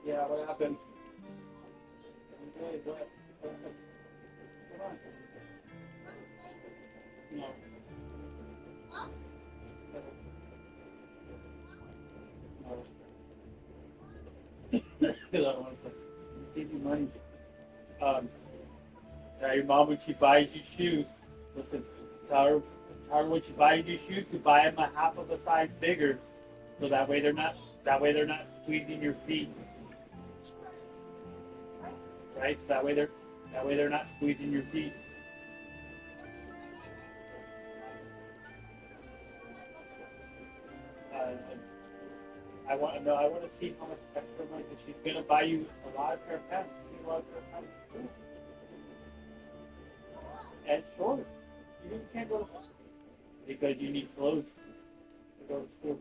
Yeah, what happened? Go ahead. Come on. No. No. Because I don't want to give you money. Um, your mom, when she buys you shoes, listen, tell her when she buys you shoes to buy them a half of a size bigger, so that way they're not squeezing your feet, right? So that way they're not squeezing your feet. Uh, I want to see how much extra money, because she's gonna buy you a lot of pair of pants. You need a lot of pair of pants too. And shorts. You can't go to school because you need clothes to go to school.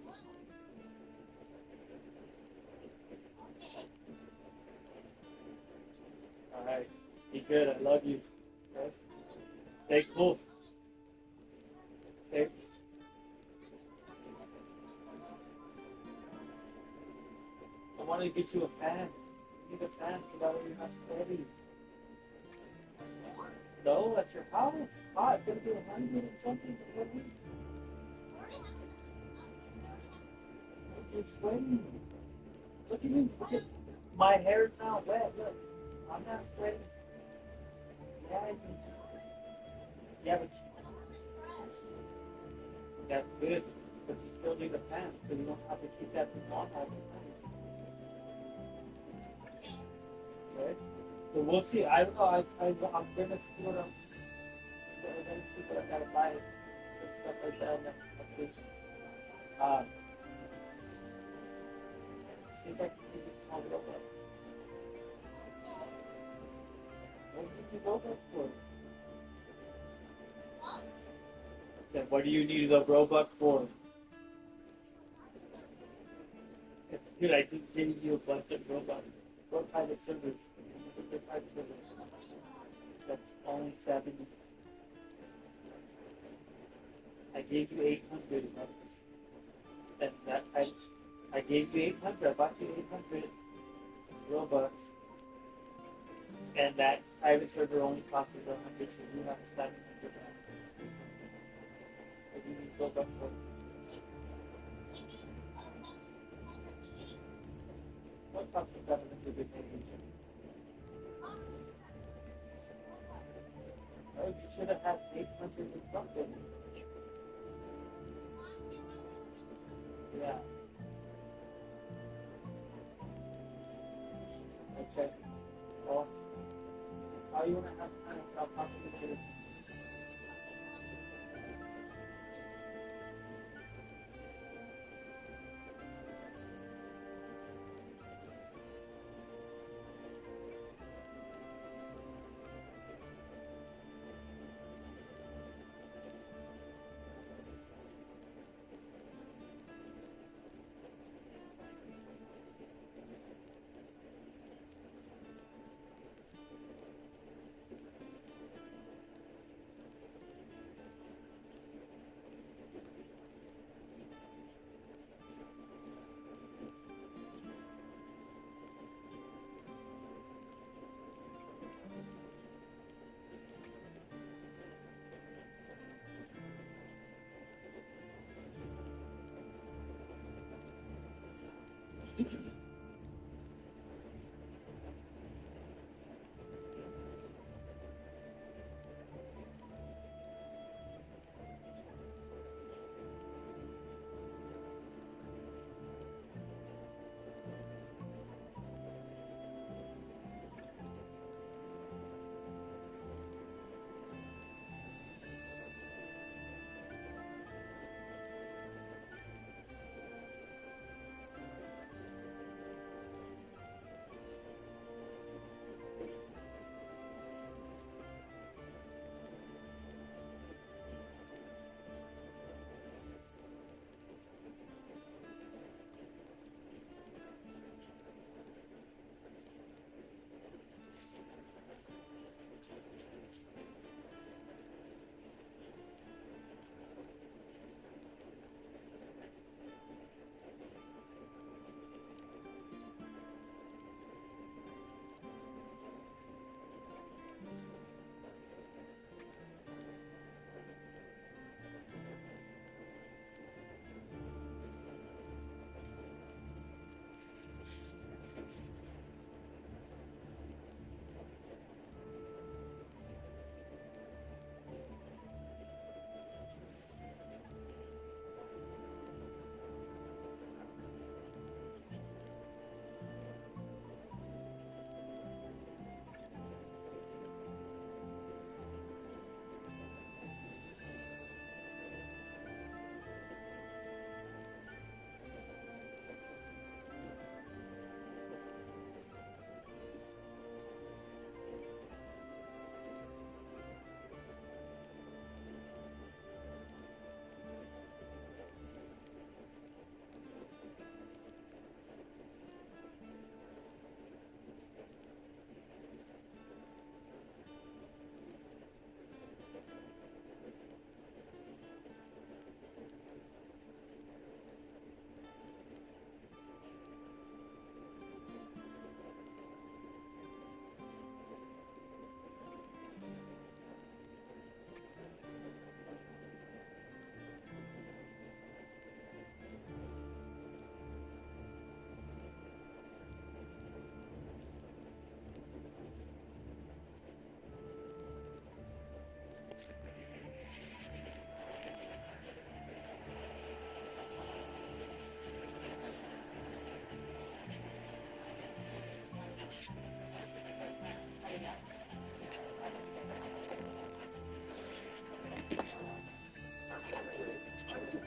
All right. Be good. I love you. Okay? Stay cool. Stay. I want to get you a fan. You need a fan so that way you're not sweaty. No, at your house. It's hot. It's gonna be 100 and something. You're sweating. Look at me. Look at my hair is now wet. Look, I'm not sweating. Yeah, yeah, but that's good. But you still need a fan, so you don't have to keep that thing on all the time. Right? So we'll see. I don't know. I'm gonna see what I'm gonna see what I gotta buy and stuff like that next week. Um, see if I can see this small Robux. What do you need Robux for? I said, what do you need the Robux for? Dude, I just gave you a bunch of Robux. Go private servers. Go private servers. That's only 70. I gave you 800 bucks. And that I gave you 800. I bought you 800 Robux. And that private server only costs us 100, so you have 700 now. If you need Robux for what costs us 700 with agent? Oh, you should have had 800 and something. Yeah. Okay. Well, how you want to have time? I'll talk to you later.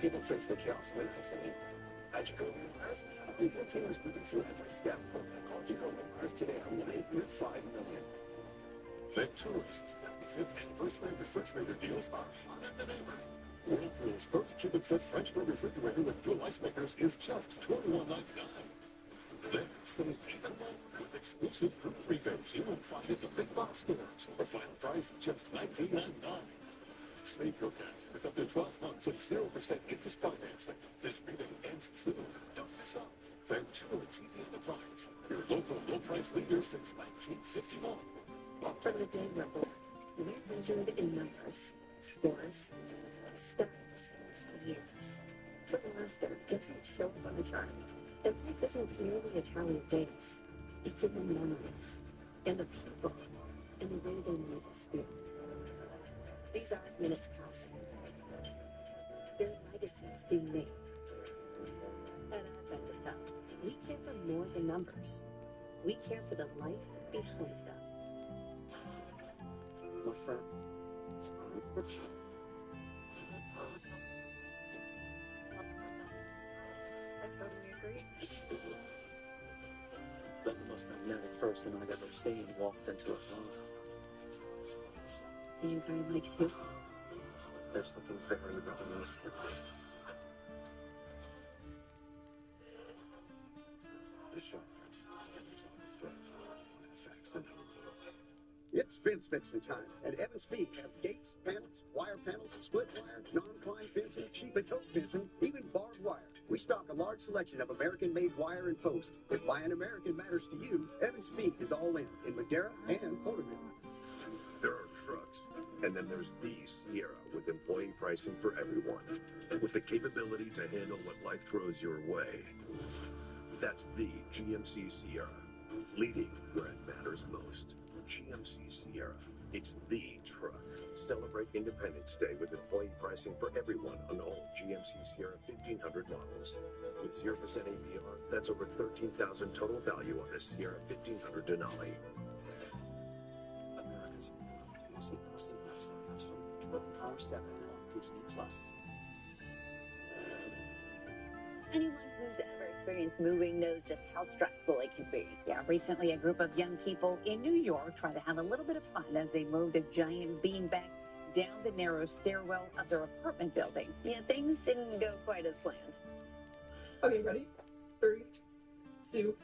people face the chaos of an accident. At Jacoby Mars, the team is moving through every step. Call Jacoby Mars today on 985 million. Ventura's 75th anniversary refrigerator deals are hotter than ever. Whirlpool's 30 cubic foot French door refrigerator with dual ice makers is just $21.99. There, save even more with exclusive group rebates you won't find at the big box stores. The final price just $19.99. Save your cash with up to 12 months of 0% interest financing. This rebate ends soon. Don't miss out. Ventura TV and Appliance, your local low-price leader since 1951. From the day we're born, we're measured in numbers, scores, stats, years. But laughter doesn't show up on a chart. And life isn't merely a tally of days. It's in the memories, and the people, and the way they make us feel. These aren't minutes passing. They're legacies being made. At Adventist Health, we care for more than numbers. We care for the life behind them. My friend. I totally agree. That the most magnetic person I'd ever seen walked into a room. You guys like too? There's something very revolutionary. It's fence fixing time, and Evans Peak has gates, panels, wire panels, split wire, non-climb fencing, sheep and goat fencing, even barbed wire. We stock a large selection of American-made wire and post. If buying American matters to you, Evans Peak is all in Madera and Porterville. There are trucks, and then there's the Sierra with employee pricing for everyone, with the capability to handle what life throws your way. That's the GMC Sierra, leading where it matters most. GMC Sierra, it's the truck. Celebrate Independence Day with employee pricing for everyone on all GMC Sierra 1500 models. With 0% APR, that's over $13,000 total value on the Sierra 1500 Denali. America's Music Plus 24/7 on Disney Plus. Anyone who's ever experienced moving knows just how stressful it can be. Yeah, recently a group of young people in New York tried to have a little bit of fun as they moved a giant beanbag down the narrow stairwell of their apartment building. Yeah, things didn't go quite as planned. Okay, ready? 3, 2.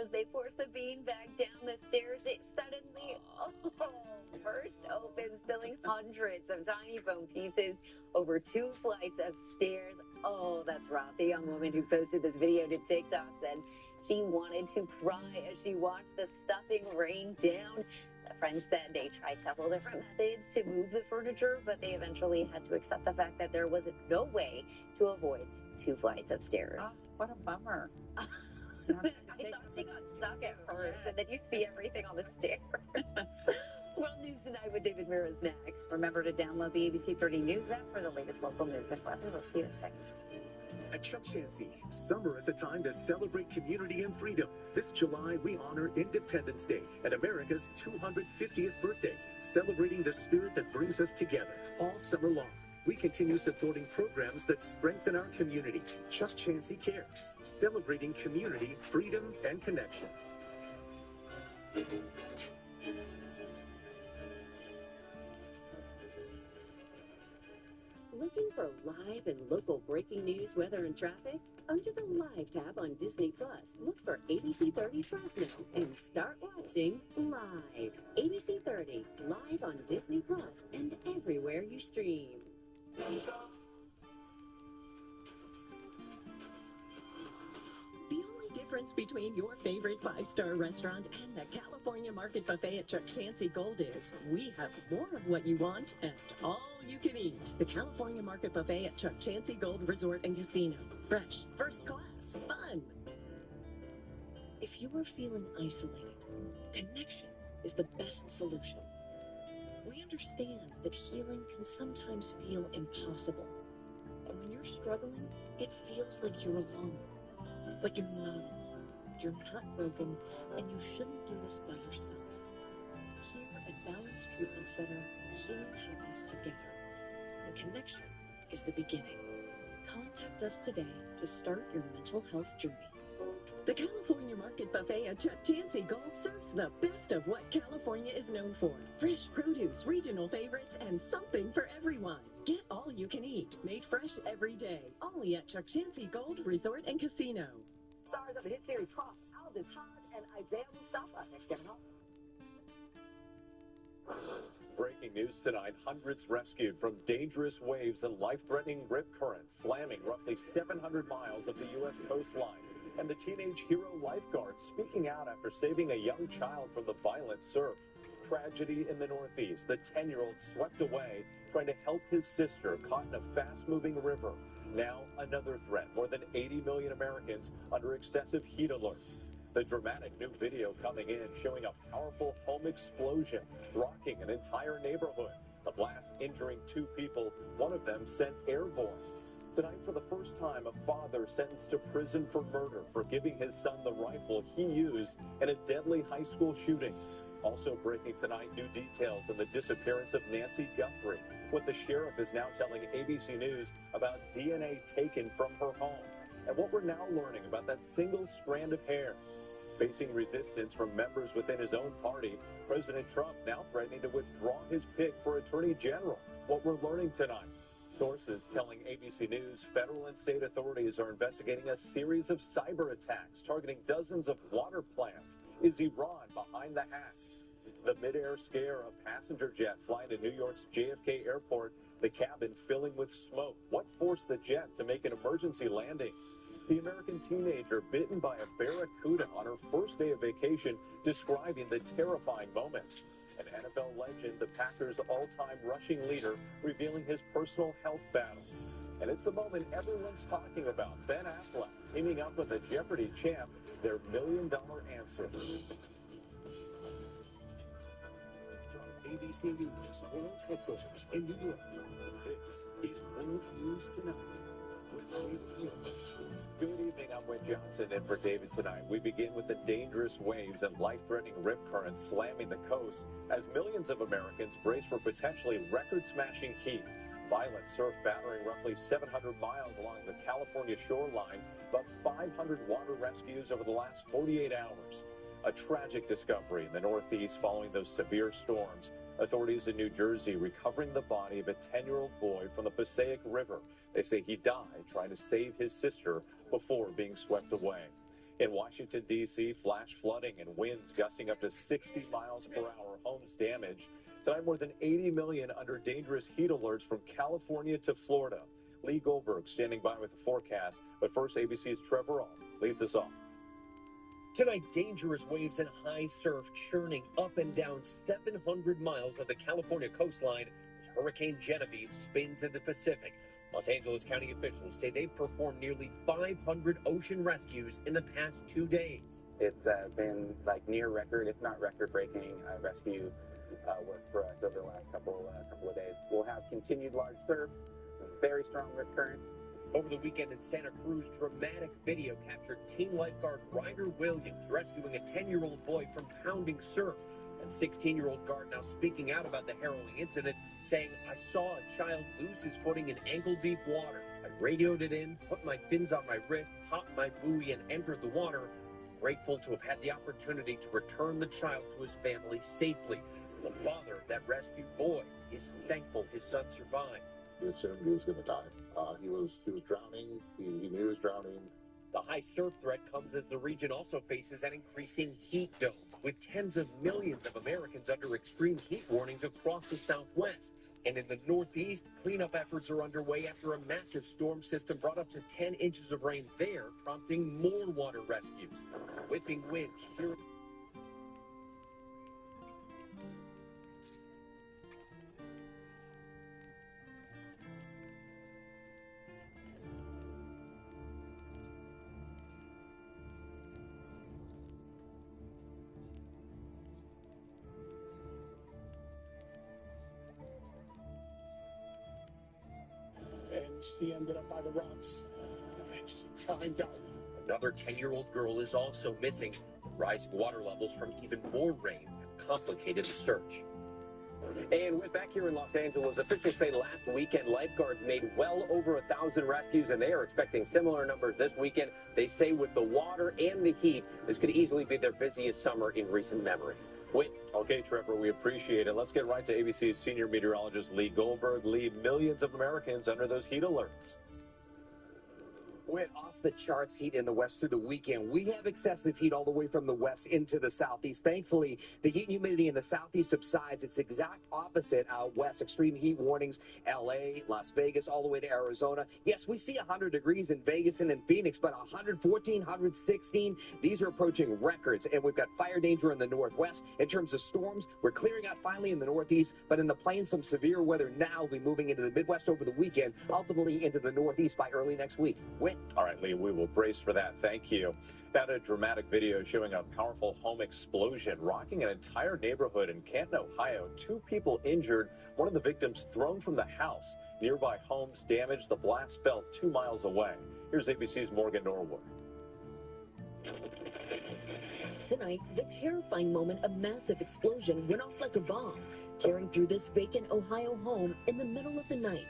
As they force the beanbag down the stairs, it suddenly burst open, spilling hundreds of tiny foam pieces over 2 flights of stairs. Oh, that's rough. The young woman who posted this video to TikTok said she wanted to cry as she watched the stuffing rain down. The friend said they tried several different methods to move the furniture, but they eventually had to accept the fact that there was no way to avoid 2 flights of stairs. Oh, what a bummer. I thought she got stuck at first, and then you see everything on the stairs. World News Tonight with David Mira next. Remember to download the ABC 30 News app for the latest local news and weather. We'll see you in a second. At Chuck Chansey, summer is a time to celebrate community and freedom. This July, we honor Independence Day and America's 250th birthday, celebrating the spirit that brings us together all summer long. We continue supporting programs that strengthen our community. Chuck Chansey Cares, celebrating community, freedom, and connection. Looking for live and local breaking news, weather, and traffic? Under the Live tab on Disney Plus, look for ABC 30 Fresno and start watching live. ABC 30, live on Disney Plus and everywhere you stream. The only difference between your favorite 5-star restaurant and the California Market Buffet at Chuck Chansey Gold is we have more of what you want and all you can eat. The California Market Buffet at Chuck Chansey Gold Resort and Casino. Fresh, first class, fun. If you are feeling isolated, connection is the best solution. We understand that healing can sometimes feel impossible. And when you're struggling, it feels like you're alone. But you're not. You're not broken, and you shouldn't do this by yourself. Here Advanced Treatment Center, healing happens together. The connection is the beginning. Contact us today to start your mental health journey. The California Market Buffet at Chuck Chansey Gold serves the best of what California is known for. Fresh produce, regional favorites, and something for everyone. Get all you can eat, made fresh every day. Only at Chuck Chansey Gold Resort and Casino. Stars of the hit series Cross, Aldous Hodge and Isaiah Mustafa. Next, Kevin Hall. Breaking news tonight, hundreds rescued from dangerous waves and life-threatening rip currents slamming roughly 700 miles of the U.S. coastline. And the teenage hero lifeguard speaking out after saving a young child from the violent surf. Tragedy in the Northeast. The 10-year-old swept away trying to help his sister caught in a fast-moving river. Now another threat. More than 80 million Americans under excessive heat alerts. The dramatic new video coming in showing a powerful home explosion, rocking an entire neighborhood. The blast injuring 2 people, one of them sent airborne. Tonight, for the first time, a father sentenced to prison for murder for giving his son the rifle he used in a deadly high school shooting. Also breaking tonight, new details on the disappearance of Nancy Guthrie. What the sheriff is now telling ABC News about DNA taken from her home. And what we're now learning about that single strand of hair. Facing resistance from members within his own party, President Trump now threatening to withdraw his pick for Attorney General. What we're learning tonight. Sources telling ABC News federal and state authorities are investigating a series of cyber attacks targeting dozens of water plants. Is Iran behind the hack? The mid-air scare of passenger jet flying to New York's JFK airport, the cabin filling with smoke. What forced the jet to make an emergency landing? The American teenager bitten by a barracuda on her first day of vacation, describing the terrifying moments. An NFL legend, the Packers' all-time rushing leader, revealing his personal health battle. And it's the moment everyone's talking about. Ben Affleck teaming up with a Jeopardy champ, their $1 million answer. From ABC News World Headquarters in New York, this is World News Tonight with David Hill. Good evening, I'm Wayne Johnson, and for David tonight, we begin with the dangerous waves and life-threatening rip currents slamming the coast as millions of Americans brace for potentially record-smashing heat. Violent surf battering roughly 700 miles along the California shoreline, about 500 water rescues over the last 48 hours. A tragic discovery in the Northeast following those severe storms. Authorities in New Jersey recovering the body of a 10-year-old boy from the Passaic River. They say he died trying to save his sister before being swept away. In Washington, D.C., flash flooding and winds gusting up to 60 miles per hour, homes damaged. Tonight, more than 80 million under dangerous heat alerts from California to Florida. Lee Goldberg standing by with the forecast. But first, ABC's Trevor Ault leads us off. Tonight, dangerous waves and high surf churning up and down 700 miles of the California coastline as Hurricane Genevieve spins in the Pacific. Los Angeles County officials say they've performed nearly 500 ocean rescues in the past 2 days. It's been like near record, if not record-breaking, rescue work for us over the last couple of days. We'll have continued large surf, very strong rip currents. Over the weekend in Santa Cruz, dramatic video captured teen lifeguard Ryder Williams rescuing a 10-year-old boy from pounding surf. And 16-year-old guard now speaking out about the harrowing incident, saying, "I saw a child lose his footing in ankle-deep water. I radioed it in, put my fins on my wrist, popped my buoy, and entered the water. Grateful to have had the opportunity to return the child to his family safely. The father of that rescued boy is thankful his son survived." He assumed he was going to die. He was drowning. He knew he was drowning. The high surf threat comes as the region also faces an increasing heat dome, with tens of millions of Americans under extreme heat warnings across the Southwest. And in the Northeast, cleanup efforts are underway after a massive storm system brought up to 10 inches of rain there, prompting more water rescues. Whipping wind, sheer... And she ended up by the rocks. And she climbed out. Another 10-year-old girl is also missing. Rising water levels from even more rain have complicated the search. And with back here in Los Angeles, officials say last weekend lifeguards made well over 1,000 rescues, and they are expecting similar numbers this weekend. They say with the water and the heat, this could easily be their busiest summer in recent memory. Wait. Okay, Trevor, we appreciate it. Let's get right to ABC's senior meteorologist Lee Goldberg. Lee, millions of Americans under those heat alerts. Went off the charts heat in the west through the weekend. We have excessive heat all the way from the west into the southeast. Thankfully, the heat and humidity in the southeast subsides. It's the exact opposite out west. Extreme heat warnings, LA, Las Vegas, all the way to Arizona. Yes, we see 100 degrees in Vegas and in Phoenix, but 114, 116, these are approaching records. And we've got fire danger in the northwest. In terms of storms, we're clearing out finally in the northeast, but in the plains, some severe weather now will be moving into the Midwest over the weekend, ultimately into the northeast by early next week. All right, Lee, we will brace for that. Thank you. That a dramatic video showing a powerful home explosion rocking an entire neighborhood in Canton, Ohio. 2 people injured, one of the victims thrown from the house. Nearby homes damaged. The blast fell 2 miles away. Here's ABC's Morgan Norwood. Tonight, the terrifying moment a massive explosion went off like a bomb, tearing through this vacant Ohio home in the middle of the night.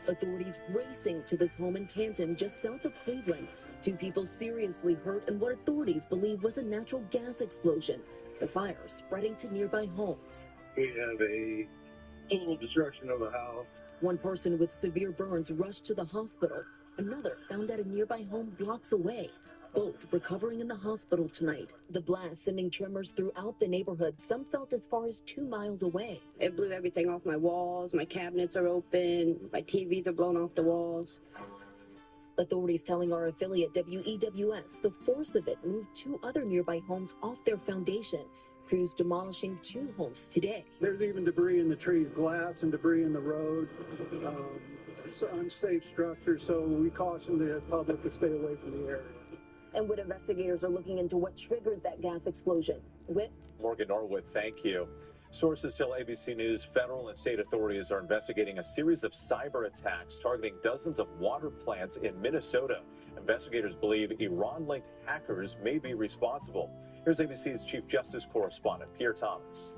Authorities racing to this home in Canton, just south of Cleveland. 2 people seriously hurt in what authorities believe was a natural gas explosion. The fire spreading to nearby homes. We have a total destruction of a house. 1 person with severe burns rushed to the hospital. Another found at a nearby home blocks away. Both recovering in the hospital tonight. The blast sending tremors throughout the neighborhood. Some felt as far as 2 miles away. It blew everything off my walls. My cabinets are open. My TVs are blown off the walls. Authorities telling our affiliate WEWS the force of it moved 2 other nearby homes off their foundation. Crews demolishing 2 homes today. There's even debris in the trees, glass and debris in the road. It's an unsafe structure, so we caution the public to stay away from the area. And WIT investigators are looking into what triggered that gas explosion. WIT? Morgan Norwood, thank you. Sources tell ABC News federal and state authorities are investigating a series of cyber attacks targeting dozens of water plants in Minnesota. Investigators believe Iran-linked hackers may be responsible. Here's ABC's Chief Justice correspondent, Pierre Thomas.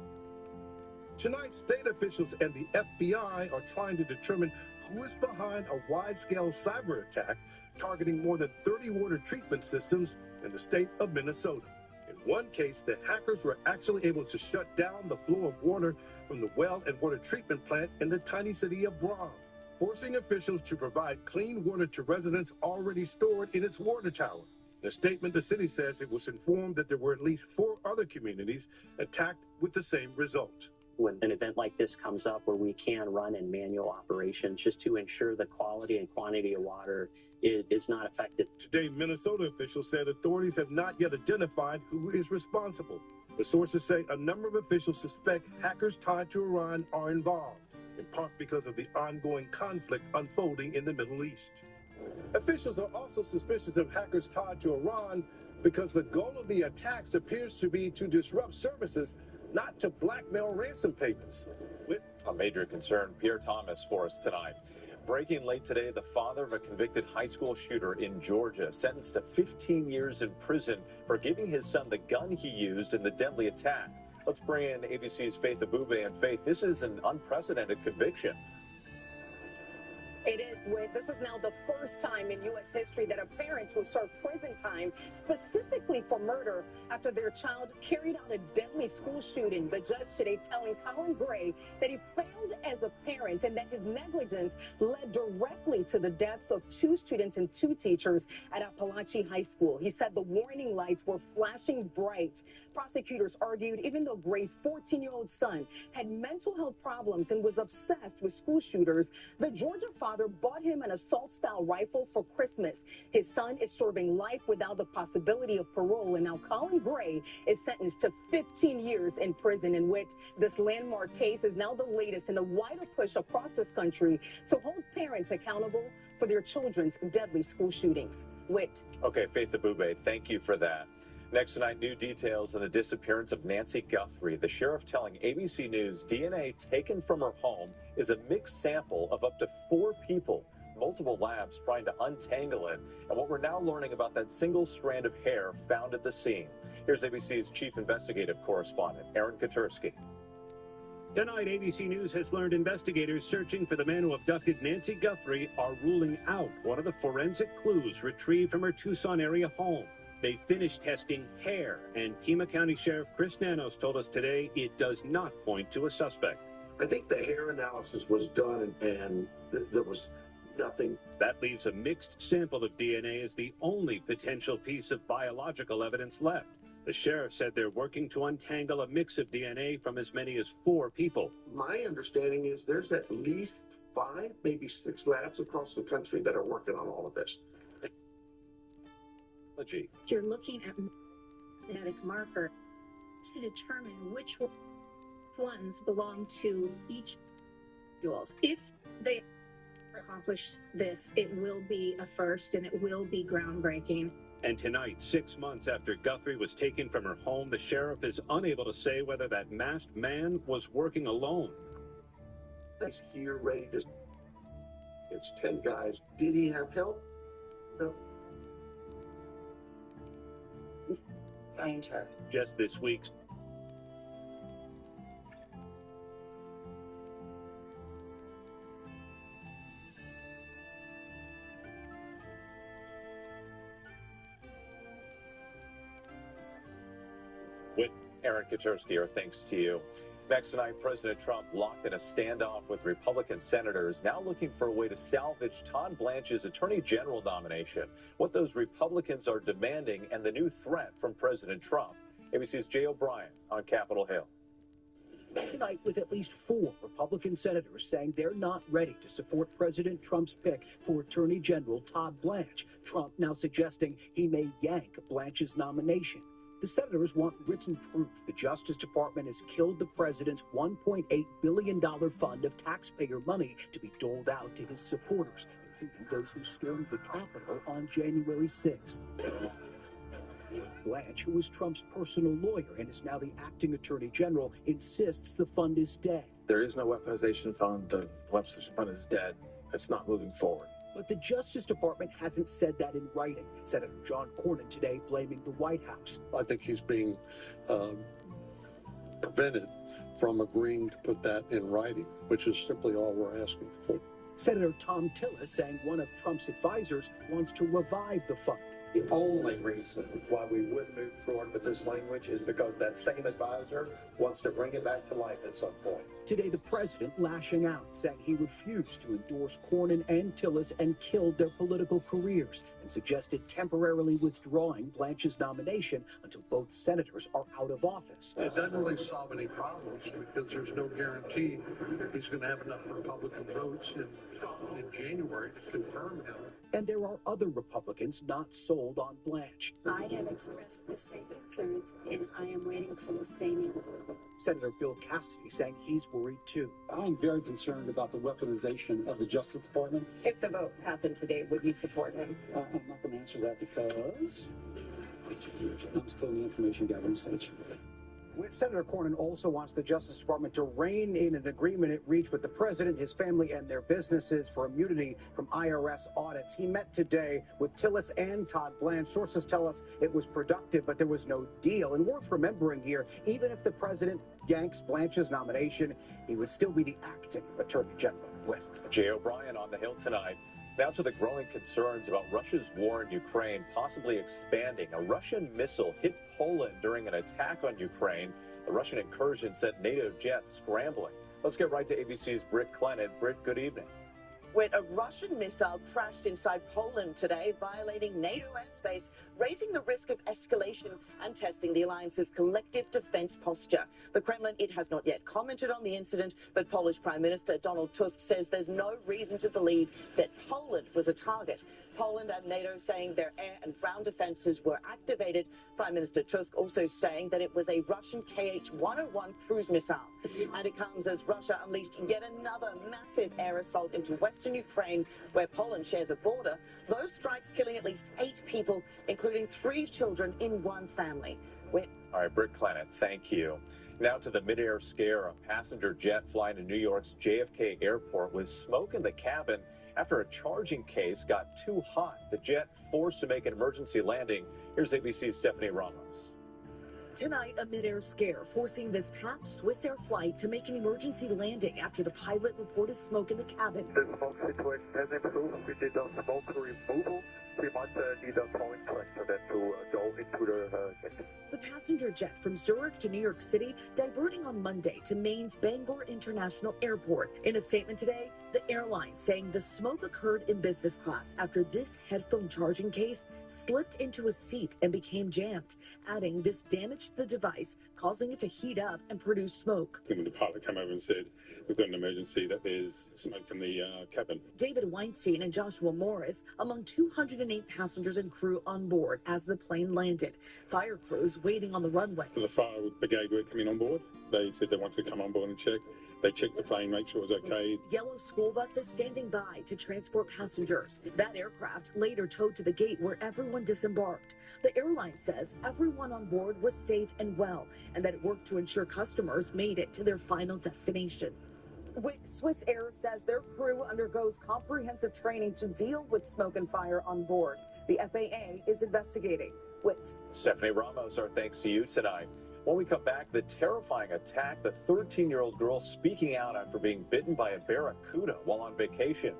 Tonight, state officials and the FBI are trying to determine who is behind a wide-scale cyber attack targeting more than 30 water treatment systems in the state of Minnesota. In one case, the hackers were actually able to shut down the flow of water from the well and water treatment plant in the tiny city of Braun, forcing officials to provide clean water to residents already stored in its water tower. In a statement, the city says it was informed that there were at least 4 other communities attacked with the same result. When an event like this comes up where we can run in manual operations just to ensure the quality and quantity of water is not affected. Today, Minnesota officials said authorities have not yet identified who is responsible. The sources say a number of officials suspect hackers tied to Iran are involved, in part because of the ongoing conflict unfolding in the Middle East. Officials are also suspicious of hackers tied to Iran because the goal of the attacks appears to be to disrupt services, not to blackmail ransom payments. With a major concern, Pierre Thomas for us tonight. Breaking late today, the father of a convicted high school shooter in Georgia sentenced to 15 years in prison for giving his son the gun he used in the deadly attack. Let's bring in ABC's Faith Abube. And Faith, this is an unprecedented conviction. It is, Whit. This is now the first time in U.S. history that a parent will serve prison time specifically for murder after their child carried out a deadly school shooting. The judge today telling Colin Gray that he failed as a parent and that his negligence led directly to the deaths of 2 students and 2 teachers at Appalachia High School. He said the warning lights were flashing bright. Prosecutors argued even though Gray's 14-year-old son had mental health problems and was obsessed with school shooters, the Georgia father bought him an assault-style rifle for Christmas. His son is serving life without the possibility of parole, and now Colin Gray is sentenced to 15 years in prison. In which this landmark case is now the latest in a wider push across this country to hold parents accountable for their children's deadly school shootings. Whit. Okay, Faith Abube, thank you for that. Next tonight, new details on the disappearance of Nancy Guthrie. The sheriff telling ABC News DNA taken from her home is a mixed sample of up to 4 people. multiple labs trying to untangle it, and what we're now learning about that single strand of hair found at the scene. Here's ABC's chief investigative correspondent, Aaron Katersky. Tonight, ABC News has learned investigators searching for the man who abducted Nancy Guthrie are ruling out one of the forensic clues retrieved from her Tucson area home. They finished testing hair, and Pima County Sheriff Chris Nanos told us today it does not point to a suspect. I think the hair analysis was done, and there was nothing. That leaves a mixed sample of DNA as the only potential piece of biological evidence left. The sheriff said they're working to untangle a mix of DNA from as many as 4 people. My understanding is there's at least 5, maybe 6 labs across the country that are working on all of this. You're looking at genetic marker to determine which ones belong to each individual. If they accomplish this, it will be a first and it will be groundbreaking. And tonight, 6 months after Guthrie was taken from her home, the sheriff is unable to say whether that masked man was working alone. He's here ready to... It's 10 guys. Did he have help? No. Find her. Just this week, With Aaron Katersky, our thanks to you. Next tonight, President Trump locked in a standoff with Republican senators, now looking for a way to salvage Todd Blanche's Attorney General nomination. What those Republicans are demanding and the new threat from President Trump. ABC's Jay O'Brien on Capitol Hill. Tonight, with at least 4 Republican senators saying they're not ready to support President Trump's pick for Attorney General Todd Blanche, Trump now suggesting he may yank Blanche's nomination. The senators want written proof the Justice Department has killed the president's $1.8 billion fund of taxpayer money to be doled out to his supporters, including those who stormed the Capitol on January 6th. Blanche, who was Trump's personal lawyer and is now the acting attorney general, insists the fund is dead. There is no weaponization fund. The weaponization fund is dead. It's not moving forward. But the Justice Department hasn't said that in writing. Senator John Cornyn today blaming the White House. I think he's being prevented from agreeing to put that in writing, which is simply all we're asking for. Senator Tom Tillis saying one of Trump's advisors wants to revive the fund. The only reason why we would move forward with this language is because that same advisor wants to bring it back to life at some point. Today, the president lashing out, saying he refused to endorse Cornyn and Tillis and killed their political careers, and suggested temporarily withdrawing Blanche's nomination until both senators are out of office. It doesn't really solve any problems because there's no guarantee he's going to have enough Republican votes in January to confirm him. And there are other Republicans not sold on Blanche. I have expressed the same concerns, and I am waiting for the same answers. Senator Bill Cassidy saying he's worried too. I'm very concerned about the weaponization of the Justice Department. If the vote happened today, would you support him? I'm not going to answer that because I'm still in the information gathering stage. Senator Cornyn also wants the Justice Department to rein in an agreement it reached with the president, his family, and their businesses for immunity from IRS audits. He met today with Tillis and Todd Blanche. Sources tell us it was productive, but there was no deal. And worth remembering here, even if the president yanks Blanche's nomination, he would still be the acting Attorney General. Jay O'Brien on the Hill tonight. Now to the growing concerns about Russia's war in Ukraine possibly expanding. A Russian missile hit Poland during an attack on Ukraine. The Russian incursion sent NATO jets scrambling. Let's get right to ABC's Britt Clennon. Britt, good evening. When a Russian missile crashed inside Poland today, violating NATO airspace, raising the risk of escalation and testing the alliance's collective defense posture. The Kremlin, it has not yet commented on the incident, but Polish Prime Minister Donald Tusk says there's no reason to believe that Poland was a target. Poland and NATO saying their air and ground defenses were activated. Prime Minister Tusk also saying that it was a Russian Kh-101 cruise missile. And it comes as Russia unleashed yet another massive air assault into western Ukraine, where Poland shares a border. Those strikes killing at least 8 people, including 3 children in one family. All right, Britt Clennon, thank you. Now to the midair scare. A passenger jet flying to New York's JFK airport with smoke in the cabin after a charging case got too hot. The jet forced to make an emergency landing. Here's ABC's Stephanie Ramos. Tonight, a midair scare forcing this packed Swiss Air flight to make an emergency landing after the pilot reported smoke in the cabin. The smoke situation has improved. We did the smoke removal. We might need a towing tractor then to go into the jet. The passenger jet from Zurich to New York City diverting on Monday to Maine's Bangor International Airport. In a statement today, the airline saying the smoke occurred in business class after this headphone charging case slipped into a seat and became jammed, adding this damaged the device, causing it to heat up and produce smoke. When the pilot came over and said, we've got an emergency, that there's smoke in the cabin. David Weinstein and Joshua Morris among 208 passengers and crew on board as the plane landed. Fire crews waiting on the runway. The fire brigade were coming on board. They said they wanted to come on board and check. They checked the plane, make sure it was okay. Yellow school buses standing by to transport passengers. That aircraft later towed to the gate where everyone disembarked. The airline says everyone on board was safe and well, and that it worked to ensure customers made it to their final destination. Swiss Air says their crew undergoes comprehensive training to deal with smoke and fire on board. The FAA is investigating. Stephanie Ramos, our thanks to you tonight. When we come back, the terrifying attack, the 13-year-old girl speaking out after being bitten by a barracuda while on vacation.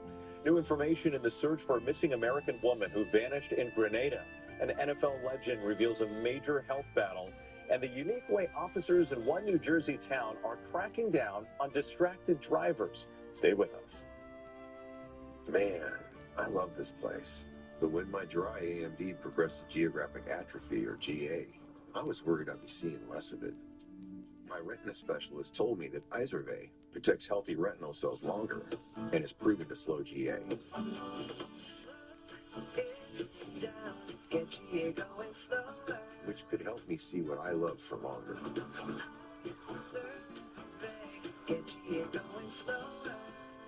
New information in the search for a missing American woman who vanished in Grenada. An NFL legend reveals a major health battle, and the unique way officers in one New Jersey town are cracking down on distracted drivers. Stay with us. Man, I love this place. But when my dry AMD progressed to geographic atrophy, or GA, I was worried I'd be seeing less of it. My retina specialist told me that Izervay protects healthy retinal cells longer and is proven to slow GA. Which could help me see what I love for longer.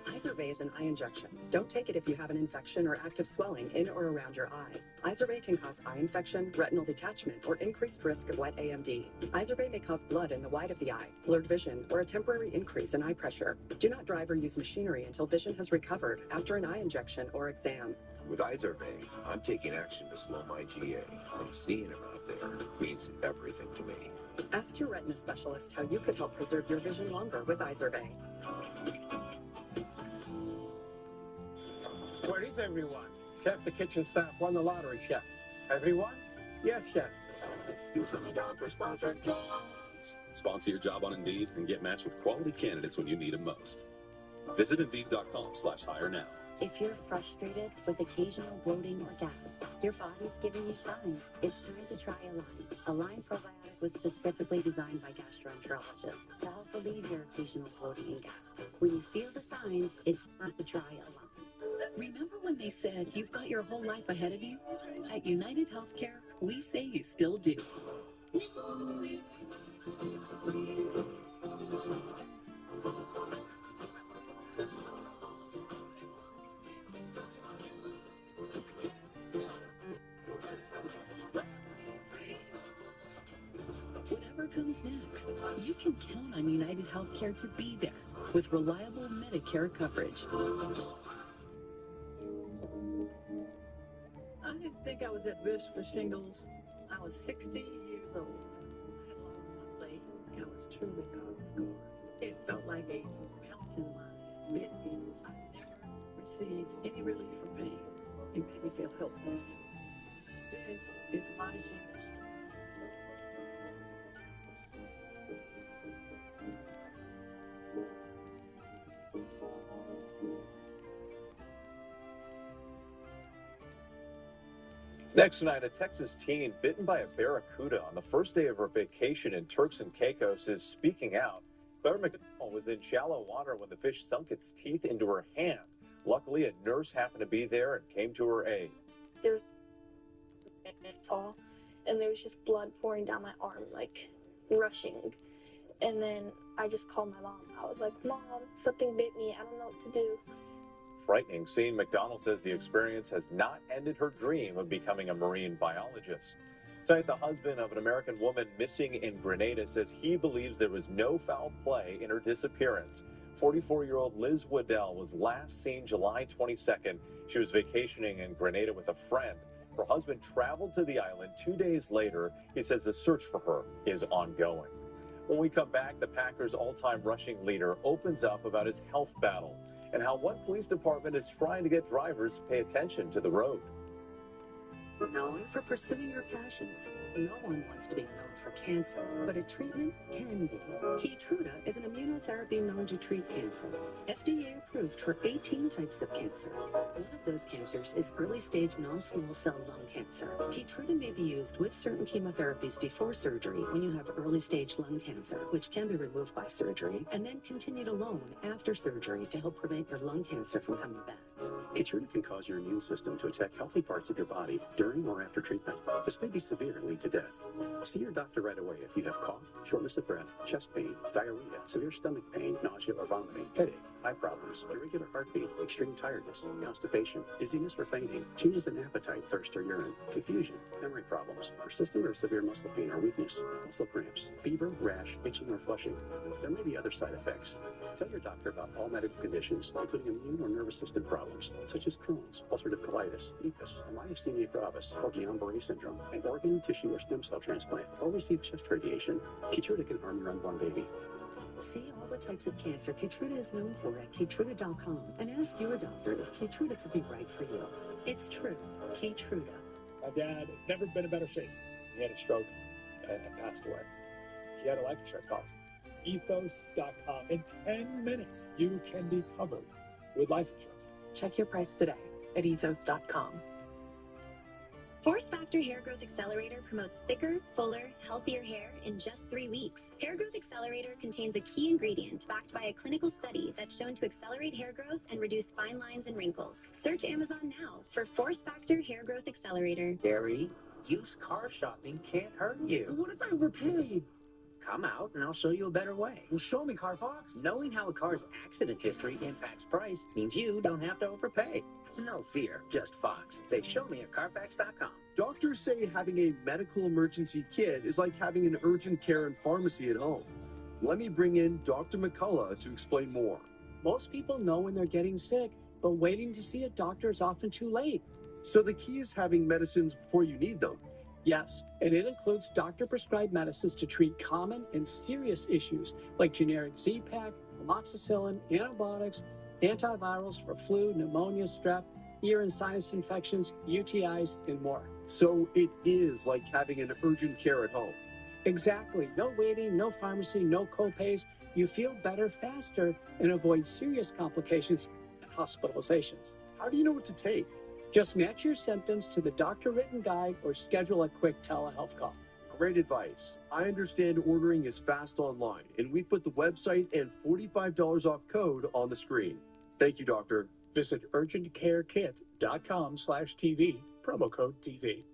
Izervay is an eye injection. Don't take it if you have an infection or active swelling in or around your eye. Izervay can cause eye infection, retinal detachment, or increased risk of wet AMD. Izervay may cause blood in the white of the eye, blurred vision, or a temporary increase in eye pressure. Do not drive or use machinery until vision has recovered after an eye injection or exam. With Izervay, I'm taking action to slow my GA, and seeing him out there means everything to me. Ask your retina specialist how you could help preserve your vision longer with Izervay. Where is everyone? Chef, the kitchen staff won the lottery, Chef. Everyone? Yes, Chef. Do some job for sponsored jobs. Sponsor your job on Indeed and get matched with quality candidates when you need them most. Visit Indeed.com/hire now. If you're frustrated with occasional bloating or gas, your body's giving you signs. It's time to try Align. Align Probiotic was specifically designed by gastroenterologists to help relieve your occasional bloating and gas. When you feel the signs, it's time to try Align. Remember when they said you've got your whole life ahead of you? At United Healthcare, we say you still do. Whatever comes next, you can count on United Healthcare to be there with reliable Medicare coverage. I didn't think I was at risk for shingles. I was 16 years old. I had lost my leg. I was truly caught off guard. It felt like a mountain lion bit me. I never received any relief from pain. It made me feel helpless. This is my shingles. Next tonight, a Texas teen bitten by a barracuda on the first day of her vacation in Turks and Caicos is speaking out. Claire McDonald was in shallow water when the fish sunk its teeth into her hand. Luckily, a nurse happened to be there and came to her aid. There's tall, and there was just blood pouring down my arm, like rushing. And then I just called my mom. I was like, "Mom, something bit me. I don't know what to do." Frightening scene. McDonald says the experience has not ended her dream of becoming a marine biologist. Tonight, the husband of an American woman missing in Grenada says he believes there was no foul play in her disappearance. 44-year-old Liz Waddell was last seen July 22nd. She was vacationing in Grenada with a friend. Her husband traveled to the island 2 days later. He says the search for her is ongoing. When we come back, the Packers' all-time rushing leader opens up about his health battle and how one police department is trying to get drivers to pay attention to the road. Known for pursuing your passions. No one wants to be known for cancer, but a treatment can be. Keytruda is an immunotherapy known to treat cancer. FDA approved for 18 types of cancer. One of those cancers is early-stage non-small cell lung cancer. Keytruda may be used with certain chemotherapies before surgery when you have early-stage lung cancer, which can be removed by surgery, and then continued alone after surgery to help prevent your lung cancer from coming back. Keytruda can cause your immune system to attack healthy parts of your body during or after treatment. This may be severe and lead to death. See your doctor right away if you have cough, shortness of breath, chest pain, diarrhea, severe stomach pain, nausea or vomiting, headache, eye problems, irregular heartbeat, extreme tiredness, constipation, dizziness or fainting, changes in appetite, thirst or urine, confusion, memory problems, persistent or severe muscle pain or weakness, muscle cramps, fever, rash, itching or flushing. There may be other side effects. Tell your doctor about all medical conditions, including immune or nervous system problems, such as Crohn's, ulcerative colitis, lupus, myasthenia gravis, or Guillain-Barré syndrome, an organ, tissue, or stem cell transplant, or receive chest radiation. Keytruda can harm your unborn baby. See all the types of cancer Keytruda is known for at Keytruda.com and ask your doctor if Keytruda could be right for you. It's true. Keytruda. My dad never been in better shape. He had a stroke and passed away. He had a life insurance policy. Ethos.com. In 10 minutes, you can be covered with life insurance. Check your price today at Ethos.com. Force Factor Hair Growth Accelerator promotes thicker, fuller, healthier hair in just 3 weeks. Hair Growth Accelerator contains a key ingredient backed by a clinical study that's shown to accelerate hair growth and reduce fine lines and wrinkles. Search Amazon now for Force Factor Hair Growth Accelerator. Gary, used car shopping can't hurt you. What if I overpaid? Come out and I'll show you a better way. Well, show me, Carfox. Knowing how a car's accident history impacts price means you don't have to overpay. No fear, just Fox. Say, show me at Carfax.com. Doctors say having a medical emergency kit is like having an urgent care and pharmacy at home. Let me bring in Dr. McCullough to explain more. Most people know when they're getting sick, but waiting to see a doctor is often too late. So the key is having medicines before you need them. Yes, and it includes doctor-prescribed medicines to treat common and serious issues like generic Z-Pak, amoxicillin, antibiotics, antivirals for flu, pneumonia, strep, ear and sinus infections, UTIs, and more. So it is like having an urgent care at home. Exactly. No waiting, no pharmacy, no copays. You feel better faster and avoid serious complications and hospitalizations. How do you know what to take? Just match your symptoms to the doctor-written guide or schedule a quick telehealth call. Great advice. I understand ordering is fast online, and we put the website and $45 off code on the screen. Thank you, doctor. Visit urgentcarekit.com/TV, promo code TV.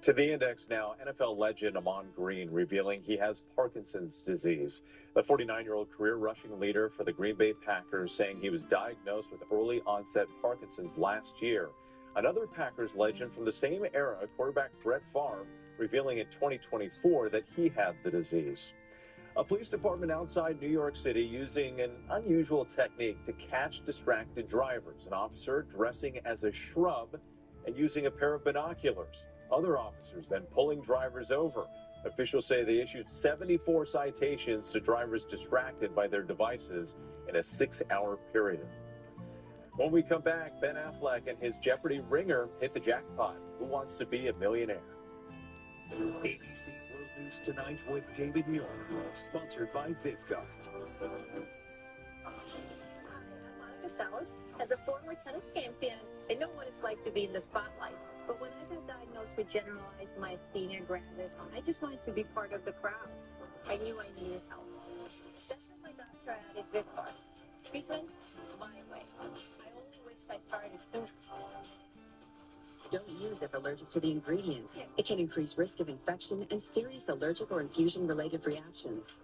To the index now, NFL legend Ahman Green revealing he has Parkinson's disease. The 49-year-old career rushing leader for the Green Bay Packers saying he was diagnosed with early onset Parkinson's last year. Another Packers legend from the same era, quarterback Brett Favre, revealing in 2024 that he had the disease. A police department outside New York City using an unusual technique to catch distracted drivers. An officer dressing as a shrub and using a pair of binoculars. Other officers then pulling drivers over. Officials say they issued 74 citations to drivers distracted by their devices in a 6-hour period. When we come back, Ben Affleck and his Jeopardy ringer hit the jackpot. Who wants to be a millionaire? ABC World News Tonight with David Muir, sponsored by VivGuard. Hi, I'm Monica Salas. As a former tennis champion, I know what it's like to be in the spotlight. But when I got diagnosed with generalized myasthenia gravis, I just wanted to be part of the crowd. I knew I needed help. That's when my doctor added VivGuard. Treatment, my way. I only wish I started sooner. Don't use if allergic to the ingredients. It can increase risk of infection and serious allergic or infusion-related reactions.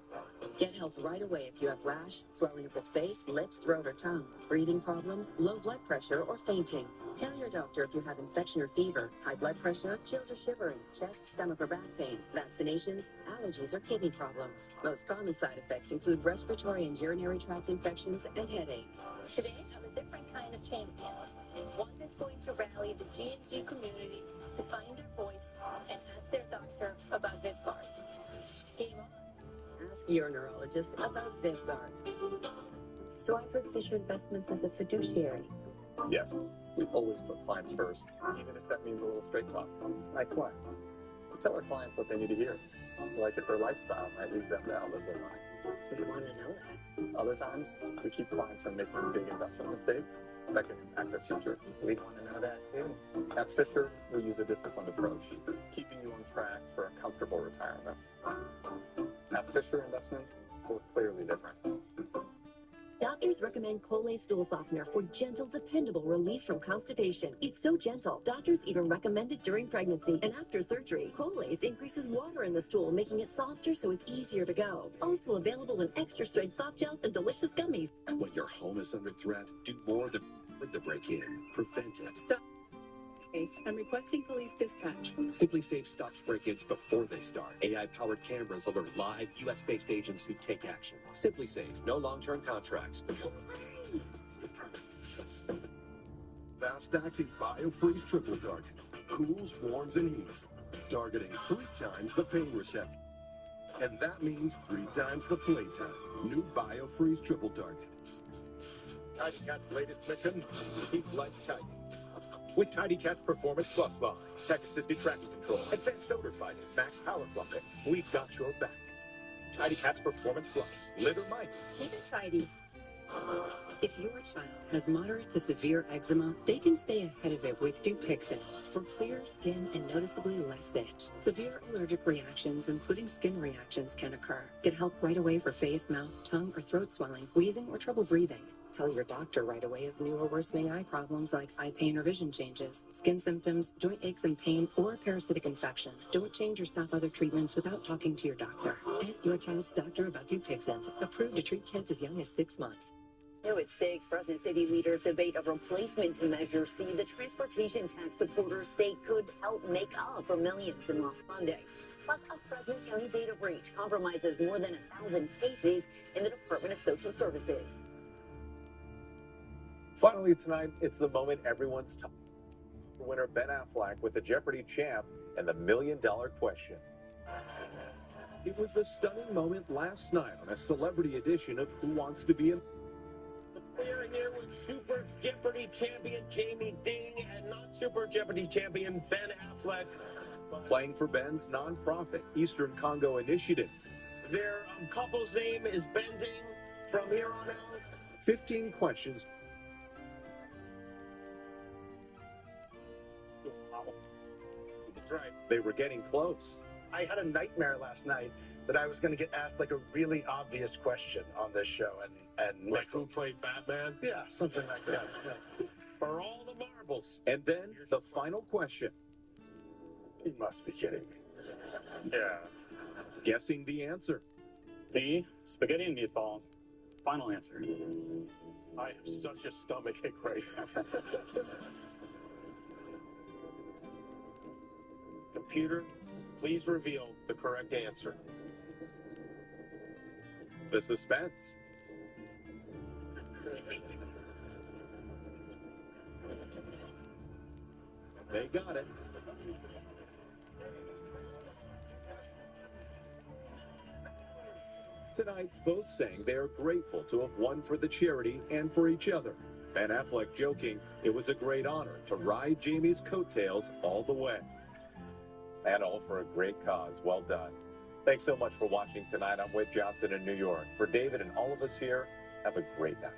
Get help right away if you have rash, swelling of the face, lips, throat, or tongue, breathing problems, low blood pressure, or fainting. Tell your doctor if you have infection or fever, high blood pressure, chills or shivering, chest, stomach, or back pain, vaccinations, allergies, or kidney problems. Most common side effects include respiratory and urinary tract infections and headache. Today, I'm a different kind of champion. One that's going to rally the G&G community to find their voice and ask their doctor about VYVGART. Game on. Ask your neurologist about VYVGART. So I've heard Fisher Investments is a fiduciary. Yes, we always put clients first, even if that means a little straight talk. Like what? We tell our clients what they need to hear. Like if their lifestyle might lead them to outlive their life. We want to know that. Other times, we keep clients from making big investment mistakes that can impact their future. We'd want to know that too. At Fisher, we use a disciplined approach, keeping you on track for a comfortable retirement. At Fisher Investments, we're clearly different. Doctors recommend Colay Stool Softener for gentle, dependable relief from constipation. It's so gentle. Doctors even recommend it during pregnancy and after surgery. Colay's increases water in the stool, making it softer so it's easier to go. Also available in extra strength soft gels and delicious gummies. When your home is under threat, do more than the break-in. Prevent it. I'm requesting police dispatch. Simply Safe stops break-ins before they start. AI-powered cameras alert live U.S.-based agents who take action. Simply Safe, no long-term contracts. Fast-acting BioFreeze Triple Target. Cools, warms, and heats. Targeting 3 times the pain receptor. And that means 3 times the playtime. New BioFreeze Triple Target. Tidy Cat's latest mission, keep life tidy. With Tidy Cat's Performance Plus line, tech-assisted tracking control, advanced odor fighting, max power fluffing, we've got your back. Tidy Cat's Performance Plus, litter mighty. Keep it tidy. If your child has moderate to severe eczema, they can stay ahead of it with Dupixent for clear skin and noticeably less itch. Severe allergic reactions, including skin reactions, can occur. Get help right away for face, mouth, tongue, or throat swelling, wheezing, or trouble breathing. Tell your doctor right away if new or worsening eye problems like eye pain or vision changes, skin symptoms, joint aches and pain, or parasitic infection. Don't change or stop other treatments without talking to your doctor. Ask your child's doctor about Dupixent, approved to treat kids as young as 6 months. New at 6, Fresno City leaders debate a replacement measure. See, the transportation tax supporters say could help make up for millions in lost Monday. Plus, a Fresno County data breach compromises more than 1,000 cases in the Department of Social Services. Finally tonight, it's the moment everyone's talking. Winner Ben Affleck with the Jeopardy champ and the $1 million question. It was a stunning moment last night on a celebrity edition of Who Wants to Be a... We're here with Super Jeopardy champion Jamie Ding and not Super Jeopardy champion Ben Affleck. Playing for Ben's nonprofit, Eastern Congo Initiative. Their couple's name is Ben Ding. From here on out, 15 questions. That's right. They were getting close. I had a nightmare last night that I was going to get asked like a really obvious question on this show, and Like who played Batman? yeah, something like that. Yeah. For all the marbles. And then the final question. You must be kidding me. Yeah. Guessing the answer. D, spaghetti and meatball. Final answer. I have such a stomachache right now. Computer, please reveal the correct answer. The suspense. They got it. Tonight, both saying they are grateful to have won for the charity and for each other. Ben Affleck joking, it was a great honor to ride Jamie's coattails all the way. And all for a great cause. Well done. Thanks so much for watching tonight. I'm Wade Johnson in New York. For David and all of us here, have a great night.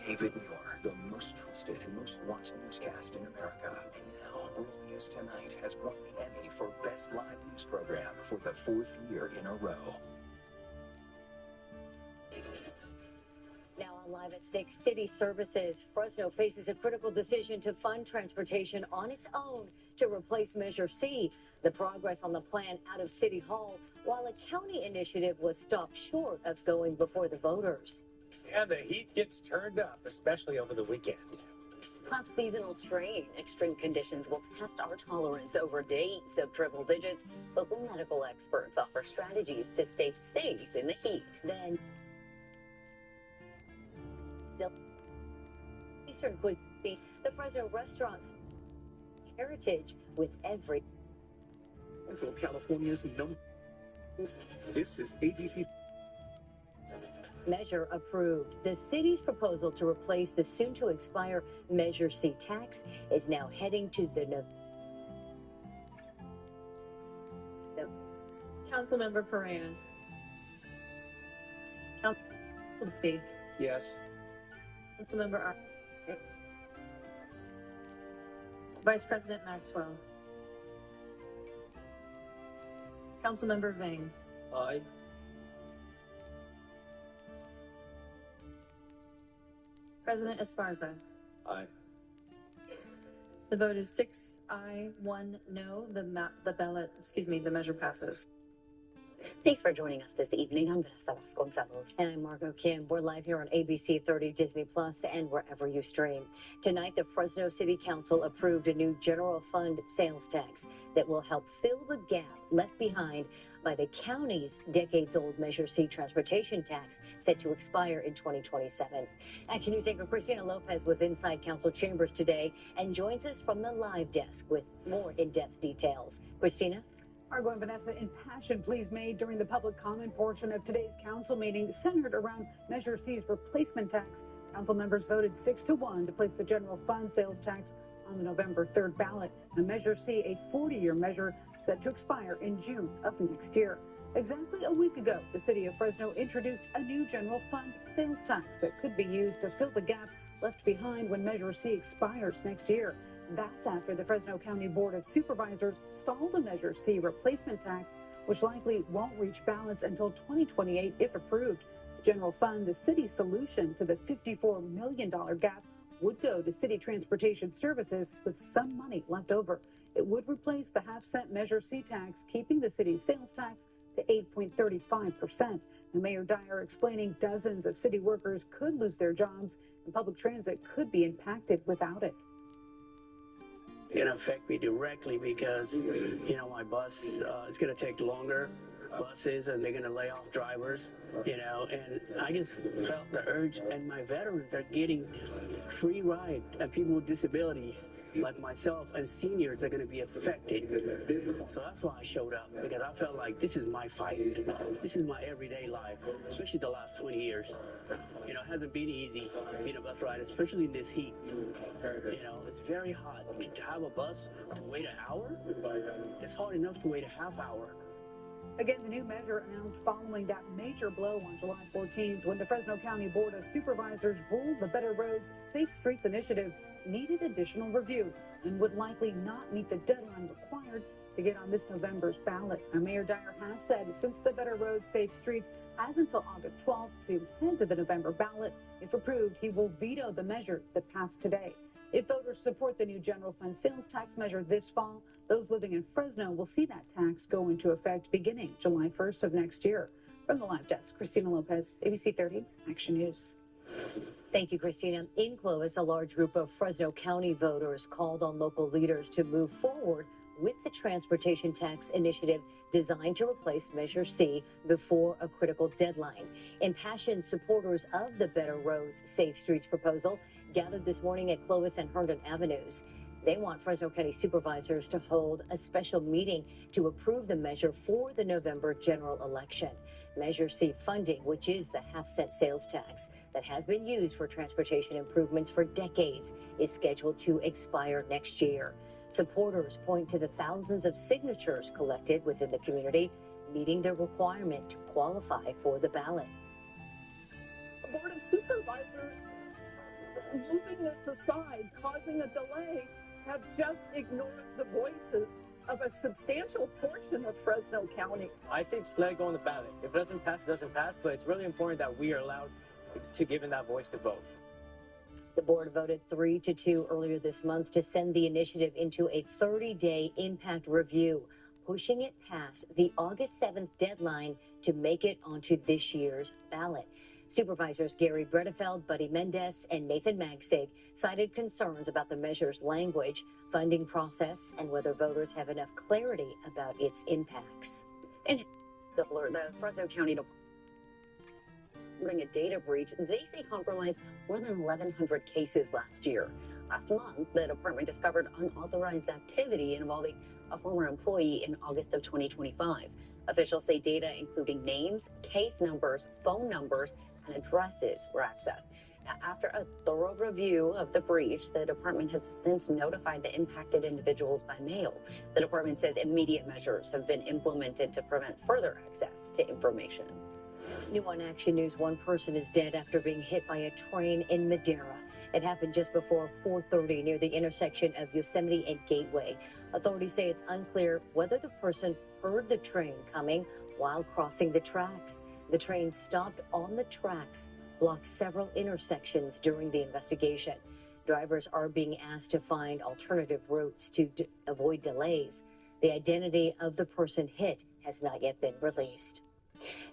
David Muir, the most trusted and most watched newscast in America. And now, World News Tonight has won the Emmy for Best Live News Program for the 4th year in a row. Now on Live at 6, City Services. Fresno faces a critical decision to fund transportation on its own to replace Measure C. The progress on the plan out of City Hall, while a county initiative was stopped short of going before the voters. And the heat gets turned up, especially over the weekend. Plus, seasonal strain. Extreme conditions will test our tolerance over days of triple digits. Local medical experts offer strategies to stay safe in the heat. Then, Eastern cuisine, the Fresno restaurants heritage with every. Central California's number. This is ABC. Measure approved. The city's proposal to replace the soon-to-expire Measure C tax is now heading to the Councilmember Perea. Councilmember C. Yes. Councilmember R. Vice President Maxwell. Councilmember Vang. Aye. President Esparza. Aye. The vote is 6 aye, 1 no. The measure passes. Thanks for joining us this evening. I'm Vanessa Vasconcelos. And I'm Margot Kim. We're live here on ABC 30 Disney Plus and wherever you stream. Tonight, the Fresno City Council approved a new general fund sales tax that will help fill the gap left behind by the county's decades-old Measure C transportation tax set to expire in 2027. Action News anchor Christina Lopez was inside council chambers today and joins us from the live desk with more in-depth details. Christina? Margot and Vanessa, impassioned pleas made during the public comment portion of today's council meeting centered around Measure C's replacement tax. Council members voted 6-1 to place the general fund sales tax on the November 3rd ballot. And Measure C, a 40-year measure set to expire in June of next year. Exactly a week ago, the city of Fresno introduced a new general fund sales tax that could be used to fill the gap left behind when Measure C expires next year. That's after the Fresno County Board of Supervisors stalled a Measure C replacement tax, which likely won't reach ballots until 2028 if approved. The general fund, the city's solution to the $54 million gap, would go to city transportation services with some money left over. It would replace the half-cent Measure C tax, keeping the city's sales tax to 8.35%. And Mayor Dyer explaining dozens of city workers could lose their jobs and public transit could be impacted without it. It's going to affect me directly because, my bus is going to take longer buses and they're going to lay off drivers, and I just felt the urge, and my veterans are getting free ride, and people with disabilities like myself and seniors are going to be affected. So that's why I showed up, because I felt like this is my fight. This is my everyday life, especially the last 20 years. It hasn't been easy being a bus rider, especially in this heat. It's very hot. To have a bus to wait an hour, it's hard enough to wait a half hour. Again, the new measure announced following that major blow on July 14th when the Fresno County Board of Supervisors ruled the Better Roads, Safe Streets initiative needed additional review and would likely not meet the deadline required to get on this November's ballot. Now, Mayor Dyer has said since the Better Roads, Safe Streets has until August 12th to head to the November ballot, if approved, he will veto the measure that passed today. If voters support the new general fund sales tax measure this fall, those living in Fresno will see that tax go into effect beginning July 1st of next year. From the live desk, Christina Lopez, ABC 30 Action News. Thank you, Christina. In Clovis, a large group of Fresno County voters called on local leaders to move forward with the transportation tax initiative designed to replace Measure C before a critical deadline. Impassioned supporters of the Better Roads, Safe Streets proposal gathered this morning at Clovis and Herndon Avenues. They want Fresno County supervisors to hold a special meeting to approve the measure for the November general election. Measure C funding, which is the half-cent sales tax that has been used for transportation improvements for decades, is scheduled to expire next year. Supporters point to the thousands of signatures collected within the community, meeting the requirement to qualify for the ballot. The Board of Supervisors, moving this aside, causing a delay, have just ignored the voices of a substantial portion of Fresno County. I say just let it go on the ballot. If it doesn't pass, it doesn't pass, but it's really important that we are allowed to give them that voice to vote. The board voted 3-2 earlier this month to send the initiative into a 30-day impact review, pushing it past the August 7th deadline to make it onto this year's ballot. Supervisors Gary Bredefeld, Buddy Mendez, and Nathan Magsig cited concerns about the measure's language, funding process, and whether voters have enough clarity about its impacts. And the Fresno County Department a data breach, they say compromised more than 1,100 cases last year. Last month, the department discovered unauthorized activity involving a former employee in August of 2025. Officials say data including names, case numbers, phone numbers, and addresses were accessed. Now, after a thorough review of the breach, the department has since notified the impacted individuals by mail. The department says immediate measures have been implemented to prevent further access to information. New on Action News, one person is dead after being hit by a train in Madera. It happened just before 4:30 near the intersection of Yosemite and Gateway. Authorities say it's unclear whether the person heard the train coming while crossing the tracks. The train stopped on the tracks, blocked several intersections during the investigation. Drivers are being asked to find alternative routes to avoid delays. The identity of the person hit has not yet been released.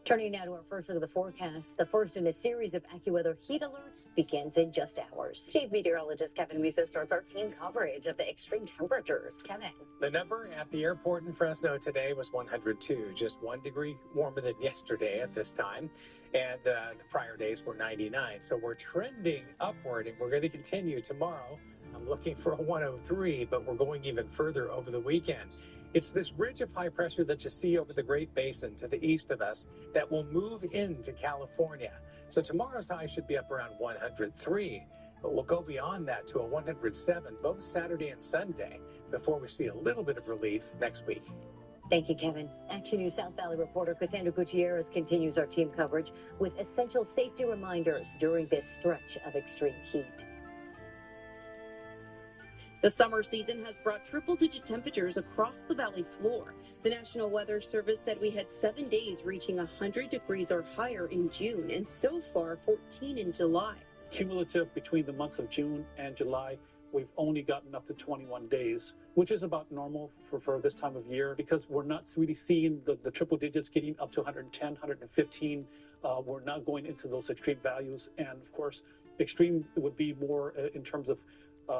Turning now to our first look at the forecast. The first in a series of AccuWeather heat alerts begins in just hours. Chief Meteorologist Kevin Musa starts our team coverage of the extreme temperatures. Kevin. The number at the airport in Fresno today was 102, just 1 degree warmer than yesterday at this time. And the prior days were 99. So we're trending upward, and we're going to continue tomorrow. I'm looking for a 103, but we're going even further over the weekend. It's this ridge of high pressure that you see over the Great Basin to the east of us that will move into California. So tomorrow's high should be up around 103, but we'll go beyond that to a 107 both Saturday and Sunday before we see a little bit of relief next week. Thank you, Kevin. Action News South Valley reporter Cassandra Gutierrez continues our team coverage with essential safety reminders during this stretch of extreme heat. The summer season has brought triple-digit temperatures across the valley floor. The National Weather Service said we had 7 days reaching 100 degrees or higher in June, and so far 14 in July. Cumulative between the months of June and July, we've only gotten up to 21 days, which is about normal for this time of year because we're not really seeing the triple digits getting up to 110, 115. We're not going into those extreme values. And of course, extreme would be more in terms of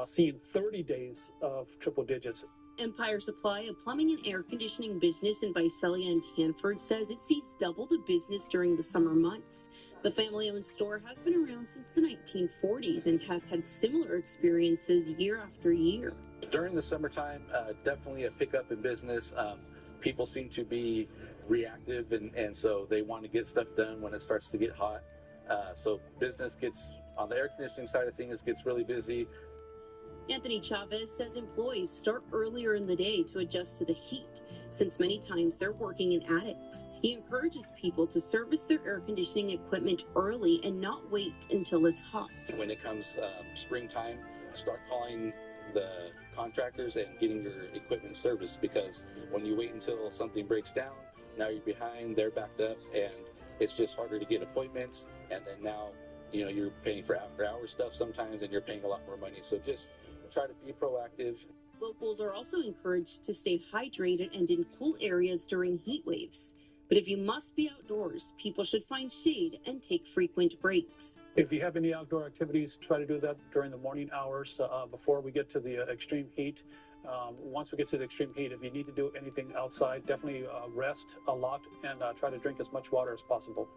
seeing 30 days of triple digits. Empire Supply, a plumbing and air conditioning business in Visalia and Hanford, says it sees double the business during the summer months. The family-owned store has been around since the 1940s and has had similar experiences year after year. During the summertime, definitely a pickup in business. People seem to be reactive, and so they want to get stuff done when it starts to get hot. So business gets, on the air conditioning side of things, gets really busy. Anthony Chavez says employees start earlier in the day to adjust to the heat, since many times they're working in attics. He encourages people to service their air conditioning equipment early and not wait until it's hot. When it comes springtime, start calling the contractors and getting your equipment serviced, because when you wait until something breaks down, now you're behind, they're backed up, and it's just harder to get appointments. And then now, you're paying for after-hour stuff sometimes, and you're paying a lot more money. So just try to be proactive. Locals are also encouraged to stay hydrated and in cool areas during heat waves. But if you must be outdoors, people should find shade and take frequent breaks. If you have any outdoor activities, try to do that during the morning hours before we get to the extreme heat. Once we get to the extreme heat, if you need to do anything outside, definitely rest a lot and try to drink as much water as possible.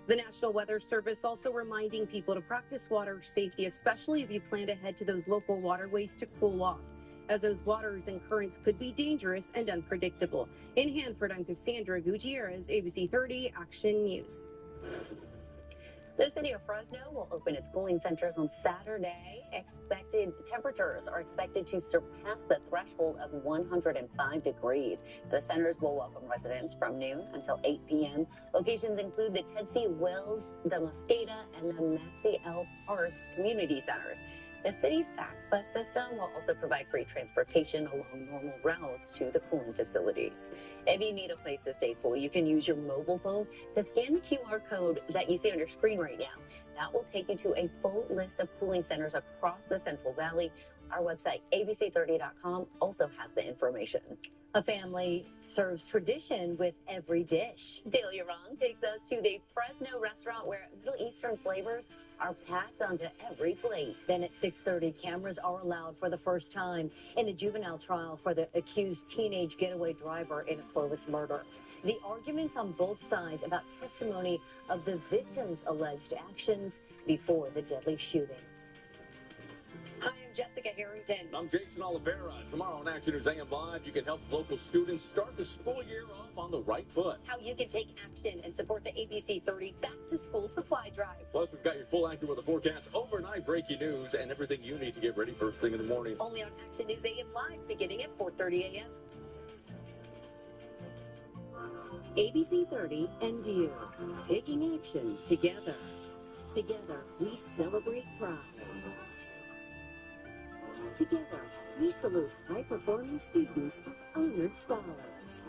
The National Weather Service also reminding people to practice water safety, especially if you plan to head to those local waterways to cool off, as those waters and currents could be dangerous and unpredictable. In Hanford, I'm Cassandra Gutierrez, ABC 30 Action News. The city of Fresno will open its cooling centers on Saturday. Temperatures are expected to surpass the threshold of 105 degrees. The centers will welcome residents from noon until 8 p.m. Locations include the Ted C. Wells, the Mosqueda, and the Maxie L. Parks community centers. The city's Pax Bus system will also provide free transportation along normal routes to the cooling facilities. If you need a place to stay cool, you can use your mobile phone to scan the QR code that you see on your screen right now. That will take you to a full list of cooling centers across the Central Valley. Our website, abc30.com, also has the information. A family serves tradition with every dish. Delia Rong takes us to the Fresno restaurant where Middle Eastern flavors are packed onto every plate. Then at 6:30, cameras are allowed for the first time in the juvenile trial for the accused teenage getaway driver in a Clovis murder. The arguments on both sides about testimony of the victim's alleged actions before the deadly shooting. Hi, I'm Jessica Harrington. I'm Jason Oliveira. Tomorrow on Action News AM Live, you can help local students start the school year off on the right foot. How you can take action and support the ABC 30 Back to School Supply Drive. Plus, we've got your full Active Weather forecast, overnight breaking news, and everything you need to get ready first thing in the morning. Only on Action News AM Live, beginning at 4:30 a.m. ABC 30 and you, taking action together. Together, we celebrate pride. Together, we salute high-performing students with honored scholars.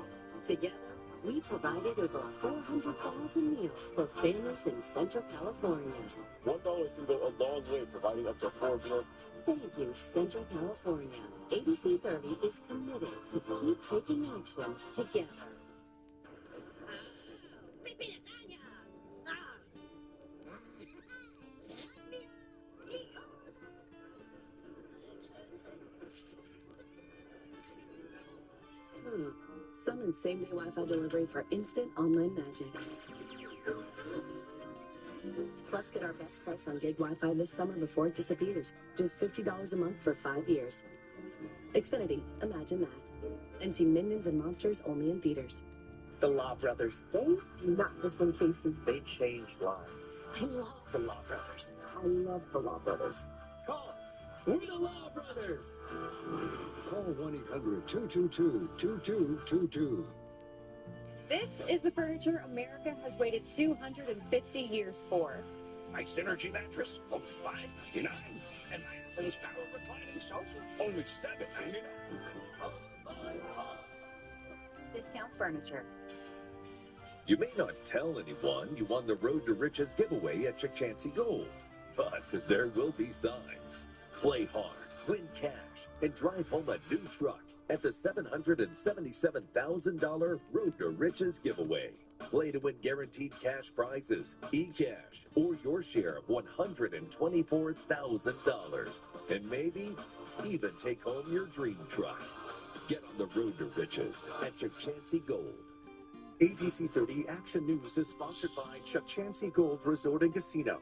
Together, we provided over 400,000 meals for families in Central California. $1 can go a long way, providing up to 4 meals. Thank you, Central California. ABC 30 is committed to keep taking action together. Summon same-day Wi-Fi delivery for instant online magic. Plus, get our best price on gig Wi-Fi this summer before it disappears. Just $50 a month for 5 years. Xfinity, imagine that. And see Minions and Monsters only in theaters. The Law Brothers, they do not just win cases, they change lives. I love The Law Brothers. I love the Law Brothers. Call us. We're the Law Brothers. Call 1-800-222-2222. This is the furniture America has waited 250 years for. My Synergy mattress, only $5.99. And my Athens Power reclining sofa, only $7.99. Discount furniture. You may not tell anyone you won the Road to Riches giveaway at Chachansey Gold, but there will be signs. Play hard, win cash, and drive home a new truck at the $777,000 Road to Riches giveaway. Play to win guaranteed cash prizes, e-cash, or your share of $124,000. And maybe even take home your dream truck. Get on the Road to Riches at Chachansey Gold. ABC 30 Action News is sponsored by Chachansey Gold Resort and Casino.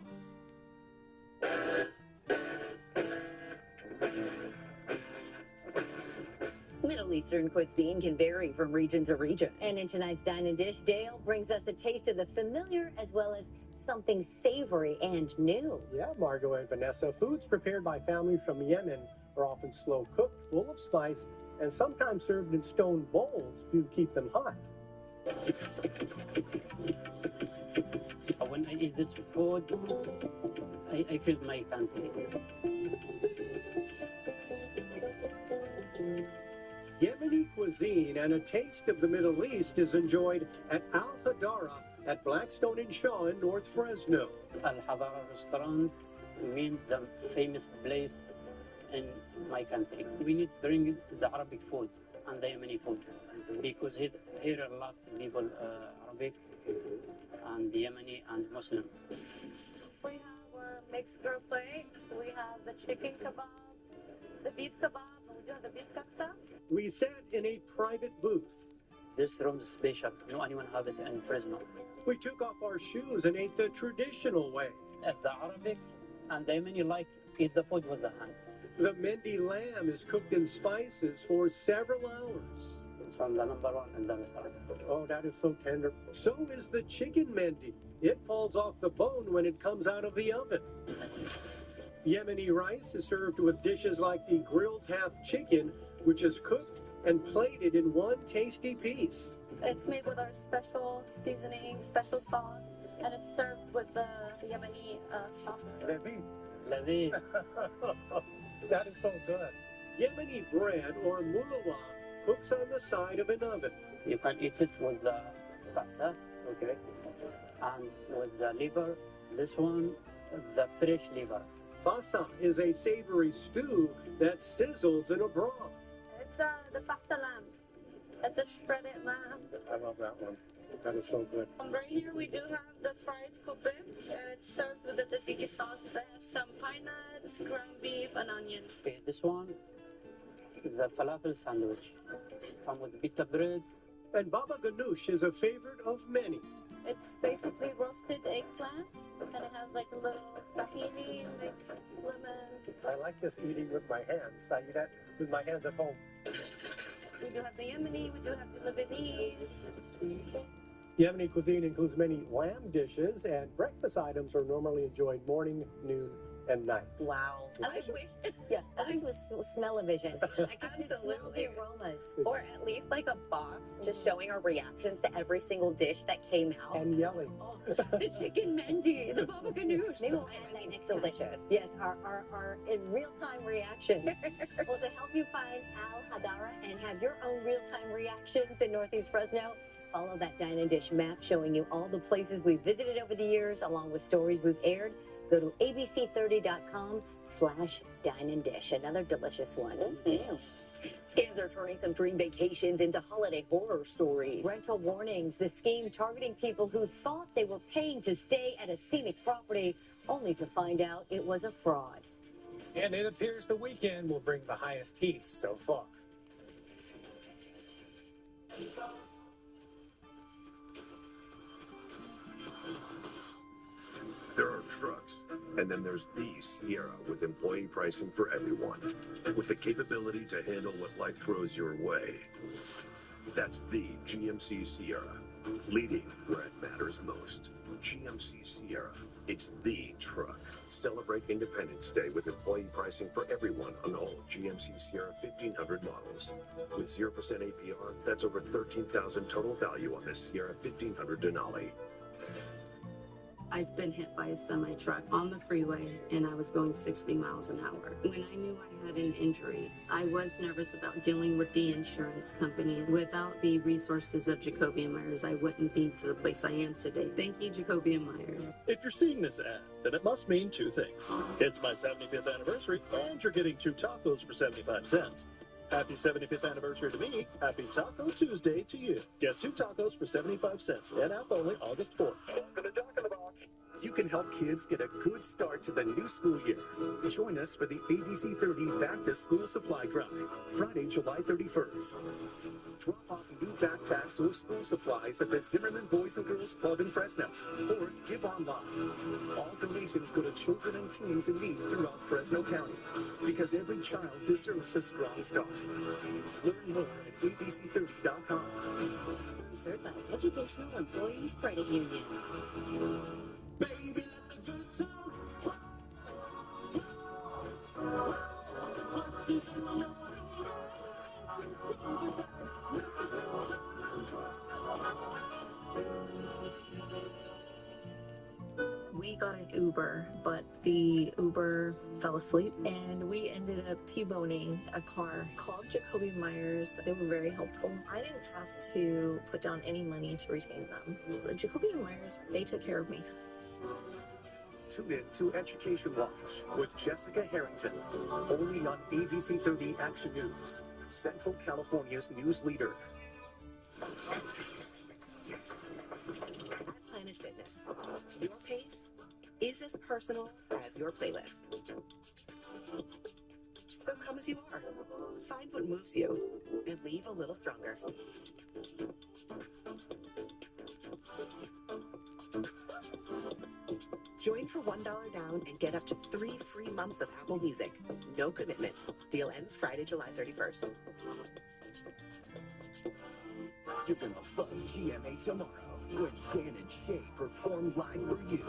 Middle Eastern cuisine can vary from region to region. And in tonight's Dine and Dish, Dale brings us a taste of the familiar as well as something savory and new. Yeah, Margot and Vanessa, foods prepared by families from Yemen are often slow cooked, full of spice, and sometimes served in stone bowls to keep them hot. When I eat this food, I feel my country. Yemeni cuisine and a taste of the Middle East is enjoyed at Al Hadara at Blackstone and Shaw in North Fresno. Al Hadara restaurant means the famous place in my country. We need to bring the Arabic food and the Yemeni food because here a lot of people Arabic and Yemeni and Muslim. We have our mixed grill plate. We have the chicken kebab, the beef kebab, and we do have the beef kafta. We sat in a private booth. This room is special. No anyone have it in Fresno. We took off our shoes and ate the traditional way. At the Arabic and the Yemeni like eat the food with the hand. The Mendi lamb is cooked in spices for several hours. It's from the number one in the restaurant. Oh, that is so tender. So is the chicken Mendi. It falls off the bone when it comes out of the oven. Yemeni rice is served with dishes like the grilled half chicken, which is cooked and plated in one tasty piece. It's made with our special seasoning, special sauce, and it's served with the Yemeni sauce. Levine. That is so good. Yemeni bread or mullah cooks on the side of an oven. You can eat it with the fasa, okay, and with the liver. This one, the fresh liver. Fasa is a savory stew that sizzles in a broth. It's the fasa lamb. It's a shredded lamb. I love that one. That is so good. Right here we do have the fried kubib, and it's served with the tzatziki sauce that has some pine nuts, ground beef, and onions. Okay, this one, the falafel sandwich. Come with pita bread. And baba ganoush is a favorite of many. It's basically roasted eggplant, and it has like a little tahini, mixed lemon. I like this eating with my hands. I eat that with my hands at home. We do have the Yemeni, we do have the Lebanese. Yemeni cuisine includes many lamb dishes, and breakfast items are normally enjoyed morning, noon, and night. Wow. I wish. Yeah, I think it was smell-o-vision. I could just smell the Absolutely. aromas. Or at least like a box just showing our reactions to every single dish that came out. And yelling. Oh, the chicken mendi, the baba ganoush. Maybe we'll add that next time. Delicious. Yes, our in real-time reaction. Well, to help you find Al Hadara and have your own real-time reactions in Northeast Fresno, follow that Dine and Dish map showing you all the places we've visited over the years, along with stories we've aired. Go to abc30.com/Dine and Dish. Another delicious one. Scams are turning some dream vacations into holiday horror stories. Rental warnings, the scheme targeting people who thought they were paying to stay at a scenic property, only to find out it was a fraud. And it appears the weekend will bring the highest heats so far. There are trucks, and then there's the Sierra with employee pricing for everyone, with the capability to handle what life throws your way. That's the GMC Sierra, leading where it matters most. GMC Sierra, it's the truck. Celebrate Independence Day with employee pricing for everyone on all GMC Sierra 1500 models. With 0% APR, that's over $13,000 total value on this Sierra 1500 Denali. I'd been hit by a semi-truck on the freeway, and I was going 60 miles an hour. When I knew I had an injury, I was nervous about dealing with the insurance company. Without the resources of Jacoby & Myers, I wouldn't be to the place I am today. Thank you, Jacoby & Myers. If you're seeing this ad, then it must mean two things. It's my 75th anniversary, and you're getting 2 tacos for 75 cents. Happy 75th anniversary to me. Happy Taco Tuesday to you. Get 2 tacos for 75 cents. And app only August 4th. You can help kids get a good start to the new school year. Join us for the ABC 30 Back to School Supply Drive, Friday, July 31st. Drop off new backpacks or school supplies at the Zimmerman Boys and Girls Club in Fresno, or give online. All donations go to children and teens in need throughout Fresno County, because every child deserves a strong start. Learn more at abc30.com. Sponsored by Educational Employees Credit Union. Baby, let the good times We got an Uber, but the Uber fell asleep, and we ended up T-boning a car. Called Jacoby & Myers. They were very helpful. I didn't have to put down any money to retain them. Jacoby & Myers, they took care of me. Tune in to Education Watch with Jessica Harrington, only on ABC 30 Action News, Central California's news leader. At Planet Fitness, your pace is as personal as your playlist. So come as you are. Find what moves you and leave a little stronger. Join for $1 down and get up to 3 free months of Apple Music. No commitment. Deal ends Friday, July 31st. You're gonna love GMA tomorrow when Dan and Shay perform live for you.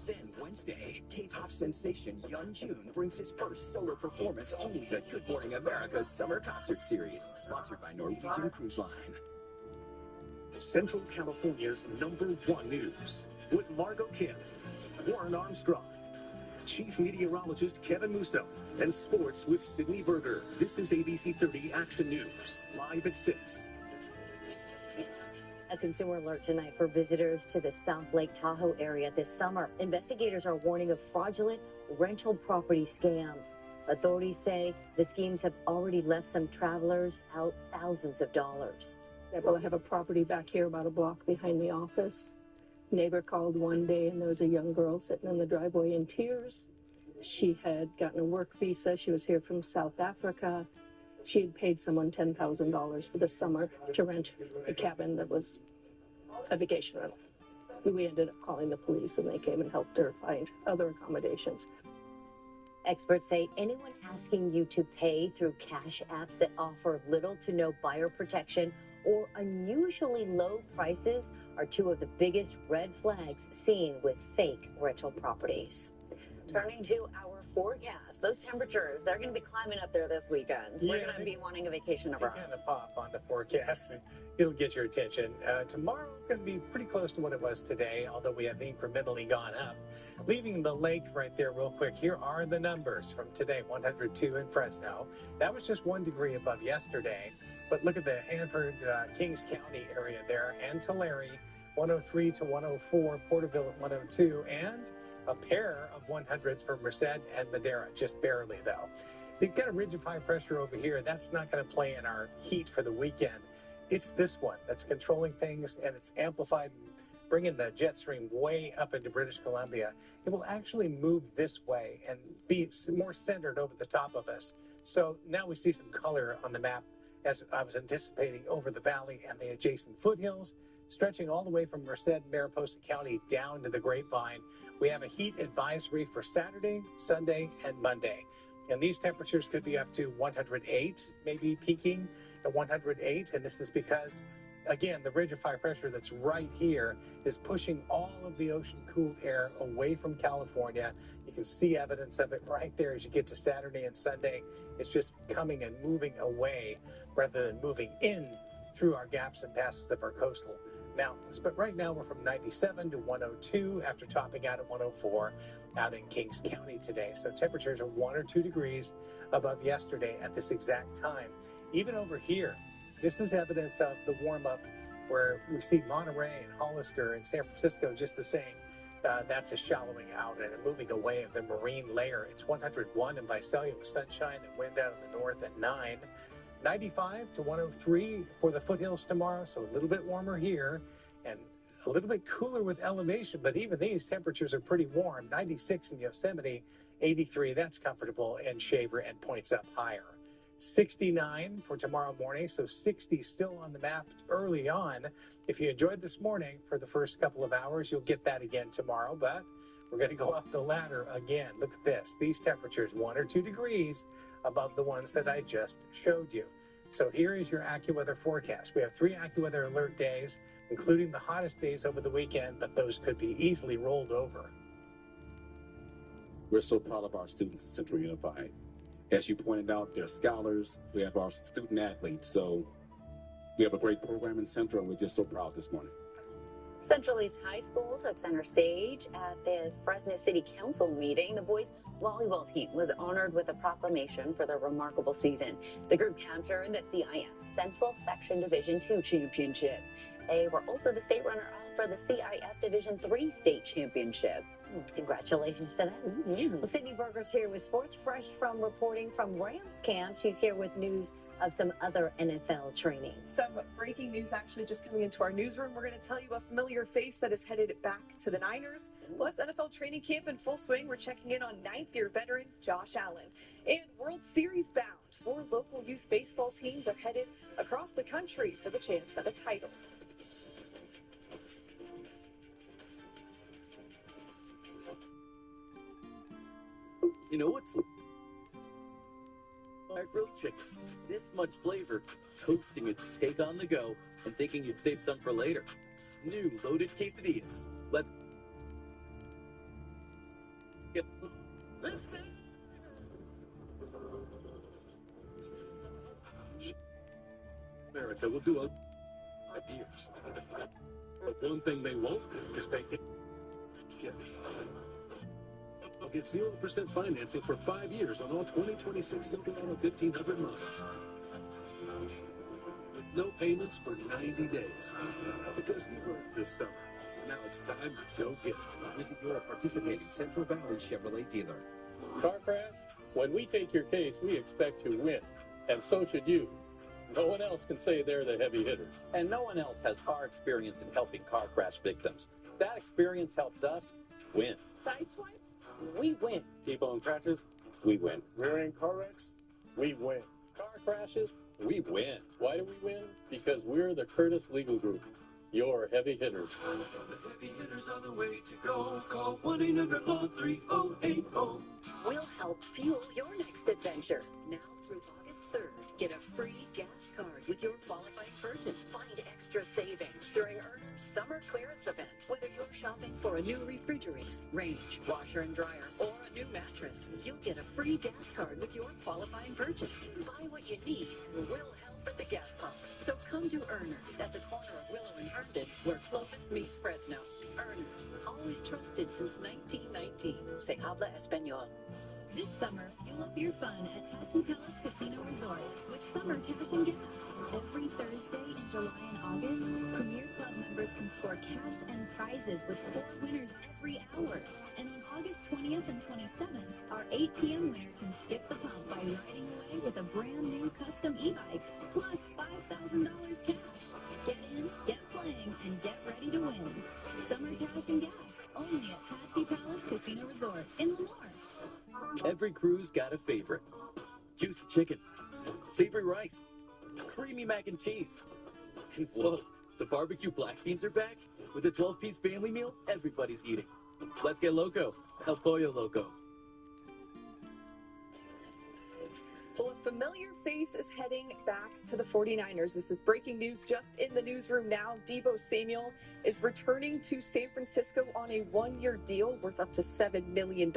Then Wednesday, K-pop sensation Yeon Jun brings his first solo performance on the Good Morning America Summer Concert Series, sponsored by Norwegian Cruise Line. Central California's #1 news with Margot Kim, Warren Armstrong, Chief Meteorologist Kevin Musso, and sports with Sydney Berger. This is ABC 30 Action News, live at 6. A consumer alert tonight for visitors to the South Lake Tahoe area this summer. Investigators are warning of fraudulent rental property scams. Authorities say the schemes have already left some travelers out thousands of dollars. I have a property back here about a block behind the office. Neighbor called one day and there was a young girl sitting in the driveway in tears. She had gotten a work visa. She was here from South Africa. She had paid someone $10,000 for the summer to rent a cabin that was a vacation rental. We ended up calling the police and they came and helped her find other accommodations. Experts say anyone asking you to pay through cash apps that offer little to no buyer protection or unusually low prices are two of the biggest red flags seen with fake rental properties. Turning to our forecast, those temperatures, they're going to be climbing up there this weekend. We're going to be wanting a vacation of our own. Kind of pop on the forecast, and it'll get your attention. Tomorrow going to be pretty close to what it was today, although we have incrementally gone up. Leaving the lake right there real quick, here are the numbers from today. 102 in Fresno. That was just 1 degree above yesterday. But look at the Hanford, Kings County area there, and Tulare, 103 to 104, Porterville at 102, and a pair of 100s for Merced and Madera, just barely though. They've got a ridge of high pressure over here. That's not going to play in our heat for the weekend. It's this one that's controlling things, and it's amplified and bringing the jet stream way up into British Columbia. It will actually move this way and be more centered over the top of us. So now we see some color on the map, as I was anticipating, over the valley and the adjacent foothills, stretching all the way from Merced and Mariposa County down to the Grapevine. We have a heat advisory for Saturday, Sunday, and Monday. And these temperatures could be up to 108, maybe peaking at 108. And this is because, again, the ridge of high pressure that's right here is pushing all of the ocean-cooled air away from California. You can see evidence of it right there as you get to Saturday and Sunday. It's just coming and moving away rather than moving in through our gaps and passes of our coastal mountains. But right now we're from 97 to 102 after topping out at 104 out in Kings County today. So temperatures are 1 or 2 degrees above yesterday at this exact time. Even over here, this is evidence of the warm-up where we see Monterey and Hollister and San Francisco just the same. That's a shallowing out and a moving away of the marine layer. It's 101 in Visalia with sunshine and wind out of the north at 9. 95 to 103 for the foothills tomorrow, so a little bit warmer here and a little bit cooler with elevation, but even these temperatures are pretty warm. 96 in Yosemite, 83, that's comfortable, and Shaver and points up higher. 69 for tomorrow morning, so 60 still on the map early on. If you enjoyed this morning for the first couple of hours, you'll get that again tomorrow, but we're going to go up the ladder again. Look at this. These temperatures, 1 or 2 degrees above the ones that I just showed you. So here is your AccuWeather forecast. We have 3 AccuWeather alert days, including the hottest days over the weekend, but those could be easily rolled over. We're so proud of our students at Central Unified. As you pointed out, they're scholars. We have our student athletes. So we have a great program in Central. We're just so proud this morning. Central East High School took center stage at the Fresno City Council meeting. The boys' volleyball team was honored with a proclamation for their remarkable season. The group captured the CIF Central Section Division II Championship. They were also the state runner-up for the CIF Division III State Championship. Congratulations to them. Well, Sydney Berger's here with sports, fresh from reporting from Rams camp. She's here with news of some other NFL training. Some breaking news actually just coming into our newsroom. We're going to tell you a familiar face that is headed back to the Niners. Plus, NFL training camp in full swing. We're checking in on 9th-year veteran Josh Allen. And World Series bound. 4 local youth baseball teams are headed across the country for the chance at a title. You know what's our grilled chicken? This much flavor, toasting it to take on the go, and thinking you'd save some for later. New loaded quesadillas. Let's get America will do 5 years. But one thing they won't do is make it. I'll get 0% financing for 5 years on all 2026 Silverado 1500 models. With no payments for 90 days. Because you worked this summer. Now it's time to go get it. Visit your participating Central Valley Chevrolet dealer. Car crash? When we take your case, we expect to win. And so should you. No one else can say they're the heavy hitters. And no one else has car experience in helping car crash victims. That experience helps us win. Sideswipes? We win. T-bone crashes? We win. Rear-end car wrecks? We win. Car crashes? We win. Why do we win? Because we're the Curtis Legal Group. Your heavy hitters. The heavy hitters are the way to go. Call 1-800-430-8080. We'll help fuel your next adventure. Now through August 3rd, get a free gas card with your qualifying purchase. Find extra savings during Earner's Summer Clearance Event. Whether you're shopping for a new refrigerator, range, washer and dryer, or a new mattress, you'll get a free gas card with your qualifying purchase. Buy what you need. We'll help at the gas pump. So come to Earner's at the corner of Willow and Herndon, where Clovis meets Fresno. Earner's, always trusted since 1919. Se habla español. This summer, fuel up your fun at Tachi Palace Casino Resort with Summer Cash and Gas. Every Thursday in July and August, Premier Club members can score cash and prizes with 4 winners every hour. And on August 20th and 27th, our 8 p.m. winner can skip the pump by riding away with a brand new custom e-bike, plus $5,000 cash. Get in, get playing, and get ready to win. Summer Cash and Gas, only at Tachi Palace Casino Resort in Lemoore. Every crew's got a favorite. Juicy chicken, savory rice, creamy mac and cheese. And whoa, the barbecue black beans are back with a 12-piece family meal everybody's eating. Let's get loco. El Pollo Loco. Well, a familiar face is heading back to the 49ers. This is breaking news just in the newsroom now. Deebo Samuel is returning to San Francisco on a 1-year deal worth up to $7 million.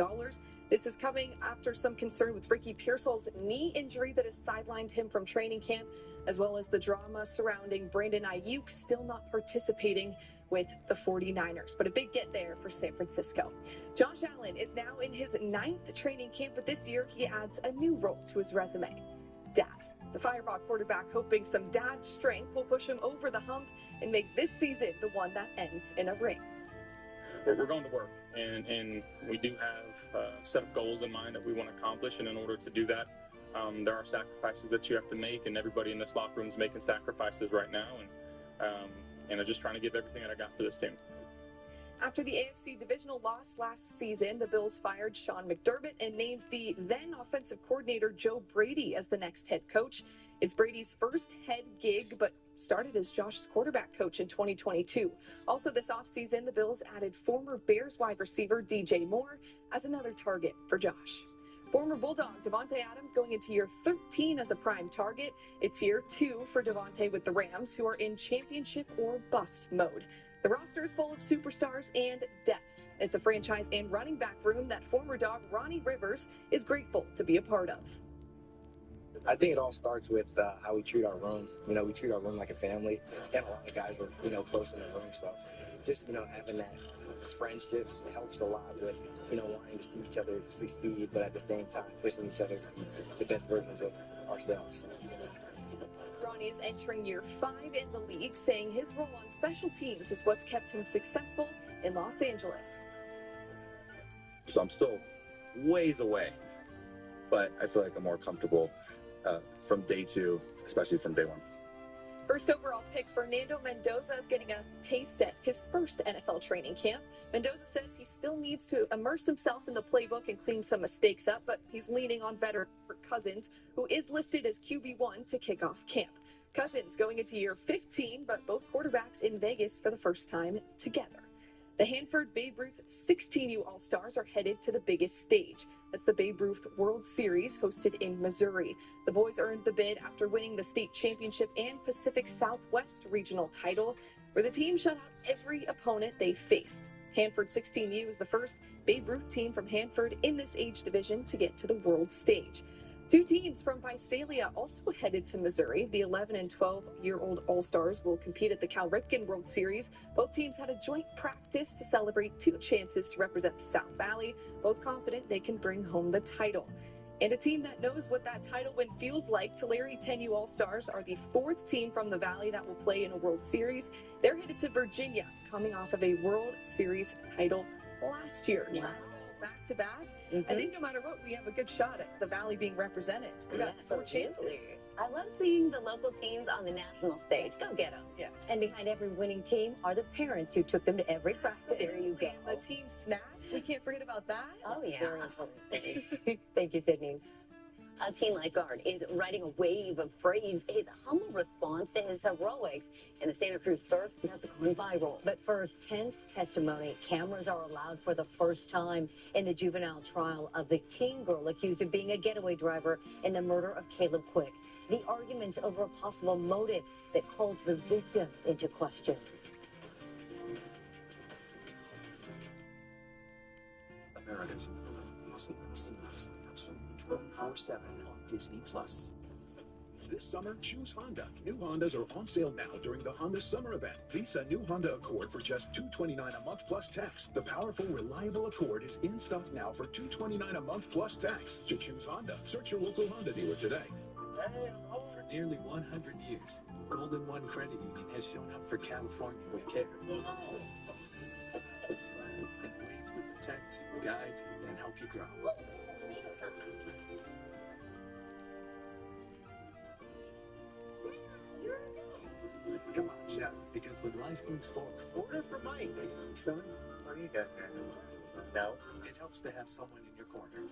This is coming after some concern with Ricky Pearsall's knee injury that has sidelined him from training camp, as well as the drama surrounding Brandon Ayuk still not participating with the 49ers. But a big get there for San Francisco. Josh Allen is now in his 9th training camp, but this year he adds a new role to his resume: dad. The Fireball quarterback hoping some dad strength will push him over the hump and make this season the one that ends in a ring. We're going to work, and we do have a set of goals in mind that we want to accomplish, and in order to do that, there are sacrifices that you have to make, and everybody in this locker room is making sacrifices right now, and I'm just trying to give everything that I got for this team. After the AFC divisional loss last season, the Bills fired Sean McDermott and named the then offensive coordinator Joe Brady as the next head coach. It's Brady's first head gig, but started as Josh's quarterback coach in 2022. Also this offseason, the Bills added former Bears wide receiver DJ Moore as another target for Josh. Former Bulldog Davante Adams going into year 13 as a prime target. It's year 2 for Davante with the Rams, who are in championship or bust mode. The roster is full of superstars and depth. It's a franchise and running back room that former Dog Ronnie Rivers is grateful to be a part of. I think it all starts with how we treat our room. We treat our room like a family, and a lot of guys are, close in the room. So just, having that friendship helps a lot with, wanting to see each other succeed, but at the same time pushing each other to be the best versions of ourselves. Ronnie is entering year 5 in the league, saying his role on special teams is what's kept him successful in Los Angeles. So I'm still ways away, but I feel like I'm more comfortable from day 2, especially from day 1. First overall pick Fernando Mendoza is getting a taste at his first NFL training camp. Mendoza says he still needs to immerse himself in the playbook and clean some mistakes up, but he's leaning on veteran Cousins, who is listed as QB1 to kick off camp. Cousins going into year 15, but both quarterbacks in Vegas for the first time together. The Hanford Babe Ruth 16U All-Stars are headed to the biggest stage. That's the Babe Ruth World Series hosted in Missouri. The boys earned the bid after winning the state championship and Pacific Southwest regional title, where the team shut out every opponent they faced. Hanford 16U is the first Babe Ruth team from Hanford in this age division to get to the world stage. Two teams from Visalia also headed to Missouri. The 11 and 12-year-old All-Stars will compete at the Cal Ripken World Series. Both teams had a joint practice to celebrate two chances to represent the South Valley, both confident they can bring home the title. And a team that knows what that title win feels like, Tulare 10U All-Stars are the fourth team from the Valley that will play in a World Series. They're headed to Virginia, coming off of a World Series title last year. Wow. Back to back. I think no matter what, we have a good shot at the Valley being represented. We got four chances. I love seeing the local teams on the national stage. Go get them. Yes. And behind every winning team are the parents who took them to every practice. There you go. The team snack. We can't forget about that. Oh, yeah. Very important. Thank you, Sydney. A teen lifeguard is riding a wave of praise. His humble response to his heroics in the Santa Cruz surf has gone viral. But first, tense testimony. Cameras are allowed for the first time in the juvenile trial of the teen girl accused of being a getaway driver in the murder of Caleb Quick. The arguments over a possible motive that calls the victim into question. America's most series 24/7 on Disney Plus. This summer, choose Honda. New Hondas are on sale now during the Honda Summer Event. Lease a new Honda Accord for just $229 a month plus tax. The powerful, reliable Accord is in stock now for $229 a month plus tax. To choose Honda, search your local Honda dealer today. For nearly 100 years, Golden One Credit Union has shown up for California with care. In ways we protect, guide, and help you grow. Come on, Chef, because when life moves forward, order for Mike. Son, what are you doing here? No, it helps to have someone in your corner.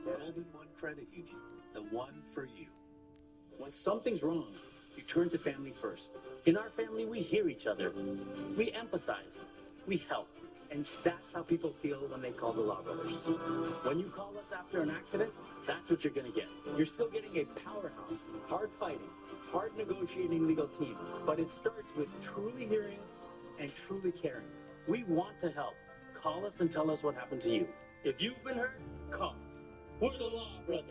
Golden One Credit Union, the one for you. When something's wrong, you turn to family first. In our family, we hear each other. We empathize. We help. And that's how people feel when they call the Law Brothers. When you call us after an accident, that's what you're going to get. You're still getting a powerhouse, hard-fighting, hard-negotiating legal team. But it starts with truly hearing and truly caring. We want to help. Call us and tell us what happened to you. If you've been hurt, call us. We're the Law Brothers.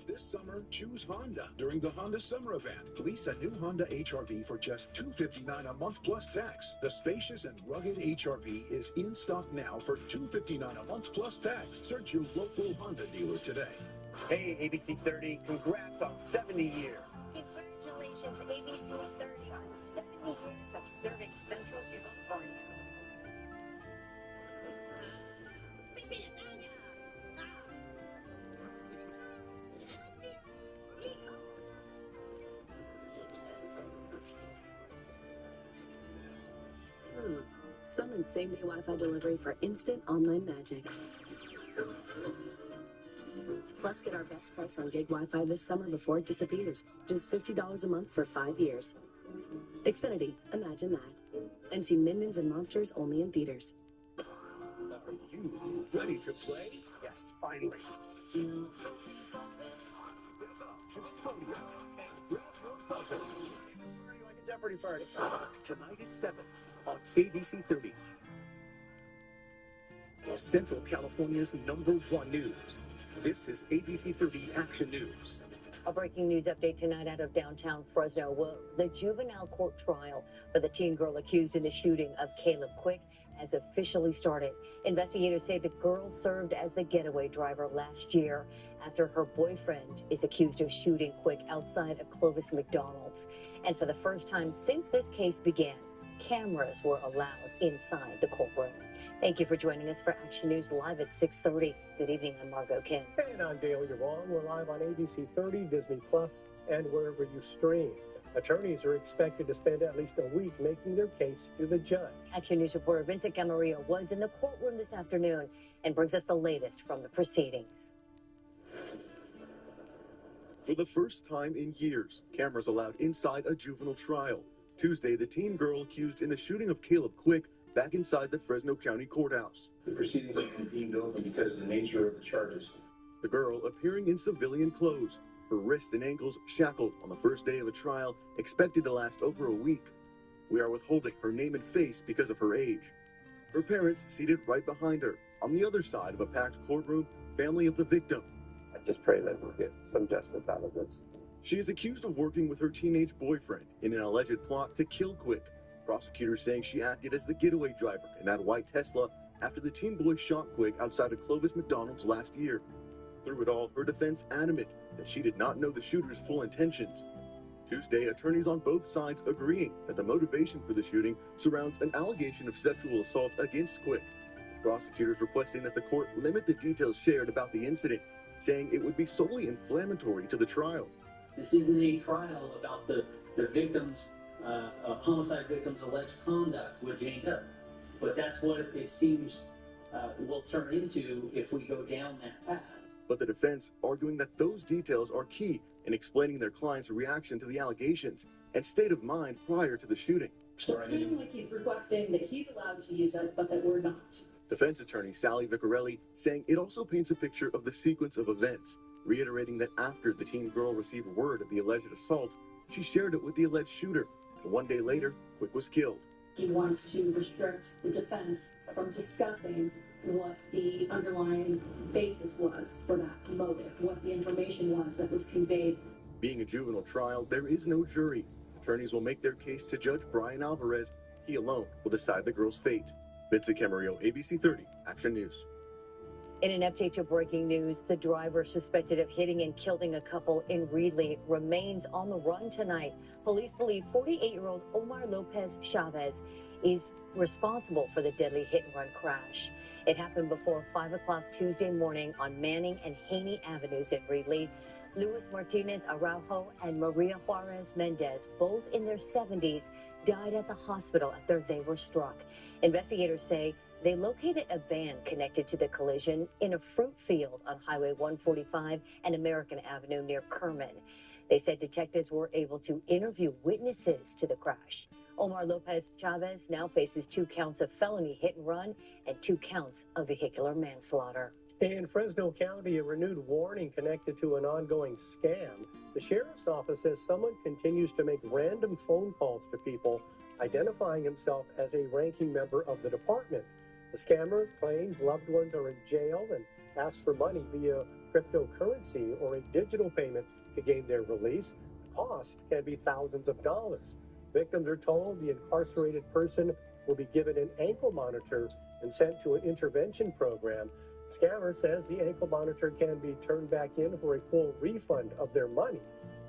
This summer, choose Honda during the Honda Summer Event. Lease a new Honda HR-V for just $259 a month plus tax. The spacious and rugged HR-V is in stock now for $259 a month plus tax. Search your local Honda dealer today. Hey, ABC 30, congrats on 70 years. Congratulations, ABC 30, on 70 years of serving Central California. Summon same-day Wi-Fi delivery for instant online magic. Plus, get our best price on gig Wi-Fi this summer before it disappears. Just $50 a month for 5 years. Xfinity, imagine that. And see Minions and Monsters only in theaters. Are you ready to play? Yes, finally. Step up to the podium and grab your buzzer. Party like a Jeopardy party. Tonight at 7 on ABC 30. Central California's #1 news. This is ABC 30 Action News. A breaking news update tonight out of downtown Fresno. Well, the juvenile court trial for the teen girl accused in the shooting of Caleb Quick has officially started. Investigators say the girl served as the getaway driver last year after her boyfriend is accused of shooting Quick outside a Clovis McDonald's. And for the first time since this case began, cameras were allowed inside the courtroom. Thank you for joining us for Action News Live at 6:30. Good evening, I'm Margot Kim. And I'm Dale Yvonne. We're live on ABC 30, Disney Plus, and wherever you stream. Attorneys are expected to spend at least a week making their case to the judge. Action News reporter Vincent Camarillo was in the courtroom this afternoon and brings us the latest from the proceedings. For the first time in years, cameras allowed inside a juvenile trial. Tuesday, the teen girl accused in the shooting of Caleb Quick back inside the Fresno County Courthouse. The proceedings have been deemed over because of the nature of the charges. The girl appearing in civilian clothes, her wrists and ankles shackled on the first day of a trial expected to last over a week. We are withholding her name and face because of her age. Her parents seated right behind her. On the other side of a packed courtroom, family of the victim. I just pray that we'll get some justice out of this. She is accused of working with her teenage boyfriend in an alleged plot to kill Quick. Prosecutors saying she acted as the getaway driver in that white Tesla after the teen boy shot Quick outside of Clovis McDonald's last year. Through it all, her defense adamant that she did not know the shooter's full intentions. Tuesday, attorneys on both sides agreeing that the motivation for the shooting surrounds an allegation of sexual assault against Quick. Prosecutors requesting that the court limit the details shared about the incident, saying it would be solely inflammatory to the trial. This isn't a trial about the victim's, homicide victim's alleged conduct with Jane Doe. But that's what it seems will turn into if we go down that path. But the defense arguing that those details are key in explaining their client's reaction to the allegations and state of mind prior to the shooting. It's feeling like he's requesting that he's allowed to use it, but that we're not. Defense attorney Sally Vicarelli saying it also paints a picture of the sequence of events, reiterating that after the teen girl received word of the alleged assault, she shared it with the alleged shooter, and one day later, Quick was killed. He wants to restrict the defense from discussing what the underlying basis was for that motive, what the information was that was conveyed. Being a juvenile trial, there is no jury. Attorneys will make their case to Judge Brian Alvarez. He alone will decide the girl's fate. Vincent Camarillo, ABC 30, Action News. In an update to breaking news, the driver suspected of hitting and killing a couple in Reedley remains on the run tonight. Police believe 48-year-old Omar Lopez Chavez is responsible for the deadly hit-and-run crash. It happened before 5 o'clock Tuesday morning on Manning and Haney Avenues in Reedley. Luis Martinez Araujo and Maria Juarez Mendez, both in their 70s, died at the hospital after they were struck. Investigators say they located a van connected to the collision in a fruit field on Highway 145 and American Avenue near Kerman. They said detectives were able to interview witnesses to the crash. Omar Lopez Chavez now faces 2 counts of felony hit and run and 2 counts of vehicular manslaughter. In Fresno County, a renewed warning connected to an ongoing scam. The sheriff's office says someone continues to make random phone calls to people, identifying himself as a ranking member of the department. The scammer claims loved ones are in jail and asks for money via cryptocurrency or a digital payment to gain their release. The cost can be thousands of dollars. Victims are told the incarcerated person will be given an ankle monitor and sent to an intervention program. Scammer says the ankle monitor can be turned back in for a full refund of their money.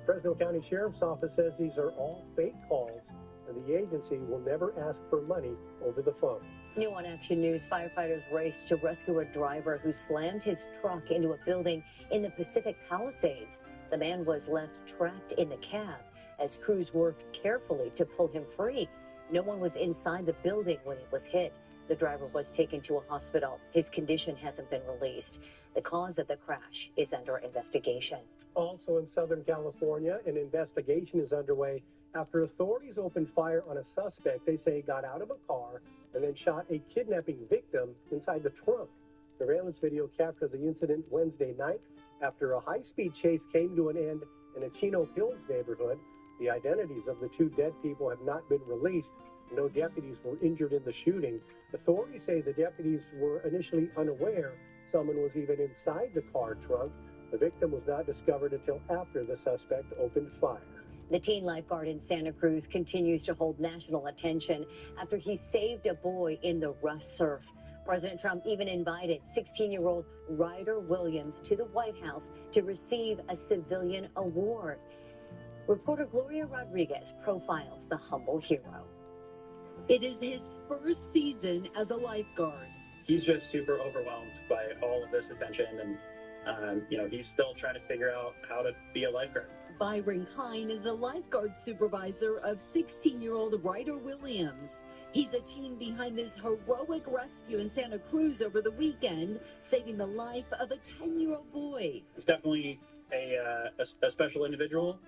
Fresno County Sheriff's Office says these are all fake calls, and the agency will never ask for money over the phone. New on Action News, firefighters raced to rescue a driver who slammed his truck into a building in the Pacific Palisades. The man was left trapped in the cab as crews worked carefully to pull him free. No one was inside the building when he was hit. The driver was taken to a hospital. His condition hasn't been released. The cause of the crash is under investigation. Also in Southern California, an investigation is underway after authorities opened fire on a suspect they say got out of a car and then shot a kidnapping victim inside the trunk. Surveillance video captured the incident Wednesday night after a high-speed chase came to an end in a Chino Hills neighborhood. The identities of the 2 dead people have not been released. No deputies were injured in the shooting. Authorities say the deputies were initially unaware someone was even inside the car trunk. The victim was not discovered until after the suspect opened fire. The teen lifeguard in Santa Cruz continues to hold national attention after he saved a boy in the rough surf. President Trump even invited 16-year-old Ryder Williams to the White House to receive a civilian award. Reporter Gloria Rodriguez profiles the humble hero. It is his first season as a lifeguard. He's just super overwhelmed by all of this attention, and he's still trying to figure out how to be a lifeguard. Byron Kine is a lifeguard supervisor of 16-year-old Ryder Williams. He's a team behind this heroic rescue in Santa Cruz over the weekend, saving the life of a 10-year-old boy. He's definitely a special individual,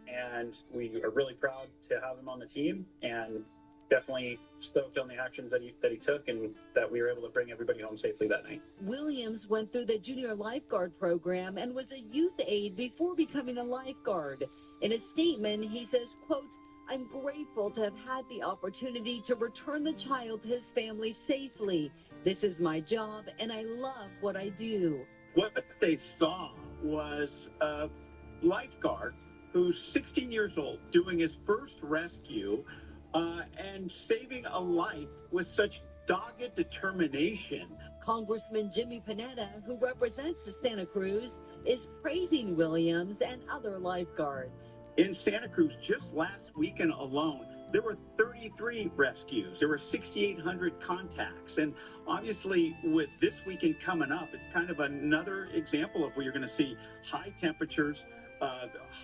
and we are really proud to have him on the team, and definitely stoked on the actions that he took and that we were able to bring everybody home safely that night. Williams went through the junior lifeguard program and was a youth aide before becoming a lifeguard. In a statement, he says, quote, "I'm grateful to have had the opportunity to return the child to his family safely. This is my job and I love what I do." What they saw was a lifeguard who's 16 years old doing his first rescue and saving a life with such dogged determination. Congressman Jimmy Panetta, who represents the Santa Cruz, is praising Williams and other lifeguards. In Santa Cruz, just last weekend alone, there were 33 rescues. There were 6,800 contacts. And obviously, with this weekend coming up, it's kind of another example of where you're going to see high temperatures,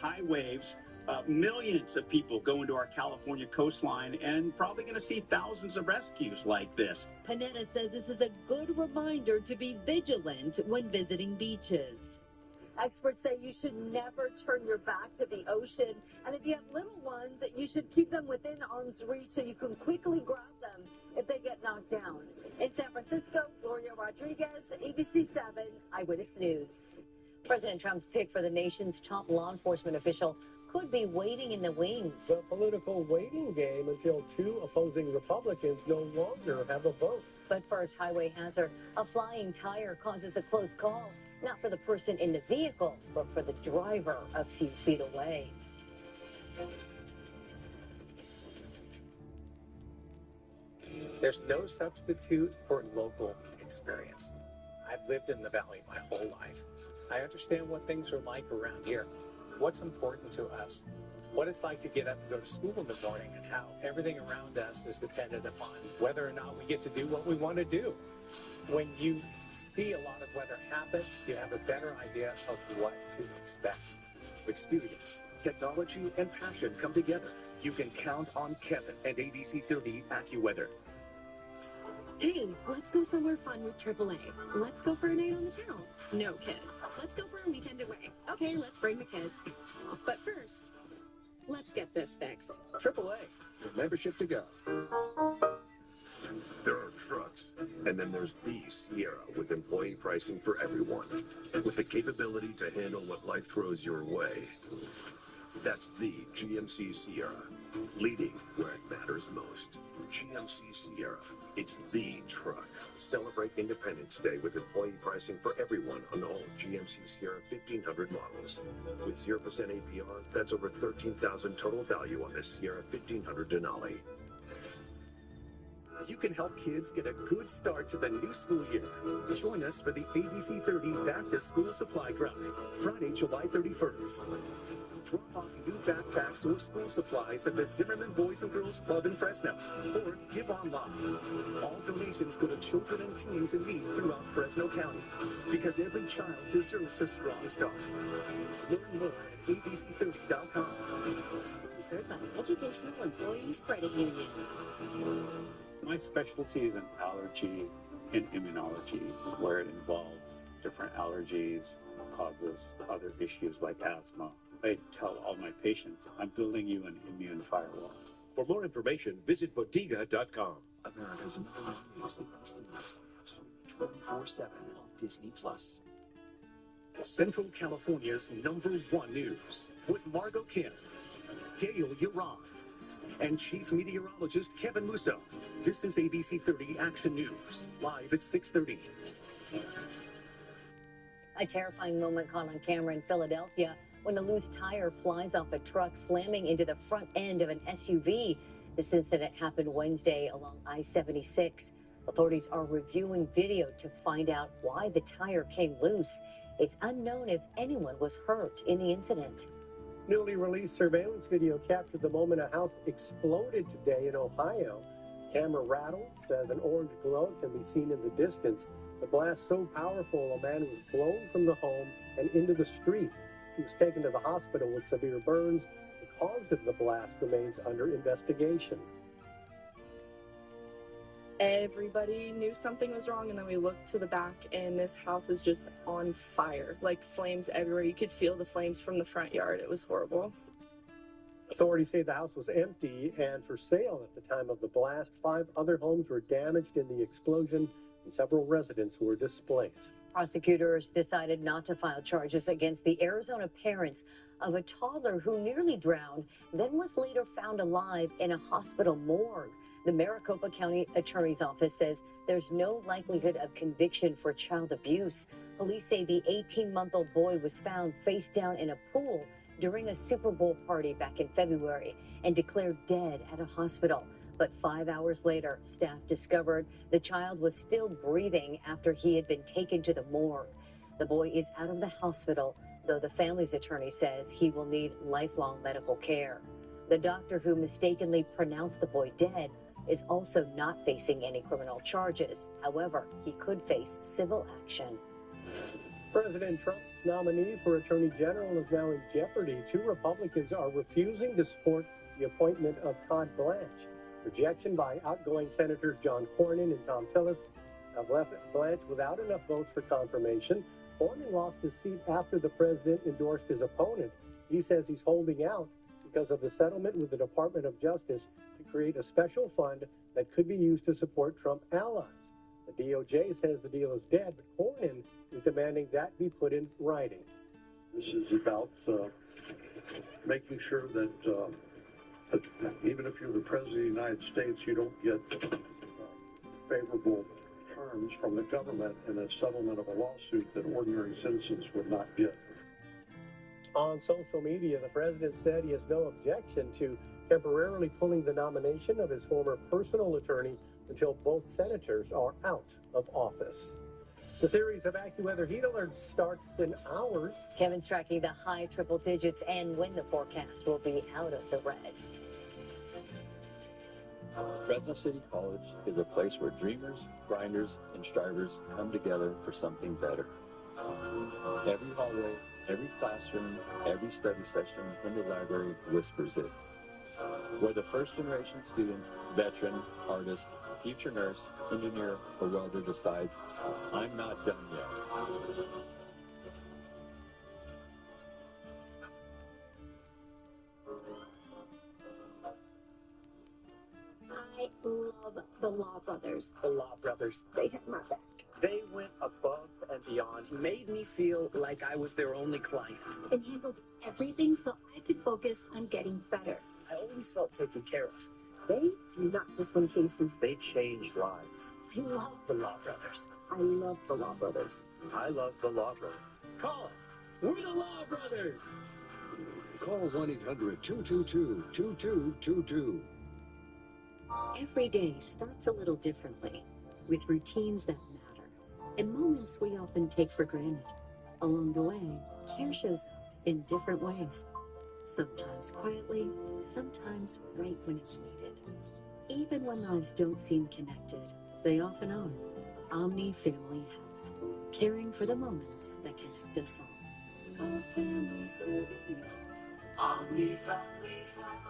high waves, millions of people going to our California coastline, and probably going to see thousands of rescues like this. Panetta says this is a good reminder to be vigilant when visiting beaches. Experts say you should never turn your back to the ocean. And if you have little ones, you should keep them within arm's reach so you can quickly grab them if they get knocked down. In San Francisco, Gloria Rodriguez, ABC 7 Eyewitness News. President Trump's pick for the nation's top law enforcement official could be waiting in the wings. The political waiting game until two opposing Republicans no longer have a vote. But first, highway hazard. A flying tire causes a close call. Not for the person in the vehicle, but for the driver a few feet away. There's no substitute for local experience. I've lived in the Valley my whole life. I understand what things are like around here, what's important to us, what it's like to get up and go to school in the morning, and how everything around us is dependent upon whether or not we get to do what we want to do. When you see a lot of weather happen, you have a better idea of what to expect. Experience, technology, and passion come together. You can count on Kevin and ABC 30 AccuWeather. Hey, let's go somewhere fun with AAA. Let's go for a night on the town. No kids. Let's go for a weekend away. Okay, let's bring the kids. But first, let's get this fixed. AAA, your membership to go. There are trucks, and then there's the Sierra with employee pricing for everyone, with the capability to handle what life throws your way. That's the GMC Sierra, leading where it matters most. GMC Sierra, it's the truck. Celebrate Independence Day with employee pricing for everyone on all GMC Sierra 1500 models. With 0% APR, that's over $13,000 total value on this Sierra 1500 Denali. You can help kids get a good start to the new school year. Join us for the ABC 30 Back to School Supply Drive, Friday, July 31st. Drop off new backpacks or school supplies at the Zimmerman Boys and Girls Club in Fresno, or give online. All donations go to children and teens in need throughout Fresno County, because every child deserves a strong start. Learn more at abc30.com. Sponsored by Educational Employees Credit Union. My specialty is in allergy and immunology, where it involves different allergies, causes other issues like asthma. I tell all my patients, I'm building you an immune firewall. For more information, visit Bottega.com. America's number one news and series, 24/7 on Disney+. Central California's number one news with Margot Kim, Dale Yaron, and Chief Meteorologist Kevin Musso. This is ABC 30 Action News, live at 6:30. A terrifying moment caught on camera in Philadelphia when a loose tire flies off a truck, slamming into the front end of an SUV. This incident happened Wednesday along I-76. Authorities are reviewing video to find out why the tire came loose. It's unknown if anyone was hurt in the incident. Newly released surveillance video captured the moment a house exploded today in Ohio. Camera rattles as an orange glow can be seen in the distance. The blast so powerful, a man was blown from the home and into the street. He was taken to the hospital with severe burns. The cause of the blast remains under investigation. Everybody knew something was wrong, and then we looked to the back, and this house is just on fire, like flames everywhere. You could feel the flames from the front yard. It was horrible. Authorities say the house was empty and for sale at the time of the blast. 5 other homes were damaged in the explosion, and several residents were displaced. Prosecutors decided not to file charges against the Arizona parents of a toddler who nearly drowned, then was later found alive in a hospital morgue. The Maricopa County Attorney's Office says there's no likelihood of conviction for child abuse. Police say the 18-month-old boy was found face down in a pool during a Super Bowl party back in February and declared dead at a hospital. But 5 hours later, staff discovered the child was still breathing after he had been taken to the morgue. The boy is out of the hospital, though the family's attorney says he will need lifelong medical care. The doctor who mistakenly pronounced the boy dead is also not facing any criminal charges. However, he could face civil action. President Trump's nominee for Attorney General is now in jeopardy. 2 Republicans are refusing to support the appointment of Todd Blanche. Rejection by outgoing Senators John Cornyn and Tom Tillis have left Blanche without enough votes for confirmation. Cornyn lost his seat after the president endorsed his opponent. He says he's holding out because of the settlement with the Department of Justice to create a special fund that could be used to support Trump allies. The DOJ says the deal is dead, but Cornyn is demanding that be put in writing. This is about making sure that even if you're the President of the United States, you don't get favorable terms from the government in a settlement of a lawsuit that ordinary citizens would not get. On social media, the president said he has no objection to temporarily pulling the nomination of his former personal attorney until both senators are out of office. The series of AccuWeather heat alerts starts in hours. Kevin's tracking the high triple digits and when the forecast will be out of the red. Fresno City College is a place where dreamers, grinders, and strivers come together for something better. Every hallway, every classroom, every study session in the library whispers it. Whether first-generation student, veteran, artist, future nurse, engineer, or welder decides, I'm not done yet. I love the Law Brothers. The Law Brothers, they had my back. They went above and beyond, made me feel like I was their only client. And handled everything so I could focus on getting better. I always felt taken care of. They do not just win cases, they change lives. I love the Law Brothers. I love the Law Brothers. I love the Law Brothers. Call us. We're the Law Brothers. Call 1-800-222-2222. Every day starts a little differently, with routines that matter, and moments we often take for granted. Along the way, care shows up in different ways. Sometimes quietly, sometimes right when it's needed. Even when lives don't seem connected, they often are. Omni Family Health, caring for the moments that connect us all. Our family serving Omni Family Health.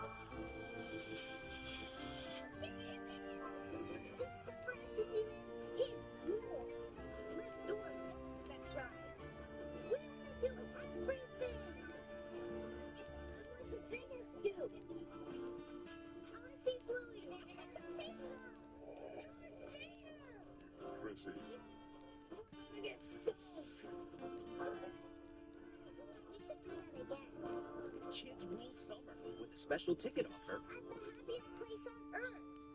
Kids rule summer with a special ticket offer.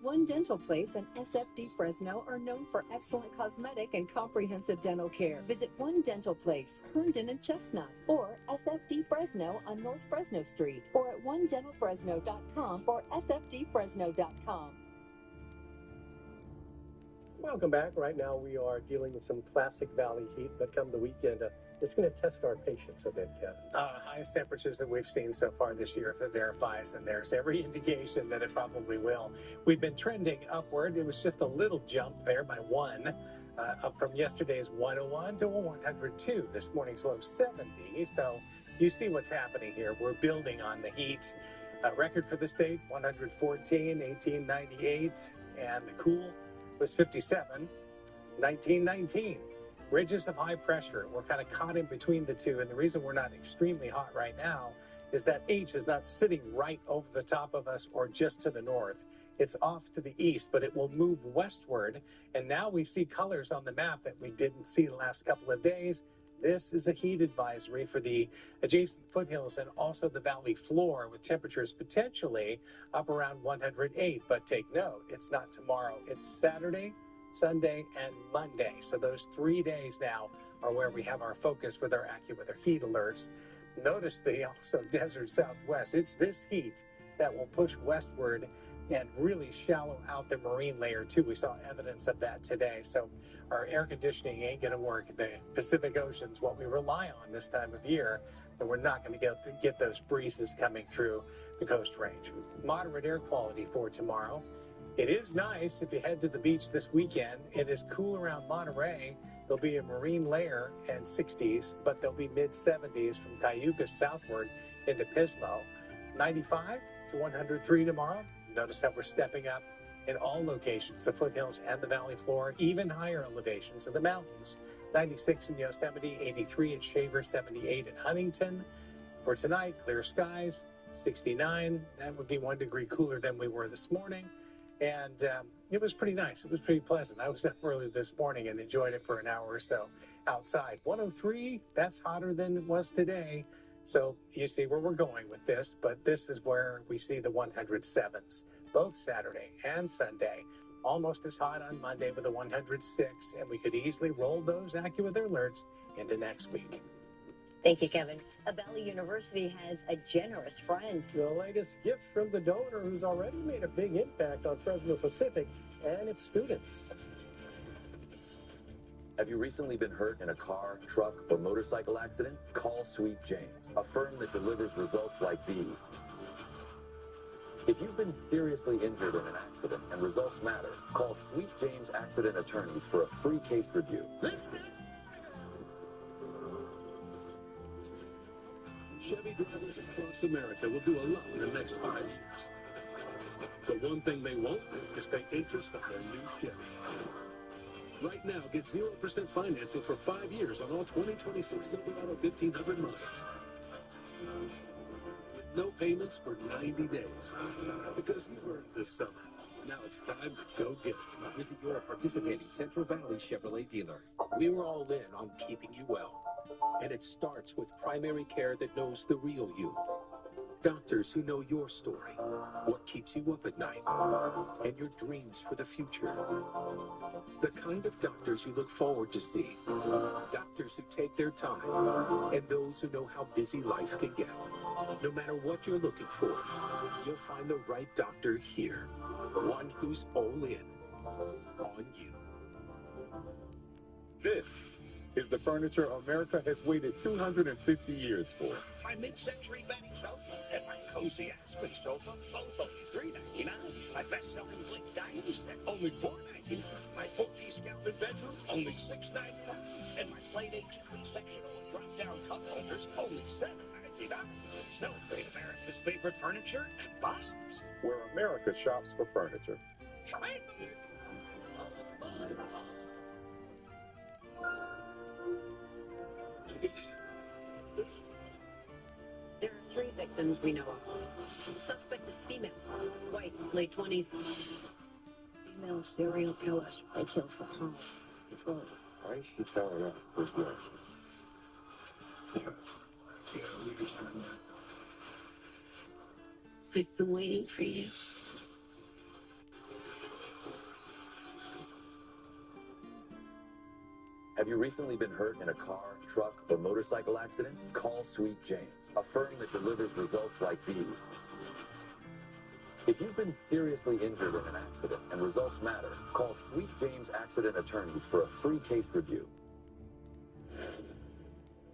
One Dental Place and SFD Fresno are known for excellent cosmetic and comprehensive dental care. Visit One Dental Place, Herndon and Chestnut, or SFD Fresno on North Fresno Street, or at onedentalfresno.com or sfdfresno.com. Welcome back. Right now we are dealing with some classic valley heat, but come the weekend, it's going to test our patience a bit, Kevin. Highest temperatures that we've seen so far this year, if it verifies, and there's every indication that it probably will. We've been trending upward. It was just a little jump there by 1, up from yesterday's 101 to 102. This morning's low 70. So you see what's happening here. We're building on the heat. Record for the state, 114, 1898, and the cool was 57, 1919. Ridges of high pressure. We're kind of caught in between the two. And the reason we're not extremely hot right now is that H is not sitting right over the top of us or just to the north. It's off to the east, but it will move westward. And now we see colors on the map that we didn't see the last couple of days. This is a heat advisory for the adjacent foothills and also the valley floor, with temperatures potentially up around 108. But take note, it's not tomorrow. It's Saturday, Sunday, and Monday. So those 3 days now are where we have our focus with our AccuWeather heat alerts. Notice the also desert southwest. It's this heat that will push westward and really shallow out the marine layer too. We saw evidence of that today. So our air conditioning ain't going to work. The Pacific Ocean's what we rely on this time of year, and we're not going to get those breezes coming through the Coast Range. Moderate air quality for tomorrow. It is nice if you head to the beach this weekend. It is cool around Monterey. There'll be a marine layer and 60s, but there'll be mid-70s from Cayuga southward into Pismo. 95 to 103 tomorrow. Notice how we're stepping up in all locations, the foothills and the valley floor, even higher elevations of the mountains. 96 in Yosemite, 83 at Shaver, 78 at Huntington. For tonight, clear skies, 69. That would be 1 degree cooler than we were this morning. And it was pretty nice. It was pretty pleasant. I was up early this morning and enjoyed it for an hour or so outside. 103, that's hotter than it was today. So you see where we're going with this, but this is where we see the 107s, both Saturday and Sunday. Almost as hot on Monday with a 106, and we could easily roll those AccuWeather alerts into next week. Thank you, Kevin. A Valley University has a generous friend. The latest gift from the donor who's already made a big impact on Fresno Pacific and its students. Have you recently been hurt in a car, truck, or motorcycle accident? Call Sweet James, a firm that delivers results like these. If you've been seriously injured in an accident and results matter, call Sweet James Accident Attorneys for a free case review. Chevy drivers across America will do a lot in the next 5 years. The one thing they won't do is pay interest on their new Chevy. Right now, get 0% financing for 5 years on all 2026 Silverado 1500 miles. With no payments for 90 days. Because you earned this summer. Now it's time to go get it. Visit your participating Central Valley Chevrolet dealer. We're all in on keeping you well. And it starts with primary care that knows the real you. Doctors who know your story, what keeps you up at night, and your dreams for the future. The kind of doctors you look forward to seeing. Doctors who take their time, and those who know how busy life can get. No matter what you're looking for, you'll find the right doctor here. One who's all in on you. This is the furniture America has waited 250 years for. My mid-century Benny sofa and my cozy Aspen sofa, both only $3.99. My best-selling Blink dining set, only $4.99. My 4-piece Calvin bedroom, only $6.99. And my Plate HP sectional drop-down cup holders, only $7.99. Celebrate America's favorite furniture and bottoms. Where America shops for furniture. There are 3 victims we know of. The suspect is female, white, late 20s. Female serial killers. They kill for home control. Why is she telling us this next? I've been waiting for you. Have you recently been hurt in a car, truck, or motorcycle accident? Call Sweet James, a firm that delivers results like these. If you've been seriously injured in an accident and results matter, call Sweet James Accident Attorneys for a free case review.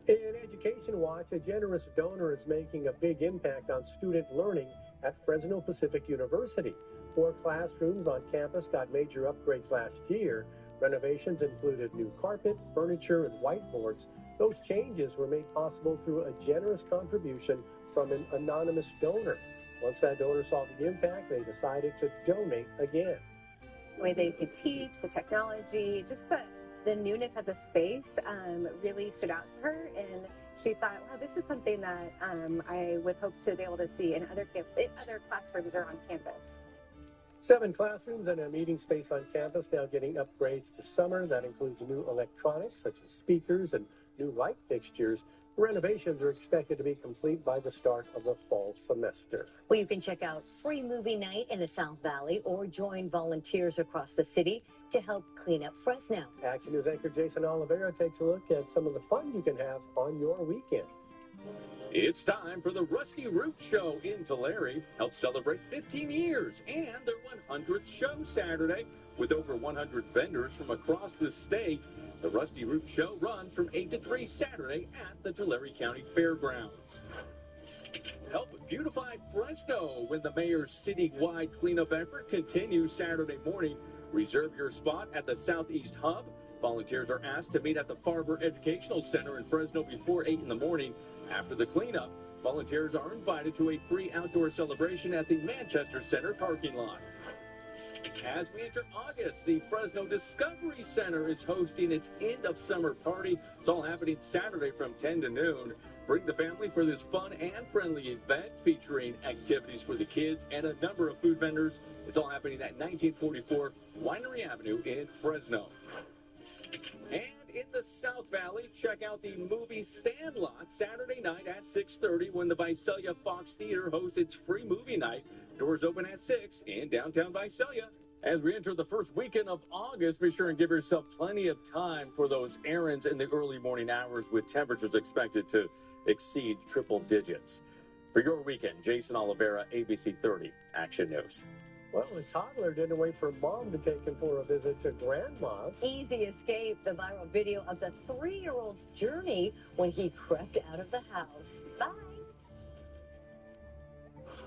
In Education Watch, a generous donor is making a big impact on student learning at Fresno Pacific University. 4 classrooms on campus got major upgrades last year. Renovations included new carpet, furniture, and whiteboards. Those changes were made possible through a generous contribution from an anonymous donor. Once that donor saw the impact, they decided to donate again. The way they could teach, the technology, just the newness of the space really stood out to her, and she thought, wow, this is something that I would hope to be able to see in other classrooms or on campus. 7 classrooms and a meeting space on campus now getting upgrades this summer. That includes new electronics such as speakers and new light fixtures. Renovations are expected to be complete by the start of the fall semester. Well, you can check out Free Movie Night in the South Valley or join volunteers across the city to help clean up Fresno. Action News anchor Jason Oliveira takes a look at some of the fun you can have on your weekend. It's time for the Rusty Root Show in Tulare. Help celebrate 15 years and their 100th show Saturday. With over 100 vendors from across the state, the Rusty Root Show runs from 8 to 3 Saturday at the Tulare County Fairgrounds. Help beautify Fresno when the mayor's citywide cleanup effort continues Saturday morning. Reserve your spot at the Southeast Hub. Volunteers are asked to meet at the Farber Educational Center in Fresno before 8 in the morning. After the cleanup, volunteers are invited to a free outdoor celebration at the Manchester Center parking lot. As we enter August, the Fresno Discovery Center is hosting its end-of-summer party. It's all happening Saturday from 10 to noon. Bring the family for this fun and friendly event featuring activities for the kids and a number of food vendors. It's all happening at 1944 Winery Avenue in Fresno. And in the South Valley, check out the movie Sandlot Saturday night at 6:30 when the Visalia Fox Theater hosts its free movie night. Doors open at 6 in downtown Visalia. As we enter the first weekend of August, be sure and give yourself plenty of time for those errands in the early morning hours with temperatures expected to exceed triple digits. For your weekend, Jason Oliveira, ABC 30 Action News. Well, the toddler didn't wait for mom to take him for a visit to grandma's. Easy escape, the viral video of the 3-year-old's journey when he crept out of the house. Bye.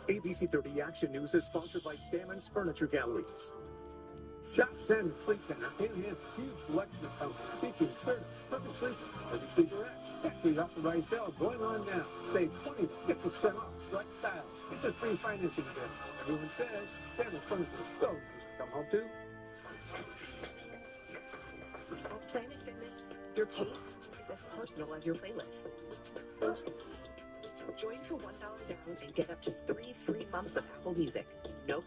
ABC 30 Action News is sponsored by Salmon's Furniture Galleries. Shop Salmon Sleep Center enhances huge selection of comfort, featuring service, perfect sleep, every sleeper act. Factory authorized sale going on now. Save 20 to 50% off select styles. It's a free financing event. Everyone says Salmon's Furniture is so nice to come home to. At Planet Fitness, your pace is as personal as your playlist. Join for $1 down and get up to 3 free months of Apple Music. No,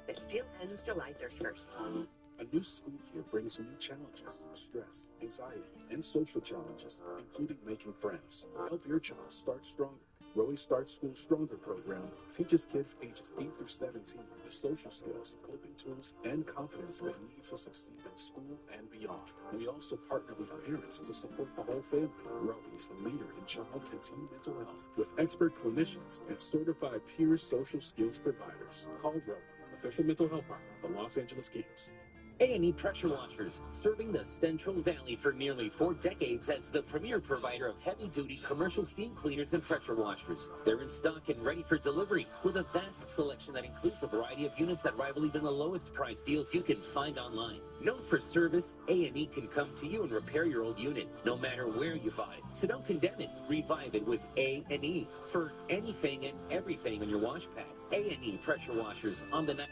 the deal ends July 31st. A new school year brings new challenges, stress, anxiety, and social challenges, including making friends. Help your child start stronger. Roe Start School Stronger program teaches kids ages 8 through 17 the social skills, coping tools, and confidence they need to succeed in school and beyond. We also partner with parents to support the whole family. Roe is the leader in child and teen mental health with expert clinicians and certified peer social skills providers. Call Roe, official mental health partner of the Los Angeles Kings. A&E Pressure Washers, serving the Central Valley for nearly 4 decades as the premier provider of heavy-duty commercial steam cleaners and pressure washers. They're in stock and ready for delivery with a vast selection that includes a variety of units that rival even the lowest price deals you can find online. Known for service, A&E can come to you and repair your old unit, no matter where you buy it. So don't condemn it, revive it with A&E for anything and everything on your wash pad. A&E Pressure Washers on the night.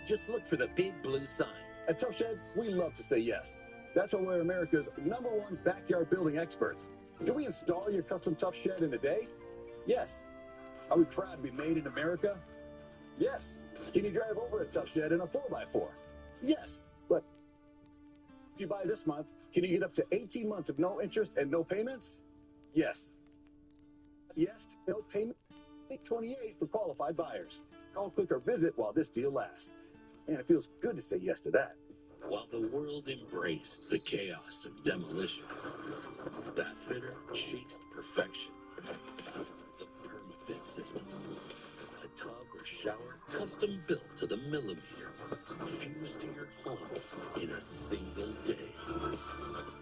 Just look for the big blue sign. At Tough Shed, we love to say yes. That's why we're America's #1 backyard building experts. Can we install your custom Tough Shed in a day? Yes. Are we proud to be made in America? Yes. Can you drive over a Tough Shed in a 4x4? Yes. But if you buy this month, can you get up to 18 months of no interest and no payments? Yes. Yes, no payment. 28 for qualified buyers. Call, click, or visit while this deal lasts. And it feels good to say yes to that. While the world embraced the chaos of demolition, Bathfitter chased perfection. The PermaFit system. A tub or shower custom built to the millimeter. Fused to your home in a single day.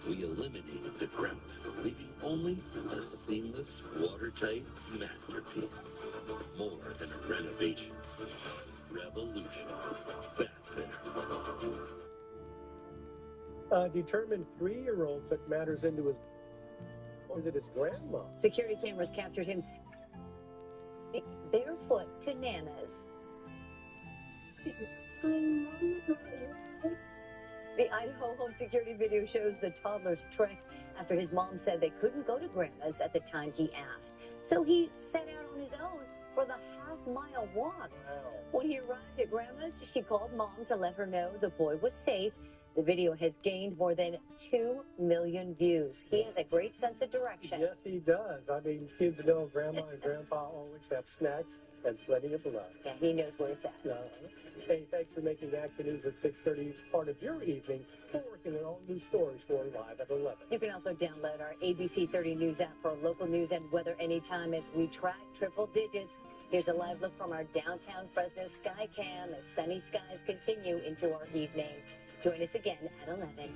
We eliminated the grout, leaving only a seamless, watertight masterpiece. More than a renovation. Revolution. Bathfitter. A determined 3-year-old took matters into his grandma. Security cameras captured him barefoot to Nana's. The Idaho home security video shows the toddler's trek after his mom said they couldn't go to Grandma's at the time he asked. So he set out on his own for the half-mile walk. When he arrived at Grandma's, she called Mom to let her know the boy was safe The video has gained more than 2 million views. He has a great sense of direction. Yes, he does. I mean, kids know Grandma and Grandpa always have snacks and plenty of love. Yeah, he knows where it's at. Hey, thanks for making Action News at 6:30 part of your evening. We're working on all new stories for live at 11. You can also download our ABC 30 News app for local news and weather anytime as we track triple digits. Here's a live look from our downtown Fresno sky cam as sunny skies continue into our evening. Join us again at 11.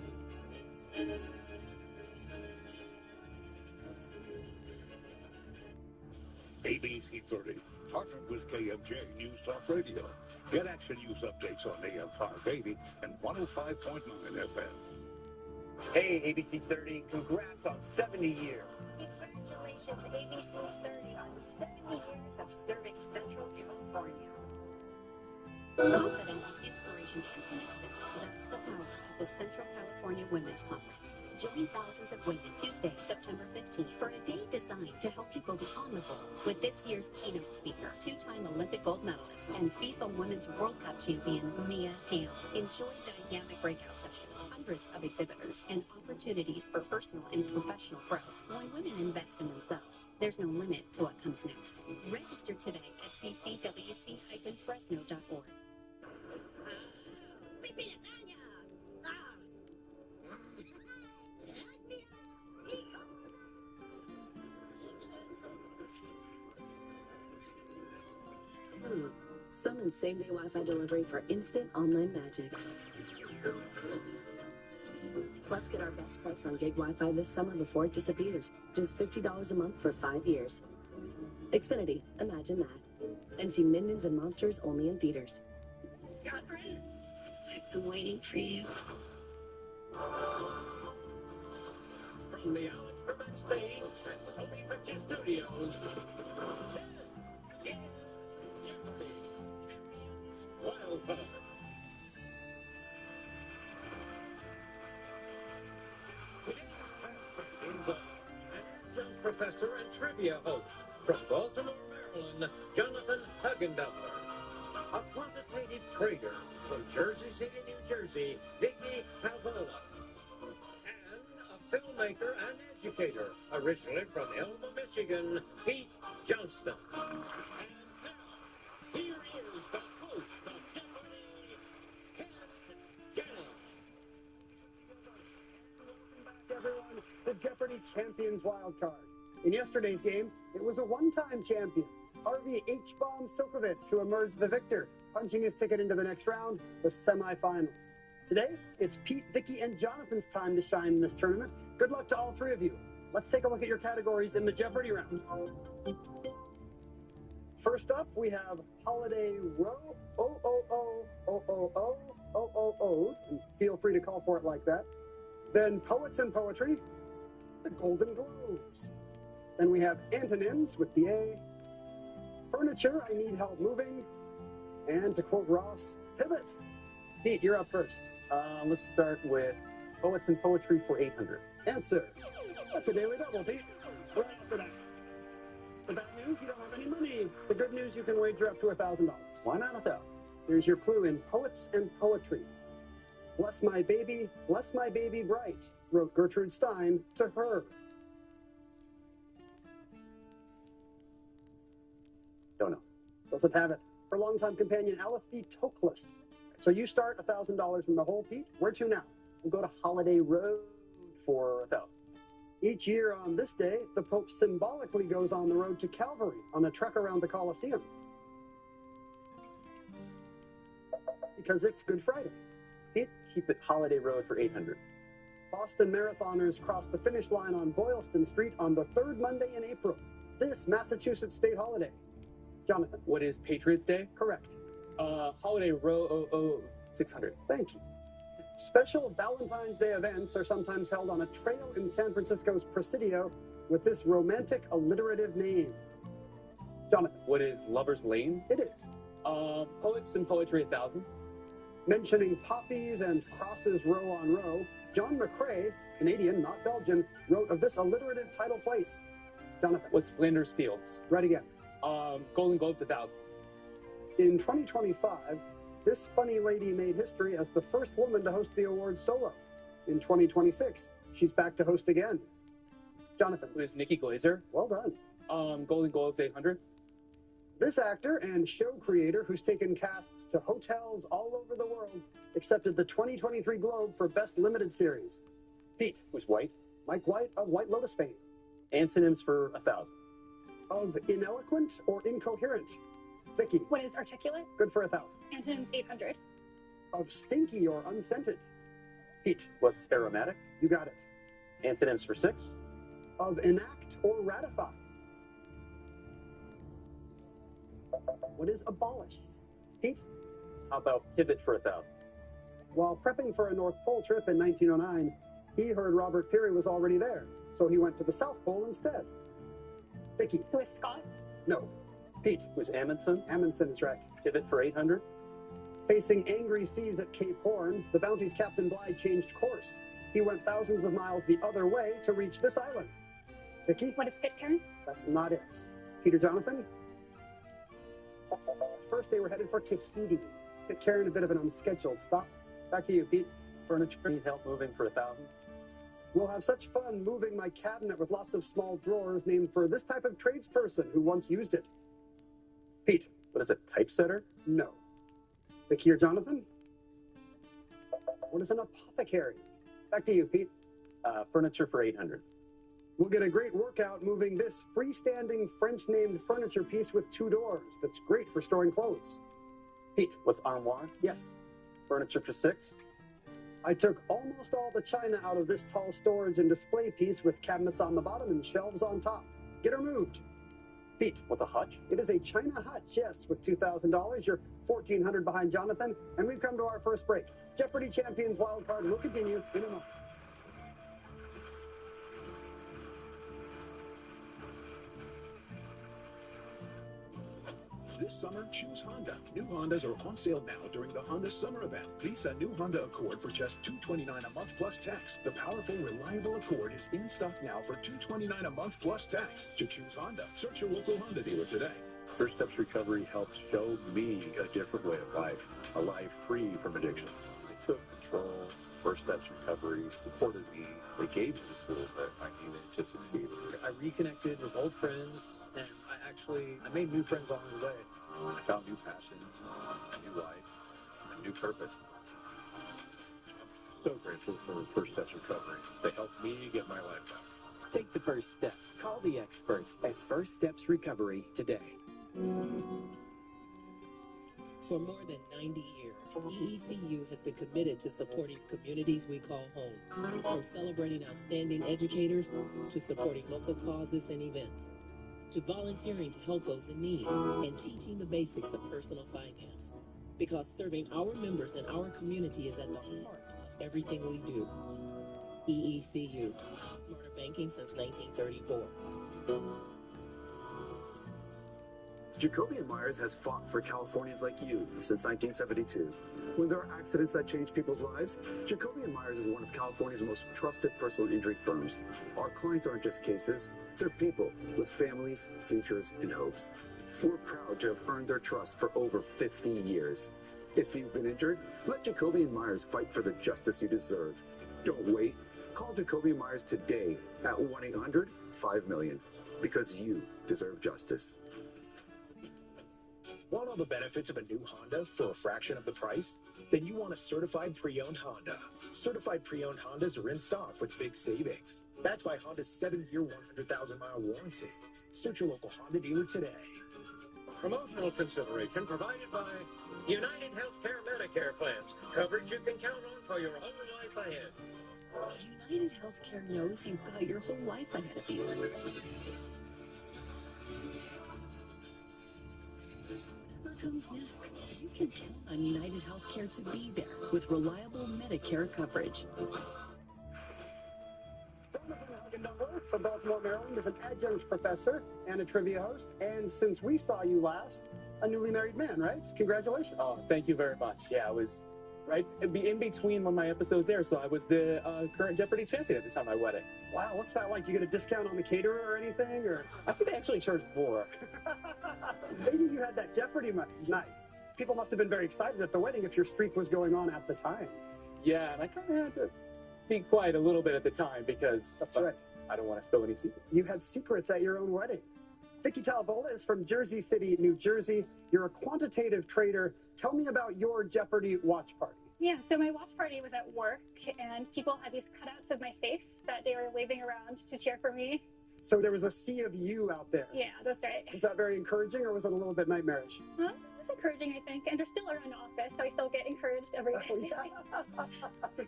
ABC 30, partnered with KMJ News Talk Radio. Get Action News updates on AM 580 and 105.9 FM. Hey, ABC 30, congrats on 70 years. Congratulations, ABC 30, on 70 years of serving Central California. Confidence, inspiration, and connection. That's the power of the Central California Women's Conference. Join thousands of women Tuesday, September 15th for a day designed to help you go beyond the goal with this year's keynote speaker, two-time Olympic gold medalist and FIFA Women's World Cup champion, Mia Hamm. Enjoy dynamic breakout sessions, hundreds of exhibitors, and opportunities for personal and professional growth. When women invest in themselves, there's no limit to what comes next. Register today at ccwc-fresno.org. Summon same-day Wi-Fi delivery for instant online magic. Plus, get our best price on gig Wi-Fi this summer before it disappears. Just $50 a month for 5 years. Xfinity, imagine that. And see Minions and Monsters only in theaters. Godfrey, I've been waiting for you. From the Alex Trebek stage at Sony Pictures Studios, Wildfire. Professor and trivia host from Baltimore, Maryland, Jonathan Hugendubler. A quantitative trader from Jersey City, New Jersey, Vicky Pavola. And a filmmaker and educator, originally from Elma, Michigan, Pete Johnston. And now, here is the host of Jeopardy, Ken Jennings. Everyone, the Jeopardy Champions Wildcard. In yesterday's game, it was a one-time champion, Harvey H-Bomb Silkovitz, who emerged the victor, punching his ticket into the next round, the semifinals. Today, it's Pete, Vicky, and Jonathan's time to shine in this tournament. Good luck to all three of you. Let's take a look at your categories in the Jeopardy round. First up, we have Holiday Row, O-O-O-O-O-O-O-O-O, and feel free to call for it like that. Then Poets and Poetry, the Golden Globes. Then we have Antonyms with the A, Furniture, I Need Help Moving, and to quote Ross, Pivot. Pete, you're up first. Let's start with Poets and Poetry for 800. Answer. That's a daily double, Pete. Right after that. The bad news, you don't have any money. The good news, you can wager up to $1,000. Why not 1,000? Here's your clue in Poets and Poetry. Bless my baby bright, wrote Gertrude Stein to her. Don't know. Doesn't have it. Her longtime companion, Alice B. Toklas. So you start $1,000 in the hole, Pete. Where to now? We'll go to Holiday Road for 1,000. Each year on this day, the Pope symbolically goes on the road to Calvary on a trek around the Colosseum. Because it's Good Friday. Pete, keep it Holiday Road for 800. Boston Marathoners cross the finish line on Boylston Street on the third Monday in April. This Massachusetts state holiday. Jonathan. What is Patriots Day? Correct. Holiday Row 600. Thank you. Special Valentine's Day events are sometimes held on a trail in San Francisco's Presidio with this romantic alliterative name. Jonathan. What is Lover's Lane? It is. Poets and Poetry 1,000. Mentioning poppies and crosses row on row, John McCrae, Canadian, not Belgian, wrote of this alliterative title place. Jonathan. What's Flanders Fields? Right again. Golden Globes 1,000. In 2025, This funny lady made history as the first woman to host the awards solo. In 2026, she's back to host again. Jonathan. Who is Nikki Glazer? Well done. Golden Globes 800. This actor and show creator, who's taken casts to hotels all over the world, accepted the 2023 Globe for Best Limited Series. Pete. Who's White? Mike White of White Lotus fame. Antonyms for 1,000. Of ineloquent or incoherent. Vicky. What is articulate? Good for 1,000. Antonyms 800. Of stinky or unscented. Pete. What's aromatic? You got it. Antonyms for 6. Of enact or ratify. What is abolish? Pete? How about pivot for 1,000? While prepping for a North Pole trip in 1909, he heard Robert Peary was already there, so he went to the South Pole instead. Vicky. Who is Scott? No. Pete. Who's Amundsen? Amundsen is right. Pivot for 800. Facing angry seas at Cape Horn, the Bounty's Captain Bligh changed course. He went thousands of miles the other way to reach this island. Vicky? What is Pitcairn? That's not it. Peter Jonathan? First, they were headed for Tahiti. Pitcairn, a bit of an unscheduled stop. Back to you, Pete. Furniture need help moving for 1,000. We'll have such fun moving my cabinet with lots of small drawers named for this type of tradesperson who once used it. Pete. What is a typesetter? No. Vicky or Jonathan? What is an apothecary? Back to you, Pete. Furniture for 800. We'll get a great workout moving this freestanding French-named furniture piece with 2 doors that's great for storing clothes. Pete. What's armoire? Yes. Furniture for 6. I took almost all the china out of this tall storage and display piece with cabinets on the bottom and shelves on top. Get her moved. Pete. What's a hutch? It is a china hutch, yes, with $2,000. You're $1,400 behind Jonathan, and we've come to our first break. Jeopardy Champions Wildcard will continue in a moment. This summer, choose Honda. New Hondas are on sale now during the Honda Summer Event. Lease a new Honda Accord for just $229 a month plus tax. The powerful, reliable Accord is in stock now for $229 a month plus tax. To choose Honda, search your local Honda dealer today. First Steps Recovery helped show me a different way of life, a life free from addiction. They took control. First Steps Recovery supported me. They gave me the tools that I needed to succeed. I reconnected with old friends, and I made new friends along the way. I found new passions, a new life, a new purpose. I'm so grateful for First Steps Recovery. They helped me get my life back. Take the first step. Call the experts at First Steps Recovery today. For more than 90 years, EECU has been committed to supporting communities we call home. From celebrating outstanding educators to supporting local causes and events, to volunteering to help those in need, and teaching the basics of personal finance. Because serving our members and our community is at the heart of everything we do. EECU, smarter banking since 1934. Jacoby & Myers has fought for Californians like you since 1972. When there are accidents that change people's lives, Jacoby & Myers is one of California's most trusted personal injury firms. Our clients aren't just cases, they're people with families, futures, and hopes. We're proud to have earned their trust for over 50 years. If you've been injured, let Jacoby & Myers fight for the justice you deserve. Don't wait. Call Jacoby & Myers today at 1-800-5-million, because you deserve justice. Want all the benefits of a new Honda for a fraction of the price? Then you want a certified pre-owned Honda. Certified pre-owned Hondas are in stock with big savings. That's by Honda's 7-year, 100,000-mile warranty. Search your local Honda dealer today. Promotional consideration provided by United Healthcare Medicare plans. Coverage you can count on for your whole life ahead. United Healthcare knows you've got your whole life ahead of you. Comes next, you can count on United Healthcare to be there with reliable Medicare coverage. From Baltimore, Maryland, is an adjunct professor and a trivia host. And since we saw you last, a newly married man, right? Congratulations. Oh, thank you very much. Yeah, I was right in between when my episodes air, so I was the current Jeopardy champion at the time of my wedding. Wow, what's that like? Do you get a discount on the caterer or anything? Or I think they actually charge more. Maybe you had that Jeopardy money. Nice. People must have been very excited at the wedding if your streak was going on at the time. Yeah, and I kind of had to be quiet a little bit at the time because That's right. I don't want to spill any secrets. You had secrets at your own wedding. Vicky Talvola is from Jersey City, New Jersey. You're a quantitative trader. Tell me about your Jeopardy watch party. Yeah, so my watch party was at work, and people had these cutouts of my face that they were waving around to cheer for me. So there was a sea of you out there. Yeah, that's right. Was that very encouraging, or was it a little bit nightmarish? It was encouraging, I think, and they're still around the office, so I still get encouraged every day.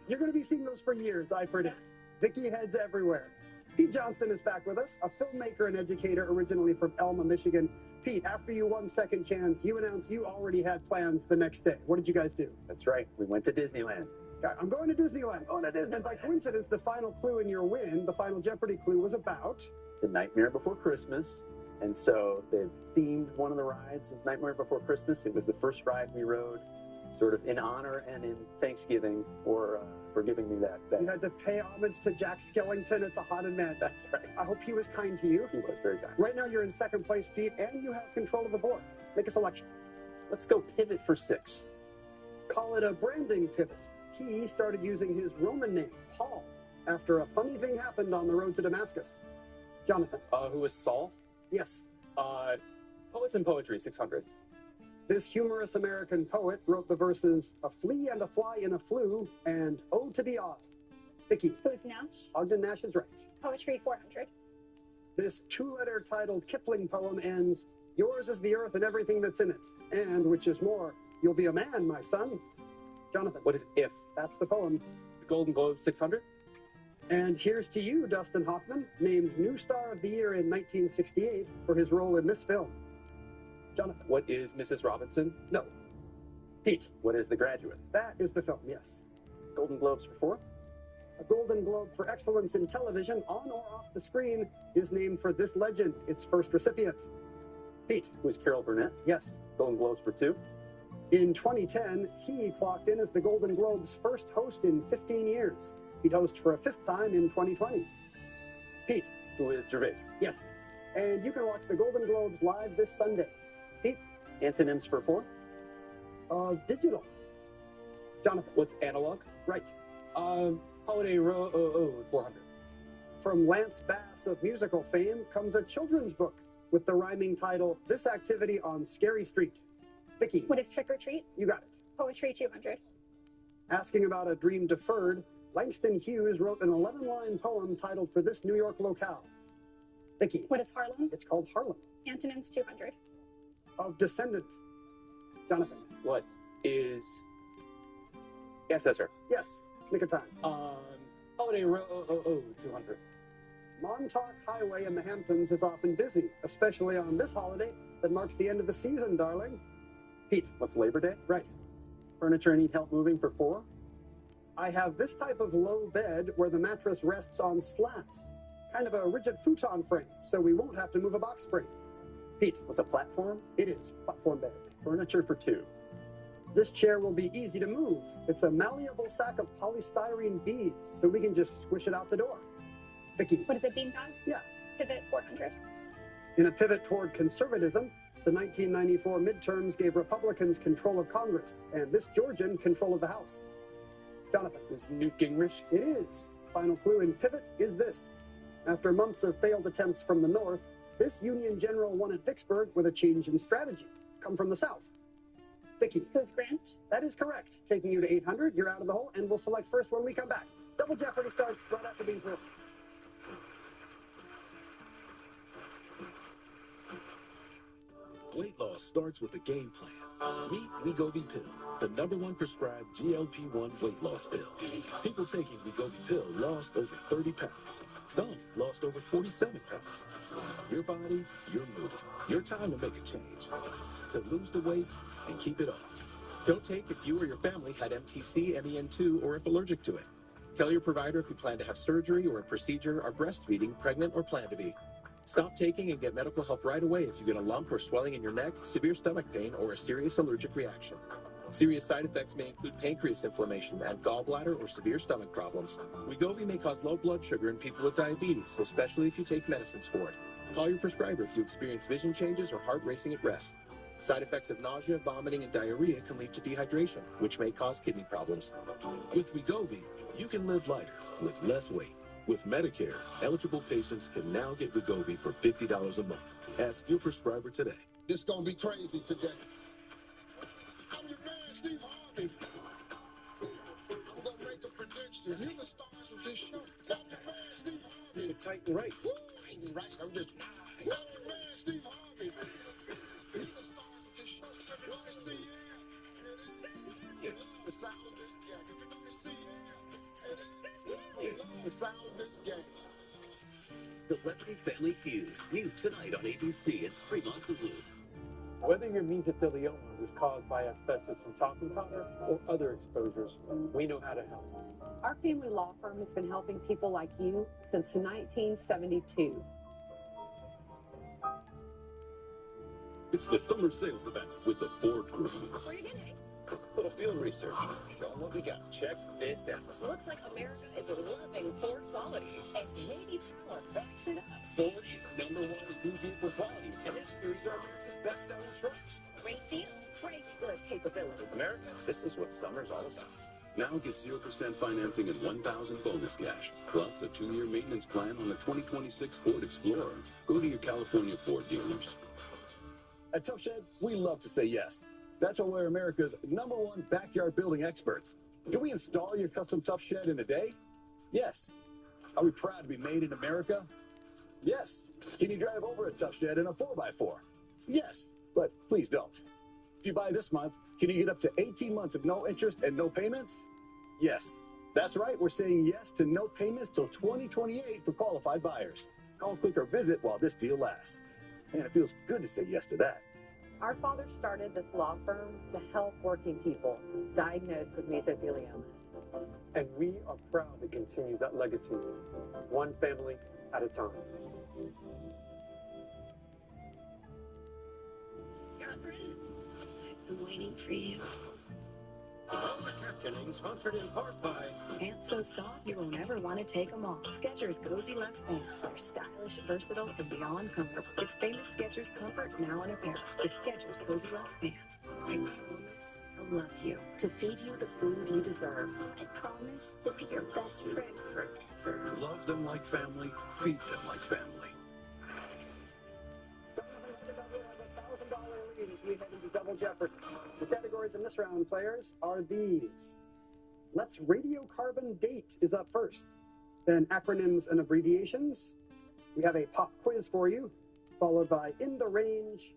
You're going to be seeing those for years, I predict. Vicky heads everywhere. Pete Johnston is back with us, a filmmaker and educator originally from Elma, Michigan. Pete, after you won Second Chance, you announced you already had plans the next day. What did you guys do? That's right. We went to Disneyland. I'm going to Disneyland. And by coincidence, the final clue in your win, the final Jeopardy clue, was about The Nightmare Before Christmas. And so they've themed one of the rides as Nightmare Before Christmas. It was the first ride we rode, sort of in honor and in thanksgiving for giving me that. You had to pay homage to Jack Skellington at the Haunted Mansion. That's right. I hope he was kind to you. He was very kind. Right now you're in second place, Pete, and you have control of the board. Make a selection. Let's go pivot for 6. Call it a branding pivot. He started using his Roman name, Paul, after a funny thing happened on the road to Damascus. Jonathan. Who was Saul? Yes. Poets and Poetry, 600. This humorous American poet wrote the verses, "A flea and a fly in a flue," and "Oh, to be odd." Vicky. Who's Nash? Ogden Nash is right. Poetry, 400. This 2-letter titled Kipling poem ends, "Yours is the earth and everything that's in it. And, which is more, you'll be a man, my son." Jonathan. What is If? That's the poem. The Golden Globe, 600. And here's to you, Dustin Hoffman, named New Star of the Year in 1968 for his role in this film. Jonathan. What is Mrs. Robinson? No. Pete. What is The Graduate? That is the film, yes. Golden Globes for 4. A Golden Globe for excellence in television, on or off the screen, is named for this legend, its first recipient. Pete. Who is Carol Burnett? Yes. Golden Globes for 2. In 2010, he clocked in as the Golden Globe's first host in 15 years. He'd host for a 5th time in 2020. Pete. Who is Gervais? Yes. And you can watch the Golden Globes live this Sunday. Pete. Antonyms for 4. Digital. Jonathan. What's analog? Right. Holiday Row 400. From Lance Bass of musical fame comes a children's book with the rhyming title, "This Activity on Scary Street." Vicky. What is Trick or Treat? You got it. Poetry, 200. Asking about a dream deferred, Langston Hughes wrote an 11-line poem titled "For This New York Locale." Vicky. What is Harlem? It's called Harlem. Antonyms, 200. Of Descendant. Jonathan. What is Ancestor? Yes. Nick of time. Holiday Row 200. Montauk Highway in the Hamptons is often busy, especially on this holiday that marks the end of the season, darling. Pete. What's Labor Day? Right. Furniture need help moving for 4. I have this type of low bed where the mattress rests on slats, kind of a rigid futon frame, so we won't have to move a box spring. Pete. What's a platform? It is. Platform bed. Furniture for 2. This chair will be easy to move. It's a malleable sack of polystyrene beads, so we can just squish it out the door. Vicky. What is it, beanbag? Yeah. Pivot, 400. In a pivot toward conservatism, the 1994 midterms gave Republicans control of Congress, and this Georgian control of the House. Jonathan. Was Newt Gingrich? It is. Final clue in pivot is this. After months of failed attempts from the North, this Union general won at Vicksburg with a change in strategy. Come from the South. Vicky. Who's Grant? That is correct. Taking you to 800, you're out of the hole, and we'll select first when we come back. Double Jeopardy starts right after these rules. Weight loss starts with a game plan. Meet Wegovy Pill, the #1 prescribed GLP-1 weight loss pill. People taking Wegovy Pill lost over 30 pounds. Some lost over 47 pounds. Your body, your move. Your time to make a change. To lose the weight and keep it off. Don't take if you or your family had MTC, MEN2, or if allergic to it. Tell your provider if you plan to have surgery or a procedure, are breastfeeding, pregnant, or plan to be. Stop taking and get medical help right away if you get a lump or swelling in your neck, severe stomach pain, or a serious allergic reaction. Serious side effects may include pancreas inflammation and gallbladder or severe stomach problems. Wegovy may cause low blood sugar in people with diabetes, especially if you take medicines for it. Call your prescriber if you experience vision changes or heart racing at rest. Side effects of nausea, vomiting, and diarrhea can lead to dehydration, which may cause kidney problems. With Wegovy, you can live lighter with less weight. With Medicare, eligible patients can now get Wegovy for $50 a month. Ask your prescriber today. It's gonna be crazy today. I'm your man, Steve Harvey. I'm gonna make a prediction. You're the stars of this show. I'm your man, Steve Harvey. You're tight and right. Woo, ain't right. I'm just I'm your man, Steve Harvey. You're the stars of this show. Everybody see it. The sound of this game. Everybody see it. The sound of this game. Celebrity Family Feud. New tonight on ABC and stream on Hulu. Whether your mesothelioma was caused by asbestos and talcum powder or other exposures, we know how to help. Our family law firm has been helping people like you since 1972. It's the summer sales event with the Ford Group. What are you getting? Little field research. Show 'em what we got. Check this out. Looks like America is loving Ford quality, and maybe Ford backs it up. Ford is #1 in new vehicle quality, and this series are America's best-selling trucks. Great deals, crazy good capability. America, this is what summer's all about. Now get 0% financing and $1,000 bonus cash, plus a 2-year maintenance plan on the 2026 Ford Explorer. Go to your California Ford dealers. At Tough Shed, we love to say yes. That's why we're America's #1 backyard building experts. Do we install your custom Tough Shed in a day? Yes. Are we proud to be made in America? Yes. Can you drive over a Tough Shed in a 4x4? Yes, but please don't. If you buy this month, can you get up to 18 months of no interest and no payments? Yes. That's right, we're saying yes to no payments till 2028 for qualified buyers. Call, click, or visit while this deal lasts. Man, it feels good to say yes to that. Our father started this law firm to help working people diagnosed with mesothelioma. And we are proud to continue that legacy, one family at a time. Catherine, I'm waiting for you. Captioning sponsored in part by Pants so soft you won't ever want to take them off. Skechers Cozy Luxe Pants are stylish, versatile, and beyond comfort. It's famous Skechers comfort now in a pair. The Skechers Cozy Luxe Pants. I promise to love you. To feed you the food you deserve. I promise to be your best friend forever. Love them like family, feed them like family. $1,000 lead as we head into Double Jeopardy. The categories in this round, players, are these. Let's Radiocarbon Date is up first. Then acronyms and abbreviations. We have a pop quiz for you, followed by In the Range,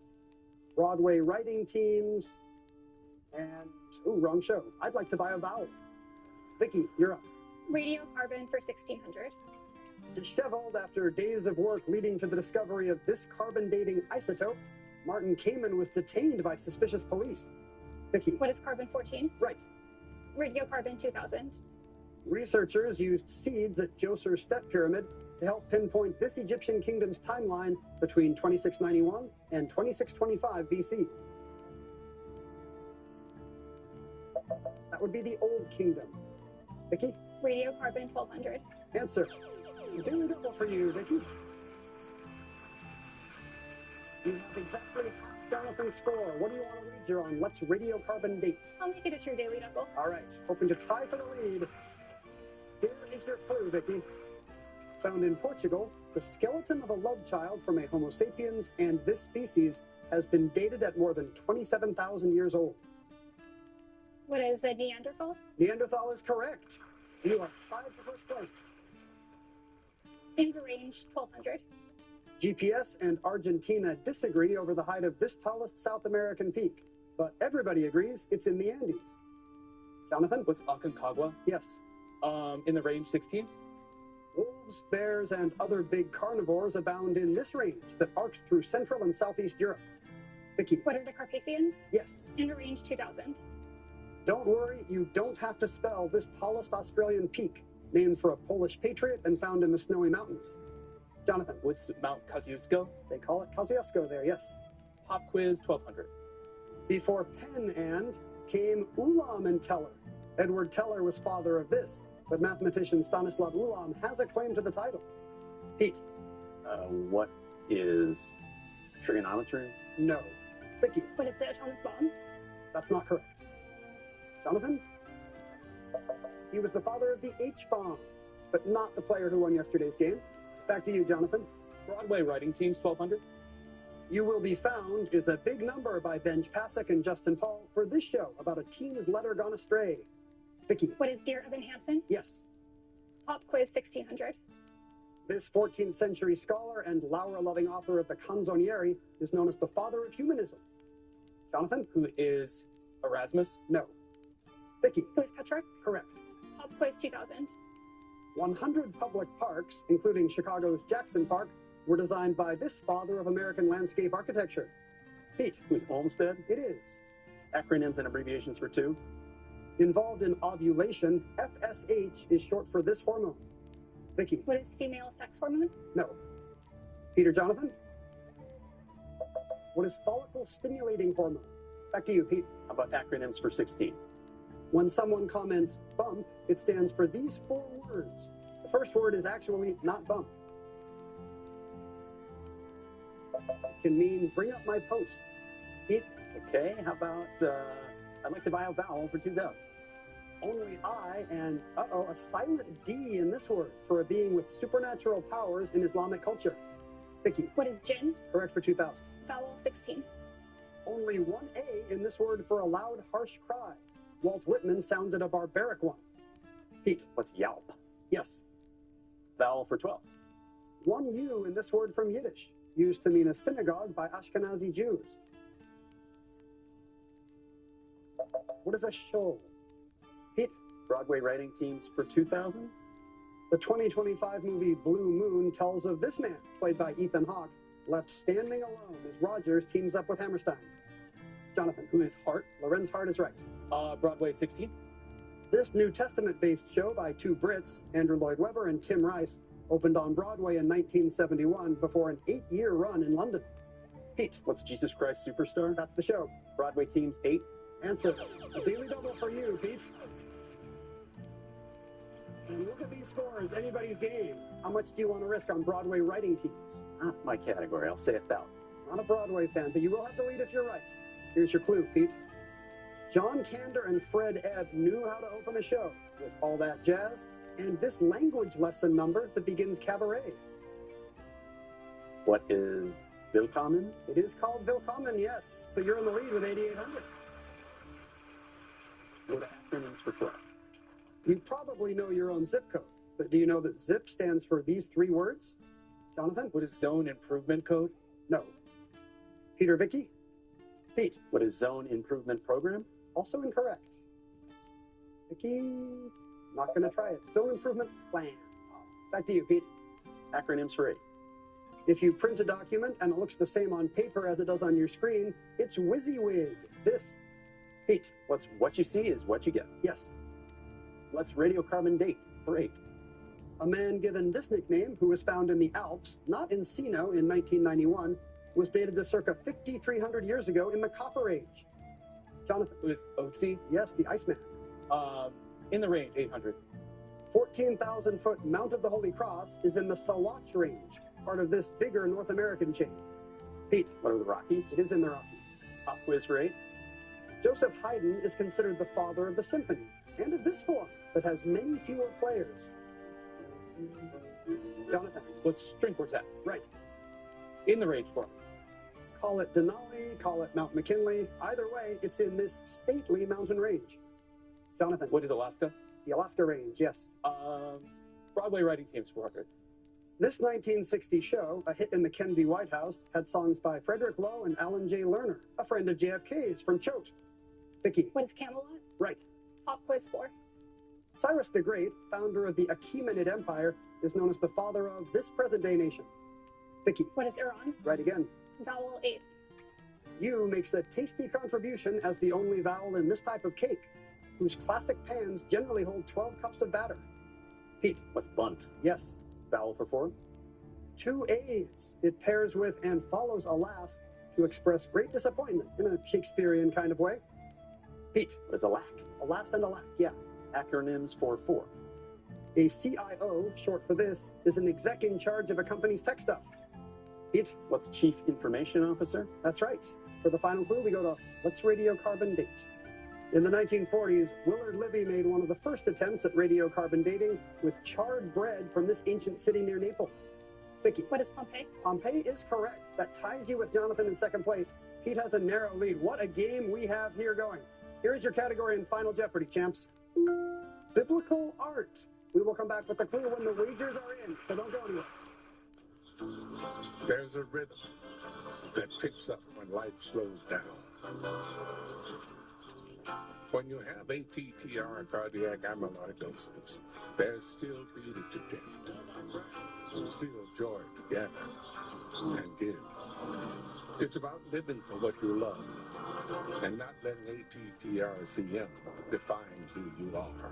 Broadway writing teams, and, wrong show. I'd like to buy a vowel. Vicky, you're up. Radiocarbon for 1600. Disheveled after days of work leading to the discovery of this carbon dating isotope, Martin Kamen was detained by suspicious police. Vicky. What is carbon 14? Right. Radiocarbon 2000. Researchers used seeds at Djoser's Step Pyramid to help pinpoint this Egyptian kingdom's timeline between 2691 and 2625 BC. That would be the Old Kingdom. Vicky? Radiocarbon 1200. Answer. Daily double for you, Vicky. You have exactly half Jonathan's score. What do you want to wager on? Let's Radiocarbon Date. I'll make it a true daily double. All right, hoping to tie for the lead. Here is your clue, Vicky. Found in Portugal, the skeleton of a love child from a Homo sapiens and this species has been dated at more than 27,000 years old. What is a Neanderthal? Neanderthal is correct. You are tied for first place. In the range 1200. GPS and Argentina disagree over the height of this tallest South American peak, but everybody agrees it's in the Andes. Jonathan? What's Aconcagua? Yes. In the range 16? Wolves, bears, and other big carnivores abound in this range that arcs through Central and Southeast Europe. Vicky? What are the Carpathians? Yes. In the range 2000. Don't worry, you don't have to spell this tallest Australian peak, named for a Polish patriot and found in the snowy mountains. Jonathan? What's Mount Kosciuszko? They call it Kosciuszko there, yes. Pop quiz 1200. Before Penn and came Ulam and Teller. Edward Teller was father of this, but mathematician Stanislav Ulam has a claim to the title. Pete? What is trigonometry? No. Vicky, What is the atomic bomb? that's not correct. Jonathan? He was the father of the H-bomb, but not the player who won yesterday's game. Back to you, Jonathan. Broadway writing teams, 1200. You Will Be Found is a big number by Benj Pasek and Justin Paul for this show about a teen's letter gone astray. Vicky. What is Dear Evan Hansen? Yes. Pop quiz 1600. This 14th century scholar and Laura-loving author of the Canzonieri is known as the father of humanism. Jonathan? Who is Erasmus? No. Vicky? Who is Petrarch? Correct. Pop quiz 2000. 100 public parks, including Chicago's Jackson Park, were designed by this father of American landscape architecture. Pete? Who's Olmsted? It is. Acronyms and abbreviations for two. Involved in ovulation, FSH is short for this hormone. Vicky? What is female sex hormone? No. Peter, Jonathan? What is follicle stimulating hormone? Back to you, Pete. How about acronyms for 16? When someone comments bump, it stands for these 4 words. The first word is actually not bump. It can mean bring up my post. Pete? Okay, how about, I'd like to buy a vowel for 2000. Only I and, a silent D in this word for a being with supernatural powers in Islamic culture. Vicky? What is jinn? Correct for 2000. Vowel 16. Only one A in this word for a loud, harsh cry. Walt Whitman sounded a barbaric one. Pete? What's yelp? Yes. Vowel for 12. One U in this word from Yiddish, used to mean a synagogue by Ashkenazi Jews. What is a shoal? Pete? Broadway writing teams for 2000. The 2025 movie Blue Moon tells of this man, played by Ethan Hawke, left standing alone as Rogers teams up with Hammerstein. Jonathan? Who is Hart? Lorenz Hart is right. Broadway 16. This New Testament-based show by 2 Brits, Andrew Lloyd Webber and Tim Rice, opened on Broadway in 1971 before an 8-year run in London. Pete? What's Jesus Christ Superstar? That's the show. Broadway teams 8. Answer. A daily double for you, Pete. And look at these scores, anybody's game. How much do you want to risk on Broadway writing teams? Not my category. I'll say 1,000. Not a Broadway fan, but you will have to lead if you're right. Here's your clue, Pete. John Kander and Fred Ebb knew how to open a show with all that jazz and this language lesson number that begins cabaret. What is Willkommen? It is called Willkommen, yes. So you're in the lead with 8,800. What are acronyms for 12? You probably know your own zip code, but do you know that ZIP stands for these 3 words? Jonathan? What is Zone Improvement Code? No. Peter, Vicky? Pete? What is Zone Improvement Program? Also incorrect. Vicky? Not going to try it. Zone Improvement Plan. Back to you, Pete. Acronyms for 8. If you print a document and it looks the same on paper as it does on your screen, it's WYSIWYG. This. Pete? What's what you see is what you get. Yes. What's radiocarbon date for 8? A man given this nickname, who was found in the Alps, not in Sino, in 1991, was dated to circa 5,300 years ago in the Copper Age. Jonathan? Who is Otzi? Yes, the Iceman. In the range, 800. 14,000-foot Mount of the Holy Cross is in the Sawatch Range, part of this bigger North American chain. Pete? What are the Rockies? It is in the Rockies. Pop quiz for 8. Joseph Haydn is considered the father of the symphony, and of this form that has many fewer players. Jonathan? What's string quartet? Right. In the range for? Call it Denali, call it Mount McKinley. Either way, it's in this stately mountain range. Jonathan? What is Alaska? The Alaska Range, yes. Broadway writing teams, 400. This 1960 show, a hit in the Kennedy White House, had songs by Frederick Lowe and Alan J. Lerner, a friend of JFK's from Choate. Vicky? What is Camelot? Right. Pop quiz 4. Cyrus the Great, founder of the Achaemenid Empire, is known as the father of this present-day nation. Vicky? What is Iran? Right again. Vowel 8. U makes a tasty contribution as the only vowel in this type of cake, whose classic pans generally hold 12 cups of batter. Pete? What's bunt? Yes. Vowel for 4? 2 A's. It pairs with and follows alas to express great disappointment in a Shakespearean kind of way. Pete? What is alack? Alas and alack, yeah. Acronyms for 4. A CIO, short for this, is an exec in charge of a company's tech stuff. Pete? What's Chief Information Officer? That's right. For the final clue, we go to Let's Radiocarbon Date. In the 1940s, Willard Libby made one of the first attempts at radiocarbon dating with charred bread from this ancient city near Naples. Vicky. What is Pompeii? Pompeii is correct. That ties you with Jonathan in second place. Pete has a narrow lead. What a game we have here going. Here's your category in Final Jeopardy, champs. Biblical art. We will come back with the clue when the wagers are in, so don't go anywhere. There's a rhythm that picks up when life slows down. When you have ATTR cardiac amyloidosis, there's still beauty to tend, still joy to gather and give. It's about living for what you love and not letting ATTR-CM define who you are.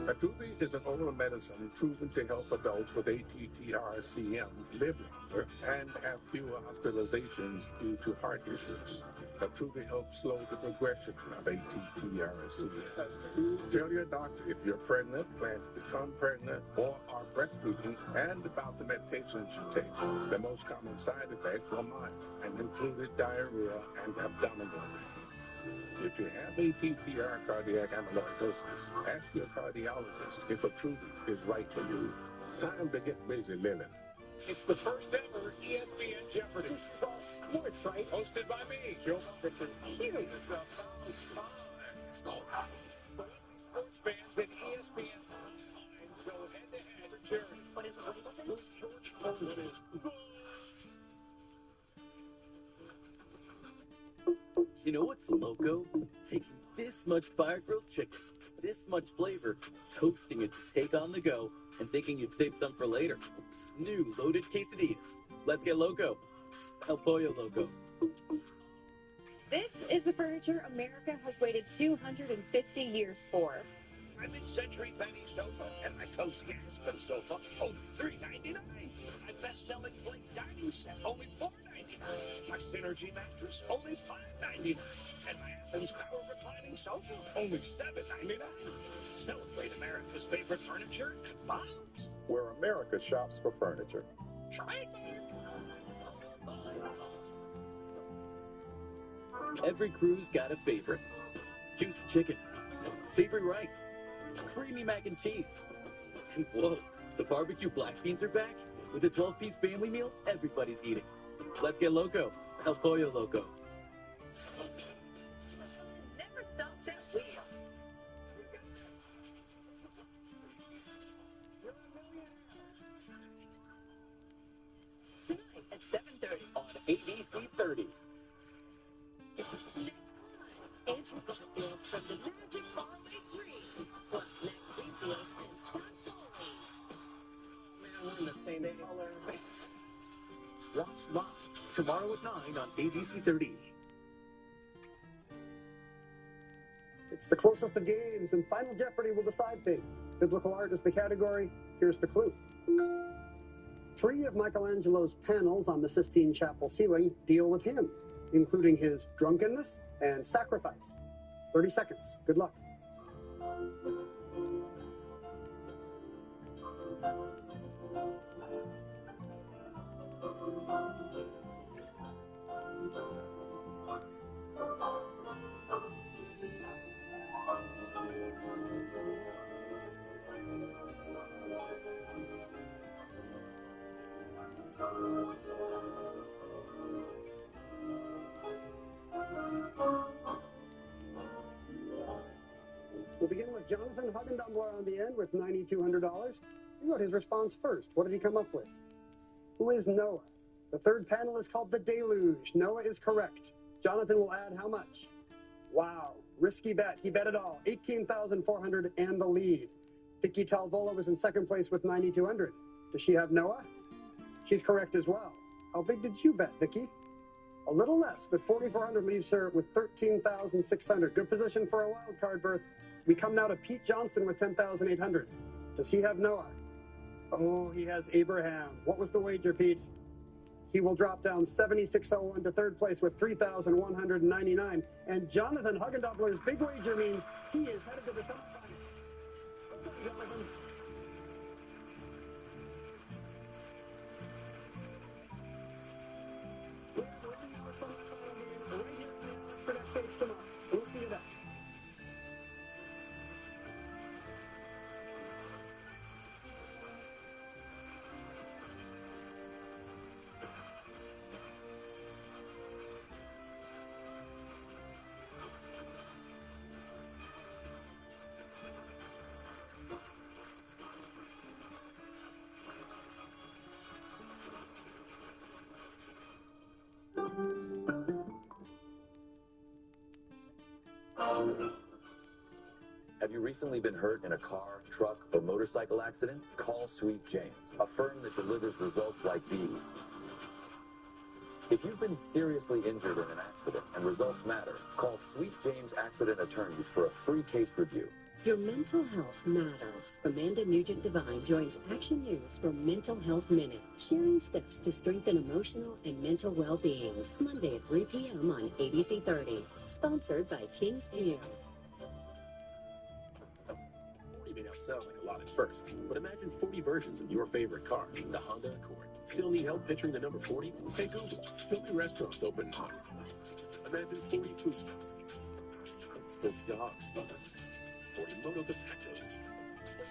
Attruby is an oral medicine proven to help adults with ATTR-CM live longer and have fewer hospitalizations due to heart issues. Attruby helps slow the progression of ATTR-CM. Tell your doctor if you're pregnant, plan to become pregnant, or are breastfeeding, and about the medications you take. The most common side effects are mild and included diarrhea and abdominal pain. If you have ATTR cardiac amyloidosis, ask your cardiologist if Attruby is right for you. Time to get busy living. It's the first ever ESPN Jeopardy. This is all sports, right? Hosted by me, Joe Buck, which is huge. It's about time. Let's go. For only sports fans at ESPN. So head-to-head for Jerry. What is it? George Foreman. You know what's loco? Taking this much fire-grilled chicken, this much flavor, toasting it to take on the go, and thinking you'd save some for later. New loaded quesadillas. Let's get loco. El Pollo Loco. This is the furniture America has waited 250 years for. My mid-century penny sofa and my cozy aspen sofa, only $3.99. My best-selling Blake dining set, only $4.99. My Synergy mattress, only $5.99. And my Athens power reclining sofa, only $7.99. Celebrate America's favorite furniture at Bob's. Where America shops for furniture. Try it, Every crew's got a favorite. Juicy chicken, savory rice, creamy mac and cheese. And whoa, the barbecue black beans are back. With a 12-piece family meal, everybody's eating. Let's get loco. El Pollo Loco. Never stops at wheel. Tonight at 7:30 on ABC 30. Andrew Garfield from the Magic Marley 3. Plus next details and Scott Foley. Man, we're in the same color. Watch live tomorrow at 9 on ABC 30. It's the closest of games, and Final Jeopardy will decide things. Biblical art is the category. Here's the clue. 3 of Michelangelo's panels on the Sistine Chapel ceiling deal with him, including his drunkenness and sacrifice. 30 seconds. Good luck. We'll begin with Jonathan Huggendumbler on the end with $9,200. You got his response first. What did he come up with? Who is Noah? The third panel is called The Deluge. Noah is correct. Jonathan will add how much? Wow. Risky bet. He bet it all. $18,400 and the lead. Vicky Talvola was in second place with $9,200. Does she have Noah? She's correct as well. How big did you bet, Vicky? A little less, but $4,400 leaves her with $13,600. Good position for a wild card berth. We come now to Pete Johnson with $10,800. Does he have Noah? Oh, he has Abraham. What was the wager, Pete? He will drop down 76.01 to third place with $3,199. And Jonathan Huggendumbler's big wager means he is headed to the semifinals. Okay, Jonathan. backstage tomorrow. We'll see you then. Have you recently been hurt in a car, truck, or motorcycle accident? Call Sweet James, a firm that delivers results like these. If you've been seriously injured in an accident and results matter, call Sweet James Accident Attorneys for a free case review. Your mental health matters. Amanda Nugent Devine joins Action News for Mental Health Minute, sharing steps to strengthen emotional and mental well-being. Monday at 3 p.m. on ABC 30. Sponsored by King's View. 40 may not sound like a lot at first, but imagine 40 versions of your favorite car, the Honda Accord. Still need help picturing the number 40? Hey Google, show me restaurants open on. Imagine 40 food spots. There's dogs. 40 moto potatoes.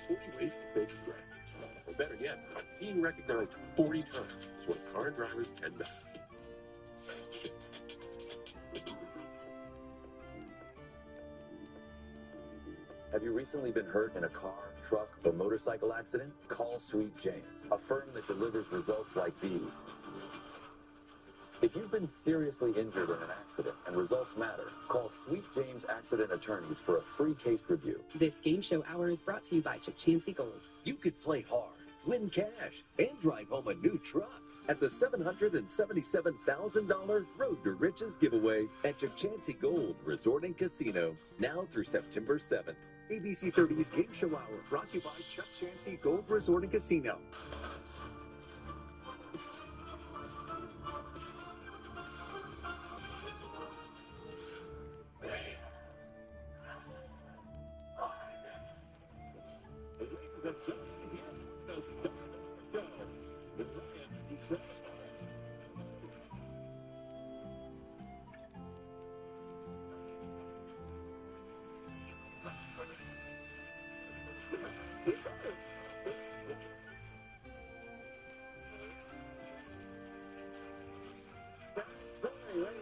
40 ways to save stress. Or better yet, being recognized 40 times is what car drivers can best. Have you recently been hurt in a car, truck, or motorcycle accident? Call Sweet James, a firm that delivers results like these. If you've been seriously injured in an accident and results matter, call Sweet James Accident Attorneys for a free case review. This game show hour is brought to you by Chancey Gold. You could play hard, win cash, and drive home a new truck at the $777,000 Road to Riches giveaway at Chancey Gold Resort and Casino, now through September 7th. ABC 30's Game Show Hour, brought to you by Chuck Chancey Gold Resort and Casino.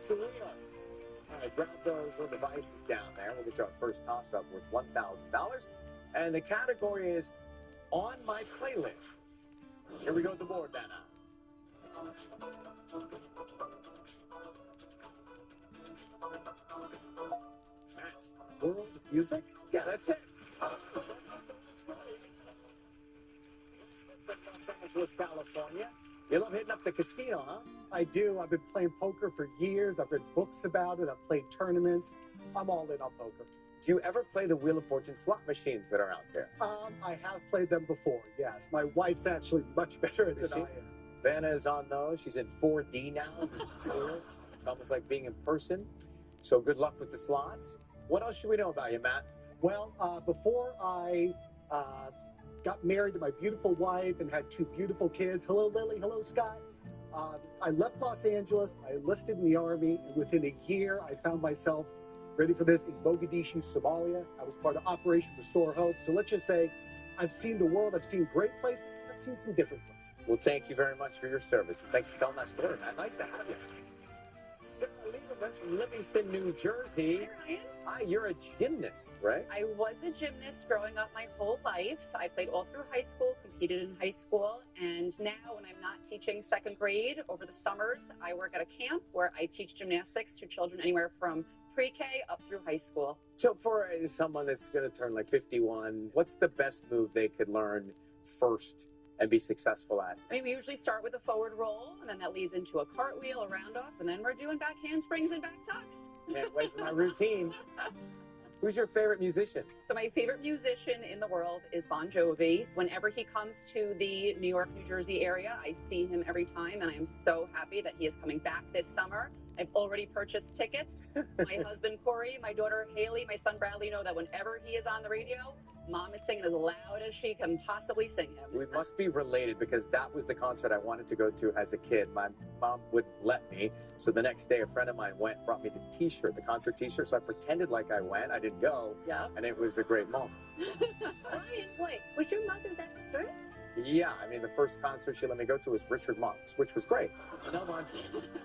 All right, grab those little devices down there. We'll get to our first toss-up worth $1,000. And the category is On My Playlist. Here we go with the board, Vanna. That's world music? Yeah, that's it. Los Angeles, California. You love hitting up the casino, huh? I do. I've been playing poker for years. I've read books about it. I've played tournaments. I'm all in on poker. Do you ever play the Wheel of Fortune slot machines that are out there? I have played them before, yes. My wife's actually much better at it than I am. Vanna is on those. She's in 4D now. It's almost like being in person. So good luck with the slots. What else should we know about you, Matt? Well, before I got married to my beautiful wife and had 2 beautiful kids, hello, Lily, hello, Scott, I left Los Angeles, I enlisted in the Army, and within a year, I found myself, ready for this, in Mogadishu, Somalia. I was part of Operation Restore Hope. So let's just say I've seen the world, I've seen great places, and I've seen some different places. Well, thank you very much for your service. Thanks for telling that story, Matt. Nice to have you. Sarah Lieberman from Livingston, New Jersey. Hi, you're a gymnast, right? I was a gymnast growing up my whole life. I played all through high school, competed in high school, and now when I'm not teaching second grade over the summers, I work at a camp where I teach gymnastics to children anywhere from pre-K up through high school. So for someone that's going to turn like 51, what's the best move they could learn first and be successful at? I mean, we usually start with a forward roll, and then that leads into a cartwheel, a round-off, and then we're doing back handsprings and back tucks. Can't wait for my routine. Who's your favorite musician? So my favorite musician in the world is Bon Jovi. Whenever he comes to the New York, New Jersey area, I see him every time, and I am so happy that he is coming back this summer. I've already purchased tickets. My husband Corey, my daughter Haley, my son Bradley know that whenever he is on the radio, Mom is singing as loud as she can possibly sing him. We must be related because that was the concert I wanted to go to as a kid. My mom wouldn't let me. So the next day, a friend of mine went, brought me the t-shirt, the concert t-shirt. So I pretended like I went. I didn't go. Yeah. And it was a great moment. Ryan, wait, was your mother that strict? Yeah, I mean, the first concert she let me go to was Richard Marx, which was great. No,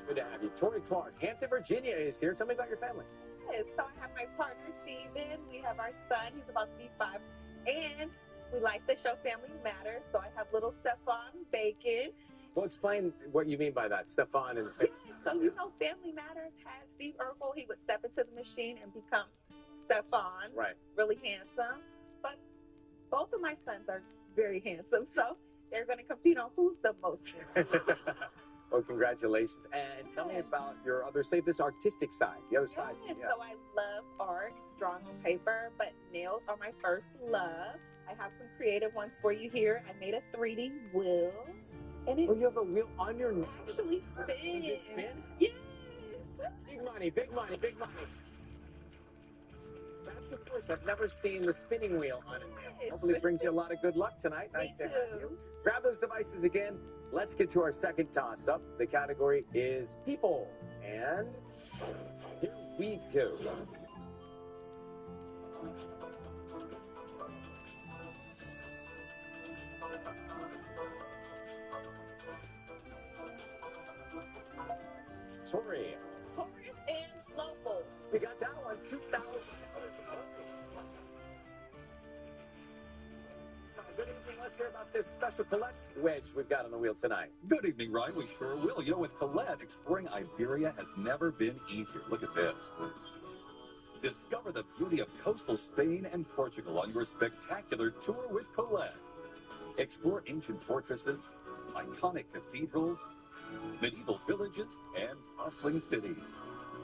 good to have you. Tori Clark, Hampton, Virginia is here. Tell me about your family. Yes, so I have my partner, Steven. We have our son. He's about to be 5. And we like the show Family Matters. So I have little Stefan Bacon. Well, explain what you mean by that, Stefan. And So, you know, Family Matters had Steve Urkel. He would step into the machine and become Stefan. Right. Really handsome. But both of my sons are very handsome. So they're going to compete on who's the most. Well, congratulations. And tell me about your other, say this artistic side, the other side. Yeah. So I love art, drawing on paper, but nails are my first love. I have some creative ones for you here. I made a 3D wheel. And it you have a wheel on your neck? Actually spin. Does it spin? Yes. Big money, big money, big money. That's the first. I've never seen the spinning wheel on a nail. Hopefully it brings you a lot of good luck tonight. Nice to have you. Grab those devices again. Let's get to our second toss-up. The category is people. And here we go. Tori. Forest and Snowball. We got that one. 2,000. Good evening. Let's hear about this special Colette wedge we've got on the wheel tonight. Good evening, Ryan. We sure will. You know, with Colette, exploring Iberia has never been easier. Look at this. Discover the beauty of coastal Spain and Portugal on your spectacular tour with Colette. Explore ancient fortresses, iconic cathedrals, medieval villages, and bustling cities.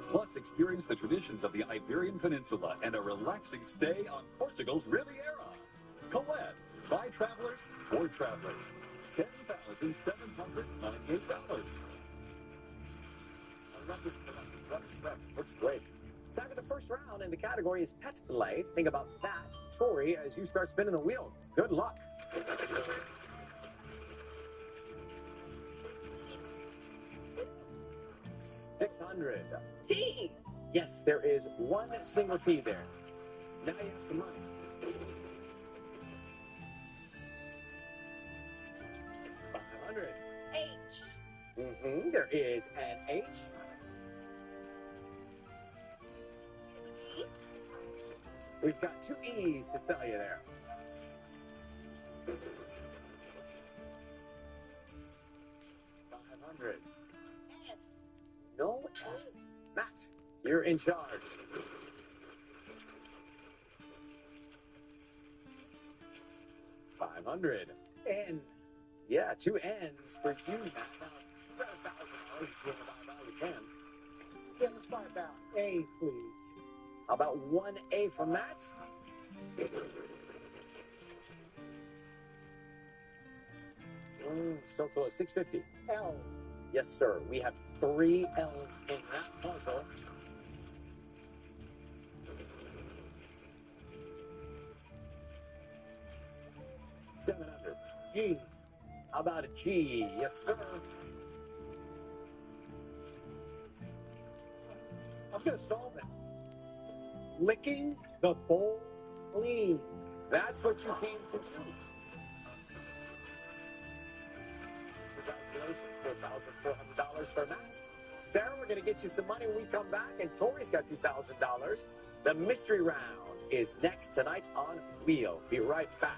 Plus, experience the traditions of the Iberian Peninsula and a relaxing stay on Portugal's Riviera. Colette, by travelers, for travelers. $10,798. Looks great. Time for the first round, and the category is pet life. Think about that, Tori, as you start spinning the wheel. Good luck. $600. T. Yes, there is one single T there. Now you have some money. $500. H. There is an H. We've got 2 E's to sell you there. $500. S. No S. Matt, you're in charge. $500. N. Yeah, 2 N's for you, Matt. Now, you got $1,000 if you want to buy you can. Yeah, let's buy about A, please. How about 1A for Matt? So close. $650. L. Yes, sir. We have 3 L's in that puzzle. $700. G. How about a G? Yes, sir. I'm going to solve it. Licking the bowl clean. That's what you came to do. Congratulations, $4,400 for Matt. Sarah, we're going to get you some money when we come back, and Tori's got $2,000. The mystery round is next tonight on Wheel. Be right back.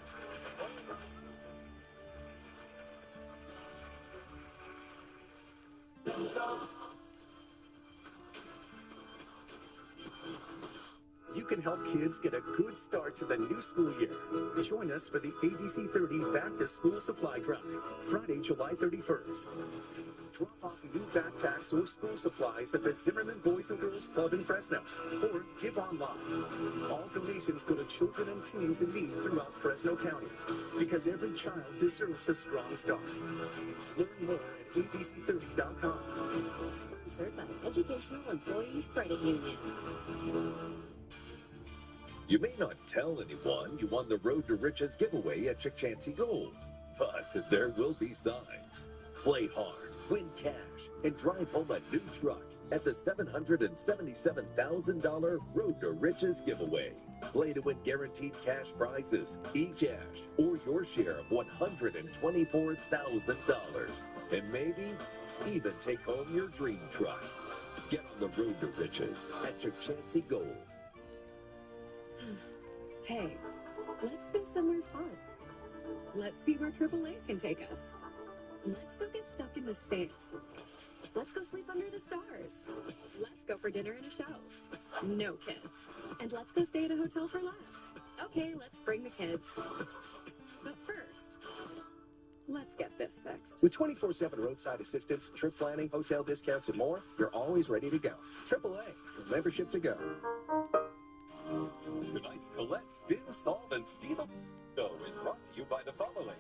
you can help kids get a good start to the new school year. Join us for the ABC 30 Back to School Supply Drive, Friday, July 31st. Drop off new backpacks or school supplies at the Zimmerman Boys and Girls Club in Fresno, or give online. All donations go to children and teens in need throughout Fresno County, because every child deserves a strong start. Learn more at abc30.com. Sponsored by Educational Employees Credit Union. You may not tell anyone you won the Road to Riches giveaway at Chichancy Gold, but there will be signs. Play hard, win cash, and drive home a new truck at the $777,000 Road to Riches giveaway. Play to win guaranteed cash prizes, e-cash, or your share of $124,000. And maybe even take home your dream truck. Get on the Road to Riches at Chichancy Gold. Hey, let's go somewhere fun. Let's see where AAA can take us. Let's go get stuck in the sand. Let's go sleep under the stars. Let's go for dinner and a show. No kids. And let's go stay at a hotel for less. Okay, let's bring the kids. But first, let's get this fixed. With 24/7 roadside assistance, trip planning, hotel discounts, and more, you're always ready to go. AAA, your membership to go. Tonight's Colette Spin, Solve, and Steal show is brought to you by the following.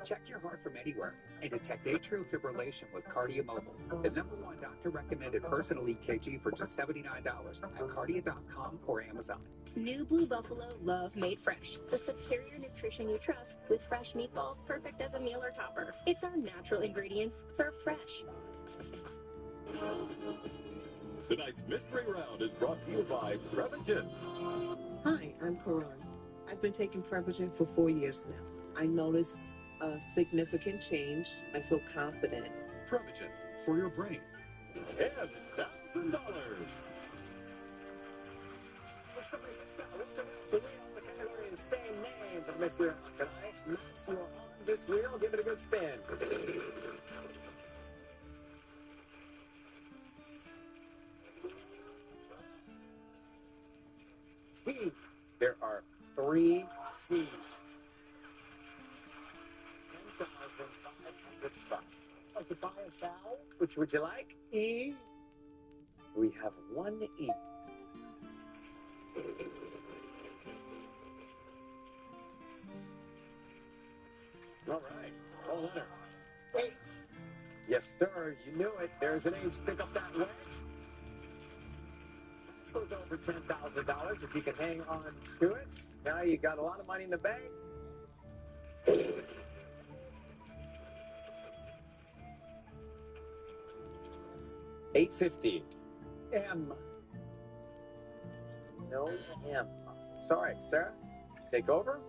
Check your heart from anywhere and detect atrial fibrillation with KardiaMobile. The #1 doctor-recommended personal EKG for just $79 at Kardia.com or Amazon. New Blue Buffalo Love Made Fresh. The superior nutrition you trust with fresh meatballs perfect as a meal or topper. It's our natural ingredients served fresh. Tonight's mystery round is brought to you by Prevagen. Hi, I'm Karan. I've been taking Prevagen for 4 years now. I noticed a significant change. I feel confident. Prevagen, for your brain. $10,000. So we all the category the same name for the mystery round tonight. Max, you're on this wheel. Give it a good spin. T. There are 3 T's. 10,505. Like to buy a vowel? Which would you like? E. We have 1 E. All right. Call letter. H. Yes, sir. You knew it. There's an H. Pick up that wedge. Goes over $10,000 if you can hang on to it. Now you got a lot of money in the bank. $850. M. No M. Sorry, Sarah. Take over.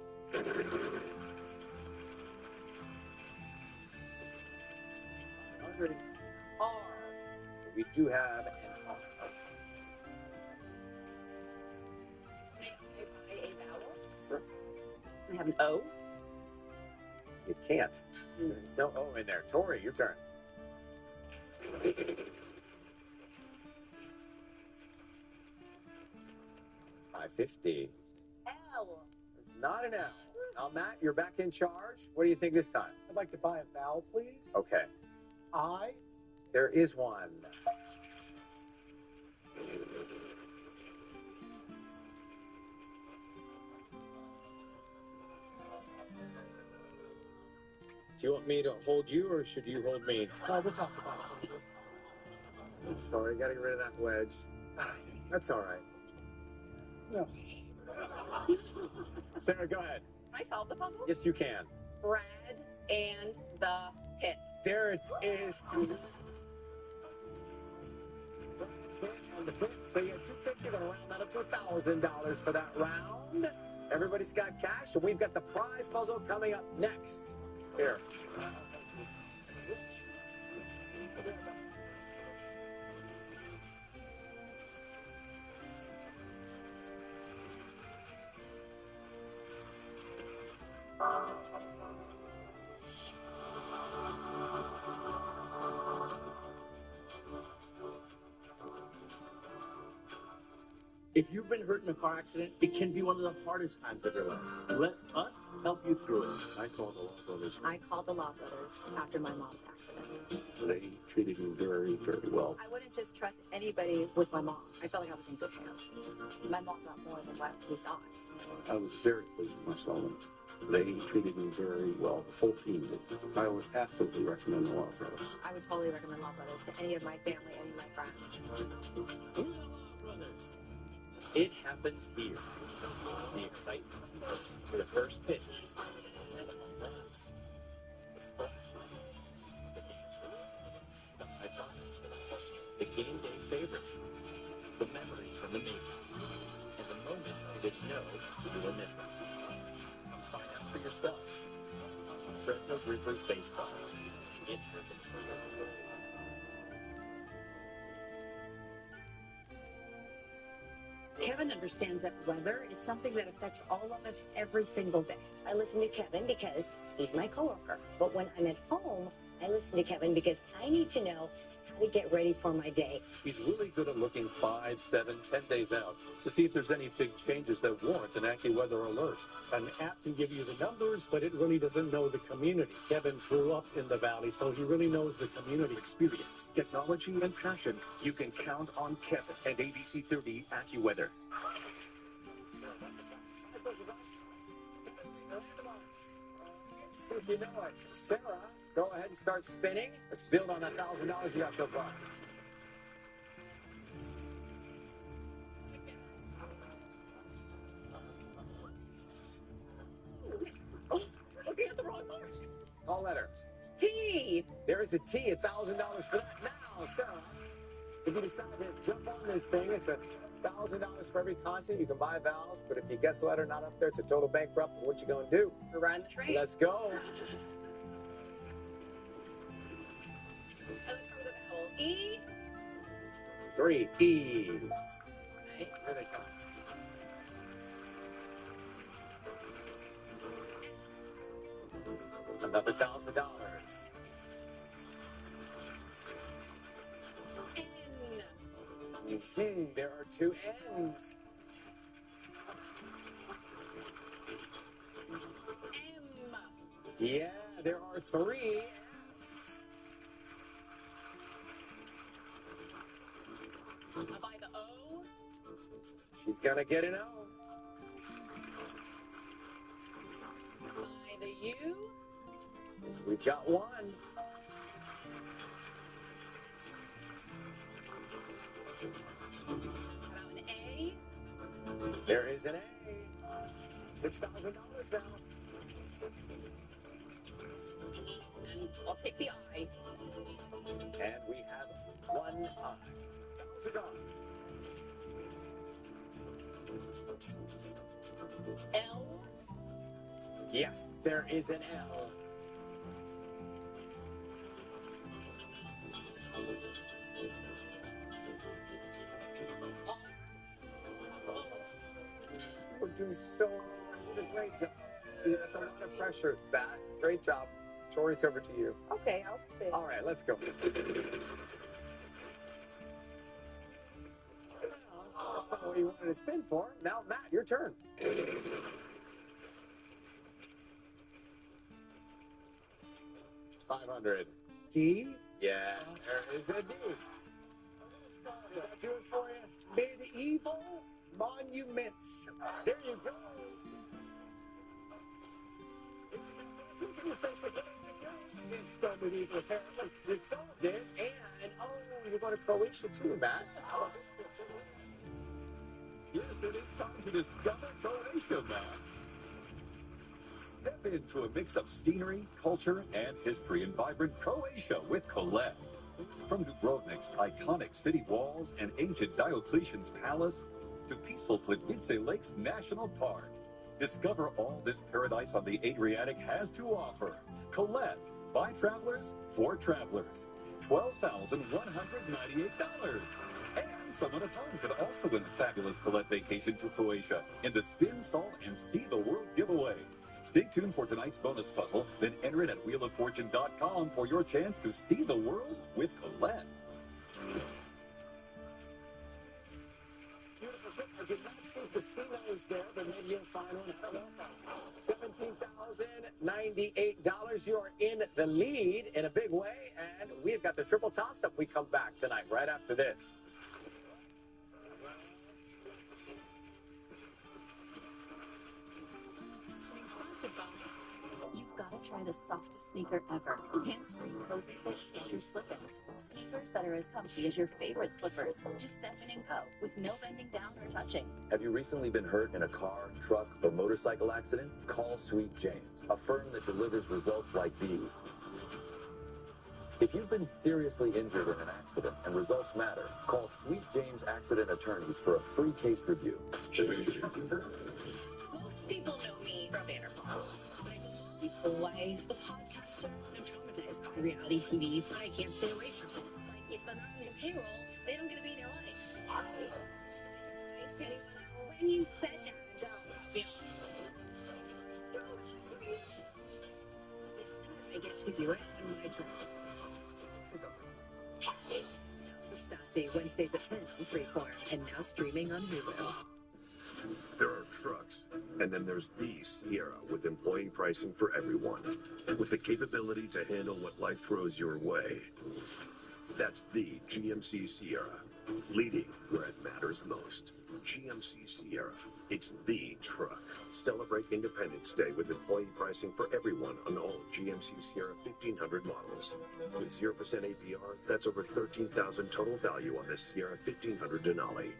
R. We do have an R. Sure. I have an O. You can't. There's no O in there. Tori, your turn. $550. L. There's not an L. Now, Matt, you're back in charge. What do you think this time? I'd like to buy a vowel, please. Okay. I. There is one. Do you want me to hold you, or should you hold me? We'll talk about it. I'm sorry, gotta get rid of that wedge. That's all right. No. Sarah, go ahead. Can I solve the puzzle? Yes, you can. Brad and the pit. There it is. So you get $250, gonna round that up to $1,000 for that round. Everybody's got cash, and we've got the prize puzzle coming up next. Here. If you've been hurt in a car accident, it can be one of the hardest times of your life. Let us help you through it. I called the Law Brothers. I called the Law Brothers after my mom's accident. They treated me very, very well. I wouldn't just trust anybody with my mom. I felt like I was in good hands. My mom got more than what we thought. I was very pleased with my settlement. They treated me very well. The full team did. I would absolutely recommend the Law Brothers. I would totally recommend Law Brothers to any of my family, any of my friends. Who the Law Brothers? It happens here. The excitement for the first pitch. The home runs. The splashes. The dances. The high fives. The game day favorites. The memories and the making. And the moments you didn't know you were missing. Find out for yourself. Fresno Grizzlies baseball. It happens here. Kevin understands that weather is something that affects all of us every single day. I listen to Kevin because he's my coworker. But when I'm at home, I listen to Kevin because I need to know how to get ready for my day. He's really good at looking 5, 7, 10 days out to see if there's any big changes that warrant an AccuWeather alert. An app can give you the numbers, but it really doesn't know the community. Kevin grew up in the valley, so he really knows the community. Experience, technology, and passion. You can count on Kevin and ABC 30 AccuWeather. See if you know it. Sarah, go ahead and start spinning. Let's build on that $1,000 you got so far. Oh, looking at the wrong mark. Call letter. T. There is a T, $1,000 for that. Now, Sarah, if you decide to jump on this thing, it's $1,000 for every constant. You can buy vowels, but if you guess the letter not up there, it's a total bankrupt. What you gonna do? We're riding the train. Let's go. Let's start with a vowel. E. 3 E. Okay. Here they come. Another $1,000. N. There are 2 N's. M. Yeah, there are 3 M's. By the O. She's gonna get an O. By the U. We've got 1. How about an A? There is an A. $6,000 now. And I'll take the I. And we have 1 I. $1,000. L. Yes, there is an L. We're doing so well. You did a great job. That's a lot of pressure, Bat. Great job. Tori, it's over to you. Okay, I'll spin. All right, let's go. That's not what you wanted to spin for. Now, Matt, your turn. $500. D. Yeah, there is a D. Did that do it for you? Medieval monuments. There you go. Install medieval apparently. You solved it. And, oh, you're going to Croatia too, Matt. How about this picture? Yes, it is time to discover Croatia, man. Step into a mix of scenery, culture, and history in vibrant Croatia with Colette. From Dubrovnik's iconic city walls and ancient Diocletian's palace to peaceful Plitvice Lakes National Park, discover all this paradise on the Adriatic has to offer. Colette, by travelers, for travelers. $12,198. And someone at home could also win a fabulous Colette vacation to Croatia in the Spin, Salt, and See the World giveaway. Stay tuned for tonight's bonus puzzle, then enter it at wheeloffortune.com for your chance to see the world with Colette. Beautiful trip. I did not see casinos there, the mid-year final. $17,098. You are in the lead in a big way, and we've got the triple toss-up. We come back tonight right after this. You've got to try the softest sneaker ever. Hands-free, cozy fit Skechers Slip-ins. Sneakers that are as comfy as your favorite slippers. Just step in and go, with no bending down or touching. Have you recently been hurt in a car, truck, or motorcycle accident? Call Sweet James, a firm that delivers results like these. If you've been seriously injured in an accident and results matter, call Sweet James Accident Attorneys for a free case review. Should we introduce you first? Most people know me from Vanderpump. A wife, a podcaster. I'm traumatized by reality TV, but I can't stay away from it. It's like if they're not on your payroll, they don't get to be in your life. When you said that, it's time I get to do it on my turn. Stassi, Wednesdays at 10 on Freeform, and now streaming on Hulu. There are trucks, and then there's the Sierra with employee pricing for everyone, with the capability to handle what life throws your way. That's the GMC Sierra, leading where it matters most. GMC Sierra, it's the truck. Celebrate Independence Day with employee pricing for everyone on all GMC Sierra 1500 models. With 0% APR, that's over $13,000 total value on the Sierra 1500 Denali.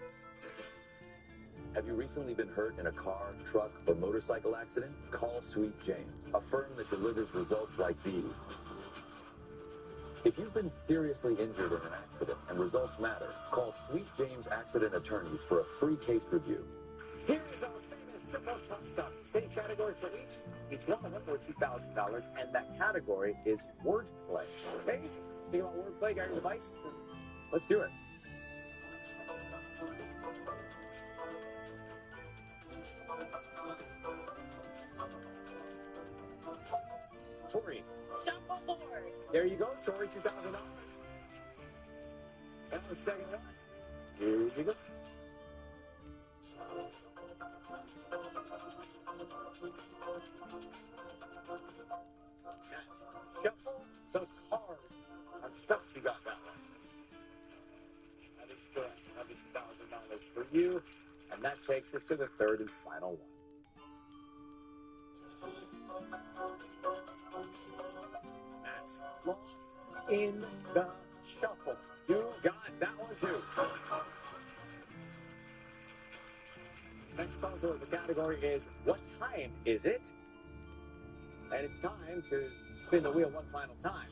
Have you recently been hurt in a car, truck, or motorcycle accident? Call Sweet James, a firm that delivers results like these. If you've been seriously injured in an accident and results matter, call Sweet James Accident Attorneys for a free case review. Here's our famous triple toss-up. Same category for each. Each one of them worth $2,000, and that category is wordplay. Okay? Think about wordplay, got your devices? Let's do it. Tori. Shuffleboard. There you go, Tori, $2,000. And the second one. Here you go. Next, shuffle the card. I'm stuck you got that one. That is correct. Another $2,000 for you. And that takes us to the third and final one. That's lost in the shuffle. You got that one too. Next puzzle of the category is what time is it? And it's time to spin the wheel one final time.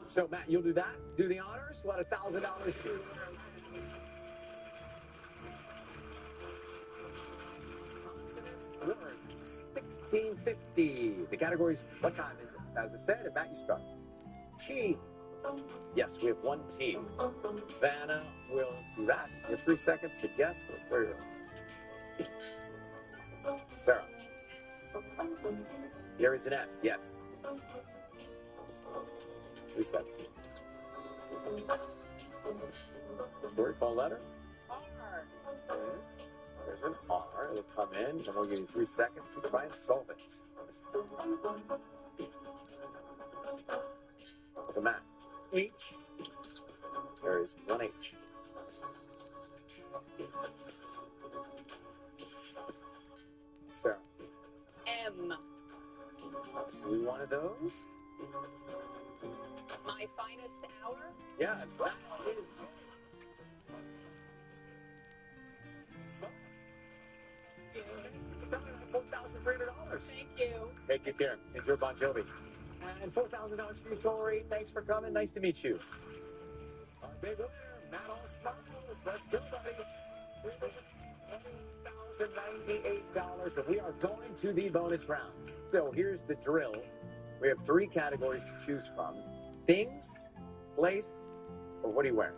So Matt, you'll do that? Do the honors? Let $1,000 shoot. Consonants, word, 1650. The category is what time is it? As I said, and Matt, you start. T. Yes, we have one T. Vanna will do that. You have 3 seconds to guess. Where are you? Sarah. There is an S, yes. 3 seconds. Story, phone letter? R. Okay. There's an R. It'll come in, and we'll give you 3 seconds to try and solve it. So, Matt. H. There is one H. Sarah. M. Do one of those? My finest hour. Yeah, that is. $4,300. Thank you. Take good care. Enjoy Bon Jovi. And $4,000 for you, Tori. Thanks for coming. Nice to meet you. Our big winner, Matt All Smiles. Let's go, buddy. $1,098, and we are going to the bonus rounds. So here's the drill. We have 3 categories to choose from. Things, place, or what are you wearing?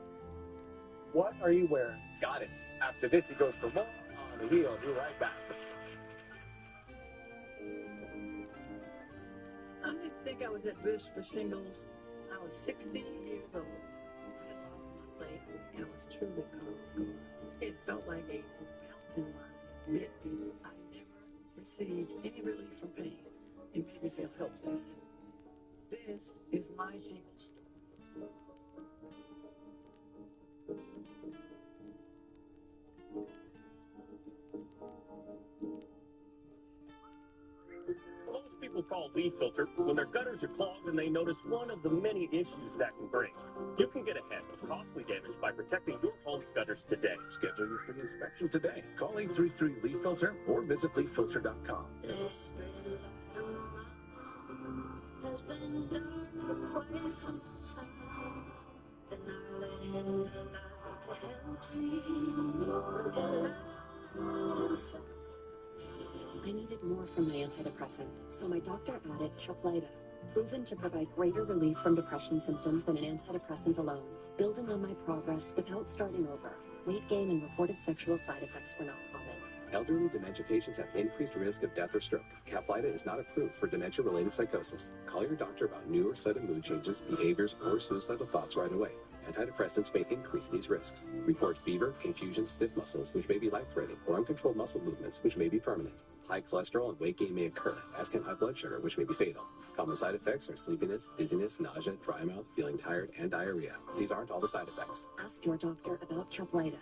What are you wearing? Got it. After this, he goes for more on the wheel. Be right back. I think I was at Bush for shingles. I was 16 years old. I had lost my leg, and it was truly cold. It felt like a mountain to admit I never received any relief from pain. It made me feel helpless. This is my jingles. Most people call leaf filter when their gutters are clogged and they notice one of the many issues that can bring. You can get ahead of costly damage by protecting your home's gutters today. Schedule your free inspection today. Call 833 Leaf Filter or visit leaffilter.com. This has been done for quite some time. Then I let in the light to help see more than lies. I needed more from my antidepressant, so my doctor added Caplyta, proven to provide greater relief from depression symptoms than an antidepressant alone. Building on my progress without starting over, weight gain and reported sexual side effects were not common. Elderly dementia patients have increased risk of death or stroke. Caplyta is not approved for dementia-related psychosis. Call your doctor about new or sudden mood changes, behaviors, or suicidal thoughts right away. Antidepressants may increase these risks. Report fever, confusion, stiff muscles, which may be life-threatening, or uncontrolled muscle movements, which may be permanent. High cholesterol and weight gain may occur, as can high blood sugar, which may be fatal. Common side effects are sleepiness, dizziness, nausea, dry mouth, feeling tired, and diarrhea. These aren't all the side effects. Ask your doctor about Caplyta.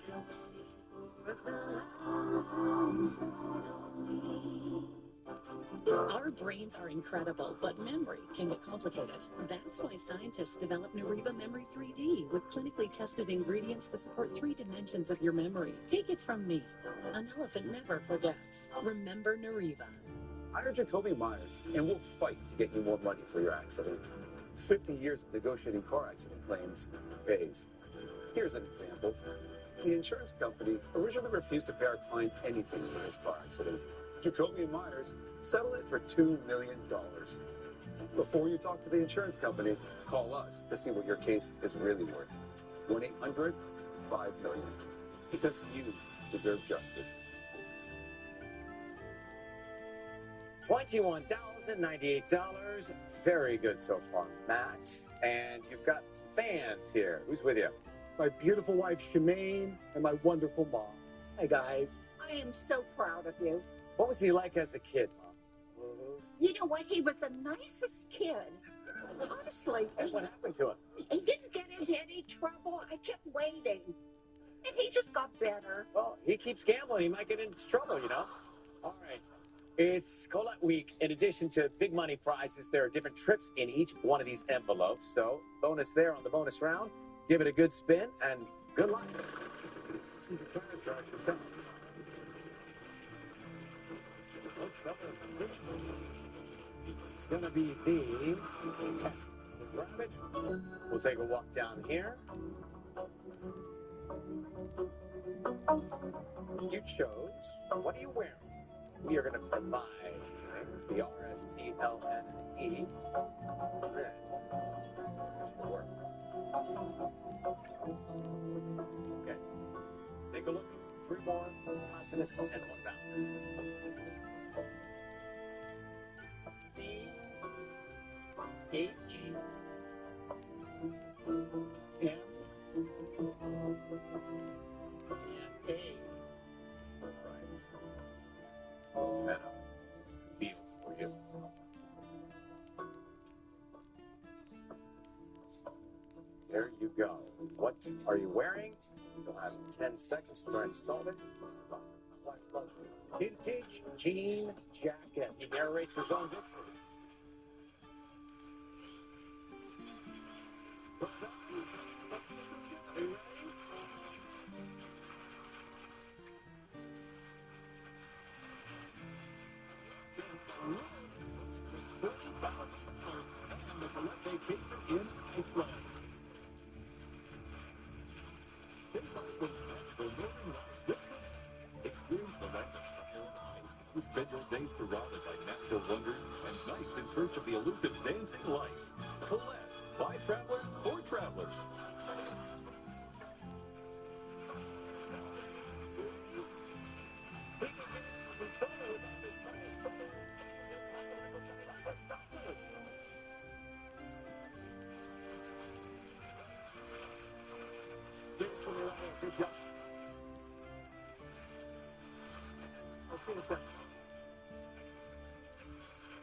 Our brains are incredible, but memory can get complicated. That's why scientists developed Nariva Memory 3D with clinically tested ingredients to support 3 dimensions of your memory. Take it from me. An elephant never forgets. Remember Nariva. Hire Jacoby Myers, and we'll fight to get you more money for your accident. 50 years of negotiating car accident claims pays. Here's an example. The insurance company originally refused to pay our client anything for his car accident. Jacoby and Myers settled it for $2 million. Before you talk to the insurance company, call us to see what your case is really worth. 1-800-5-million. Because you deserve justice. $21,098. Very good so far, Matt. And you've got some fans here. Who's with you? My beautiful wife, Shemaine, and my wonderful mom. Hi, guys. I am so proud of you. What was he like as a kid, Mom? You know what? He was the nicest kid. Honestly. And what happened to him? He didn't get into any trouble. I kept waiting. And he just got better. Well, he keeps gambling. He might get into trouble, you know? All right. It's Colette Week. In addition to big money prizes, there are different trips in each one of these envelopes. So, bonus there on the bonus round. Give it a good spin, and good luck. This is a fire truck for town. It's going to be the yes. Grab it. We'll take a walk down here. You chose. What are you wearing? We are going to provide things. The RSTLNE. Red. Work. Okay. Take a look. 3 more consonants and 1 vowel. C H M and A. Right. Slow that up. Feel for you. There you go. What are you wearing? You'll have 10 seconds to try and solve it. My wife loves this. Vintage jean jacket. He narrates his own victory. Are you ready? Vacation in Iceland. Experience the land of fire and ice. You spend your days surrounded by natural wonders and nights in search of the elusive dancing lights. Colette, by travelers for travelers. We'll see you soon.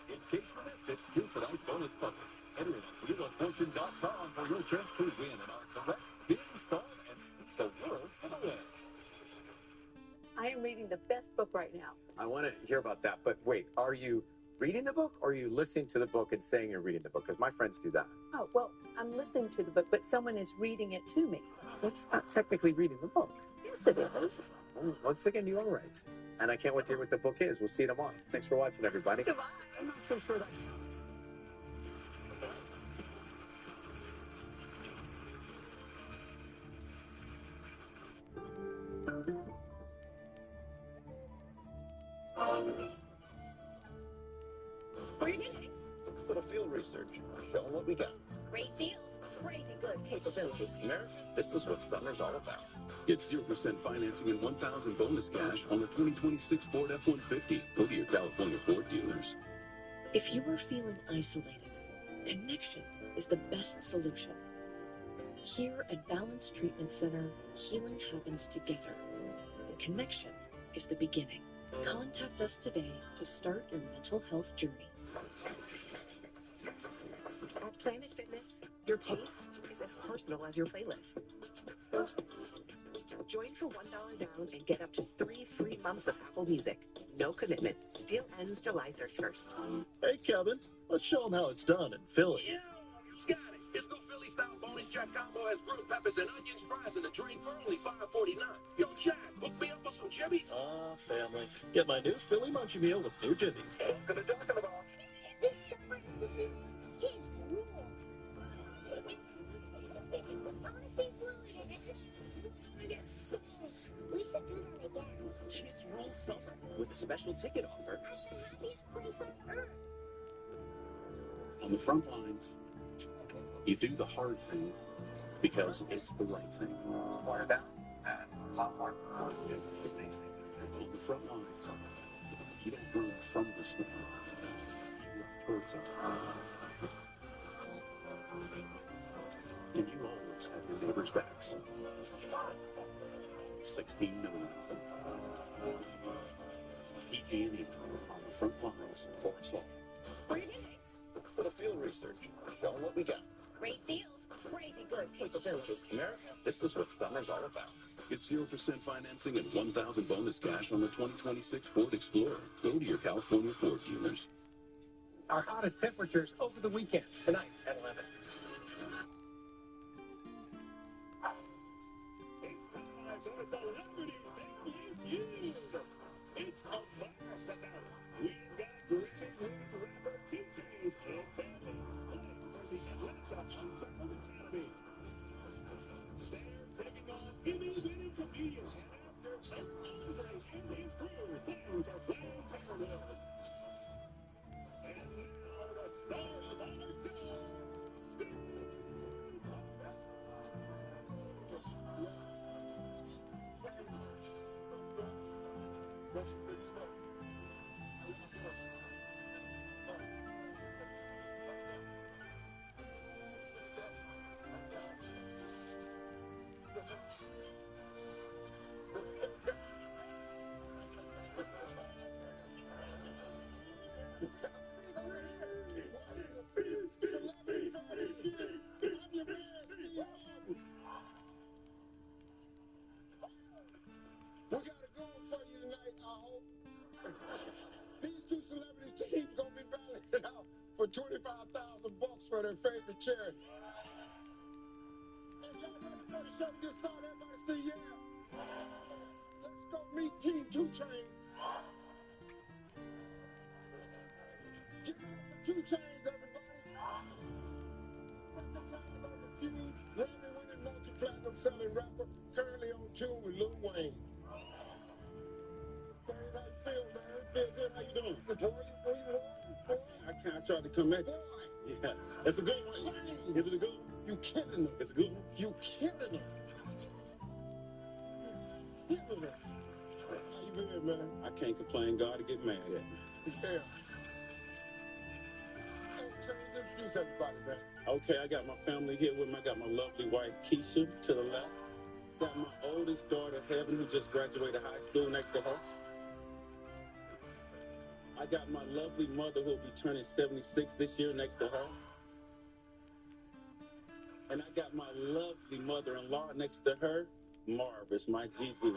In case you missed it, here's tonight's bonus puzzle. Enter it at WheelOfFortune.com for your chance to win an correct spin, song, and speak the word for the win. I am reading the best book right now. I want to hear about that, but wait, are you reading the book or are you listening to the book and saying you're reading the book? Because my friends do that. Oh, well, I'm listening to the book, but someone is reading it to me. That's not technically reading the book. Yes, it is. Well, once again, you are right. And I can't wait to hear what the book is. We'll see you tomorrow. Thanks for watching, everybody. Goodbye. I'm not so sure that... What are you doing? Little field research. Showing what we got. Great deals. Crazy good capabilities. America, this is what summer's all about. Get 0% financing and 1,000 bonus cash on the 2026 Ford F-150. Go to your California Ford dealers. If you are feeling isolated, connection is the best solution. Here at Balance Treatment Center, healing happens together. The connection is the beginning. Contact us today to start your mental health journey. At Planet Fitness, your pace is as personal as your playlist. Join for $1 down and get up to 3 free months of Apple Music. No commitment. Deal ends July 31st. Hey, Kevin, let's show them how it's done in Philly. Yeah, it's got it. It's no Philly style bonus Jack combo has grilled peppers and onions, fries, and a drink for only $5.49. Yo, Jack, hook me up with some jibbies. Family. Get my new Philly Munchie Meal with new jibbies. What are you talking about? This summer, kids rule. I want to see Florida. Yes. We should do that again. Kids Rule Summer with a special ticket offer. Happiest place on earth. On the front lines, you do the hard thing because it's the right thing. Water down and popcorn. On the front lines, you don't run from the storm. You run towards it. And you always have your neighbor's backs. 16 million of them. PG&E on the front lines for us all. What are you doing? Little field research. Showing what we got. Great deals. Crazy good capabilities. America, this is what summer's all about. Get 0% financing and 1,000 bonus cash on the 2026 Ford Explorer. Go to your California Ford dealers. Our hottest temperatures over the weekend, tonight at 11. It's a blast tonight. We've got great rapper TJ's and family playing for the Atlanta Unfiltered Academy. They're taking on Emmy-winning comedian and actor Andre and his crew. Things are playing parallels. And now the star of our show, Steve We got a goal for you tonight, I hope. These two celebrity teams gonna be battling it out for $25,000 for their favorite charity. Hey, y'all ready for the show to get started? Everybody say yeah. Let's go meet Team 2 Chainz. Give it up for 2 Chainz, everybody. Second time about the feud, Grammy-winning multi-platinum selling rapper, currently on tune with Lil Wayne. How you feel, man? Feel good? How you doing? Boy. I tried to come at you. Yeah, that's a good one. Is it a good one? You killing them. It's a good one. You killing them. Killing them. How you been, man? I can't complain. God to get mad at me. Yeah. Hey, Chainz, introduce everybody, man. Okay, I got my family here with me. I got my lovely wife, Keisha, to the left. Got my oldest daughter, Heaven, who just graduated high school next to her. I got my lovely mother who'll be turning 76 this year next to her. And I got my lovely mother-in-law next to her. Marv is my Gigi.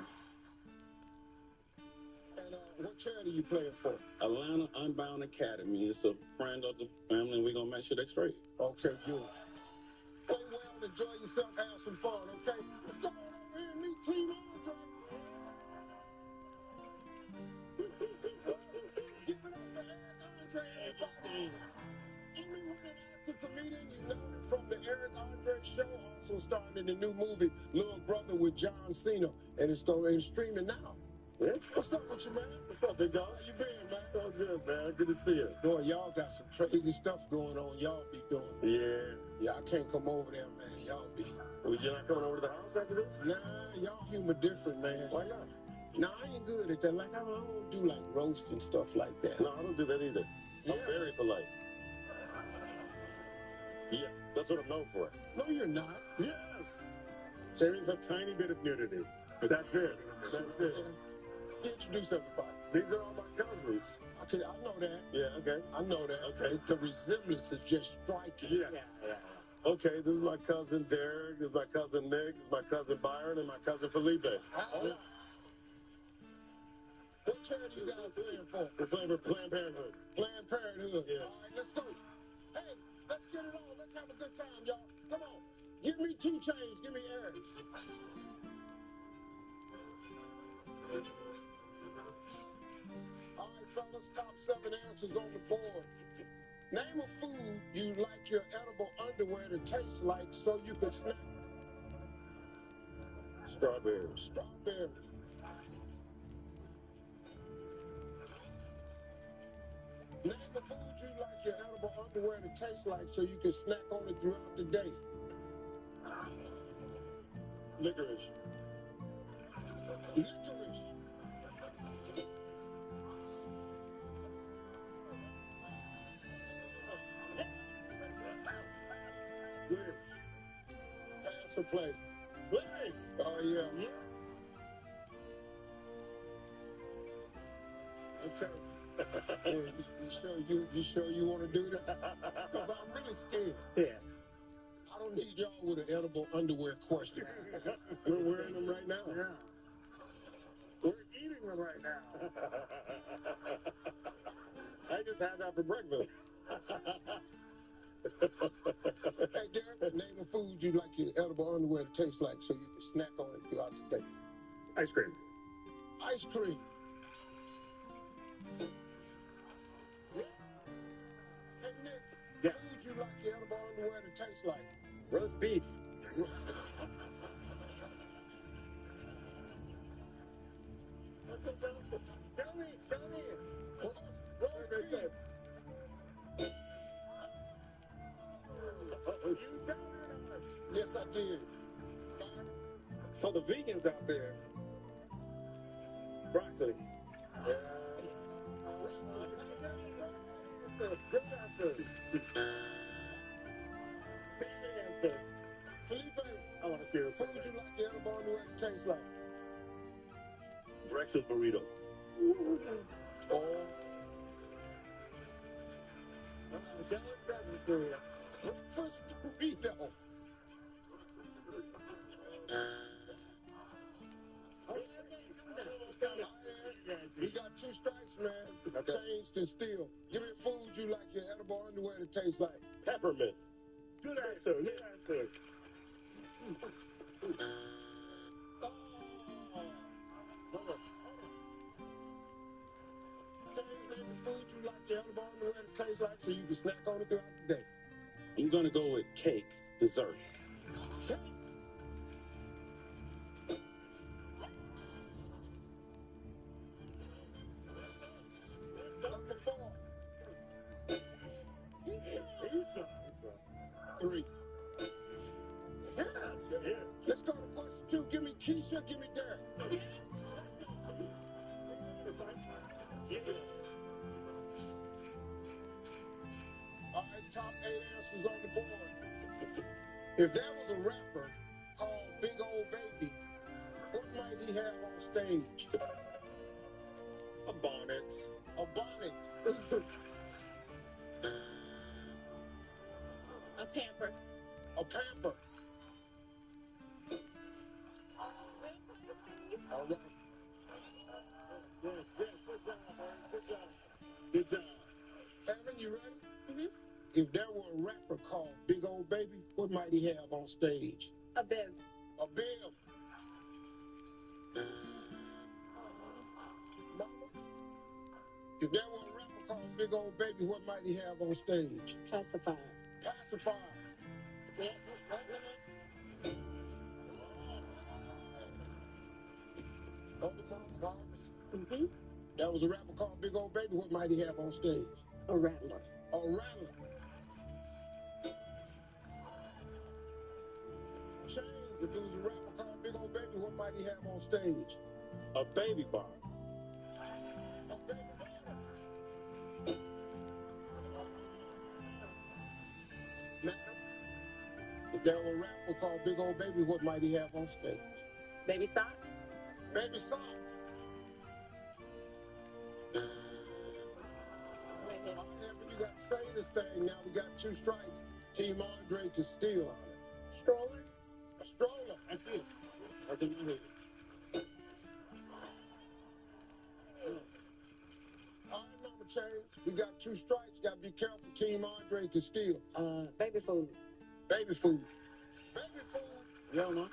And what charity you playing for? Atlanta Unbound Academy. It's a friend of the family, and we're going to make sure they're straight. Okay, good. Play well, enjoy yourself, have some fun, okay? Let's go on over here and meet Team Andre. Give it up for Eric Andre, everybody. Emmy-winning actor, comedian, you know him from the Eric Andre Show, also starring in the new movie Little Brother with John Cena, and it's streaming now. What's up with you, man? What's up, big dog? How you been, man? So good, man. Good to see you. Boy, y'all got some crazy stuff going on. Y'all be doing. Yeah, I can't come over there, man. Y'all be. Would you not coming over to the house after this? Nah, y'all humor different, man. Why not? Nah, I ain't good at that. Like, I don't do like roast and stuff like that. No, I don't do that either. Yeah. I'm very polite. Yeah, that's what I'm known for. No, you're not. Yes. There is a tiny bit of nudity. That's it. That's it. Introduce everybody. These are all my cousins. I know that. Yeah, okay. I know that. Okay. The resemblance is just striking. Yeah. Okay, this is my cousin Derek, this is my cousin Nick, this is my cousin Byron, and my cousin Felipe. Oh. What charity you guys playing for? We're playing for Planned Parenthood. Planned Parenthood. Yeah. All right, let's go. Hey, let's get it on. Let's have a good time, y'all. Come on. Give me 2 Chainz. Give me Eric. All right, fellas, top 7 answers on the board. Name a food you like your edible underwear to taste like so you can snack. Strawberry. Strawberry. Name a food you like your edible underwear to taste like so you can snack on it throughout the day. Licorice. Licorice. Yes. Pass or play? Play. Oh yeah. Okay. You sure you want to do that? Because I'm really scared. Yeah. I don't need y'all with an edible underwear question. We're wearing them right now. Yeah. We're eating them right now. I just had that for breakfast. Hey, Derek, name a food you like your edible underwear to taste like so you can snack on it throughout the day. Ice cream. Ice cream. Hey, Nick, food you like your edible underwear to taste like? Roast beef. Show me. Roast beef. You doubted us. Yes, I did. So the vegans out there, broccoli. Yeah. Good answer. Big answer. Felipe, I want to see this. Food you like your edible underwear to taste like? Breakfast burrito. Oh. Breakfast burrito. We got 2 strikes, man. Okay. Changed and still. Give me food you like your edible underwear to taste like. Peppermint. Good answer. Good answer. Food you like your edible underwear to taste like so you can snack on it throughout the day. I'm going to go with cake, dessert. Cake. Number 4. Pizza. 3. Yeah. Let's go to question 2. Give me Keisha, give me Derek. All right, top 8 answers on the board. If there was a rapper called Big Old Baby, what might he have on stage? A bonnet. A bonnet. If there were a rapper called Big Old Baby, what might he have on stage? A bib. A bib. Mama, if there were a rapper called Big Old Baby, what might he have on stage? Pacifier. Pacifier. Other mama, Harvest. Mm-hmm. There was a rapper called Big Old Baby, what might he have on stage? A rattler. A rattler. Change. If there was a rapper called Big Old Baby, what might he have on stage? A baby bar. A baby bar. Madam, if there were a rapper called Big Old Baby, what might he have on stage? Baby socks. Baby socks. You got to say this thing now. We got 2 strikes. Team Andre Castillo. Stroller. A stroller. That's it. That's in my head. All right, number change. We got 2 strikes. Got to be careful. Team Andre Castillo. Baby food. Baby food. Baby food. You don't know?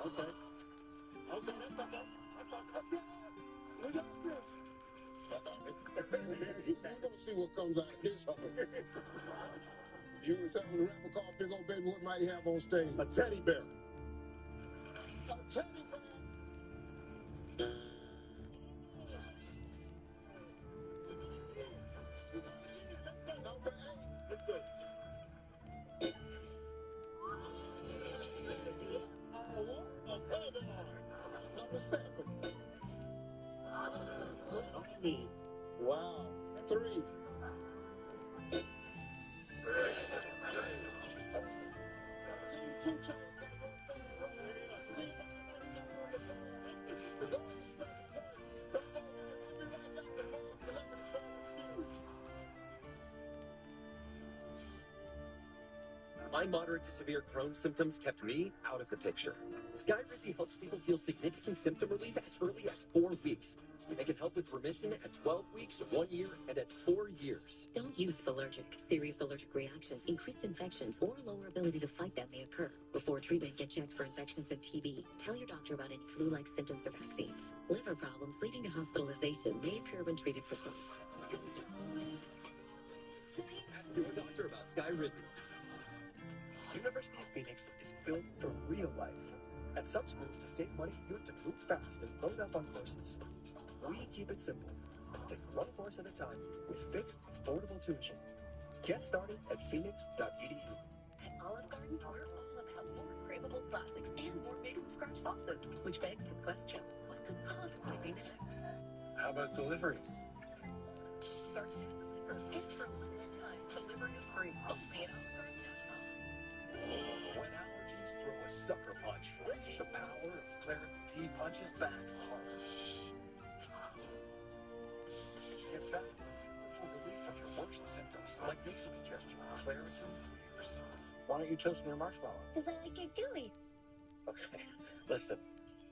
Okay. Okay, that's okay. That's okay. We got this. We're going to see what comes out of this. You was having a rapper called Big Old Baby. What might he have on stage? A teddy bear. A teddy bear. Number 8. Let's go. Number 7. Wow. 3. Two chains. My moderate to severe Crohn's symptoms kept me out of the picture. Skyrizi helps people feel significant symptom relief as early as 4 weeks. It can help with remission at 12 weeks, 1 year, and at 4 years. Don't use if allergic. Serious allergic reactions, increased infections, or lower ability to fight them may occur. Before treatment, get checked for infections and TB. Tell your doctor about any flu-like symptoms or vaccines. Liver problems leading to hospitalization may occur when treated for Crohn's. Ask your doctor about Skyrizi. University of Phoenix is built for real life. At some schools, to save money, you have to move fast and load up on courses. We keep it simple. Take 1 course at a time with fixed, affordable tuition. Get started at phoenix.edu. At Olive Garden, we're all about more craveable classics and more made-from-scratch sauces, which begs the question, what could possibly be next? How about delivery? Garcia delivers, and for a limited time, delivery is free. Only at olivegarden.com. When allergies throw a sucker punch, the power of Claritin D punches back hard. Get back for relief of your worst symptoms, like nasal congestion. Claritin clears. Why don't you toast your marshmallow? Because I like it gooey. Okay, listen.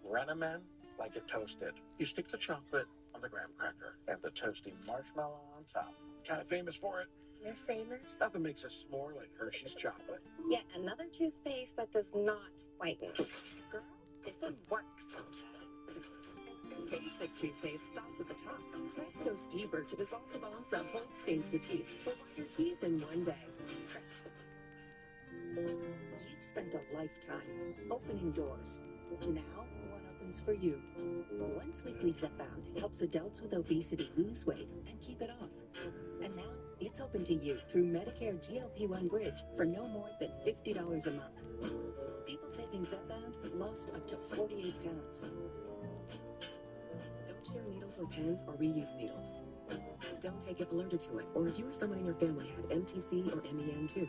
Renamen like it toasted. You stick the chocolate on the graham cracker and the toasty marshmallow on top. Kind of famous for it. You're famous. Nothing makes us s'more like Hershey's chocolate. Yet another toothpaste that does not whiten. Girl, this one works. Basic toothpaste stops at the top. Crest goes deeper to dissolve the bonds that hold stains to teeth for whiter teeth in 1 day. Crest. You've spent a lifetime opening doors. Now, one opens for you. Once weekly Zepbound helps adults with obesity lose weight and keep it off. And now, it's open to you through Medicare GLP-1 Bridge for no more than $50 a month. People taking Zepbound lost up to 48 pounds. Don't share needles or pens or reuse needles. Don't take if allergic to it, or if you or someone in your family had MTC or MEN2.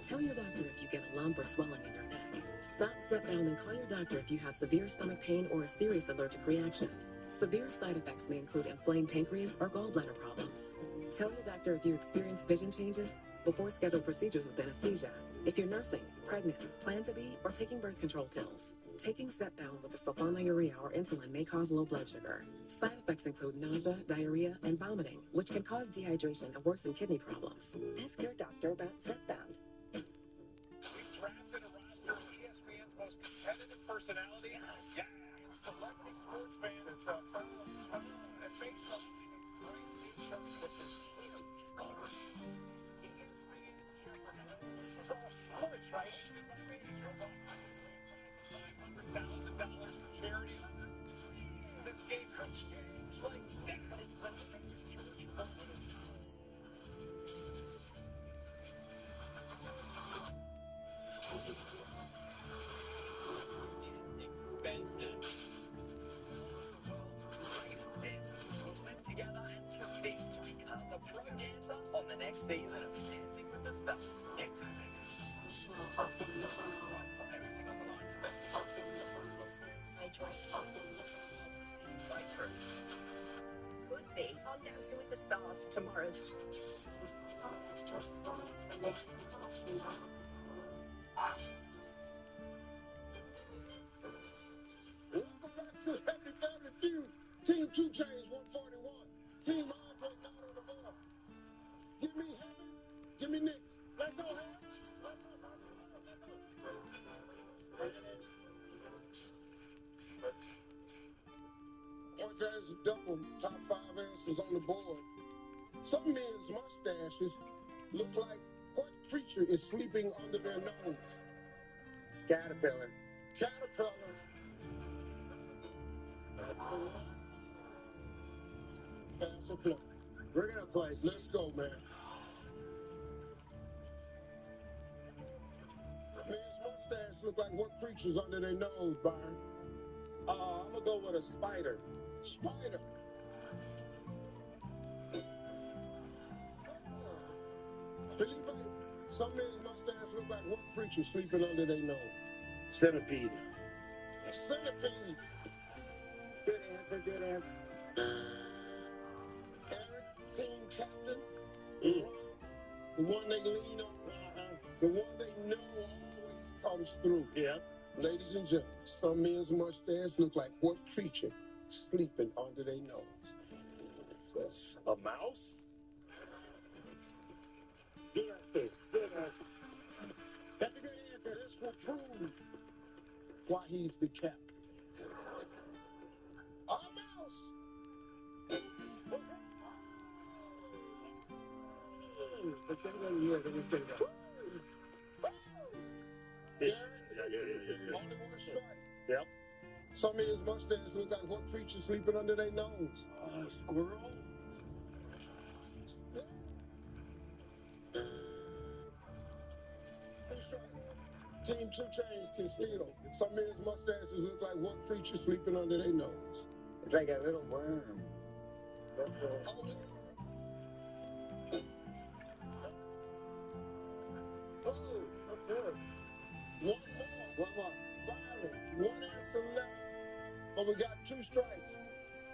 Tell your doctor if you get a lump or swelling in your neck. Stop Zepbound and call your doctor if you have severe stomach pain or a serious allergic reaction. Severe side effects may include inflamed pancreas or gallbladder problems. Tell your doctor if you experience vision changes before scheduled procedures with anesthesia. If you're nursing, pregnant, plan to be, or taking birth control pills, taking Zepbound with the sulfonylurea or insulin may cause low blood sugar. Side effects include nausea, diarrhea, and vomiting, which can cause dehydration and worsen kidney problems. Ask your doctor about Zepbound. We've drafted a roster of ESPN's most competitive personalities. Yeah, it's celebrity sports fans. It's a and face up great new services. This is all sports, right? $500,000 for charity. This game could change like that. Expensive. Went together and took these to become the pro dancer on the next season of Dancing with the Stars. Everything on the line for this. Could be on Dancing with the Stars tomorrow. Welcome back to Happy Family Feud. Team 2 Chainz 141. Team Andre not on the board. Give me Heaven. Give me Nick. Let's go, Heaven. Point James a double. Top 5 answers on the board. Some men's mustaches look like what creature is sleeping under their nose? Caterpillar. Caterpillar. Pass or play? We're gonna play. Let's go, man. Men's mustache look like what creatures under their nose, Byron? I'm gonna go with a spider. Spider. Felipe, some men's mustache look like what creature sleeping under their nose? Centipede. Centipede. Good answer, good answer. Eric, team captain. The one they lean on. The one they know always comes through. Yeah. Ladies and gentlemen, some men's mustache look like what creature sleeping under their nose? A mouse? Good answer. Good answer. That's a good answer. This will prove why he's the captain. A mouse. Only one strike. Yep. Some men's mustache look like what creature sleeping under their nose? Squirrel? Two strikes. Team 2 Chainz can steal. Some men's mustaches look like what creature sleeping under their nose? It's like a little worm. One more. Byron, one answer left. But we got 2 strikes.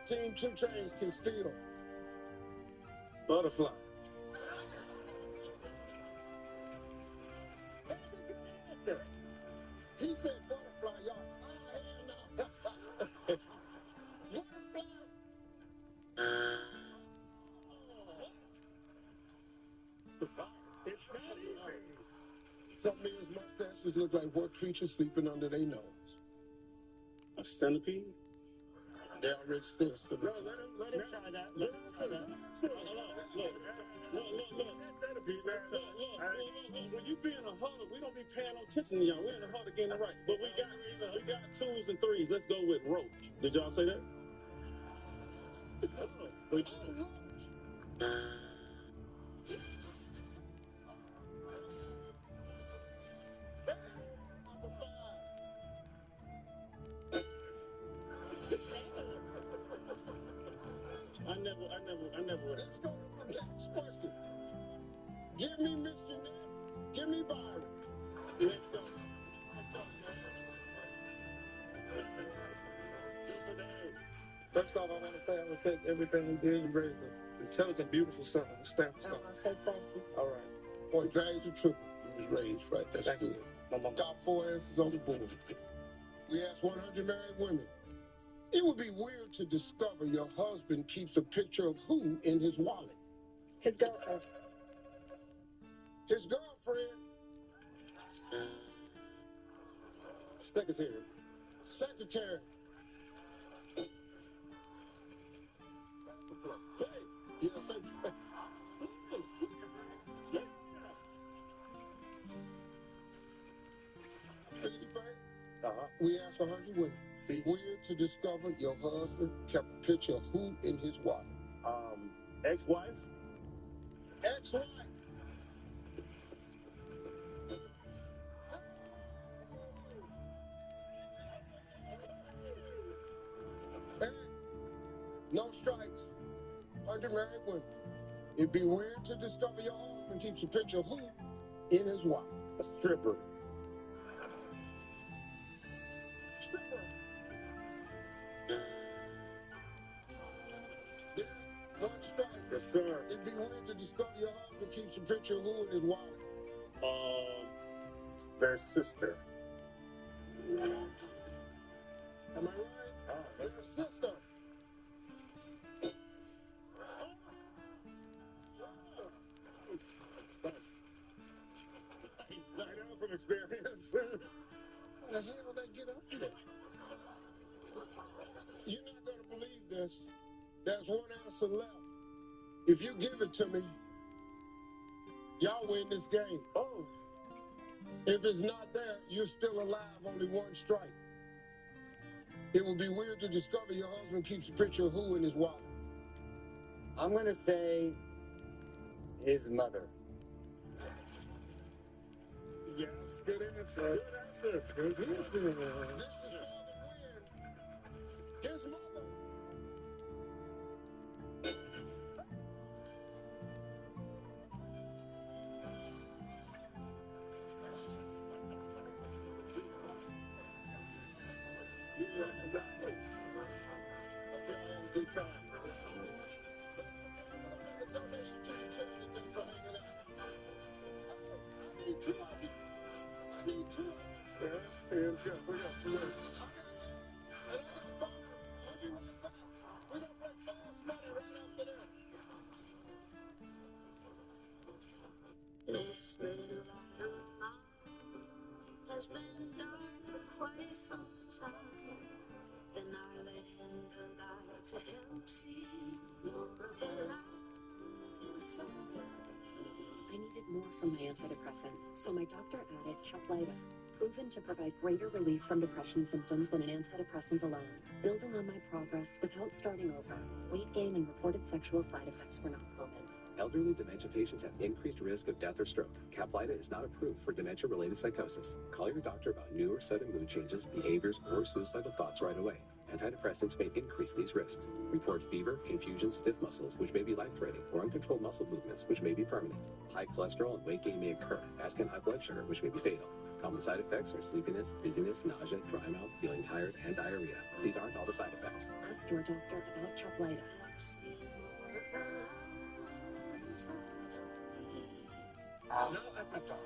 Team 2 Chainz can steal. Butterfly. He said butterfly, y'all. Oh, hell no. Butterfly. It's not easy. Some men's mustaches look like what creature sleeping under their nose? A centipede? They already said so. No, let him try that. Let him try that. Look, when you be in a huddle, we don't be paying no attention to y'all. We're in the huddle getting it right. But we got 2s and 3s. Let's go with roach. Did y'all say that? I never would. Let's go to the next question. Give me Mr. Nick. Give me Byron. Let's go. First off, I want to say I respect everything you did. You raised an intelligent, beautiful son. Stand for I something. want to say thank you. All right. Boy, James, you triple. was raised right. That's good. Top 4 answers on the board. We asked 100 married women. It would be weird to discover your husband keeps a picture of who in his wallet? His girlfriend. His girlfriend. Secretary. Secretary. Play. Yeah, secretary. Felipe, we asked 100 women. Weird to discover your husband kept a picture of who in his wallet? Ex-wife? Ex-wife. Hey, no strikes. 100 married women. It'd be weird to discover your husband keeps a picture of who in his wallet? A stripper. Stripper. Yeah, one strike. Yes, sir. It'd be weird to discover your husband keeps a picture of who in his wallet? Their sister. Am I right? Their sister. He's not out from experience. How the hell did they get up there? You're not going to believe this. There's one answer left. If you give it to me, y'all win this game. Oh. If it's not there, you're still alive, only one strike. It would be weird to discover your husband keeps a picture of who in his wallet? I'm going to say his mother. Yes, good answer. Good answer. Good answer. This is for the win. His mother. Good time. A donation to the charity just for hanging out. I need 2 of you. I need 2 of you. Yeah, and we got some words. And I got 5. We'll be right back. We're going to play Fast Money right after this. This little light has been dark for quite some time. Then I let in the light to help see more of the light inside. I needed more from my antidepressant, so my doctor added Caplyta, proven to provide greater relief from depression symptoms than an antidepressant alone. Building on my progress without starting over, weight gain and reported sexual side effects were not common. Elderly dementia patients have increased risk of death or stroke. Caplyta is not approved for dementia-related psychosis. Call your doctor about new or sudden mood changes, behaviors, or suicidal thoughts right away. Antidepressants may increase these risks. Report fever, confusion, stiff muscles, which may be life-threatening, or uncontrolled muscle movements, which may be permanent. High cholesterol and weight gain may occur, as can high blood sugar, which may be fatal. Common side effects are sleepiness, dizziness, nausea, dry mouth, feeling tired, and diarrhea. These aren't all the side effects. Ask your doctor about Caplyta. No appetite.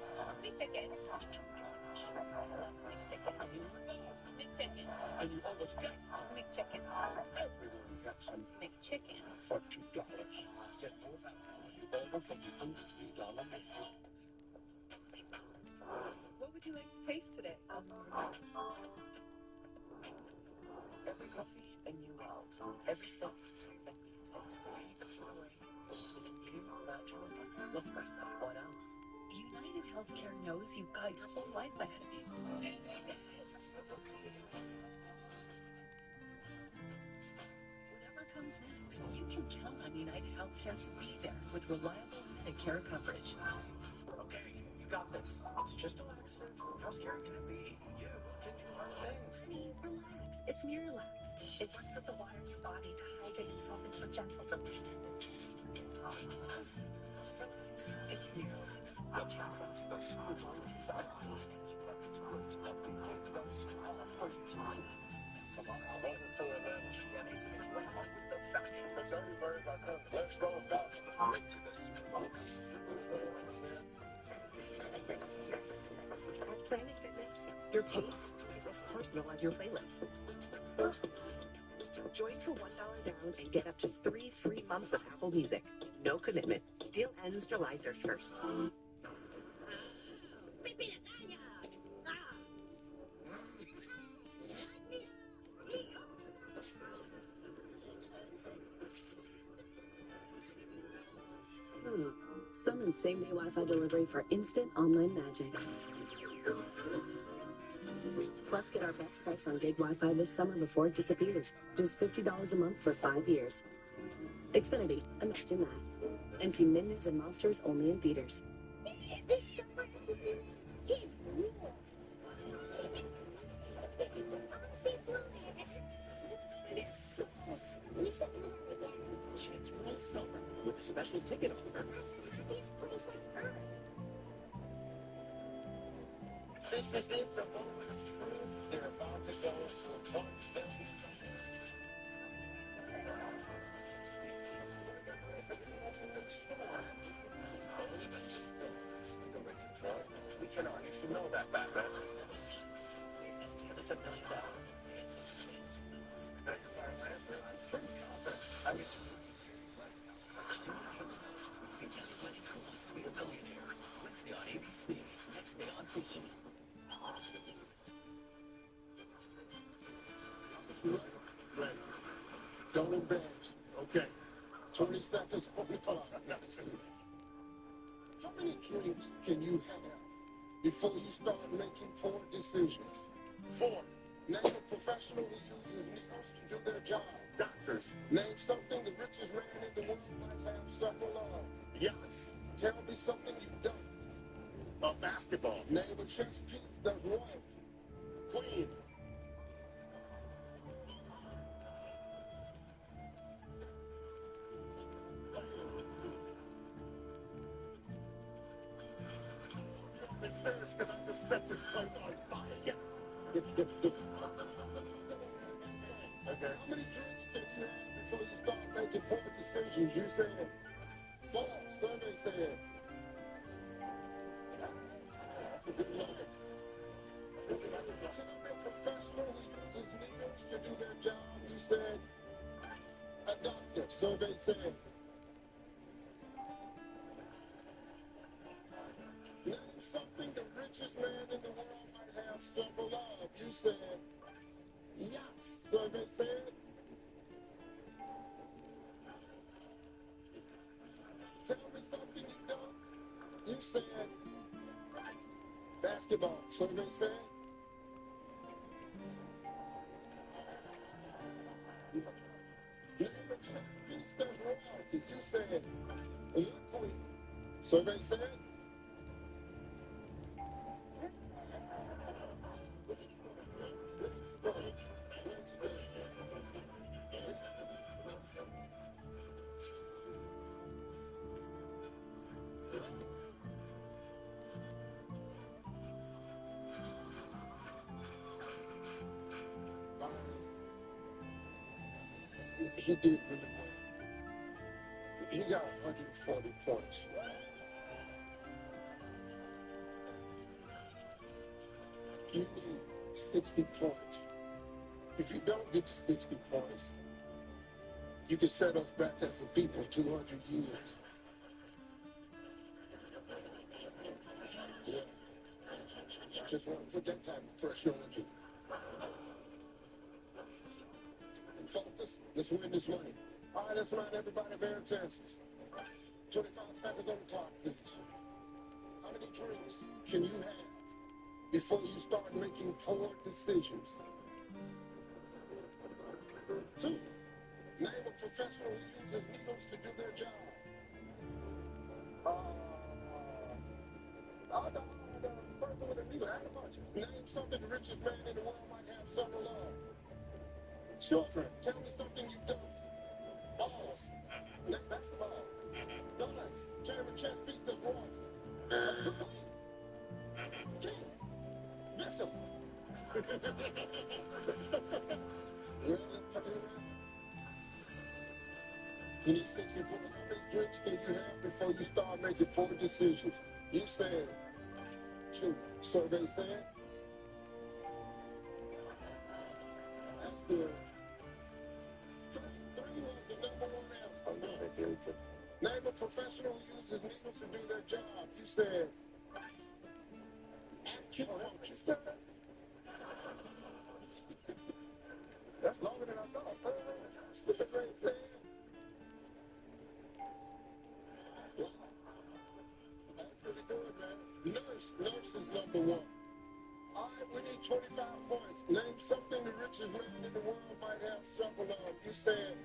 McChicken. And you always get McChicken. everyone gets some McChicken. for $2. Get more value when you order from the under $3 menu. What would you like to taste today? Every coffee, a new world. Every sip, a new taste. A story. With a new, natural Nespresso. What else? United Healthcare knows you've got your whole life ahead of you. Whatever comes next, you can count on United Healthcare to be there with reliable Medicare coverage. Okay, you got this. It's just a accident. How scary can it be? You can do hard things. Relax. It's Miralax. It works with the water in your body to hydrate and soften for gentle relief. It's Miralax. Your gentle to go smooth on the inside. To help you play the most. For you to choose. Tomorrow, waiting for a lunch. Yeah, isn't it well with the fat hands? Let's go, Doc. Right to the smoke. At Planet Fitness, your pace is as personal as your playlist. Join for $1 down and get up to 3 free months of Apple Music. No commitment. Deal ends July 31st. Summon same-day Wi-Fi delivery for instant online magic. Plus, get our best price on gig Wi-Fi this summer before it disappears. Just $50 a month for 5 years. Xfinity, imagine that. And see Minions and Monsters only in theaters. This summer, kids rule. We should do that again. Kids Rule Summer with a special ticket offer. These places hurt. This is it, the moment of truth. They're about to go to a point that we cannot. You should know that, Batman. Give us $1 million. I mean, everybody who wants to be a millionaire. Wednesday on ABC. Next day on Hulu. Ready. Don't embarrass. Okay. 20 seconds on the clock. How many drinks can you have before you start making poor decisions? 4. Name a professional who uses needles to do their job. Doctors. Name something the richest man in the world might have several of. Yachts. Tell me something you don't. A basketball. Name a chess piece that's royalty. Queen. I'm serious because I just set this place on fire. Okay. How many drinks can you have before you start making poor decisions? You said 4. Survey said. That's a good line. Tell me a professional who uses needles to do their job. You said a doctor. Survey said. Name something the richest man in the world might have several of. You said yachts. Survey said. Tell me something you don't. You said basketball. Survey said. Name a chess piece that's royalty. You said the Queen. Survey said. He did really well. He got 140 points. You need 60 points. If you don't get to 60 points, you can set us back as a people 200 years. Yeah. Just want to put that type of pressure on you. Focus. Let's win this money. All right, let's remind everybody of their chances. 25 seconds on the clock, please. How many drinks can you have before you start making poor decisions? 2. Name a professional who uses needles to do their job. The person with a needle, acupuncture. Name something the richest man in the world might have several of. Children. Tell me something you don't. Balls. Name basketball. Donuts. Carry a chess piece that's royalty. King. Bishop. Well, let's talk around. You need 60 points. How many drinks can you have before you start making poor decisions? You said 2. Survey said. That's good. 3 was the number 1 answer. I was going to say theory 2. Name a professional who uses needles to do their job. You said acupuncture. That's longer than I thought. Survey said. That's pretty good, man. Nurse is number 1. All right, we need 25 points. Name something the richest man in the world might have several of. You said,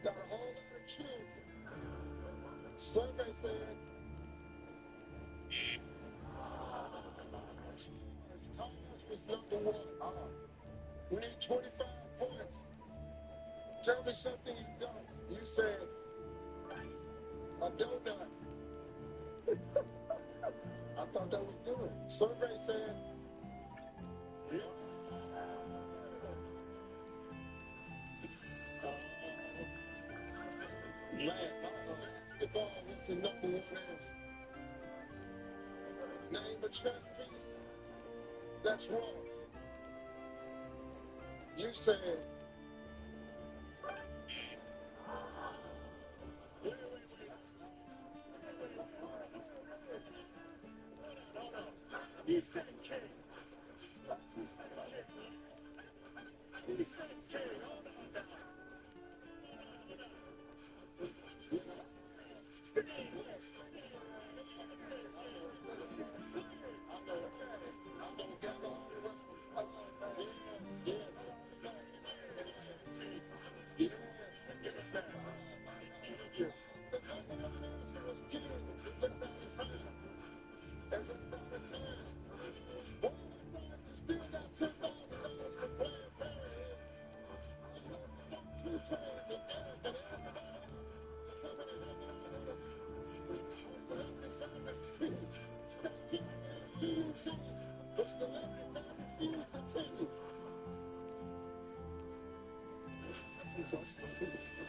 got a whole lot of children. Survey said, cars was number 1. We need 25 points. Tell me something you don't. You said, a donut. I thought that was good. Survey said, basketball was the number 1 answer. Name a chess piece. That's wrong. You said, You said K. You said K.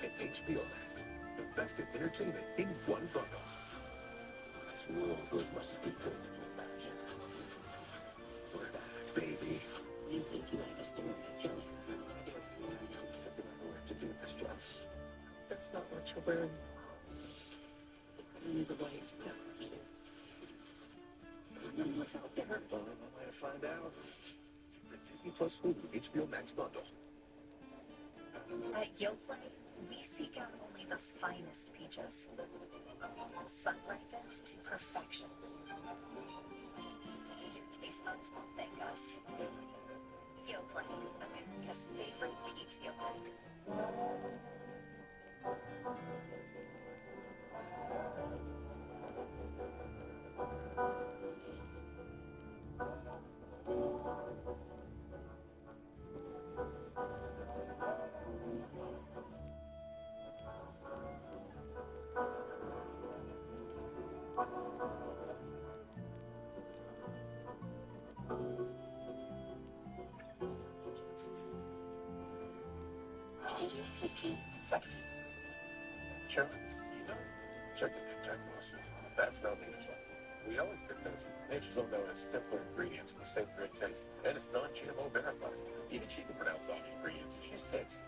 And HBO Max, the best in entertainment in one bundle. This world was much deeper than you imagined. We're back, baby. You think you have a serial killer? To do this job. That's not what you're wearing. Use a blade to separate this. What's out there? Well, I'm going to find out. The Disney Plus Hulu HBO Max bundle. At Yoplait, we seek out only the finest peaches, sun-ripened to perfection. Your taste buds will thank us. Yoplait, America's favorite peach yogurt. Check the contact list. That's not Nature's Own. We always get this. Nature's Own though has simpler ingredients with the same great taste, and it's non-GMO verified. Even she can pronounce all the ingredients. She's 6.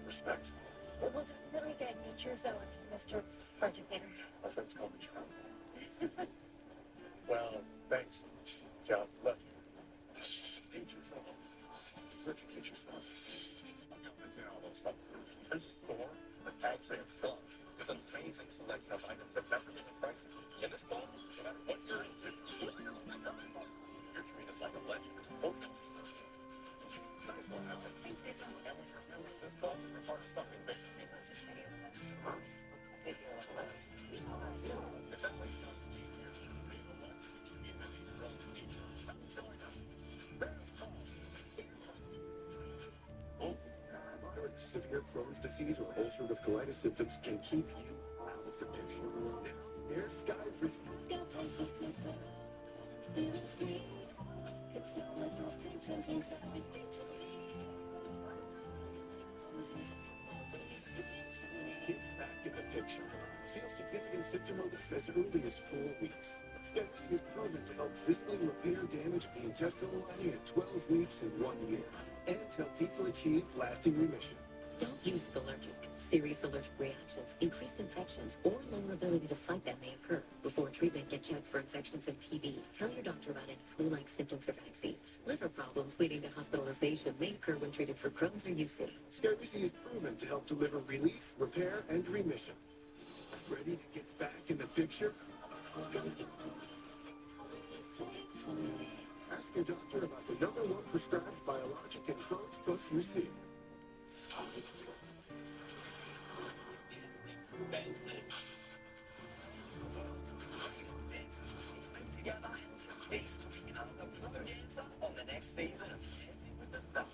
Respect. It will definitely get Nature's Own, Mr. Educator. My friends call me Charlie. Well, thanks. John, love you. Nature's Own. Educate yourself. I'm going to visit all those supplements. There's a store that's actually a film with an amazing selection of items at never been prices. In this ball, no matter what you're into, you're treated like a legend. Nice one, have some Tuesdays. And when you're a member of this club, you're part of something big. It's at least easier to read a lot of the community from nature. Join us. There's Moderate severe Crohn's disease or ulcerative colitis symptoms can keep you out of the picture. Here's Sky Rizzi. Get back in the picture. Feel secure. significant symptom relief as early as 4 weeks. Skyrizi is proven to help visibly repair damage of the intestinal lining at 12 weeks and 1 year, and help people achieve lasting remission. Don't use it allergic. Serious allergic reactions, increased infections, or lower ability to fight them may occur. Before treatment, get checked for infections and TB. Tell your doctor about any flu-like symptoms or vaccines. Liver problems leading to hospitalization may occur when treated for Crohn's or UC. Skyrizi is proven to help deliver relief, repair, and remission. Ready to get back in the picture? Ask your doctor about the #1 prescribed biologic in Crohn's plus UC. Together, taste, and I'll go another dancer on the next season of Dancing with the Stars.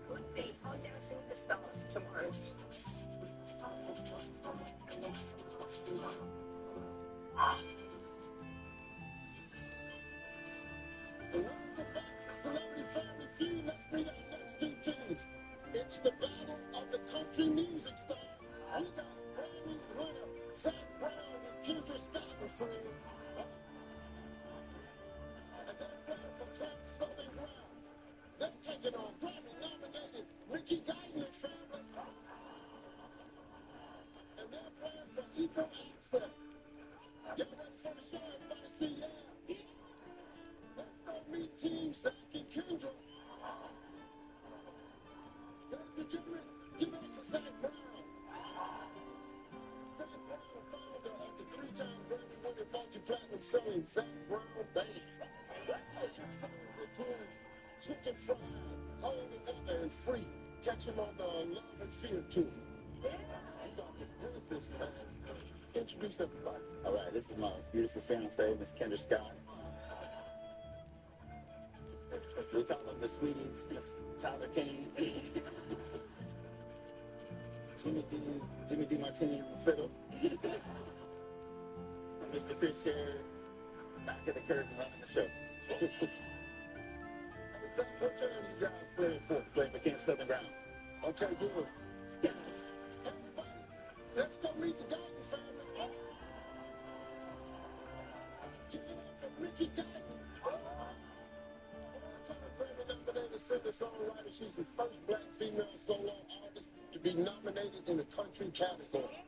Could be on Dancing with the Stars tomorrow. The world of boxing celebrity family feud. Let's meet our next two teams. It's the battle of the country music stars. We got Grammy winner Zach Brown and Kendra Scott and friends. And they're playing for Camp Southern Ground. They're taking on Grammy-nominated Mickey Guyton and family. And they're playing for equal access. Get ready for the show, everybody. See ya. Let's go meet Team Zach and Kendra. Ladies and gentlemen, give it up for Zach Brown. Zach Brown, founder of the 3-time Grammy-winning multi-platinum selling Zach Brown Band. Electric songs include Chicken Fried, Hold Together, and Free. Catch him on the Love and Fear tour. Hey, Doctor, who is this man? Introduce everybody. All right, this is my beautiful fiancée, Miss Kendra Scott. We call them the Sweeties, Miss Tyler Kane. Jimmy D. Martini on the fiddle. Mr. Chris here, back at the curtain running the show. Hey, Zach, what channel you guys playing for? Playing for Camp Southern Ground. Okay, good. Everybody, let's go meet the Guyton family. Give it up for Mickey Guyton. Four-time Grammy-nominated singer-songwriter. She's the first black female solo artist to be nominated in the country category.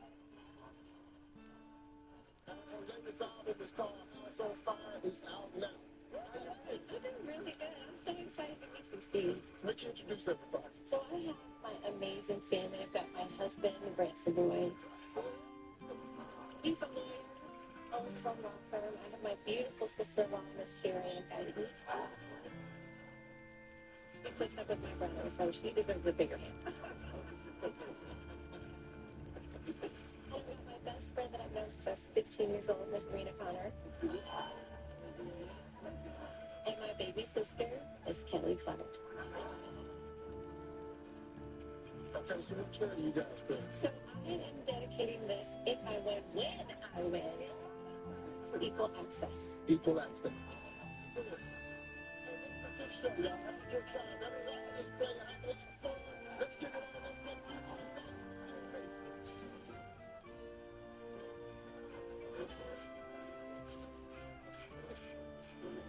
And her latest album is called House on Fire. It's out now. You're doing really good. I'm so excited to meet you, Steve. Mickey, introduce everybody. So I have my amazing family. I've got my husband, Brent Savoy. He's a lawyer. Owns a law firm. I have my beautiful sister-in-law, Miss Sharon Guyton. She puts up with my brother, so she deserves a bigger hand. And my best friend that I've known since I was 15 years old, Miss Marina Connor. And my baby sister is Kelly Clement. Okay, so what channel you guys playing? So I am dedicating this, if I win, when I win, to Equal Access. Equal access. Let's show y'all. Have a good time. Everybody, let's play and have a little fun. Let's get it on. Let's make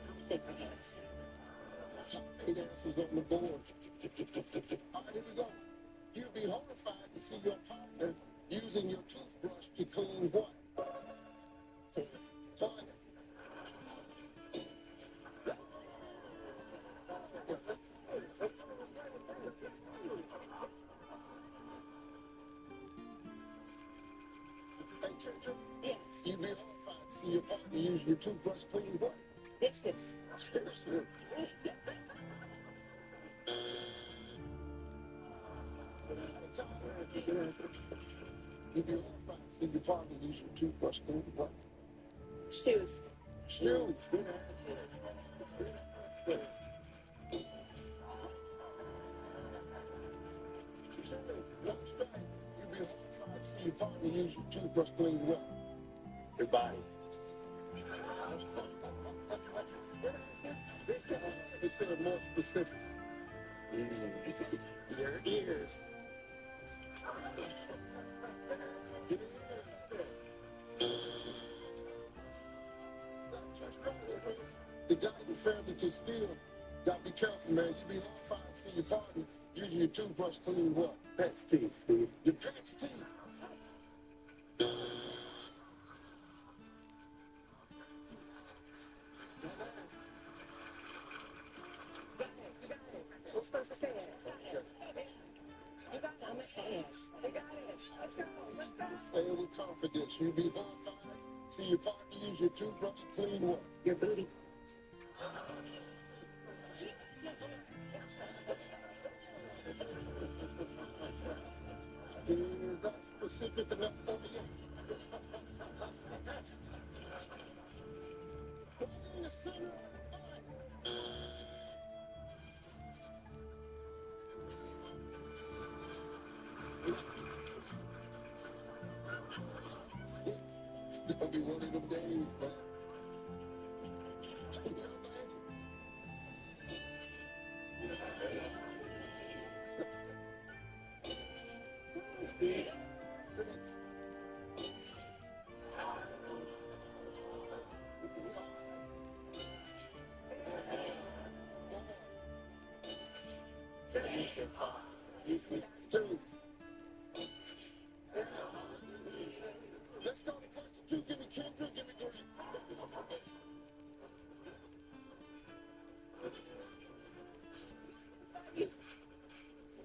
I'll shake my hands. Top 8 answers on the board. All right, here we go. You'd be horrified to see your partner using your toothbrush to clean what? Toilet. Hey, Kendra. Yes. You'd be horrified to see your partner use your toothbrush to clean what? Dishes. Dishes. You'd be horrified to see your partner use your toothbrush to clean what? Shoes. Shoes. Good answer. One strike. You'd be horrified to see your partner use your toothbrush to clean what? Your body. They said more specific. Your ears. The guy in the family can steal. Gotta be careful, man. You be horrified to see your partner using your toothbrush to clean what? Pet's teeth, Steve. Your pet's teeth. What's supposed to say it? You got it. I'm gonna say it. You got it. Let's go. Let's go. Say it with confidence. You be horrified. See your partner use your toothbrush to clean what? Your booty. Is that specific enough for you? In the center of the It's gonna be one of them days, man. Two. Let's go to question two. Give me Kendrick, give me Green.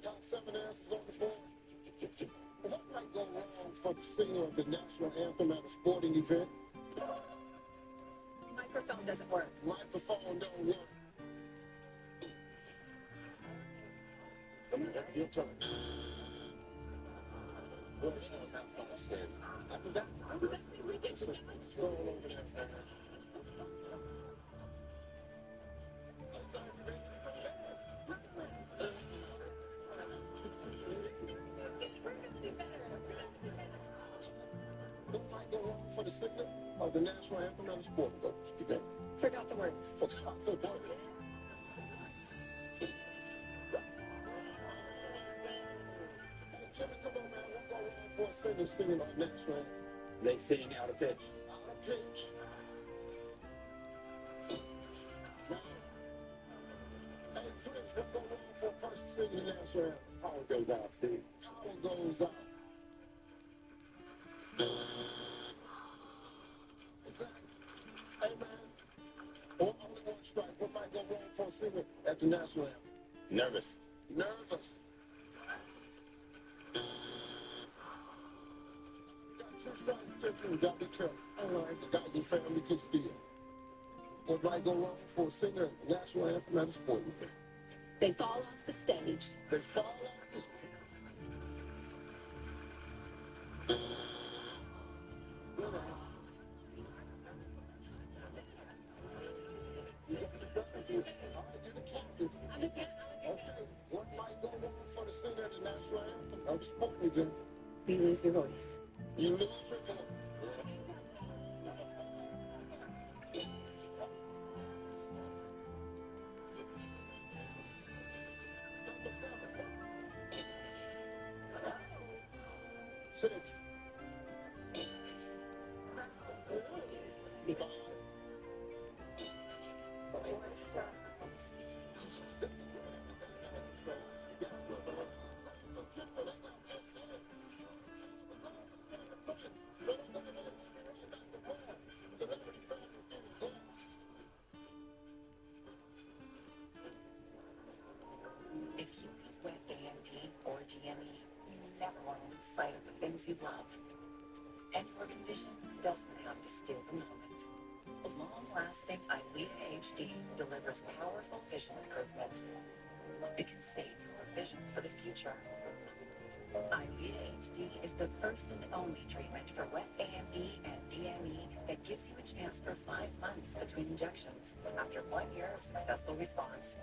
Top 7 answers on the board. What might go wrong for the singer of the national anthem at a sporting event? Microphone doesn't work. Microphone don't work. Your turn. Scroll over there. What might go wrong for the singer of the national anthem at a sporting event? Forgot the words. Forgot the words. Jimmy, come on, man. What go wrong for a singer singing our national anthem? They sing out of pitch. Out of pitch. Hey, Chris, what go wrong for a person singing the national anthem? Power goes out, Steve. Power goes out. Exactly. Hey, man. Only one strike. What might go wrong for a singer at the national anthem? Nervous. Nervous. Two strikes, you gotta be careful. The guy your family can steal. What might go wrong for a singer at the national anthem at a sporting event? They fall off the stage. They fall off the stage. Okay, what might go wrong for the singer at the national anthem of a sporting event? You lose your voice. You lose your voice. Number 7. 6. 5. If you have wet AMD or DME, you never want to lose sight of the things you love. And your vision doesn't have to steal the moment. Long-lasting EYLEA HD delivers powerful vision improvements. It can save your vision for the future. Eylea HD is the first and only treatment for wet AMD and DME that gives you a chance for 5 months between injections after 1 year of successful response.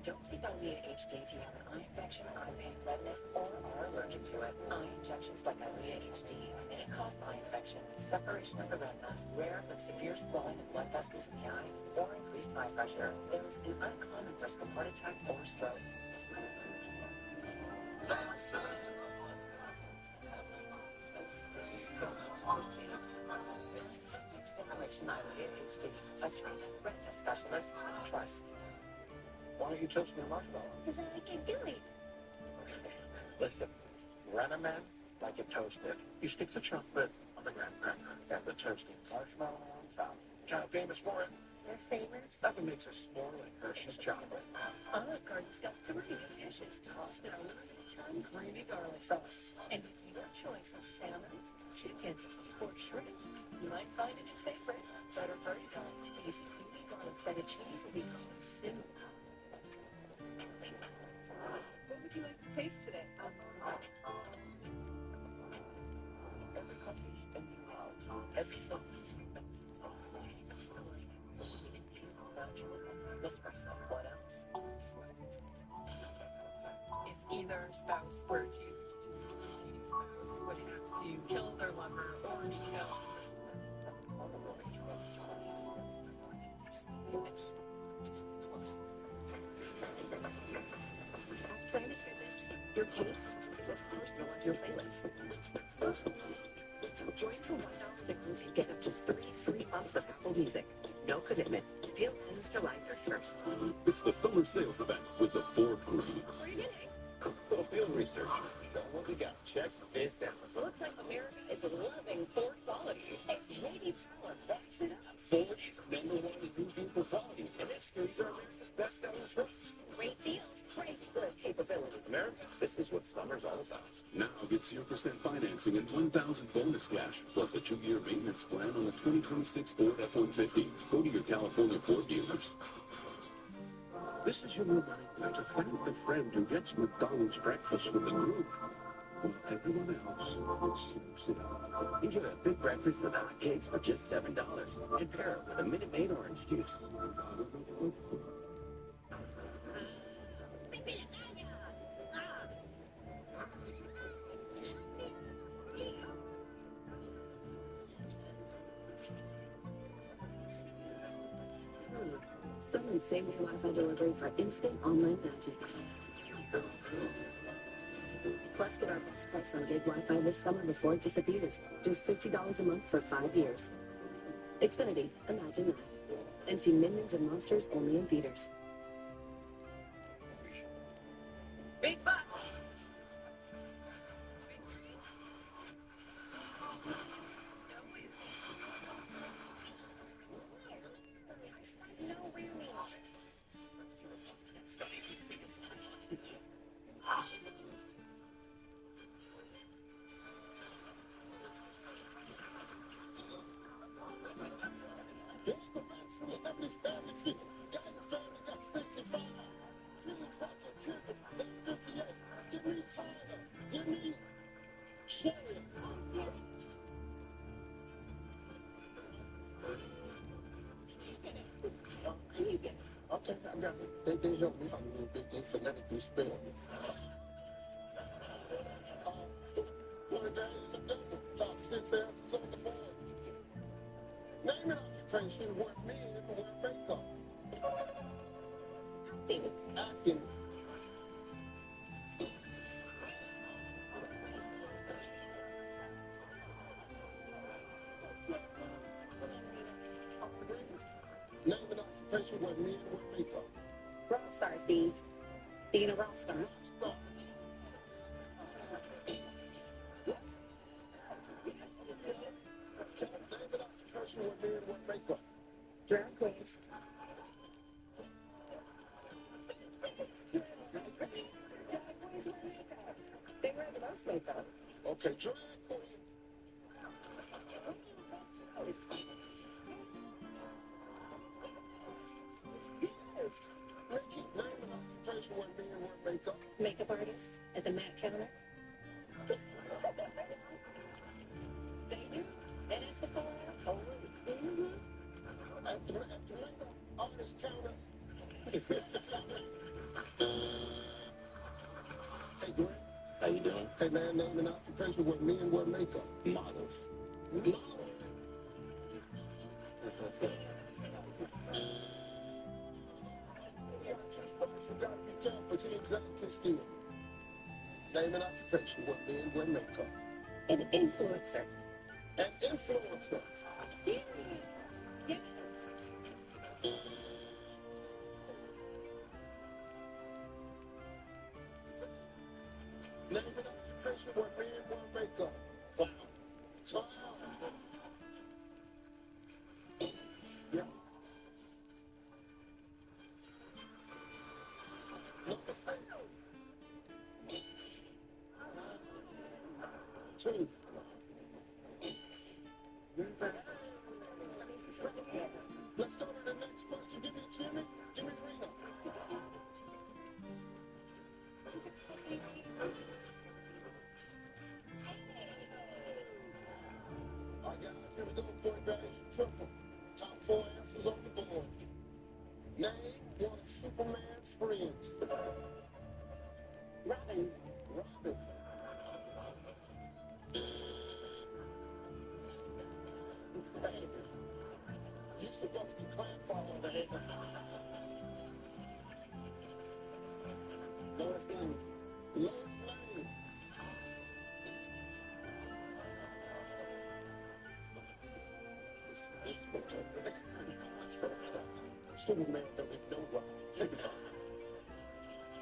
Don't take Eylea HD if you have an eye infection, eye pain, redness, or are allergic to it. Eye injections like Eylea HD may cause eye infection, separation of the retina, rare but severe swelling of blood vessels in the eye, or increased eye pressure. There is an uncommon risk of heart attack or stroke. Next generation Eylea HD, a trained retina specialist with trust. Why don't you toast me a marshmallow? Because I can do it. Listen, run a man like it toasted. You stick the chocolate on the graham cracker and the toasted marshmallow on top. Kind of famous for it. You're famous? Nothing makes us more like Hershey's chocolate. Olive Garden's got 3 new dishes tossed in a limited-time creamy garlic sauce. And with your choice of salmon, chicken, or shrimp, you might find a new favorite. Better hurry though. These creamy garlic feta cheese will be gone soon. What would you like to taste today? Every coffee in the world, every song, espresso. What else? If either spouse were to cheating spouse would have to kill their lover or be killed. At Planet Fitness, your pace is as personal as your playlist. Join for $1 the group and get up to 3 free months of Apple Music. No commitment. Deal ends July 31st. It's the summer sales event with the Ford Group. What are you getting? Little field research. Show what we got. Check this out. Looks like America is loving Ford quality. And J.D. Power backs it up. Ford is #1 in used vehicle quality, and F-Series are America's best-selling trucks. Great deals, crazy good capability. America, this is what summer's all about. Now get 0% financing and $1,000 bonus cash, plus a 2-year maintenance plan on the 2026 Ford F-150. Go to your California Ford dealers. This is your reminder to thank the friend who gets McDonald's breakfast with the group. While everyone else sleeps it out. Enjoy a big breakfast with hot cakes for just $7 and pair it with a Minute Maid orange juice. Summon same-day Wi-Fi delivery for instant online magic. Plus, get our best price on gig Wi-Fi this summer before it disappears. Just $50 a month for 5 years. Xfinity, imagine that. And see Minions and Monsters only in theaters. Big bucks. Okay, I got it. They helped me out a little bit. They phonetically spelled it. One day is a double. Top 6 answers on the board. Name an occupation where men wear makeup. Acting. Acting. Name an occupation where men wear makeup. Rock star, Steve. Being a rock star. Drag queens. They wear the most makeup. Okay, drag queen. Nikki, name an occupation where men wear makeup. Makeup artists at the Mac counter. They do. And it's Sephora. Oh, mm-hmm. At the makeup artist counter. Hey, Grant. How you doing? Hey, man, name an occupation where men wear makeup. Models. Models. You gotta be careful. Team Zach can steal. Name an occupation where men wear makeup. An influencer. An influencer. Yeah. Yeah. Name an occupation where men wear makeup. Clown. Clown. Yeah. Number 6. 2. Let's go to the next question. Give me Jimmy. Give me Rena. All right, guys, here we go. Point values triple. Top 4 answers on the board. Name one of Superman's friends. Robin. Robin. Hey, you're supposed to clap for all the head. Lois Lane. Lois Lane. Superman don't even know Robin.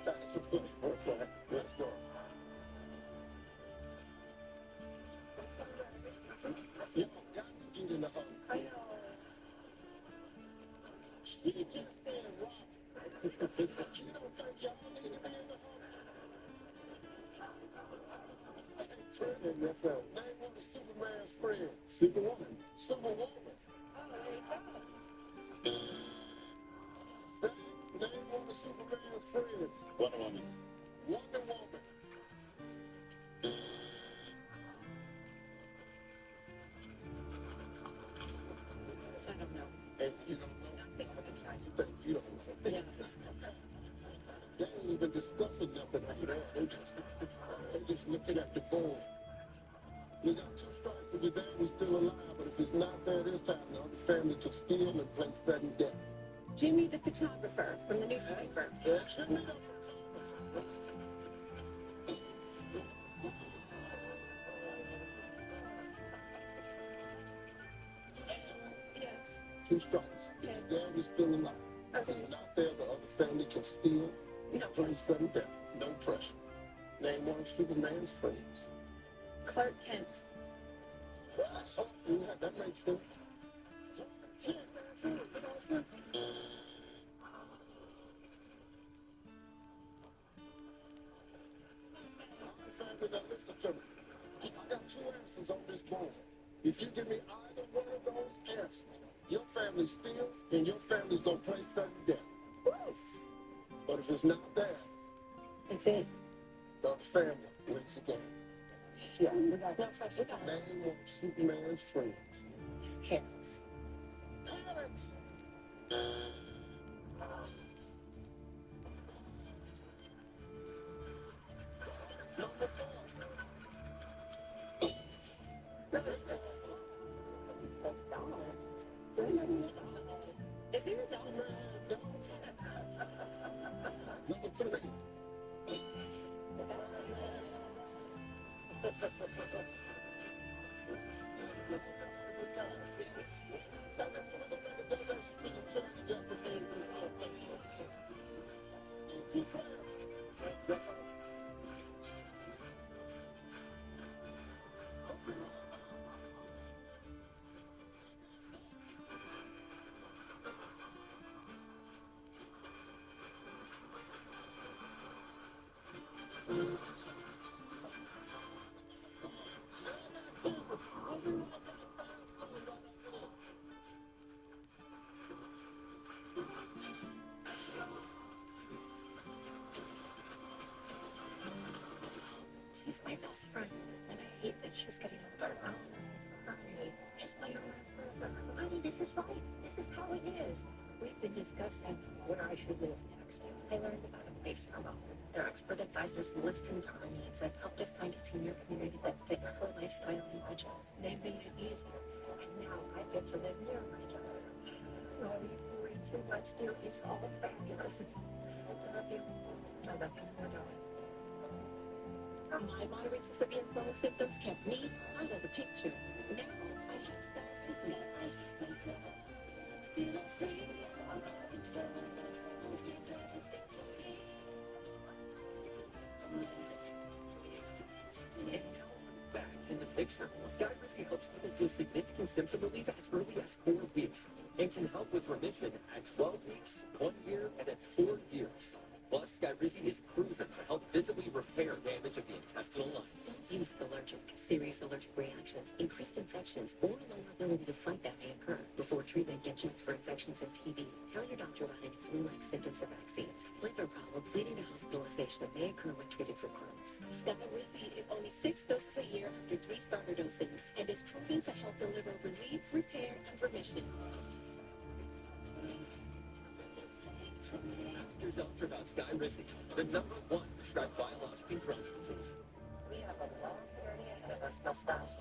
That's a good one. Let's go. Y'all got to get in the hole. She just said Robin. She don't think y'all need to be in the hole. Hey, yes, sir. Name one of Superman's friends. Superwoman. Superwoman. Say, name one of Superman's friends. Wonder Woman. Wonder Woman. I don't know. And you don't know. I think I'm trying. You think you don't know. Yeah. They ain't even discussing nothing over there. They just looking at the board. We got 2 strikes. If you're there, we're still alive. But if it's not there this time, the other family could steal and play sudden death. Jimmy the photographer from the newspaper. Jimmy the photographer. Yes. 2 strikes. If it's there, we're still alive. If it's not there, the other family can steal and play sudden death. No pressure. Name one of Superman's friends. Clark Kent. Yeah, that makes sense. Family, now listen to me. I got 2 answers on this board. If you give me either one of those answers, your family steals and your family's gonna play sudden death. But if it's not there, That's it. the other family wins the game. Yeah, we got no pressure. Name one of Superman's friends. His parents. Parents! Number 4. Is there a dog? Number 3. She's my best friend, and I hate that she's getting older. Honey, just play around forever. Honey, this is life. This is how it is. We've been discussing where I should live next. I learned about a place for mom. Their expert advisors listened to our needs and helped us find a senior community that fit her lifestyle and budget. They made it easier, and now I get to live near my daughter. No, you worry too much, dear. It's all fabulous. I love you. I love you more, darling. My moderate to severe Crohn's symptoms kept me out of the picture. Now I have Sky Back in the picture, Skyrizi helps people feel significant symptom relief as early as 4 weeks and can help with remission at 12 weeks, 1 year, and at 4 years. Plus, Skyrizi is proven to help visibly repair damage of the intestinal line. Don't use allergic. Serious allergic reactions, increased infections, or lower ability to fight that may occur. Before treatment, get checked for infections and TB. Tell your doctor about any flu-like symptoms or vaccines. Liver problems leading to hospitalization may occur when treated for Crohn's. Skyrizi is only 6 doses a year after 3 starter doses and is proven to help deliver relief, repair, and remission. Ask your doctor about Skyrizi, the #1 prescribed biologic in Crohn's disease. We have a long journey ahead of us, Mustache.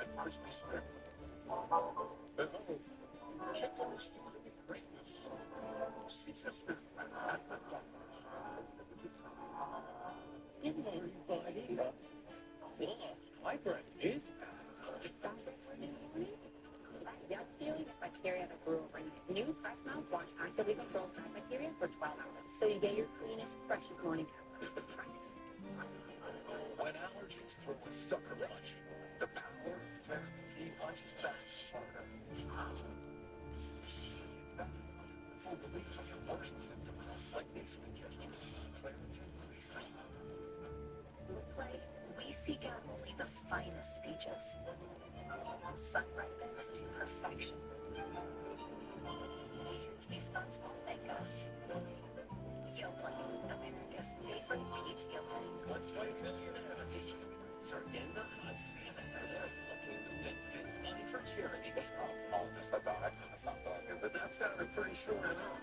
A crispy strip. Behold, chicken seasoning greatness. Caesar strip. Good morning, buddy. My breath is Yuck feeling is bacteria that grew overnight. New Press mouthwash actively controls gut bacteria for 12 hours, so you get your cleanest, freshest morning ever. when allergies throw a sucker punch. The power of therapy punches back harder. Full relief of your worst symptoms, like nasal congestion, clarity. With Play, we seek out only the finest peaches. Sun-ripened to perfection. Your taste buds will thank us. Yoplait, America's favorite peach Yoplait. Let's play millionaires. Are in the hot seat and they're looking to win big money for charity. It's ophthalmologist. That's all right. That's not dog, is it? That sounded pretty sure enough.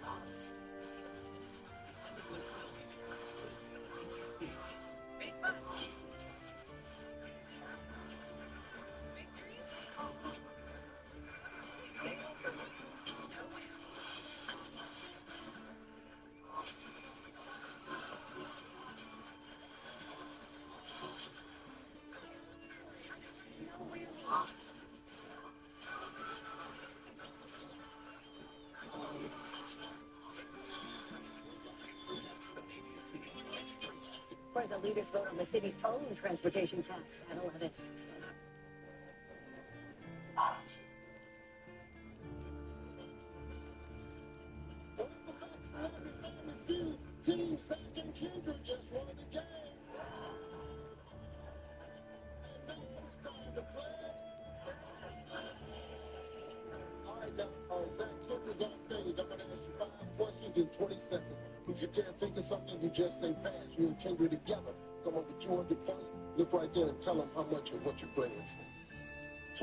Big bunch. Victory. Where the leaders vote on the city's own transportation tax at 11. Team Zach and Kendra just won the game. And now it's time to play. All right, now, Zach Kendra's on stage. I'm going to ask you 5 questions in 20 seconds. If you can't think of something, you just say pass. You and Kendra together come up with 200 points. Look right there and tell them how much and what you're playing for.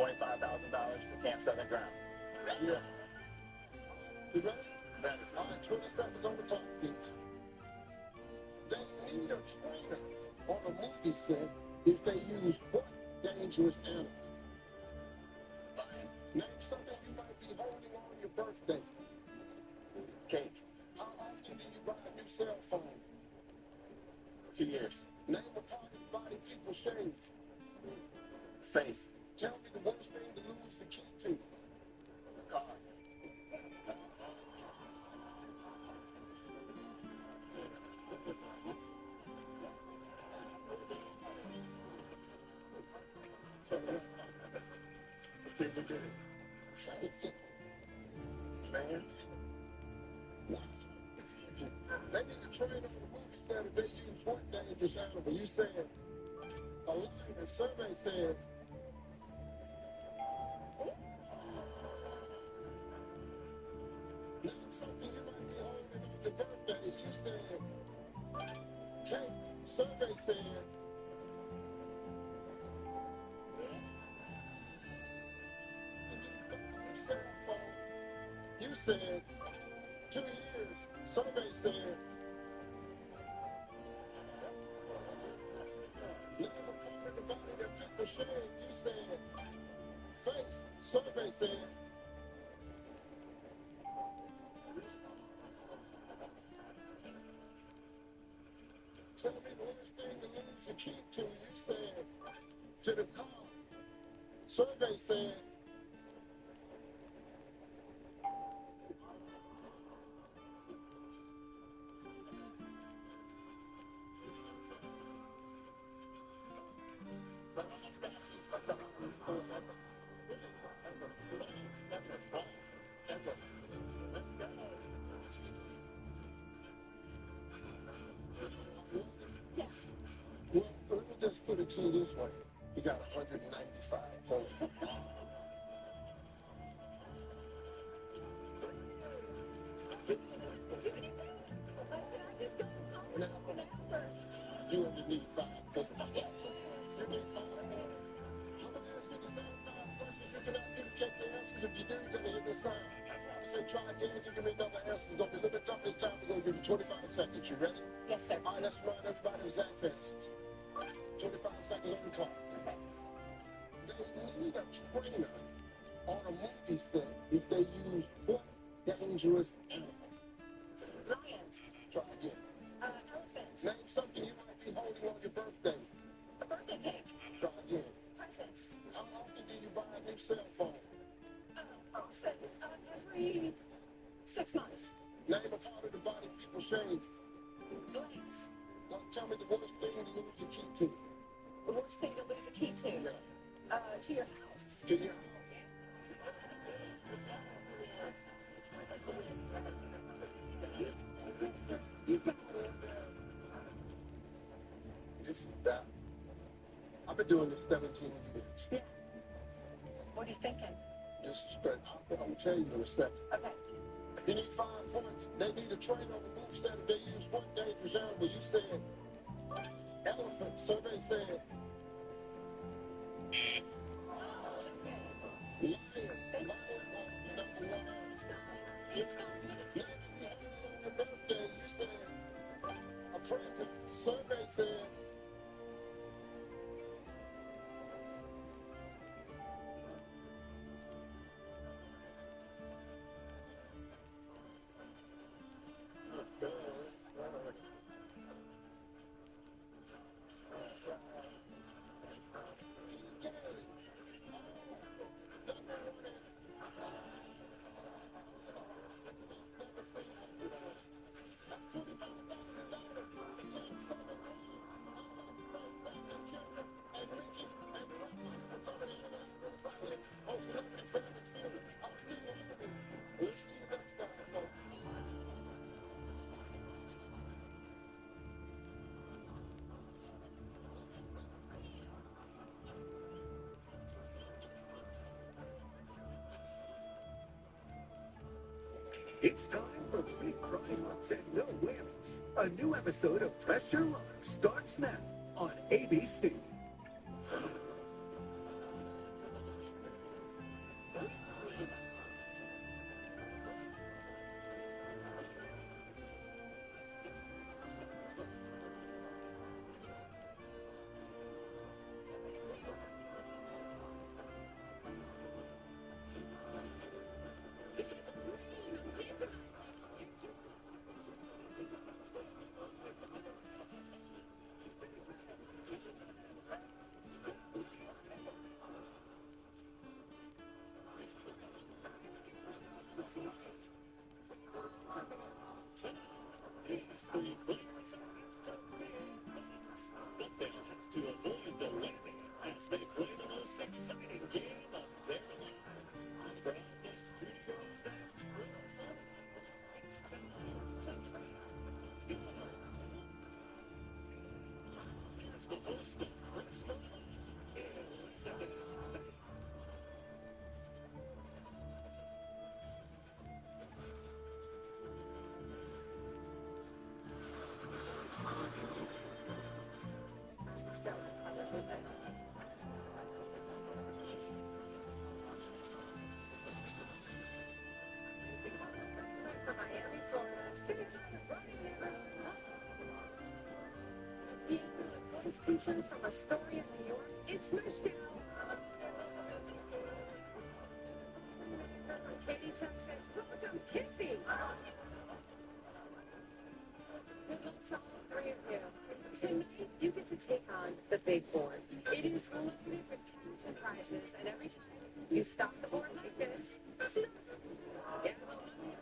$25,000 for Camp Southern Ground. Yeah. You ready? Ready. All right, 20 seconds on the clock, please. They need a trainer on a movie set if they use what dangerous animal? Name something you might be holding on your birthday. Cake. How often do you buy a new cell phone? 2 years. Name a part of the body people shave. Face. Tell me the worst thing to lose the key to. Car. every day. Man. They need to train on the movie set if they use what dangerous animal. You said a lion. Survey said name something you might be holding on your birthday. You said cake. Survey said cell phone. You said 2 years. Survey said name a part of the body that people shed. You said face. Survey said tell me the worst thing to lose your key to. You said to the car. Survey said well, let me just put it to you this way. You got 195 points. Now, you only need 5 points. You need 5 points. I'm going to ask you the same 5 questions. You cannot duplicate the answers. If you do, you're going to hit the sign. I say try again. You give me another answer. It's going to be a little bit tough this time. We're going to give you 25 seconds. You ready? Yes, sir. All right, let's remind everybody of exact answers. 25 seconds on the clock. They need a trainer on a movie set if they use what dangerous animal? Lion. Try again. Elephant. Name something you might be holding on your birthday. A birthday cake. Try again. Presents. How often do you buy a new cell phone? Often. Every 6 months. Name a part of the body people shave. Legs. Now tell me the worst thing to lose your key to. The worst thing to lose a key to. Yeah. To your house. To your This is that. I've been doing this 17 years. Yeah. What are you thinking? This is straight. I'm going to tell you in a second. Okay. You need 5 points. They need a trainer on the move set if they use one dangerous animal. You said elephant. Survey said lion. Lion was the number 1 answer. Now you had it on your birthday. You said a present. Survey said It's time for big prizes and no whammies. A new episode of Press Your Luck starts now on ABC. To avoid the landing as they play the most exciting game of their lives. the host of Chris Moore. Let's have it. From Miami, Florida, voice teacher from Astoria, New York, it's Michelle. From Katy, Texas, welcome, Kissy. Good luck to all three of you. Tonight, you get to take on the big board. It is loaded with cash and prizes, and every time you stop the board like this, stop. Get a little money.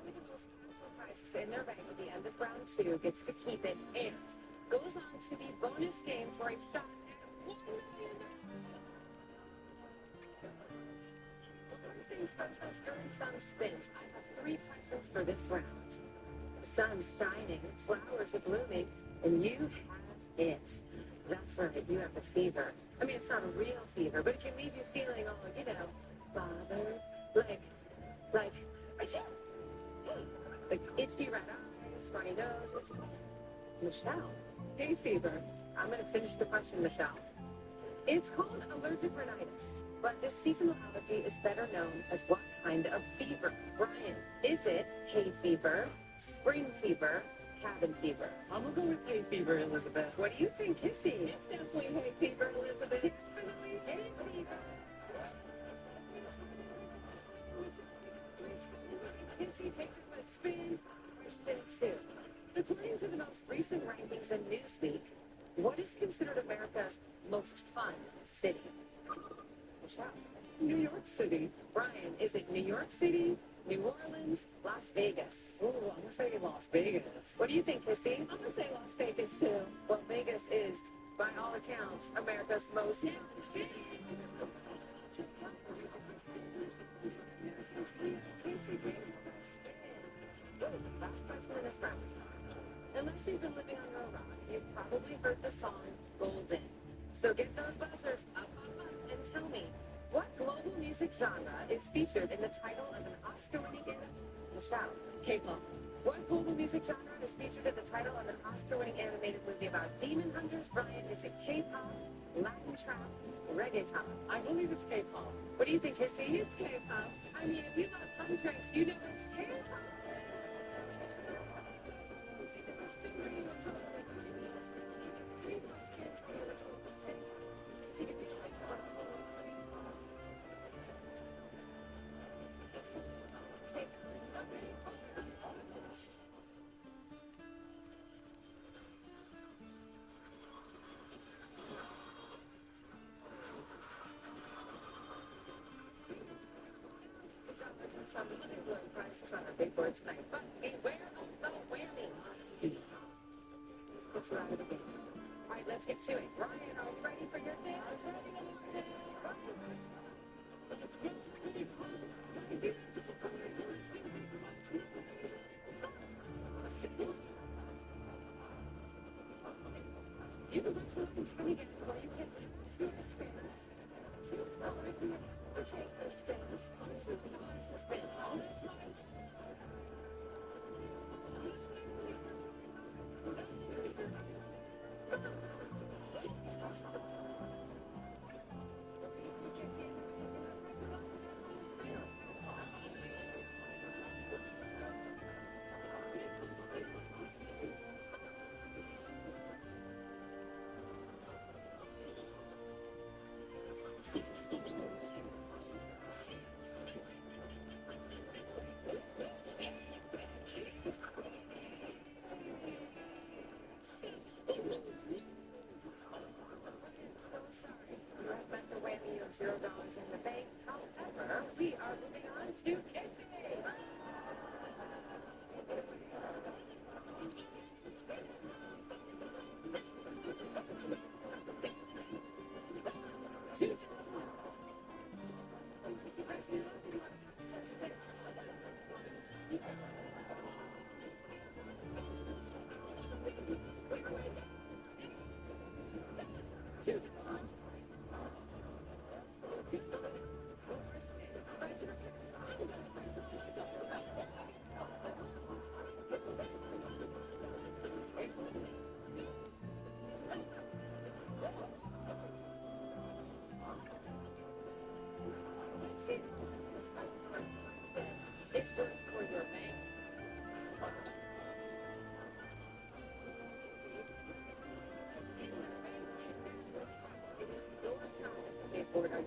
The most cash and prizes in their bank at the end of round 2 gets to keep it and goes on to the bonus game for a shot at $1 million. Things starts as early sun spins. I have 3 questions for this round. The sun's shining, flowers are blooming, and you have it. That's right, you have the fever. I mean, it's not a real fever, but it can leave you feeling all, bothered, like itchy red eyes, runny nose. It's Michelle. Hay fever. I'm going to finish the question, Michelle. It's called allergic rhinitis, but this seasonal allergy is better known as what kind of fever? Brian, is it hay fever, spring fever, cabin fever? I'm going to go with hay fever, Elizabeth. What do you think, Kissy? It's definitely hay fever, Elizabeth. Definitely hay fever. Kissy takes it with spin. Question 2. According to the most recent rankings in Newsweek, what is considered America's most fun city? Michelle. New York City. Brian, is it New York City, New Orleans, Las Vegas? Oh, I'm going to say Las Vegas. What do you think, Kissy? I'm going to say Las Vegas, too. Well, Vegas is, by all accounts, America's most fun city. Last question in this round. Unless you've been living under a rock, you've probably heard the song Golden. So get those buzzers up and tell me, what global music genre is featured in the title of an Oscar-winning Michelle? K-pop. What global music genre is featured in the title of an Oscar-winning animated movie about demon hunters? Brian, is it K-pop, Latin trap, reggaeton? I believe it's K-pop. What do you think, Kissy? It's K-pop. I mean, if you love fun drinks, you know it's K-pop. Some low prices on our big board tonight, but beware of the whammy. Let's ride it again. All right, let's get to it. Ryan, are you ready for your chance? You can watch this one spin again, or you can choose your spin. Choose the one or take those spins. Choose the one to spin. $0 in the bank. However, we are moving on to Kissy.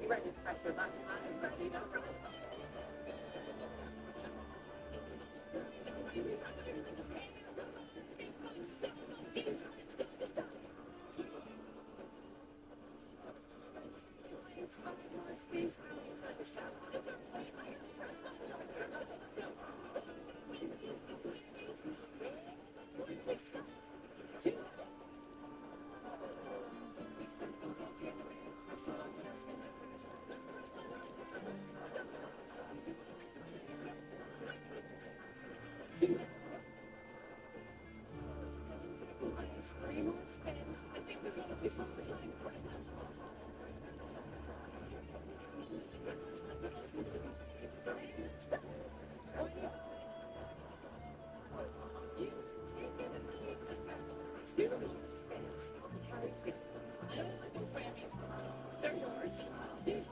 You ready to press your button? I'm ready to press. They're yours. That's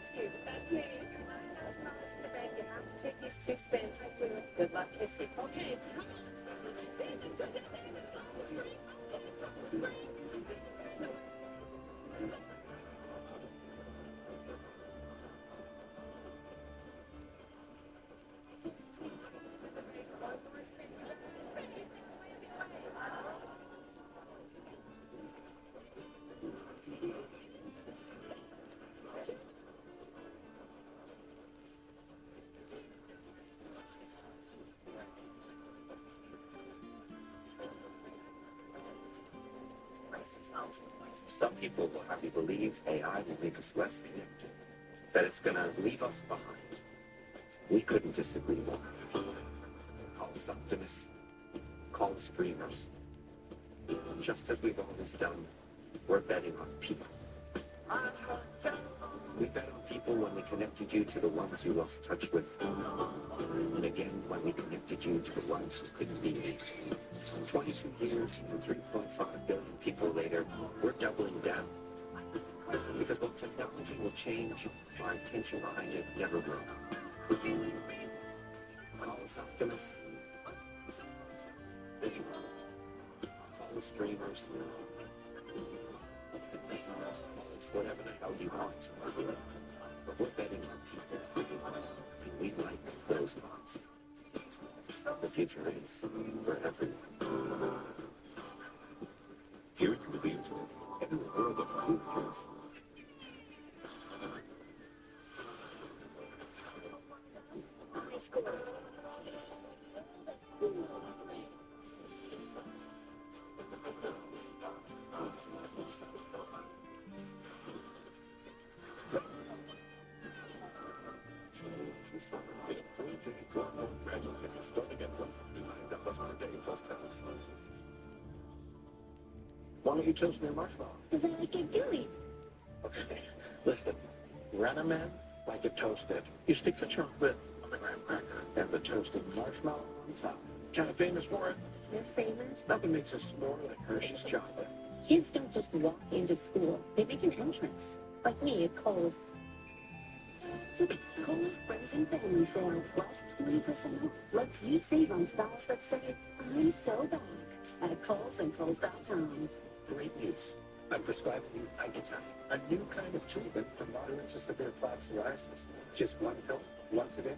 you. That's me. $9,000 in the bank. You have to take these 2 spins. Good luck, Kissy. Okay. Some people will have you believe AI will make us less connected, that it's going to leave us behind. We couldn't disagree more. Call us optimists, call us dreamers. Just as we've always done, we're betting on people. We bet on people when we connected you to the ones you lost touch with. And again, when we connected you to the ones who couldn't be made. 22 years and 3.5 billion people later, we're doubling down. Because while technology will change, our intention behind it never will. Call us optimists. Call us dreamers. Call us whatever the hell you want. But we're betting on people. And we like those odds. The future is for everyone. Here you lead into a world of cool kids. Get a full day promo graduate ticket starting at $149 per day plus tax. Why don't you toast me a marshmallow? Because I like it gooey. Okay, listen. Run a man like it toasted. You stick the chocolate on the graham cracker and the toasted marshmallow on top. Kind of famous for it. You're famous? Nothing makes us more like Hershey's chocolate. Kids don't just walk into school. They make an entrance. Like me at Kohl's. To the Kohl's Friends and Family Sale, plus 20% off lets you save on styles that say, I'm so back, at Kohl's and Kohl's.com. Great news. I'm prescribing you Icotine, a new kind of treatment for moderate to severe plaque psoriasis. Just one pill, once a day.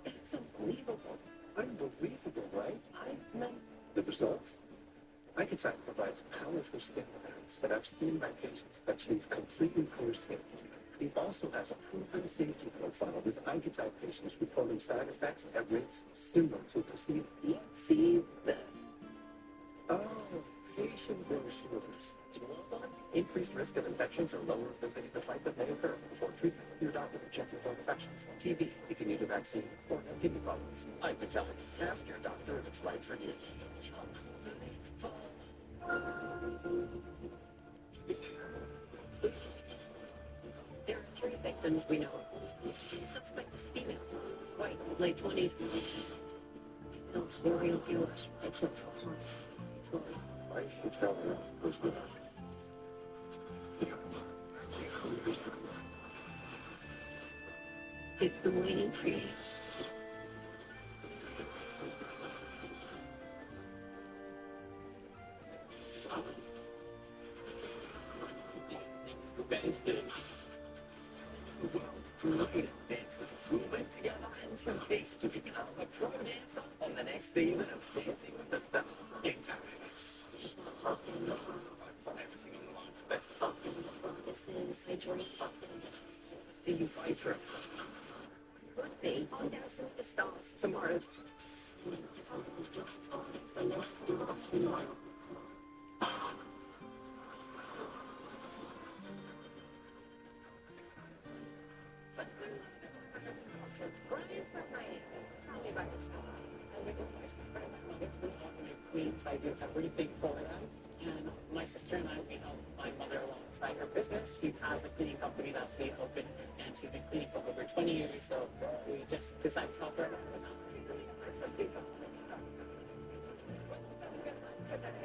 It's unbelievable. Unbelievable, right? I meant the results. Icotine provides powerful skin remedies that I've seen my patients achieve completely clear skin. It also has a proven safety profile with Icotine patients reporting side effects at rates similar to placebo. See that? Oh, patient brochures. Do you want one? Increased risk of infections or lower ability to fight them may occur before treatment. Your doctor will check your throat infections, TB, if you need a vaccine, or have kidney problems. Icotine. Ask your doctor if it's right for you. There are 3 victims we know of. The suspect is female, white, late 20s. No serial killers, except for harm. I should tell her who's the They've been waiting for you. basics. The world's greatest dancers who went together and compete to become a pro dancer on the next season of Dancing with the Stars. Everything on the line for this. This is my dream. See you fight through. Could be on Dancing with the Stars tomorrow. Tell me about yourself. Queens, I do everything for them. And my sister and I, we help my mother alongside her business. She has a cleaning company that she opened, and she's been cleaning for over 20 years. So we just decided to help her.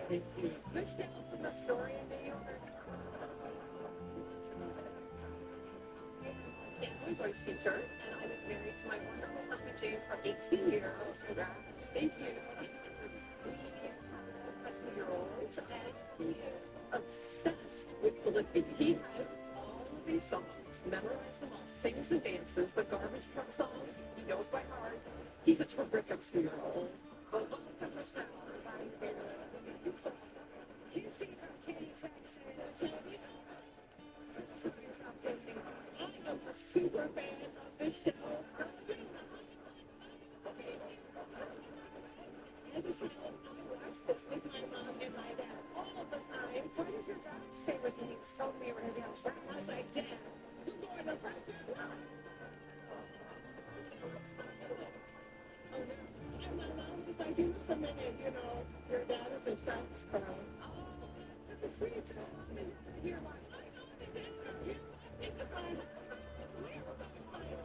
Thank you. Michelle from Astoria, New York. I'm Grace Shooter, and I've been married to my wonderful husband James for 18 years. Thank you. A 2-year-old, and he is obsessed with Blippi. He has all of these songs, memorized them all, sings and dances. The Garbage Truck song, he knows by heart. He's a terrific 2-year-old. Welcome to Michelle. Do you see her kitty Texas? I'm a super fan of this show. I watch this with my mom and my dad all the time. What does your dad say when he told me we're going to be on show? I was like, Dad, you're going to pressure. Oh, no. And my mom was like, give us a minute, you know, your dad is a Sharks fan. Oh, this is sweet. Here, watch this. Take the time. So excited for you.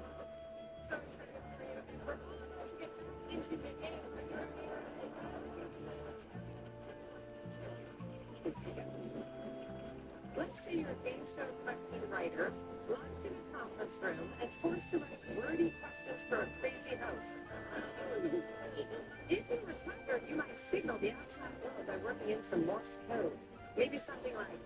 And we're going to get into the game. Let's say you're a game show question writer, locked in a conference room, and forced to write wordy questions for a crazy host. If you were clever, you might signal the outside world by working in some Morse code. Maybe something like ...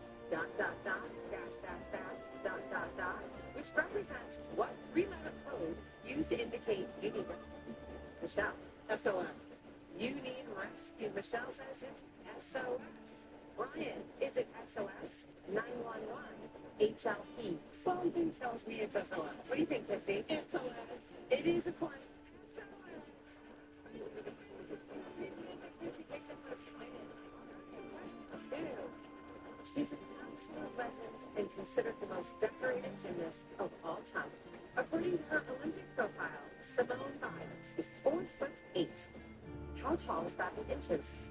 which represents what 3-letter code used to indicate you need Michelle. SOS. You need rescue. Michelle says it's SOS. Brian, is it SOS? 911. HLP. Something tells me it's SOS. What do you think, Kissy? SOS. It is, of course, SOS. She's an absolute legend and considered the most decorated gymnast of all time. According to her Olympic profile, Simone Biles is 4'8". How tall is that in inches?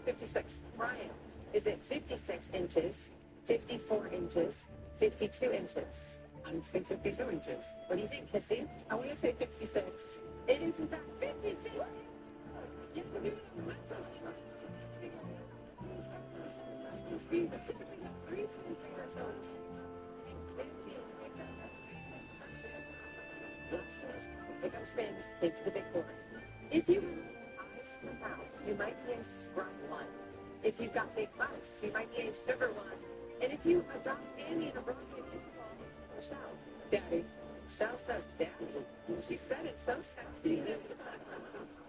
56. Brian, is it 56 inches, 54 inches, 52 inches? I'm going to say 52 inches. What do you think, Kissy? I want to say 56. It is, in fact, 56. You can do the mental speed, but typically have 3 times bigger toes. Pick up spins, take to the big board. If you have eyes for mouth, you might be a scrub 1. If you've got big butts, you might be a sugar 1. And if you adopt Annie in a Broadway musical, Michelle. Daddy. Michelle says daddy. She said it so sexy.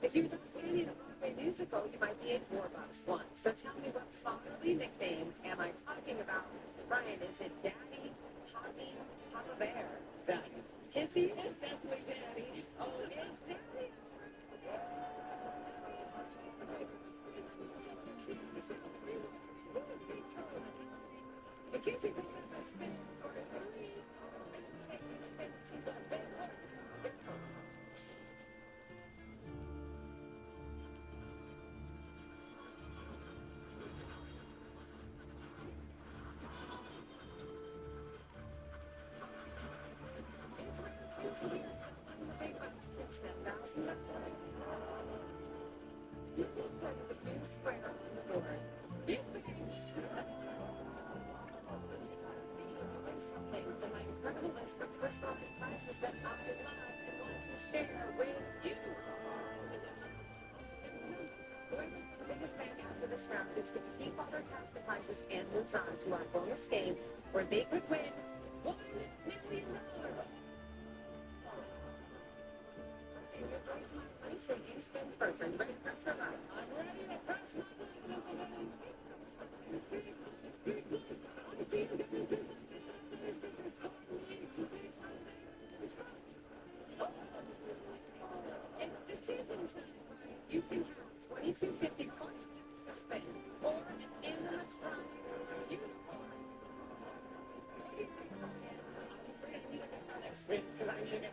If you adopt Annie in a Broadway musical, you might be a Warbucks 1. So tell me, what fatherly nickname am I talking about? Brian, is it Daddy, Hobby, Papa Bear? Daddy. Kissy? It's definitely Daddy. Oh, it's Daddy. If you think it's a spin or a 3, then take the spin to the big one. You will start with a big square on the board. Something from my incredible list of personalized prizes that I love and want to share with you. Whoever's the biggest bank after this round is to keep all their cash deposits and moves on to our bonus game where they could win $1 million. And you're going to my money, so you spin first. Are you ready for your round? I'm ready to press it. It's decision time. You can have $22.50 plus an extra spin, or an animatronic unicorn. What do you think, Brian? Spin, because I need it.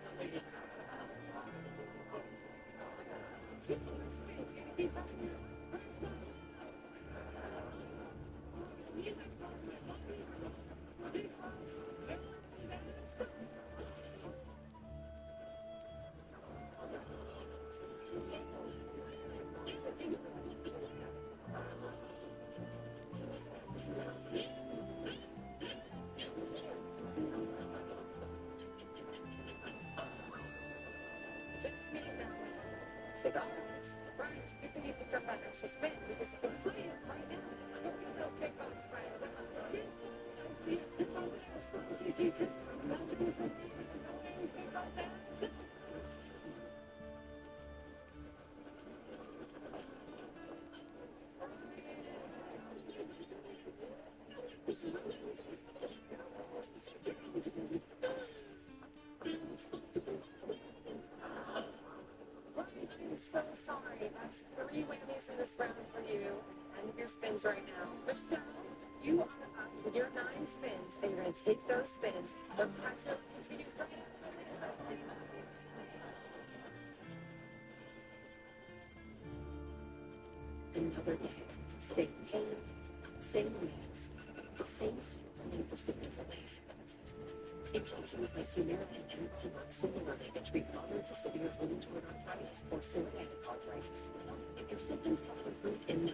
Two more spins. You keep pressing. Just me and that way. Cigars. Brian, it's good that you picked up that extra spin because you can play it right now. Go get those big bucks, Brian. I'm so sorry. That's 3 whammies in this round for you. And your spins right now. Michelle, you are up with your 9 spins, and you're going to take those spins. The pressure continues right Another day, same pain, same waves, same struggling for symptom relief. Injections like Humira and Energy work similarly to treat moderate to severe rheumatoid arthritis or psoriatic arthritis. If your symptoms have improved in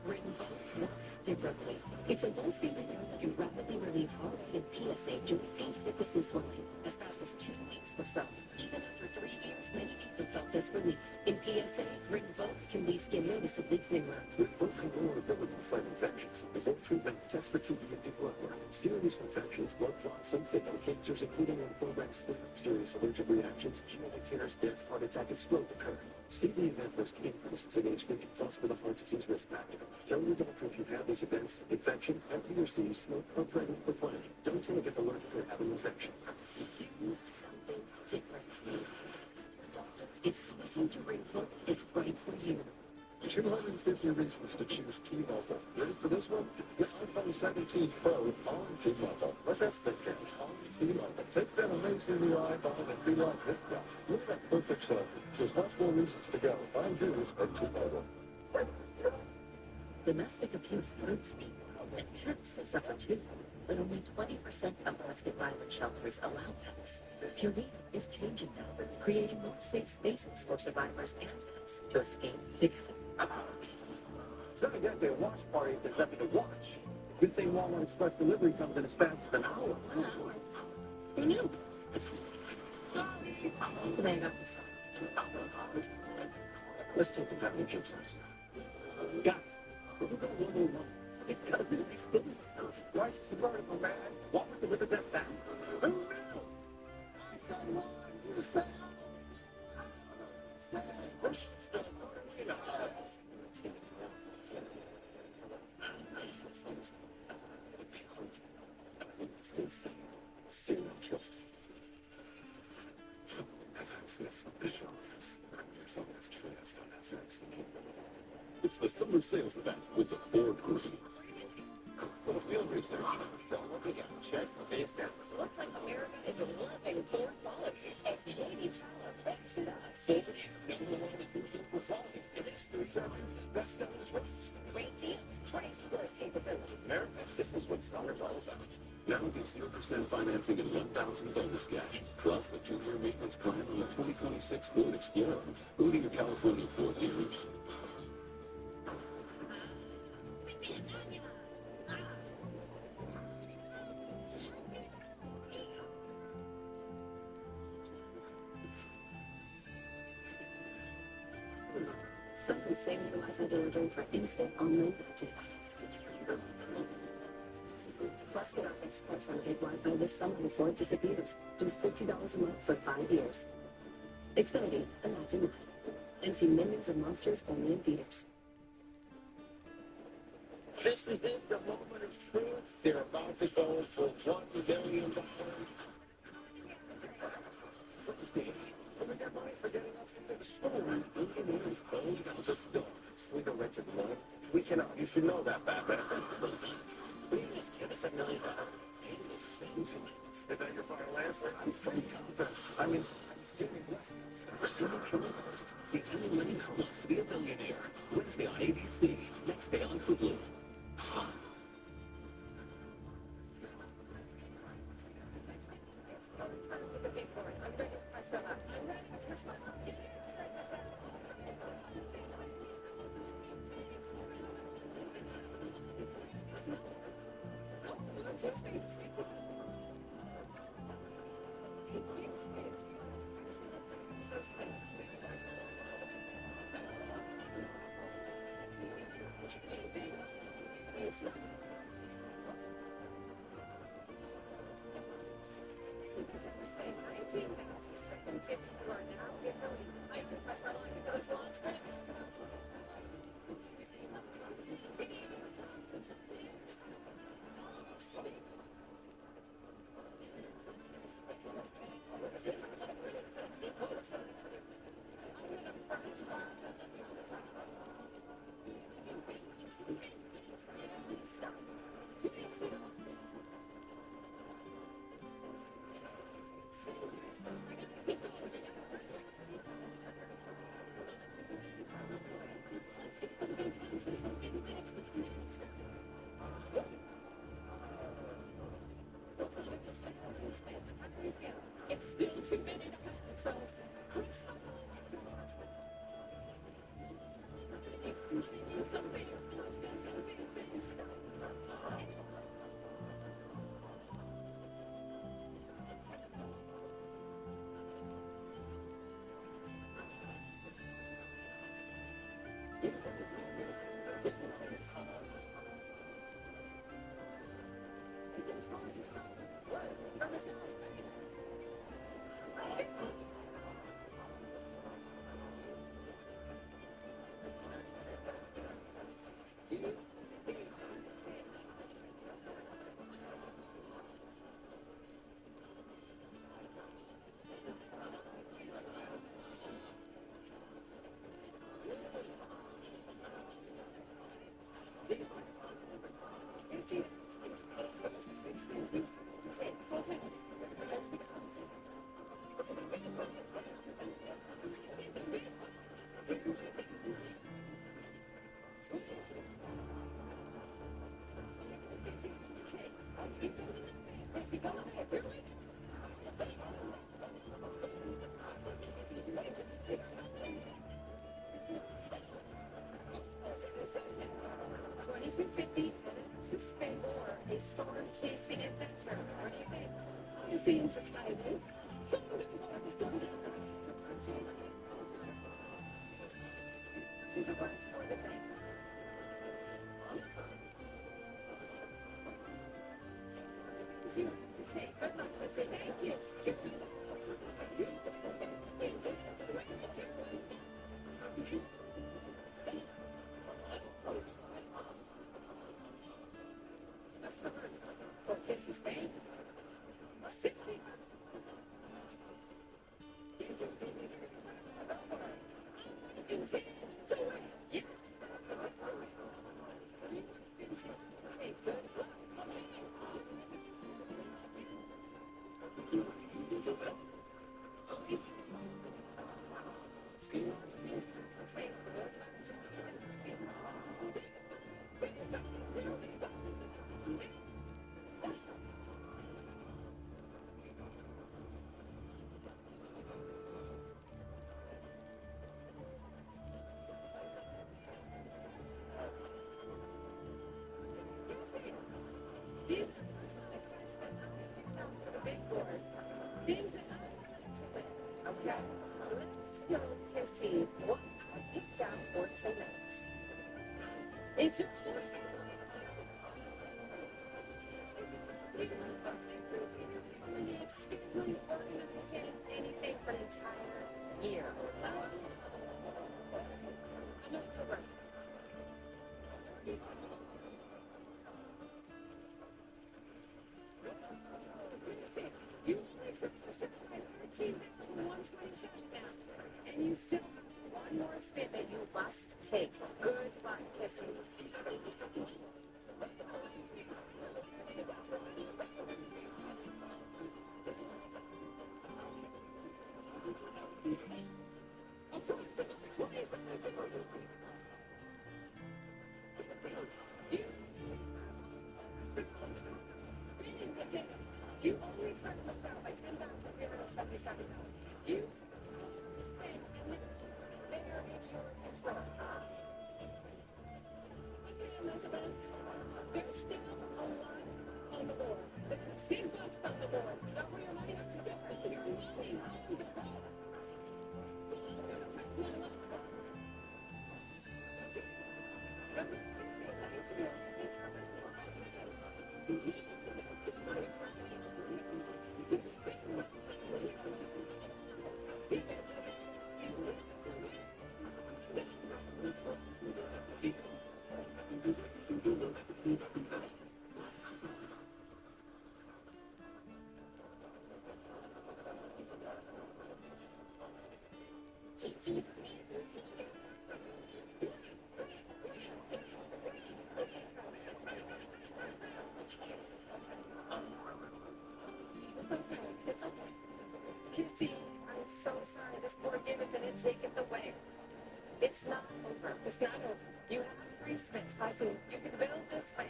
Rinvoq works differently. It's a once-daily pill that can rapidly relieve RA and PSA during pain, stiffness, and swelling as fast as 2 weeks for some. Even after 3 years, many people felt this relief. In PSA, Rinvoq can leave skin noticeably clearer. Rinvoq can lower ability to fight infections. Before treatment, test for TB and do blood work. Serious infections, blood clots, and fatal cancers, including lymphomas, serious allergic reactions, genetic tears, death, heart attack, and stroke occur. See the event risk increases at age 50 plus with a heart disease risk factor. Tell your doctor if you've had these events, infection, LP or smoke, or pregnant or planning. Don't take it allergic or have an infection. Do something different. Your doctor is switching to Rinvoq is right for you. 250 reasons to choose T-Mobile. Ready for this one? Get iPhone 17 Pro on T-Mobile. Let that sink in. On T-Mobile. Take that amazing new iPhone and be like this guy. Look at that perfect selfie. There's lots more reasons to go. Find yours at T-Mobile. Domestic abuse hurts people, and pets suffer too. But only 20% of domestic violence shelters allow pets. Purina is changing that, creating more safe spaces for survivors and pets to escape together. It's not exactly a watch party if there's nothing to watch. Good thing Walmart Express delivery comes in as fast as an hour. Who knew? There you go. Let's take the family gypsies. Guys, we're going 101. It doesn't make sense. Why is this vertical, man? Walmart delivers that fast? Who knew? I said one, you said serial killer. FX is official. It's fast on FX. It's the summer sales event with the Ford Group. Little field research. Looking at check the base there. Looks like America is loving Ford quality. And Canadian Tyler backs it up. Ford is the number one improvement for quality. And it's the America's best-selling trucks. Great deals, great good capability. America, this is what summer's all about. Now get 0% financing and $1,000 bonus cash, plus a 2-year maintenance plan on the 2026 Ford Explorer. Go to your California Ford dealers. Sun and same-day Wi-Fi delivery for instant online banking. Plus, get our Express Unpaid Wi-Fi this summer before it disappears. Just $50 a month for 5 years. Xfinity, imagine life. And see millions of monsters only in theaters. This is it, the moment of truth. They're about to go for $1 billion. Wednesday, when we got money for getting up into the store, billionaires closed out the store. Sleeper Richard Lloyd, we cannot. You should know that, Batman. Please give us $1 million. Is that your final answer? I'm pretty confident. I mean, Jimmy Kimmel host the Emmy winning contest to be a billionaire. Wednesday on ABC. Next day on Hulu. $22.50 to spend more. A storm chasing adventure. What do you think? You see it's exciting. She's a bunch more than that. Take good luck with it. Thank you. For Kissy Spain. 60. Take good luck. Okay, let's show Kissy what put it down for It's your anything for an entire year. How much for you only took 13,127 now, and you still have one more spin that you must take. Good luck, Kissy. You only turned the show by $10,377. You spent a minute. They are in your control. There's still a lot on the board. There's seems like on the board. Double your money up the door. Your money on the board. Kissy, I'm so sorry. This board game is going to take it away. It's not over. It's not over. You have 3 spins. You can build this way.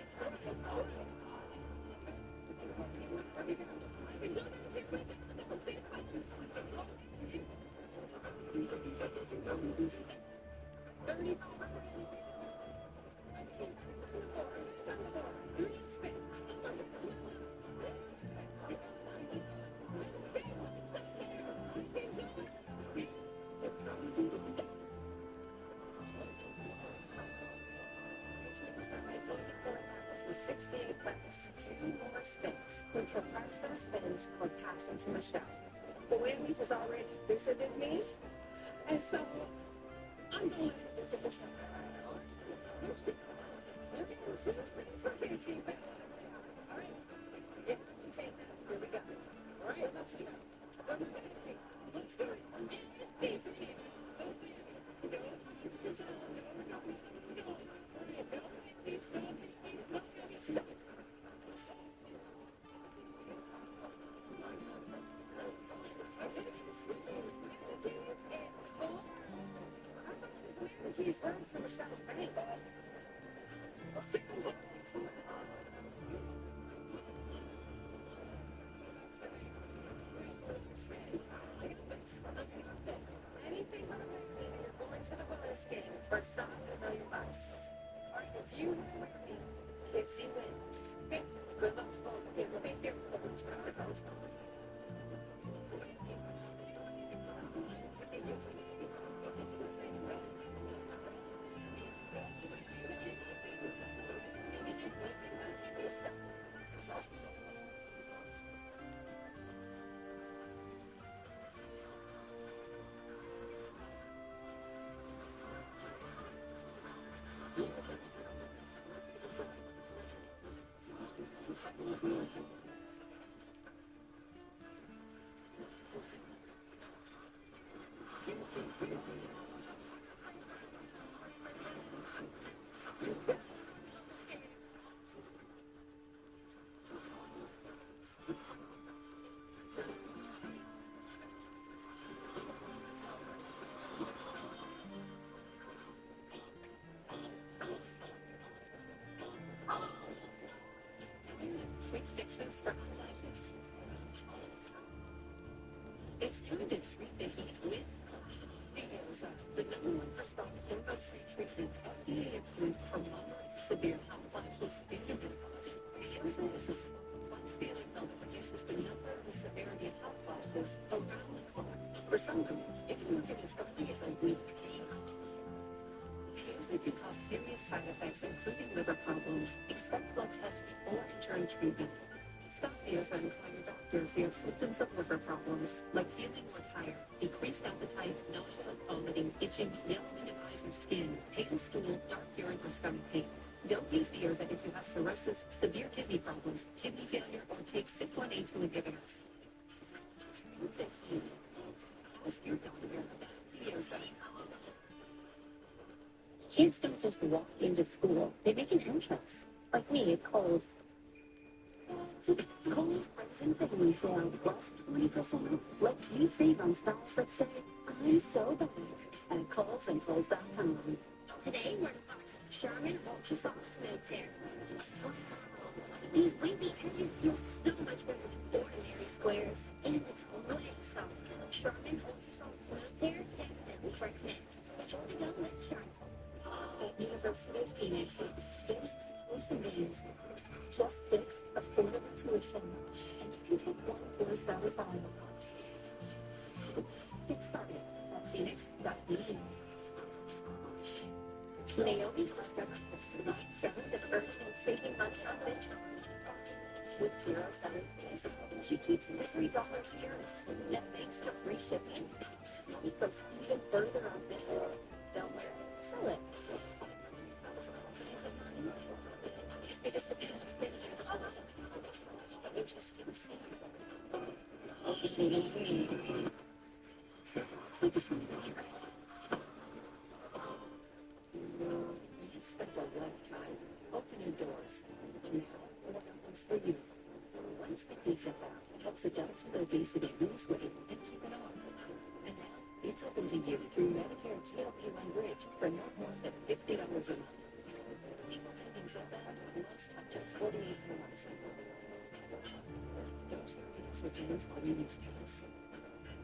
Compress those spins or pass them to Michelle. The Wendy has already visited me, and so I'm going to visit Michelle. All right. Yeah, you take that. Here we go. All right. Good luck, Michelle. Good luck, Kissy. Let's do it. He's learned from Michelle's bank. Anything but a win, you're going to the bonus game for a shot at $1 million. All right, if you hit a win, Kissy wins. Good luck to both of you. Thank you. Quick fixes for colitis. It's time to treat the heat with Deoza, the #1 prescribed chemo-free treatment, FDA approved for moderate to severe hot flashes due to menopause. Deoza is a once-daily pill that reduces the number and severity of hot flashes around the clock. For some women, it can work in as early as a week. Deoza it can cause serious side effects, including liver problems. Expect blood tests before entering treatment. Stop Veosa and call your doctor if you have symptoms of liver problems, like feeling more tired, decreased appetite, nausea, vomiting, itching, yellowing of eyes or skin, pale stool, dark urine, or stomach pain. Don't use Veosa if you have cirrhosis, severe kidney problems, kidney failure, or take CYP1A2 inhibitors. Ask your doctor about Veosa. Kids don't just walk into school, they make an entrance. Like me at Kohl's. Kohl's Friends and Family Sale plus 20% lets you save on styles that say, I'm so bad at Kohl's and Kohl's.com. Today we're Charmin Ultra Soft Smooth Tear. These wavy edges feel so much better than ordinary squares, and it's way soft. Charmin Ultra Soft Smooth Tear definitely recommend. Showing up with Charmin. At University of Phoenix, there's tuition games. Just fixed, affordable tuition, and you can take one course satisfied. Get started at phoenix.edu. Naomi's discovered the 7 that earns him saving money on bench. With 0 selling fees, she keeps every dollar she earns, and thanks to free shipping, it goes even further on this. Don't worry, sell it. It just depends on spending your holiday. Interesting You've spent a lifetime. Open your doors. And now, what happens for you? Once Weekly Zip-Out helps adults with obesity lose weight and keep it off. And now, it's open to you through Medicare GLP-1 Bridge for not more than $50 a month. People taking Zip-Out lost up to 48 pounds. Don't share meals with hands while you use hands.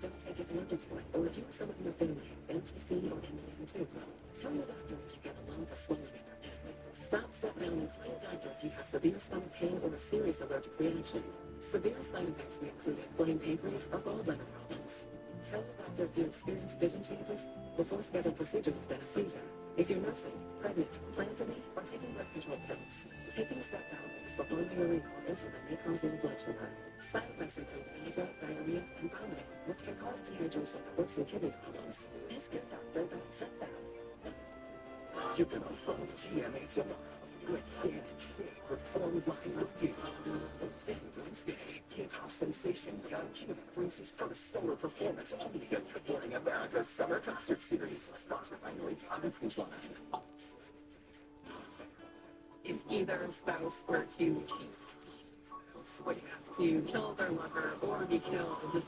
Don't take advantage of it or use some of your family have MTC or MDM2. Tell your doctor if you get a lump or swelling in your neck. Stop, sit down, and call your doctor if you have severe stomach pain or a serious allergic reaction. Severe side effects may include inflamed pancreas or gallbladder problems. Tell your doctor if you experience vision changes before scheduled procedures with anesthesia. If you're nursing, pregnant, plan to be, or taking birth control pills, taking Zep-Down with sulfonylurea or insulin may cause low blood sugar. Side effects include nausea, diarrhea, and vomiting, which can cause dehydration or worsen kidney problems. Ask your doctor about Zep-Down. You can unfold GMA tomorrow with Dan and Shay perform live with you. Then Wednesday, K-pop sensation Young Jin brings his first solo performance only at Good Morning America's Summer Concert Series, sponsored by Norwegian Cruise Line. If either spouse were to cheat, would have to kill their lover or be killed.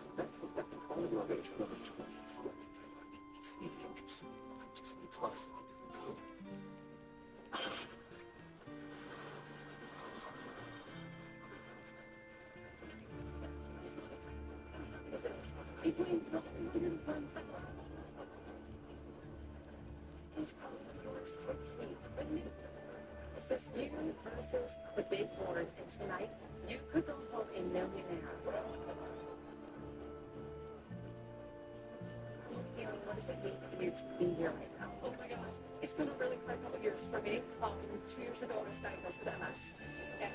Plus, It's just you versus the big board, and tonight you could go home a millionaire. What does it mean for you to be here right now? Oh my gosh, it's been a really hard couple years for me. 2 years ago, I was diagnosed with MS, and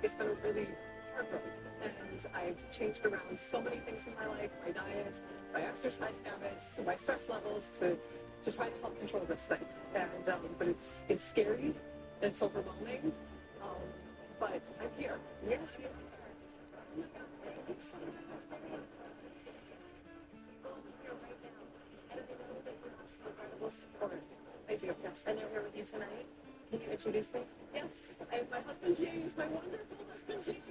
it's been a really hard road. And I've changed around so many things in my life: my diet, my exercise habits, my stress levels, to try to help control this thing. And but it's scary, it's overwhelming. But I'm here. Yes, you are. Incredible support. I do, yes. And they're here with you tonight. Can you introduce me? Yes. I have my husband James, my wonderful husband James.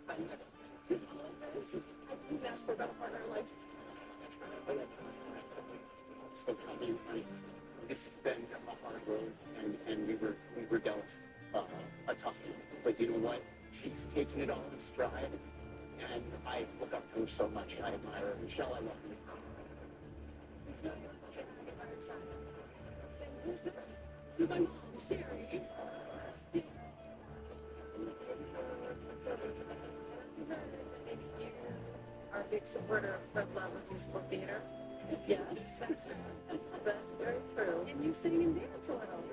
I couldn't ask for a better partner in life. So happy. This has been a hard road, and we were dealt a tough one. But you know what? She's taken it all in stride, and I look up to her so much. I admire her. Michelle, I love you. This is my mom, Sherry. Maybe you are a big supporter of Fred Love of musical theater. Yes, that's true. That's very true. And you sing and dance a little.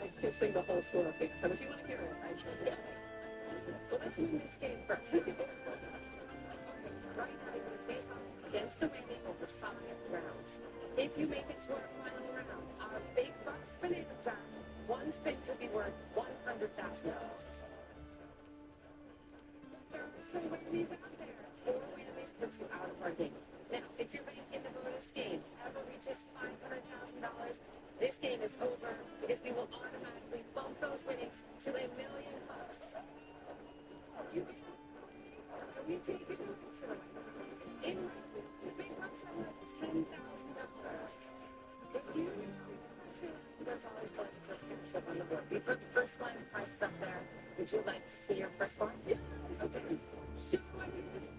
I can sing the whole score of things. So if you want to hear it, I should. Yeah. Well, let's win this game first. Right now, you're going to face off against the winning over 5 rounds. If you make it to our final round, our big bucks bonanza, one spin could be worth $100,000. There are some whammies out there. 4 whammies puts you out of our game. Now, if your bank in the bonus game ever reaches $500,000, this game is over because we will automatically bump those winnings to $1 million. You we take it in big bucks are worth $10,000. If you there's always going to just finish up on the board. We put first line prices up there. Would you like to see your first one? Yes. Okay. Show what it is.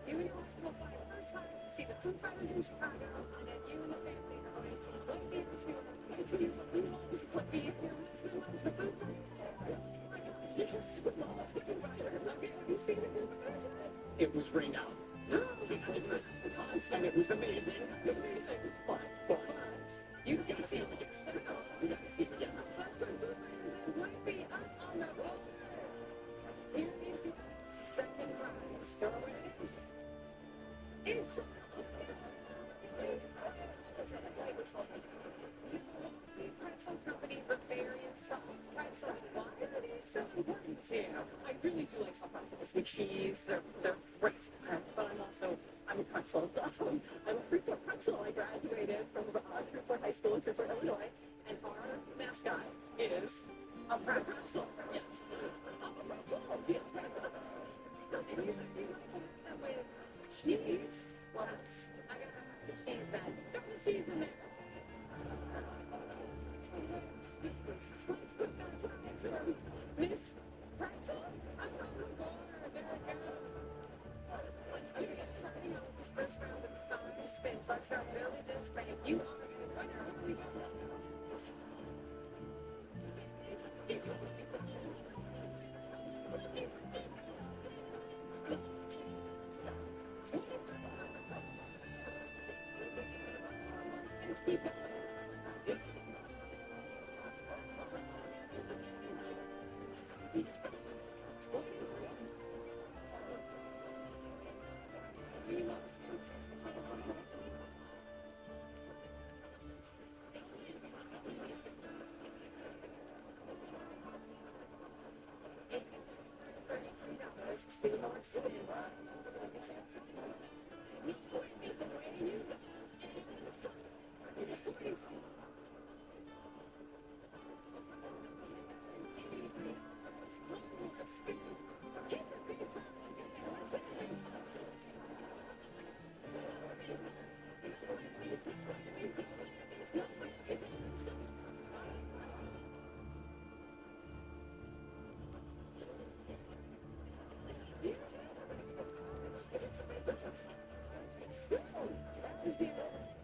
You and your husband will fly first time to see the Foo Fighters in Chicago, and then you and the family are going to see Blink 182 and Blink 182. What the your husband loves the Foo Fighters? Yes, loves the Foo Fighters. Okay, have you seen the Foo Fighters? It was Reno. Because the concert, it was amazing. It was amazing. But you gotta see it again. You gotta see it again. That's when Foo Fighters would be up on the board. Here is your second prize. Show what it is. It's the Pretzel Company Bavarian soft pretzels. Why are they so important to you? I really do like soft pretzels with cheese. They're great. But I'm a pretzel. I'm a Freeport pretzel. I graduated from Freeport High School in Freeport, Illinois, and our mascot is a pretzel. Yes. I'm a pretzel. Yes. Cheese? Well, I got the cheese bag. Throw the cheese in there. Miss Pretzel, I'm on the board. There we go. Okay, starting off this first round with 5 spins. Let's start building this bank. You are a winner. Here we go. Keep going. $2 more spins.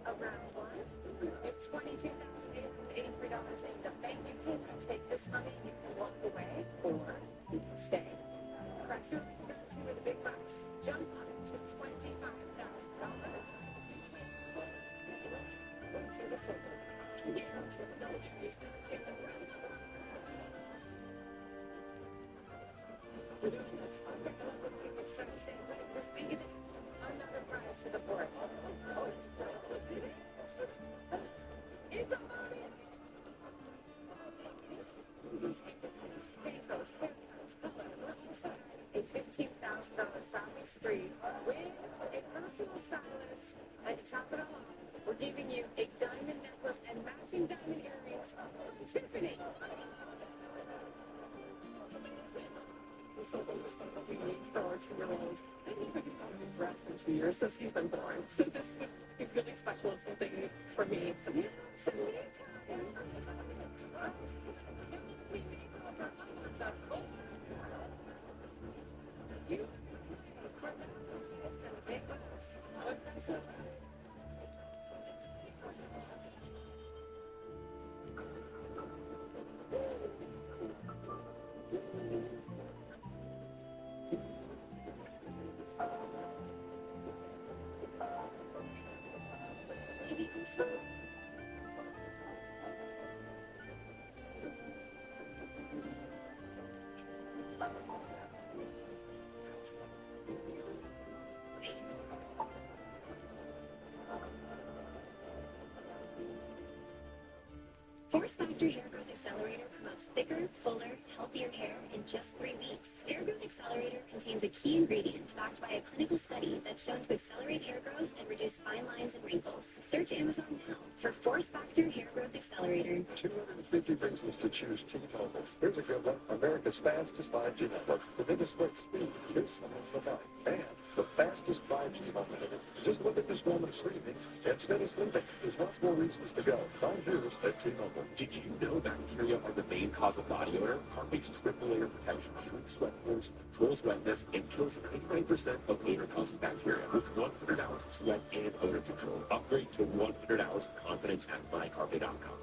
Around one, you have $22,883 in the bank. You can take this money, you can walk away, or you can stay. Press your way to the big bucks. Jump up to $25,000. To the silver. Another prize to the board. It's a money. Pesos, a $15,000 shopping spree with a personal stylist. And to top it all off, we're giving you a diamond necklace and matching diamond earrings from Tiffany. Something to start looking for our 2-year-old. I think we can probably breast in 2 years since he's been born. So this would be really special, something for me to be. Force Factor Hair Growth Accelerator promotes thicker, fuller, healthier hair in just 3 weeks. Hair Growth Accelerator contains a key ingredient backed by a clinical study that's shown to accelerate hair growth and reduce fine lines and wrinkles. Search Amazon now for Force Factor Hair Growth Accelerator. 250 reasons to choose T-Mobile. Here's a good one. America's fastest 5G network. The biggest web speed. Here's someone for mine. And the fastest 5G mobile network. Just look at this moment streaming. Instead of sleeping, there's lots more reasons to go. Find yours at T-Mobile. Did you know bacteria are the main cause of body odor? Carpete's triple layer protection shrinks sweat pores, controls wetness, and kills 99% of odor-causing bacteria with 100 hours of sweat and odor control. Upgrade to 100 hours of confidence at mycarpet.com.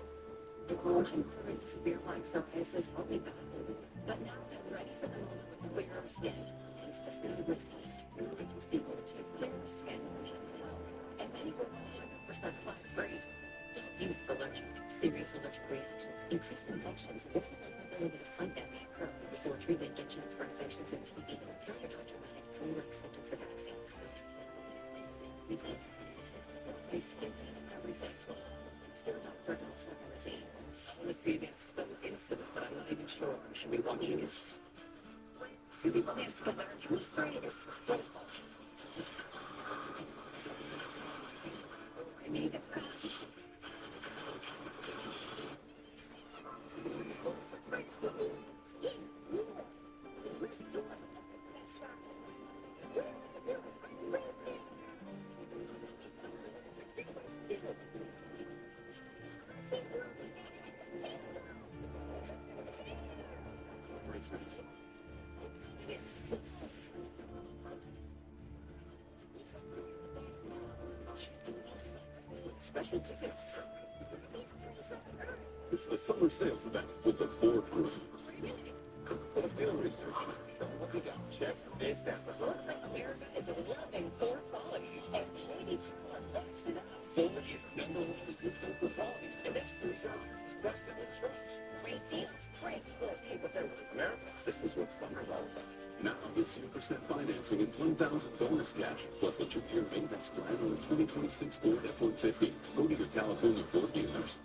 The world had learned to severe black cell cases only benefited. But now I'm ready for the moment with clearer skin. Thanks to Smooth Whiskey, Smooth Whiskey's people achieve clearer skin than tell. And many were 100% flat-free. Don't use allergic, serious allergic reactions, increased infections, or the vulnerability to fight that may occur before treatment get checked for infections and TB. Tell your doctor about any flu-like symptoms of vaccine. My skin is everything. Still not burning supremacy. I want to see this so incident that I'm not even sure I should be watching it. Two people dance together. Chemistry is so I need it. Special ticket. It's the summer sales event with the Ford Group. Let's do research. Show what we got. Check this out. Looks like America is loving Ford quality, and maybe backs it up. Ford is number one in for quality, and that's the result. Best-selling trucks. Great deals, great quality with America, this is what summer's all about. Now get 2% financing and $1,000 bonus cash, plus a 2-year maintenance plan on the 2026 Ford F-150. Go to your California Ford dealers.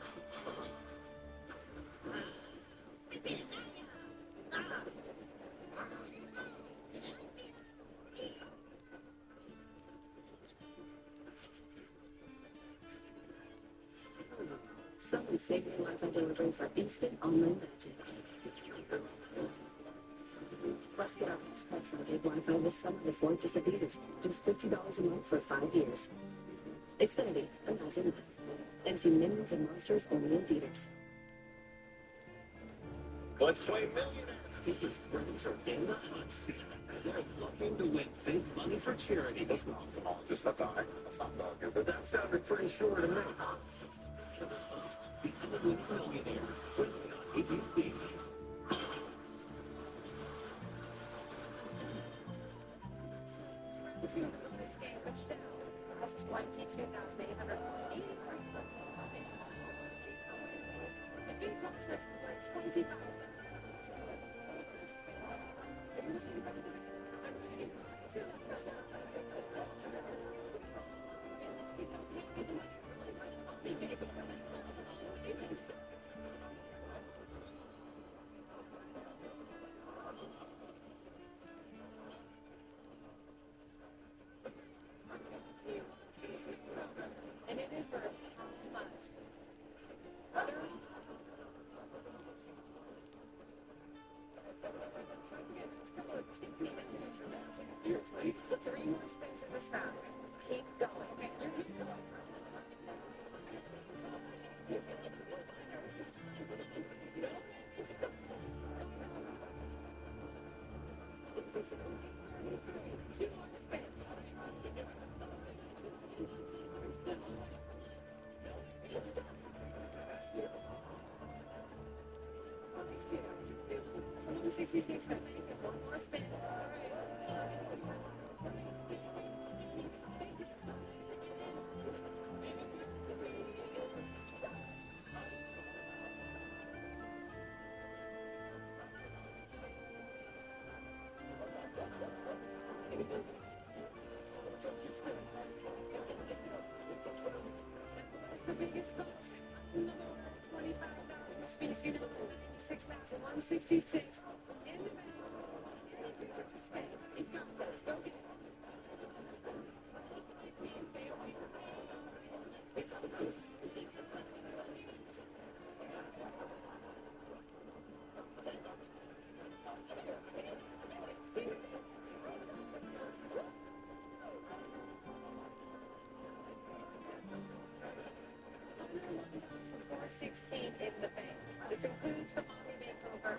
Someone saved me Wi-Fi delivery for instant online magic. Plus, get off this price on gig Wi-Fi this summer before it disappears. Just $50 a month for 5 years. Xfinity, imagine that. And see Minions and Monsters only in theaters. Let's play Millionaire. These friends are in the hot seat. They're looking to win big money for charity. That's not ophthalmologist. That's all right. That's not dog, is it? That sounded pretty sure to me. Become a winning millionaire. Wednesday on ABC. That's 22,883. The big box set for 25. And it is worth how much? Seriously, the 3 more spins in this round. Keep going. One more spin. biggest boss. Number 25,000 space unit, 96,166. In the back. He's got this. Go get it. $416 in the bank. This includes the mommy makeover.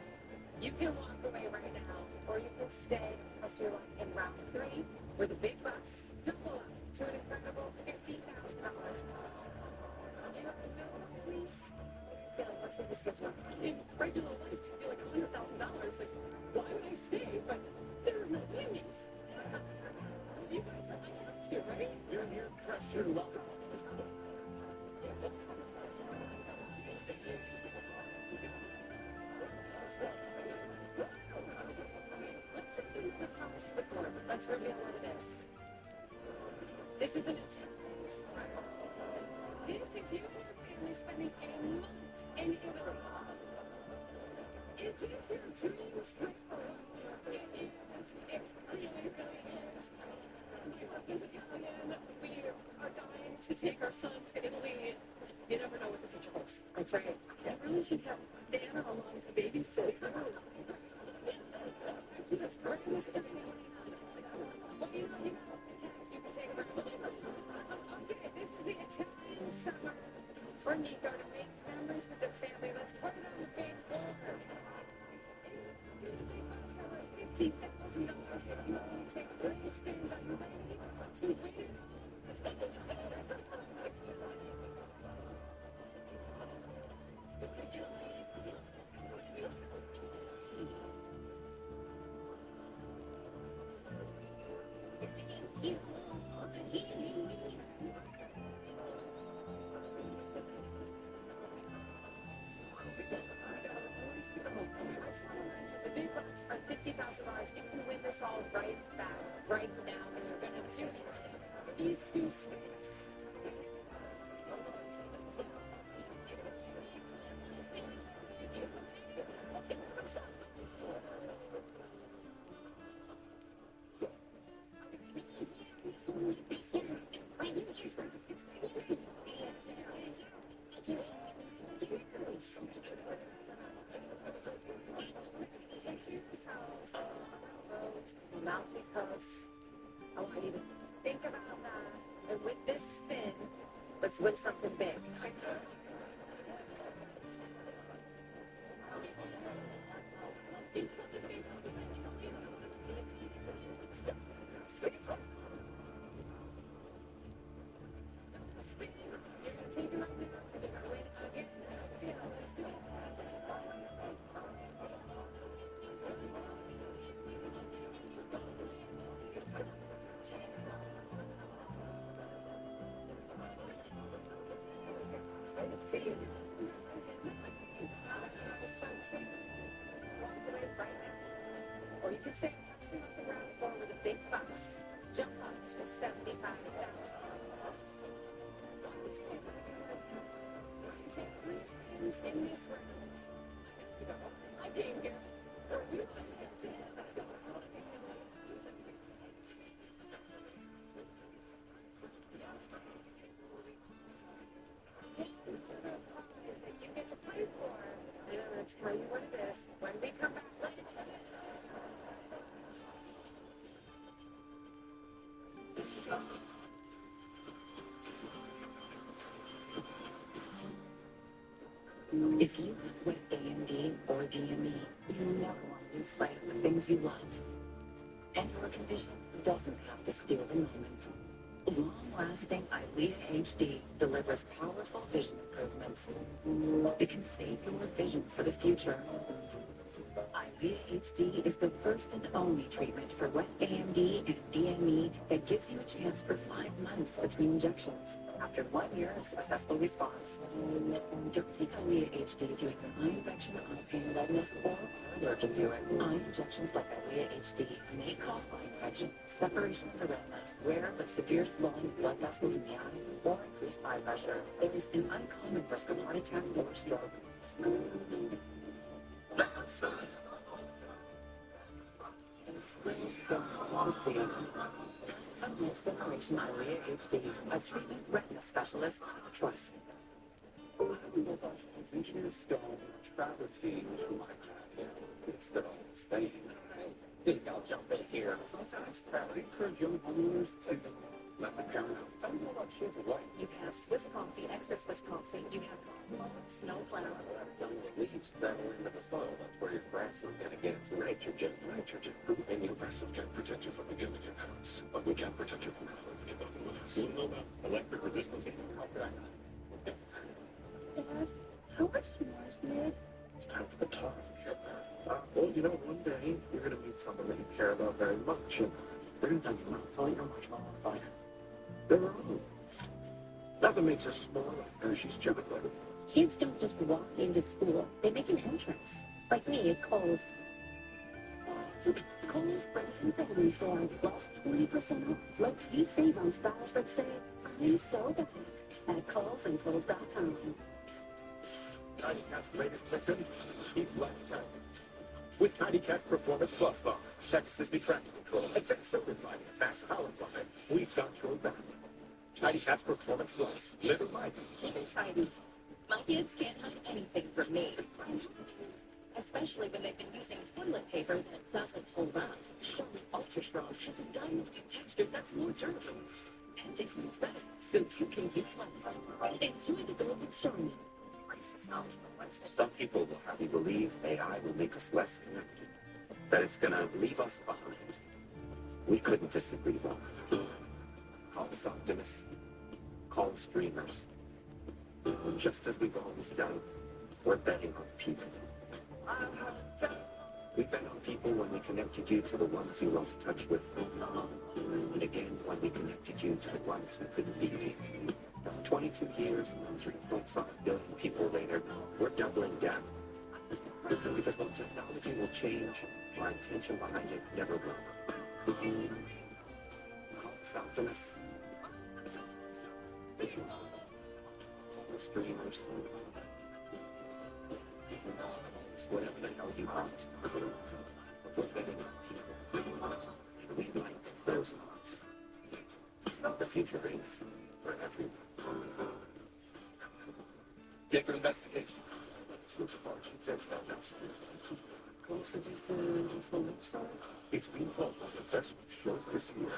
You can walk away right now, or you can stay plus your luck in round 3, where the big bucks double up to an incredible $50,000. You have no worries. Phil, what's your decision? In regular life, you feel like $100,000. Like, why would I stay? But there are no whammies. You guys have my cards here, ready? You're here, press your luck. Let's reveal what it is. This is an attempt. This includes your family spending a month in Italy. It is your dream trip around Europe. We are dying to take our son to Italy. You never know what the future holds. That's right. You really should have Dana along to babysit. That's great. Well, you can take a break. Okay, this is the Italian summer for Nico to make memories with the family. Let's put it on the big board. $50,000 if you only take 3 spins. Are you ready to win? The big bucks are $50,000. You can win this all right back, right now, and you're going to do these 2 spins. Amalfi Coast. I want you to think about that. And with this spin, let's win something big. Or you can say, let's move the ground floor with the big bucks. Jump up to 75,000. You can take 3 spins in this round. I came here. Or you want to get to it. Let's go. That you get to play for. And I'm going to tell you what it is when we come back. If you have wet AMD or DME, you never want to lose sight of the things you love. And your condition doesn't have to steal the moment. Long-lasting Eylea HD delivers powerful vision improvements. It can save your vision for the future. Eylea HD is the first and only treatment for wet AMD and DME that gives you a chance for 5 months between injections. after 1 year of successful response. Don't take Eylea HD if you have an eye infection, eye pain, redness, or are allergic to it. Eye injections like Eylea HD may cause eye infection, separation of the retina, rare but severe swelling of blood vessels in the eye, or increased eye pressure. There is an uncommon risk of heart attack or stroke. That's to see. Next generation Eylea HD, a treatment retina specialist trust. Engineers stone travertine from my cat. It's the same. I think I'll jump in here. Sometimes I would encourage young homeowners to let the parent out. I don't know about shades of white. You have Swiss coffee, extra Swiss coffee. You have snow plow. That's not what leaves settle into the soil. That's where your grass is going to get its nitrogen. Nitrogen. And your vessel can protect you from the gill in your house. But we can't protect you from the if you don't with us. You know about electric resistance? How could I not? Dad, how much more is needed? It's time for the talk. Well, you know, one day you're going to meet someone that you care about very much, and they're going to tell you how much more about their own. Nothing makes us smaller than she's chocolate. Kids don't just walk into school, they make an entrance. Like me at Kohl's. Kohl's Friends and Family Sale plus 20% off lets you save on styles that say, I'm so bad at Kohl's and Kohl's.com. Tiny Cat's latest mission, keep life tight. With Tiny Cat's Performance Plus bar, tech-assisted tracking control, advanced open lighting, and max power line, we've got your back. Tiny Cat's Performance Plus, live a life. Keep it tidy. My kids can't hide anything from me. Especially when they've been using toilet paper that doesn't hold up. Charmin Ultra Strong has a dynamic texture that's more durable. And it feels better, so you can use one. Enjoy the glow with Charmin. Some people will have you believe AI will make us less connected, that it's going to leave us behind. We couldn't disagree more. Call us optimists. Call us dreamers. Just as we've always done, we're betting on people. We bet on people when we connected you to the ones you lost touch with. And again, when we connected you to the ones who couldn't be here. 22 years and 3.5 billion people later, we're doubling down. Because while technology will change, our intention behind it never will. Call us optimists. Call us dreamers. It's whatever the hell you want. We're betting on people. And we like those odds. The future is for everyone. Dicker investigation. It's been followed by the best shows this year.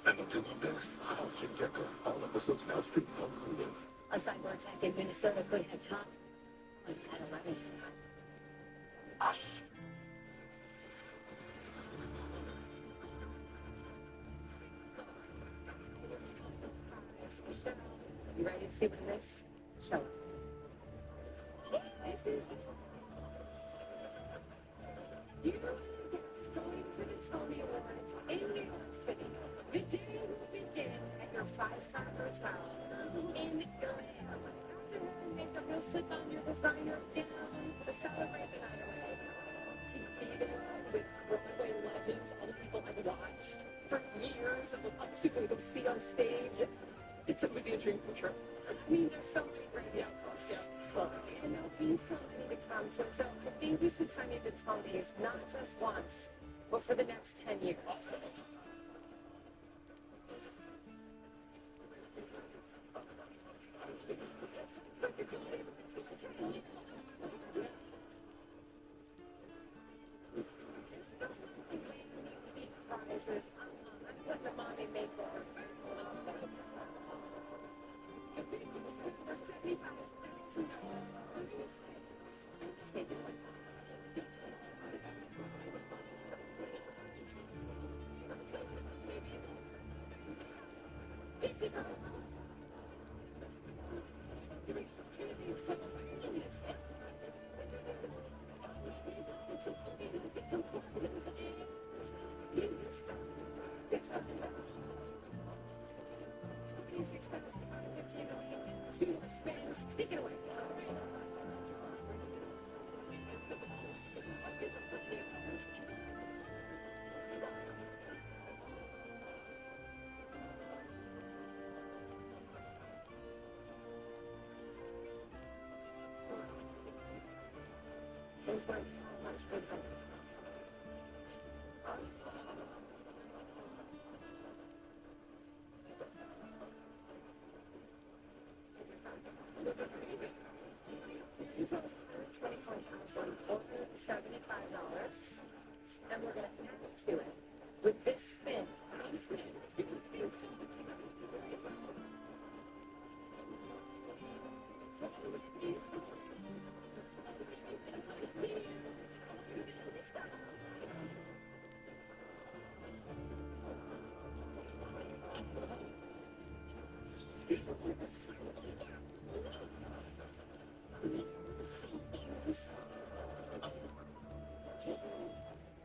And I'll do my best. I'll keep Decker. All episodes now streaming on Hulu. A cyber attack in Minnesota could have time. Like at 11. You ready to see what it is? Show it. This is you guys going to the Tony Awards in New York City. The day will begin at your 5-star hotel in Glam. After having makeup, you'll slip on your designer gown to celebrate the night away. To be there with Broadway legends, all the people I've watched for years and will absolutely go see on stage. It's a movie dream come true. I mean, there's so many great and there'll be so many to come to it. So I think we should send you the Tonys, not just once, but for the next 10 years. I'm putting a mommy makeover. spins. Take it away. This one, much good. $24,475, and we're going to add it to it with this spin.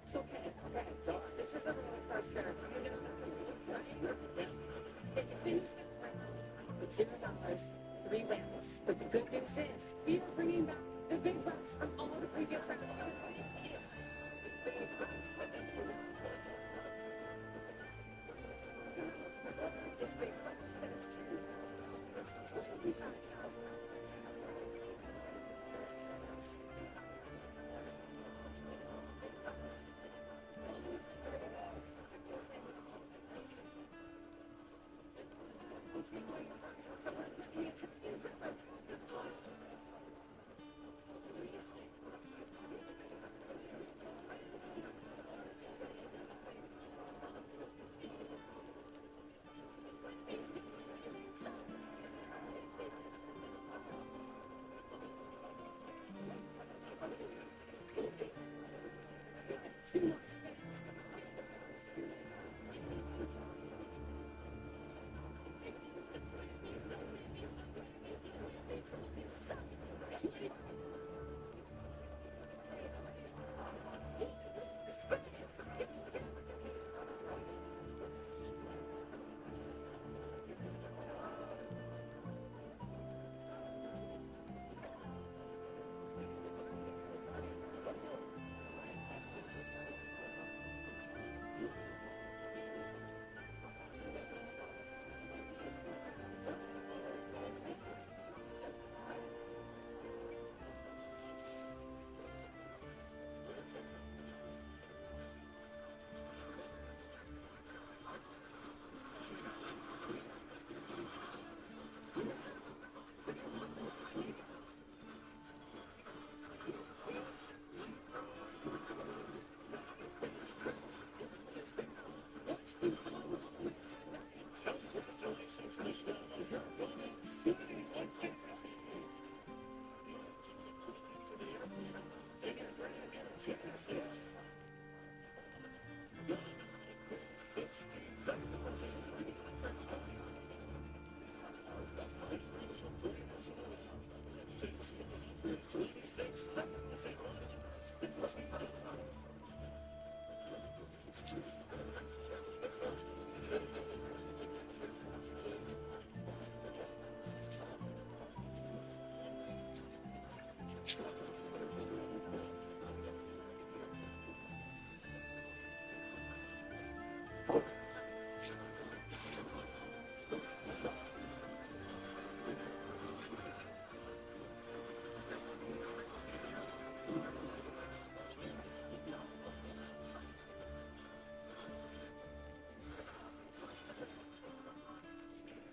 It's okay. Okay. This is a roller coaster. Can you finish the round with $0, 3 rounds? But the good news is, we are bringing back the big bucks from all the previous rounds. The big bucks. This big bucks says $25,000.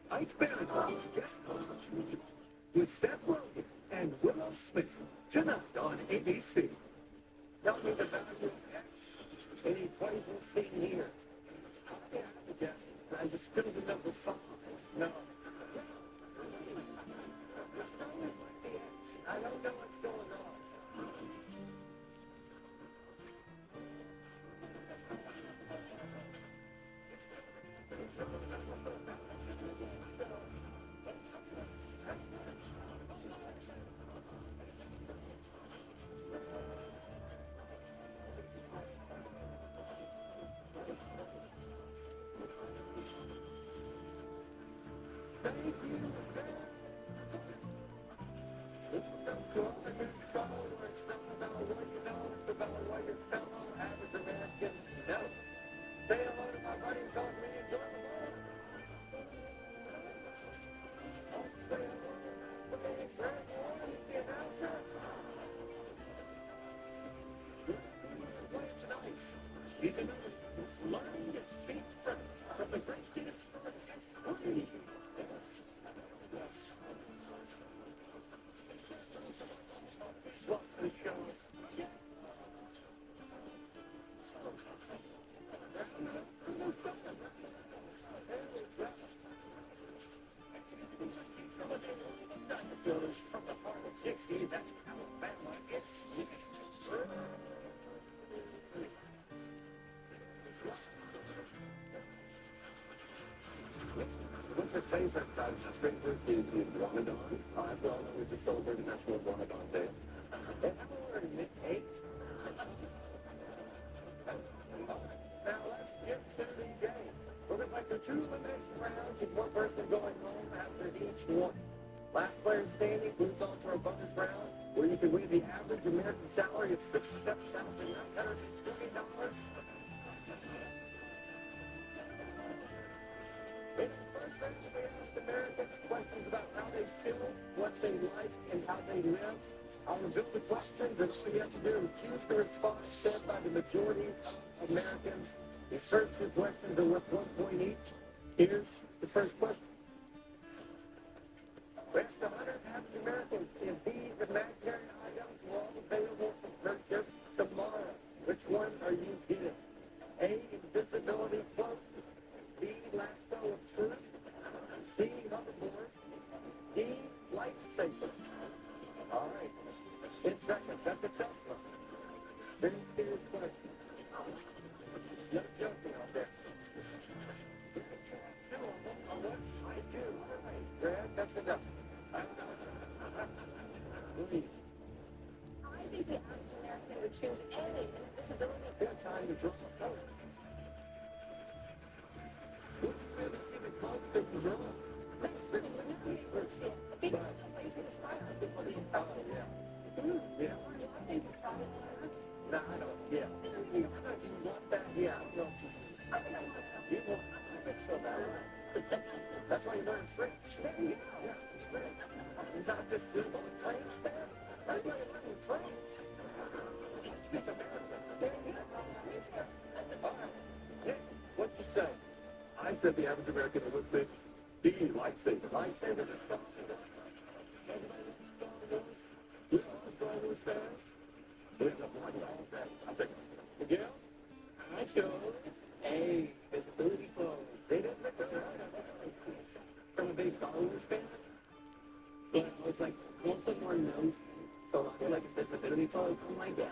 Ike Barinholtz guest host with Seth Rogen and Willow Smith tonight on ABC. Tell me the value of X. Any poison seen here? Yes, I just couldn't remember something. No. I don't know what's going on. Thank you. To all the new show where it's not about what you know, it's about what your fellow average American knows. Say hello to my buddy who calls me and join the bar. Also say hello to the man Greg Warren, the announcer. Tonight, he's another learning to speak French from the great state of France. Welcome to the show. From the heart of Dixie, that's Alabama. Winter's favorite spring fruit is the Ramadan, as well known as the celebrated National Ramadan Day. And how are we 8? Now let's get to the game. We're going to play for 2 elimination rounds with one person going home after each one. Last player standing moves on to our bonus round, where you can win the average American salary of $67,920. In the first round, we asked Americans questions about how they feel, what they like, and how they live. I'll reveal the questions, and all you have to do is choose the response said by the majority of Americans. These first 2 questions are worth 1 point each. Here's the first question. We asked 100 average Americans if these imaginary items were all available to purchase tomorrow. Which one are you getting? A, invisibility cloak. B, lasso of truth. C, hoverboard. D, lightsaber. All right. 10 seconds. That's a tough one. Very serious question. There's no joking out there. I do. All right, Greg, that's enough. Louis. I think the average American would choose A, invisibility. Good time to draw a post. Would you rather see the cloak than the draw? That's true. We're not able to see it. I think it's somebody's going to try on before the infection. Yeah. Yeah. I think it's probably No, I don't. Yeah. Do you want that? Yeah, I don't know if you I think I want that. You want it's so bad. That's why you learn French. There you go. Yeah, it's French. It's not just good on French there. That's why you learn French. Speak American. There you go. All right. Nick, what'd you say? I said the average American would pick D, lightsaber. Lightsaber is something. Everybody loves Star Wars. You know, Star Wars fans. We have nothing like that. Okay, I'll take it. Miguel? I chose A, visibility clothes. They didn't pick the right. From a big Star Wars fan. But I was like, mostly more known. So I feel like a visibility clothes. I'm like, yeah,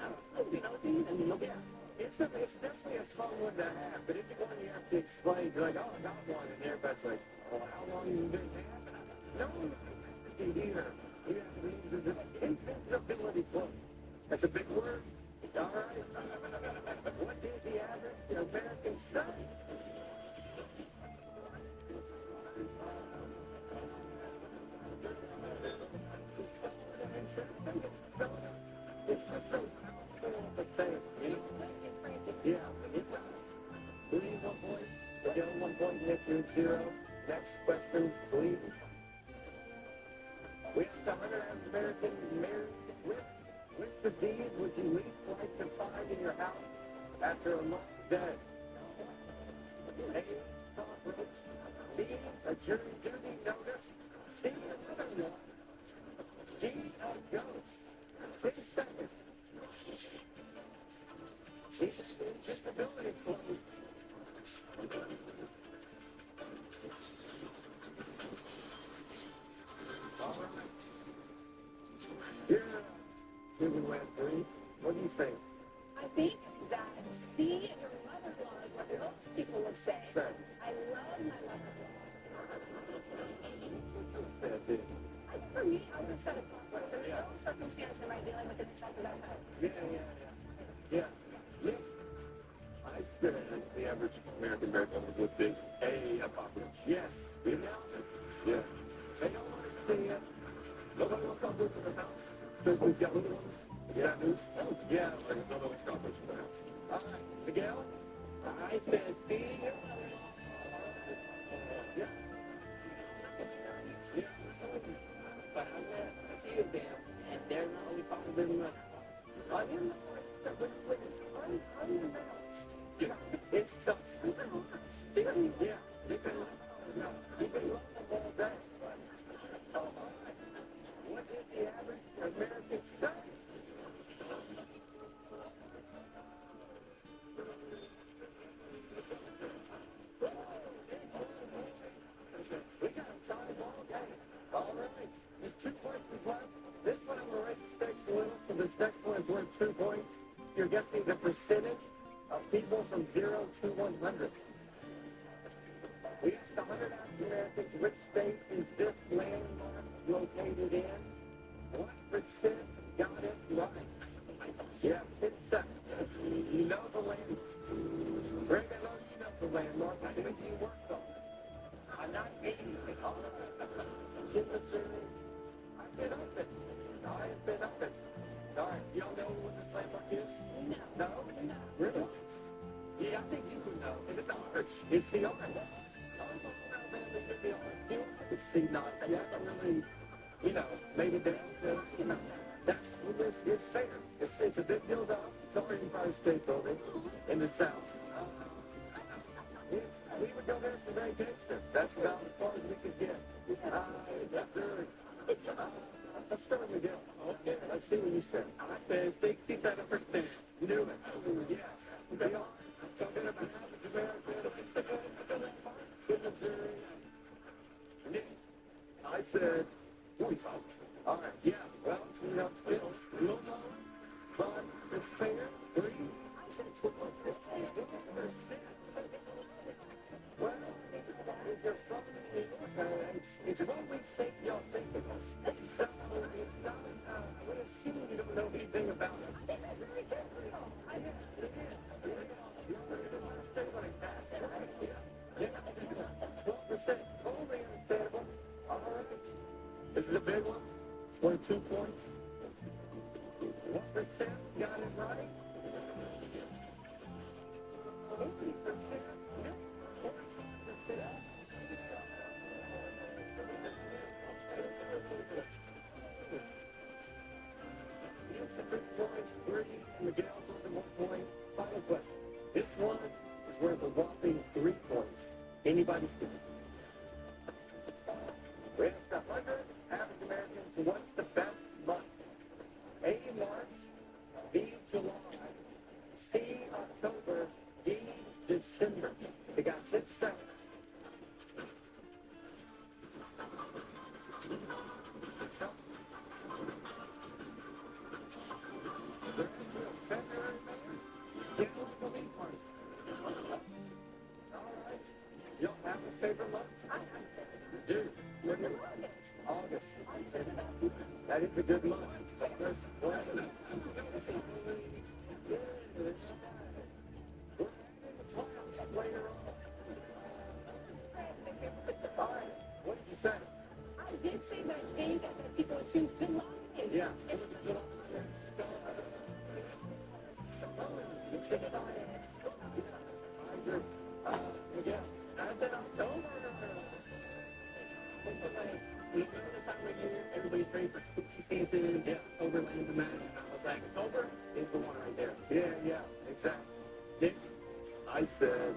you know what I mean? And yeah. It's definitely a fun one to have, but if you want, you have to explain. You're like, oh, I got one, and everybody's like, oh, how long have you been having it? No one can hear. You have to use invisibility cloak. That's a big word. All right. What did the average American say? It's just so powerful of a thing, you know? Yeah, it does. Who do you 1 point? Miguel 1 point, Nick, you're 0. Next question, please. We asked 100 average American married with which of these would you least like to find in your house after a long day? A, cockroach. B, a jury duty notice. C, another one. D, a ghost. 10 seconds. Invisibility clothes. All right. Yeah. Here we went 3. What do you think? I think that C, your mother-in-law, is what most people would say. Say. I love my mother-in-law. What you said, did you? For me, I would have said it before. There's no circumstance am I dealing with it except for that time. Yeah. Nick, I said the average American would be a cockroach. Yes. You know? Yes. They don't want to see it. Nobody wants cockroaches in their house, especially if you've got little ones. Is that news? Oh, yeah, like nobody wants cockroaches in their house. All right, Miguel? I said, see you. Yeah. Yeah. But I'm not a few of them, and they're not only following them. I didn't know when it's unannounced. Yeah, it's tough. Seriously? Yeah, you can love them all day. Oh, all right. What did the average American say? We got a tie ball game. All right. There's 2 questions left. This one I'm going to raise the stakes a little, so this next one is worth 2 points. You're guessing the percentage of people from 0 to 100. We asked 100 African Americans, which state is this landmark located in? What percent got it right? You have 10 seconds. You know the landmark. Greg, I know you know the landmark. I think you worked on it. I'm not beating it. All right. Jim, Missouri. I've been up it. I have been up it. All right. Y'all know what this landmark is? No. No? Really? Yeah, I think you would know. Is it the arch? It's the arch. It's C9. Yeah, I really, maybe that's it's fair. It's a big deal though. It's our Empire State Building in the South. We would go there for vacation. That's about as far as we could get. Yes, sir. Let's start with Miguel. Okay, let's see what you said. I said 67%. Knew it. Yes. They are. Talking about average American. In Missouri. Nick, I said 45. All right, yeah, well, it's a little lower, but it's fair. 3. I said 12%. Well, if you're from New York, it's what we think y'all think of us. So, it's not, I would assume you don't know anything about us. I guess it is. Yeah, 12%, totally understandable. All right. This is a big one. It's worth 2 points. What percent got it right? 80%. Yeah, 45%. It's a big points. 3. Miguel's only 1 point. Final question. This one is worth a whopping 3 points. Anybody's good. We asked 100 average Americans, what's the best month? A, March, B, July, C, October, D, December. They got 6 seconds. February, May, January, March. All right. You don't have a favorite month? Dude, when you're August. That is a good month. There's later on. All right. What did you say? I did say that day that people choose July. Yeah. Yeah. I said October. November this time of year, everybody's ready for spooky season. Yeah, October lands in that. I was like, October is the one right there. Yeah, exactly. Nick, I said,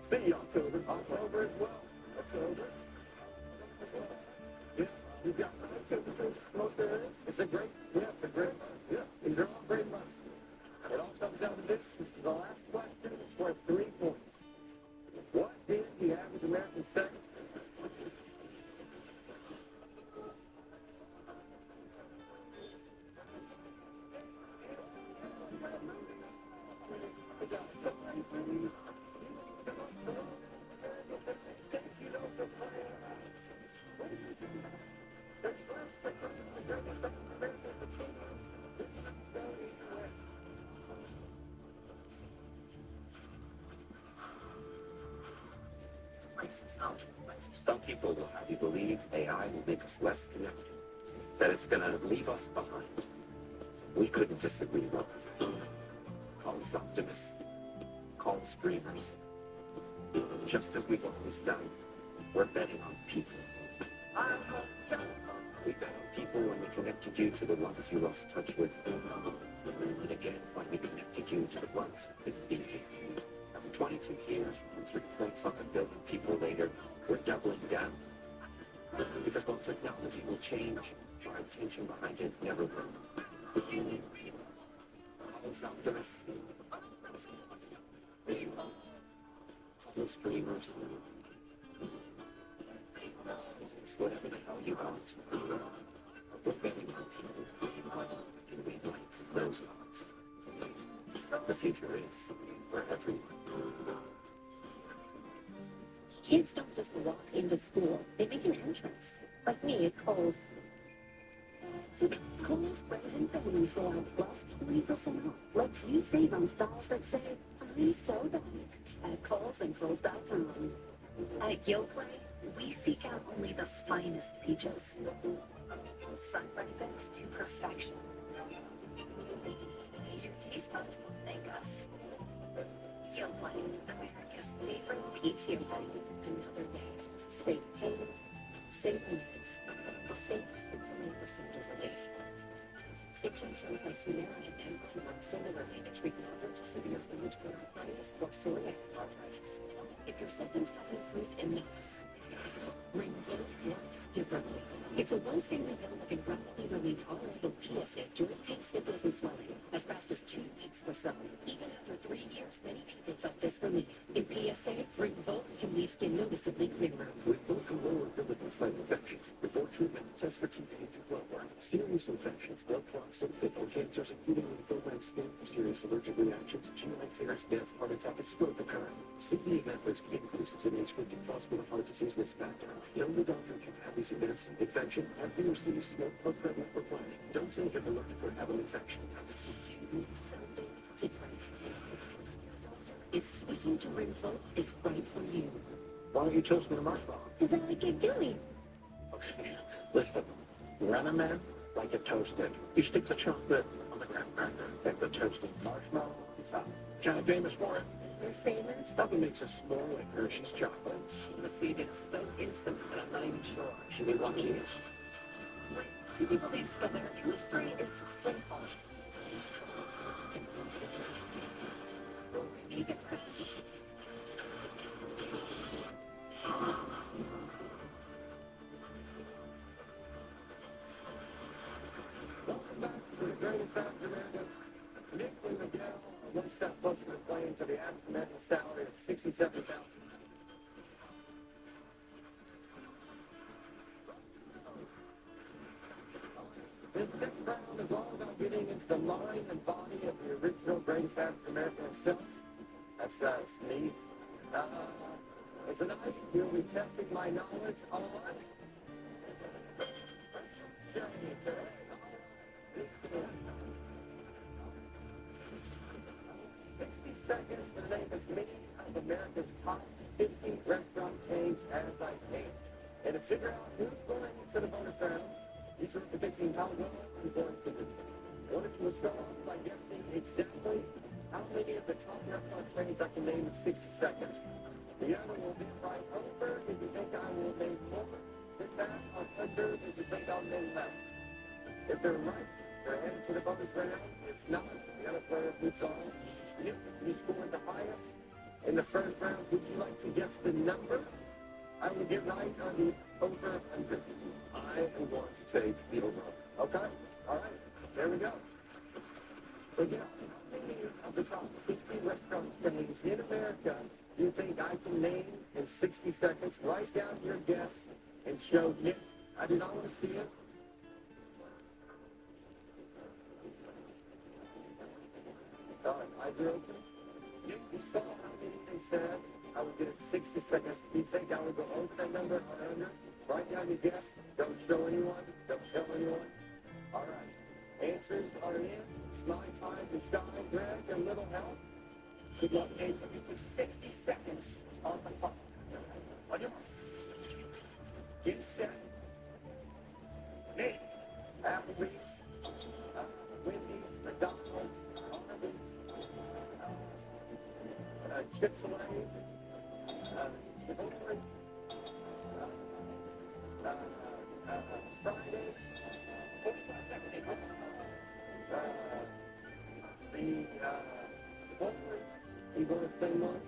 see October. October as well. October. Yeah, you've got nice temperatures most areas. It's a great month. Yeah, these are all great months. It all comes down to this. This is the last question. It's worth 3 points. What did the average American say? Some people will have you believe AI will make us less connected. that it's going to leave us behind. We couldn't disagree more. Call us optimists. Call us dreamers. Just as we've always done, we're betting on people. We bet on people when we connected you to the ones you lost touch with. And again, when we connected you to the ones with being here. After 22 years and 3.5 billion people later, we're doubling down. Because while technology will change, our intention behind it never will. Call us optimists. Call us dreamers. It's whatever the hell you want. We're betting on people. And we like those odds. The future is for everyone. Kids don't just walk into school, they make an entrance. Like me at Kohl's. Kohl's Friends and Family Sale plus 20% off lets you save on styles that say, I'm so back at Kohl's and Kohl's.com. At Yoplait, we seek out only the finest peaches. Sun-ripened to perfection. Your taste buds will thank us. Yoplait, America's favorite peach yogurt. Another day. Save pain, save minutes, save 20% of relief. Injections like Sumerian and Clone similarly to treat moderate to severe rheumatoid arthritis or psoriatic arthritis. If your symptoms haven't improved enough, Ringvolt works differently. It's a once-daily pill that can rapidly relieve already PSA during pain, stiffness, and swelling as fast as 2 weeks or so. Even after 3 years, many people felt this relief. In PSA, Ringvolt can leave skin noticeably clearer. Ringvolt can lower ability to fight infections. Before treatment, test for TB to blood work. Serious infections, blood clots, and fatal cancers, including lymphoma and skin, serious allergic reactions, GI tears, death, heart attack, and stroke occur. CBD risk increases in age 50 plus with a heart disease risk factor. Tell your doctor if you've had these events. Infection, HBOC, smoke, or pregnant or planning. Don't take it allergic or have an infection. Do something different. If switching to Ringvolt is right for you. Why don't you toast me a marshmallow? Because I like it gooey. Okay, listen. Run a man like a toasted. You stick the chocolate on the graham cracker and the toasted marshmallow on top. Kind of famous for it. You're famous? Nothing makes us smell like Hershey's chocolate. The feed is so instant that I'm not even sure I should be watching it. Wait, two people dance together. Whose story is simple? We need to press. Welcome back to the greatest African American. Nick and Miguel are one step closer to playing to the African American salary of $67,000. This next round is all about getting into the mind and body of the original greatest African American himself. That's it's me. It's an night you'll be testing my knowledge on 60 seconds to name as many of America's top 50 restaurant chains as I can. And to figure out who's going to the bonus round, each are predicting how well I'm going to do. One of you will start off by guessing exactly how many of the top restaurant chains I can name in 60 seconds. The other will be right over if you think I will name more than that, or under if you think I'll name less. If they're right, they're headed to the bonus round. If not, the other player moves on. If you scored the highest in the first round, would you like to guess the number? I will get right on the over under. I am going to take the over. Okay? All right. There we go. Again, how many of the top 50 restaurant chains in America do you think I can name in 60 seconds? Write down your guess and show Nick. I do not want to see it. All right, eyes are open. Nick, you saw how many they said I would get in 60 seconds. Do you think I would go over that number or under? Write down your guess. Don't show anyone. Don't tell anyone. All right. Answers are in. It's my time to shine. Grab your little help. Good luck. And you for 60 seconds on the clock. On your mark. Get set. Name Friday, 45 seconds. The Bowler, he was famous.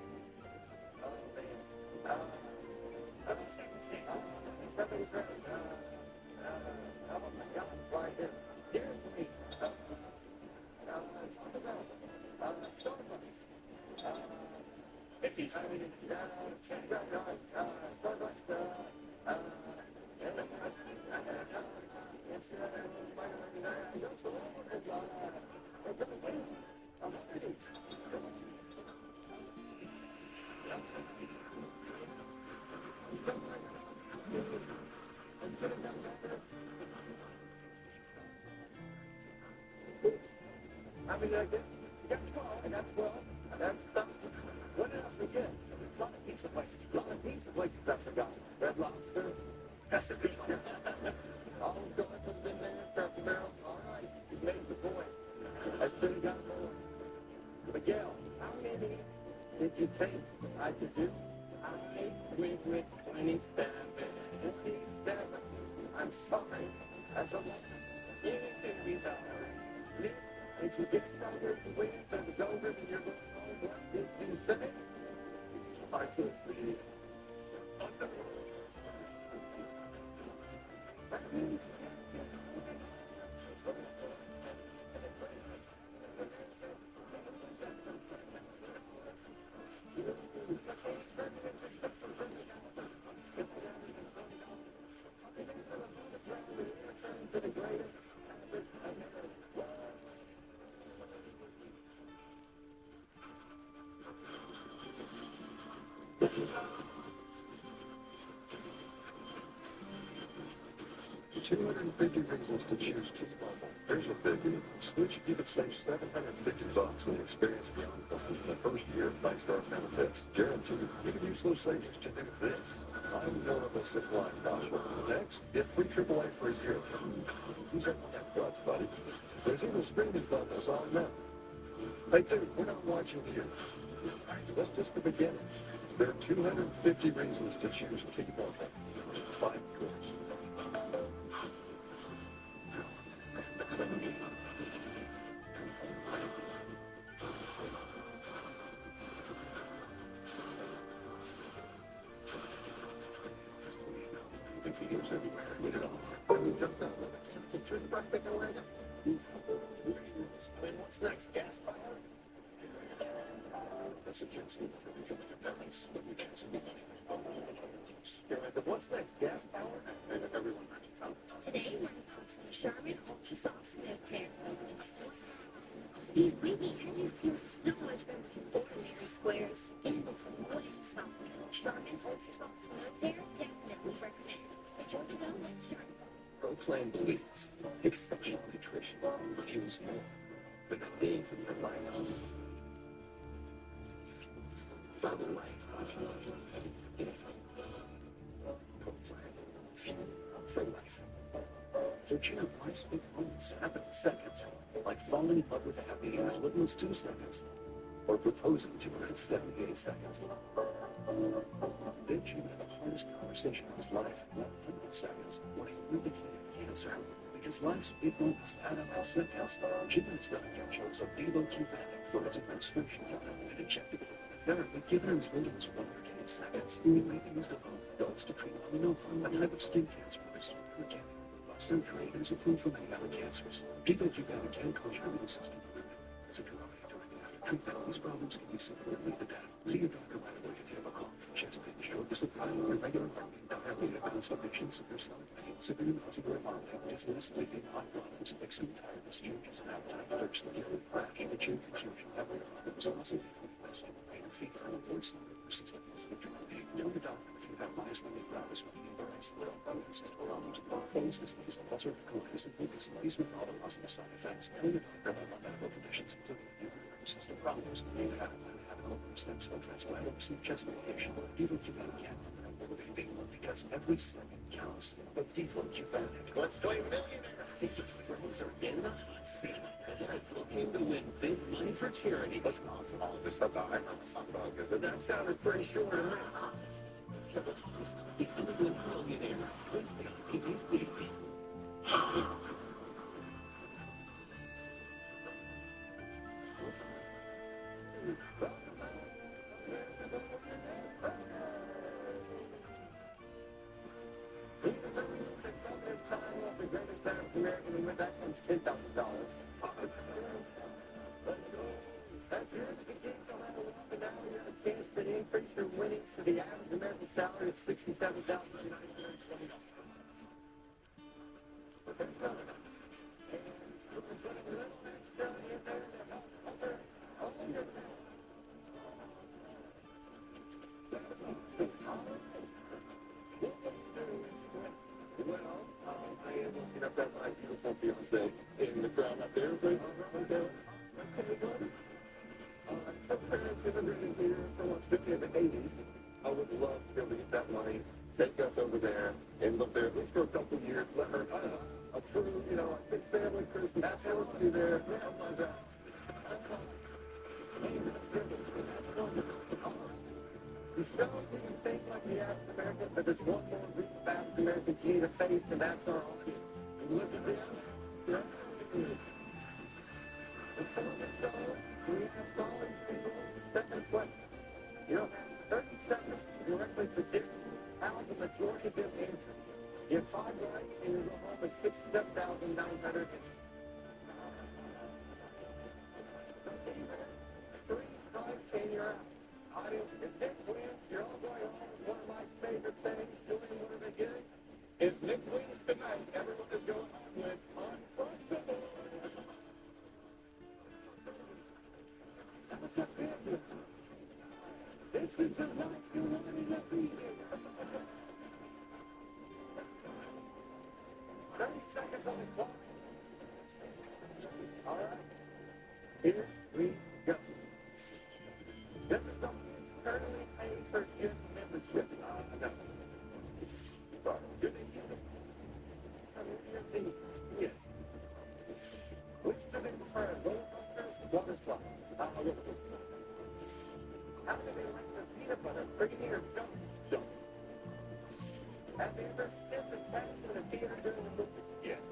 Oh my God, Friday. Dare me. Talk about Starbucks. 50 Starbucks. I mean, I got 12, I got 12, and that's something. What did I forget? A lot of pizza places, I forgot. Red Lobster, Pasadena. All going to the there, Cracker Barrel. All right, you made the point. I should have got more. Miguel, how many did you think I could do? I went with 27. 27. I'm sorry. That's a lot. You can be sorry. Did you get started with it was over and you're going home? What did you say? R2, please. $250 reasons to choose T-Mobile. Here's a biggie. Switch, you could save $750 on experience beyond belief in the first year of 5-star benefits. Guaranteed. You can use those savings to do this. Unbelievable supply possible. Next, get free AAA for a year. These aren't that clubs, buddy. There's even streaming bundles on them. Hey, dude, we're not watching you. That's just the beginning. There are 250 reasons to choose T-Mobile. Find yours. Videos everywhere. Get it all. Then we jumped out of the to turn the prospect around. What's next? Gas power? That's a chance to become your parents, but we can't see anybody. What's next? Gas power? Everyone learns to tell. Today, we're posting the Charmin Ultra Soft Smooth Tear. These wavy edges feel so much better than ordinary squares, and it's more than soft. Charmin Ultra Soft Smooth Tear, definitely recommend. Enjoy the go with Charmin. ProPlan believes exceptional nutrition fuels more than the days of your life. Fuels for the life of your days. ProPlan, fuel for life. For Jim, life's big moments happen in seconds, like falling in love with Abby in as little as 2 seconds, or proposing to her in 78 seconds. Then Jim had the hardest conversation of his life in 100 seconds when he knew that he had cancer. Because life's big moments add up in seconds, Jim and his doctor chose Opdivo Qvantic for its administration time, an injectable therapy given in as little as 180 seconds. It may be used alone in adults to treat melanoma, a type of skin cancer that is organic, surgery, and is approved for many other cancers. Opdivo Qvantic can cause your immune system to limit severely during and after treatment. These problems can be severe and lead to death. See your doctor right away if you have a cough, chest pain, shortness of breath, irregular heartbeat, diarrhea, constipation, severe stomach pain, severe nausea or vomiting, dizziness, bleeding, hot flashes, extreme tiredness, changes in appetite, thirst, urine rash, itching, confusion, memory problems, loss of weight, pain or fever, and avoid slow persistent muscle joint pain. Tell your doctor if you have myasthenic gravis with injuries, immune system problems, Crohn's disease, ulcerative colitis, and lupus. These may all have possible side effects. Tell your doctor about medical conditions, including immune system problems. If you have a stem cell transplant or receive chest radiation, Opdivo Qvantic can help baby because every second counts. Opdivo Qvantic. Let's play Millionaire. These friends are in the hot seat. Looking to win big money for charity. Let's call it all this. That's all I heard the song about because that sounded pretty sure to me. The Underwood Millionaire. Wednesday on the greatest African American, and with that comes $10,000. Let's go. That's yours. You can't go out and walk, and now you have a chance to increase your winnings to the average American salary of $67,920. Got my beautiful fiance in the crowd up there, but her parents immigrated here from Australia in the 80s. I would love to be able to get that money, take us over there, and live there at least for a couple of years, let her a true, big family Christmas. That's everybody there. You show that you think like the average American, but there's one more group of African Americans you need to face, and that's our audience. You look at them, they're and some of us know, we ask all these people second question. You have 30 seconds to directly predict how the majority of them answer. You have 5 right, and you go home with $67,900. 3 strikes and you're out. Audience, if Nick wins, you're all going home with one of my favorite things. Julian, what are they getting? If Nick wins tonight, everyone is going home with Untrustable. That's a good. This is the night you wanted to be here. 30 seconds on the clock. All right. Here we go. This is something that's currently paying for gym membership. No. Sorry. Do they use it? Yes. Which do they prefer? Roller coasters, water slides? Roller coasters. How do they like their peanut butter? Creamy or chunky? Chunky. Have they ever sent a text in the theater during the movie? Yes.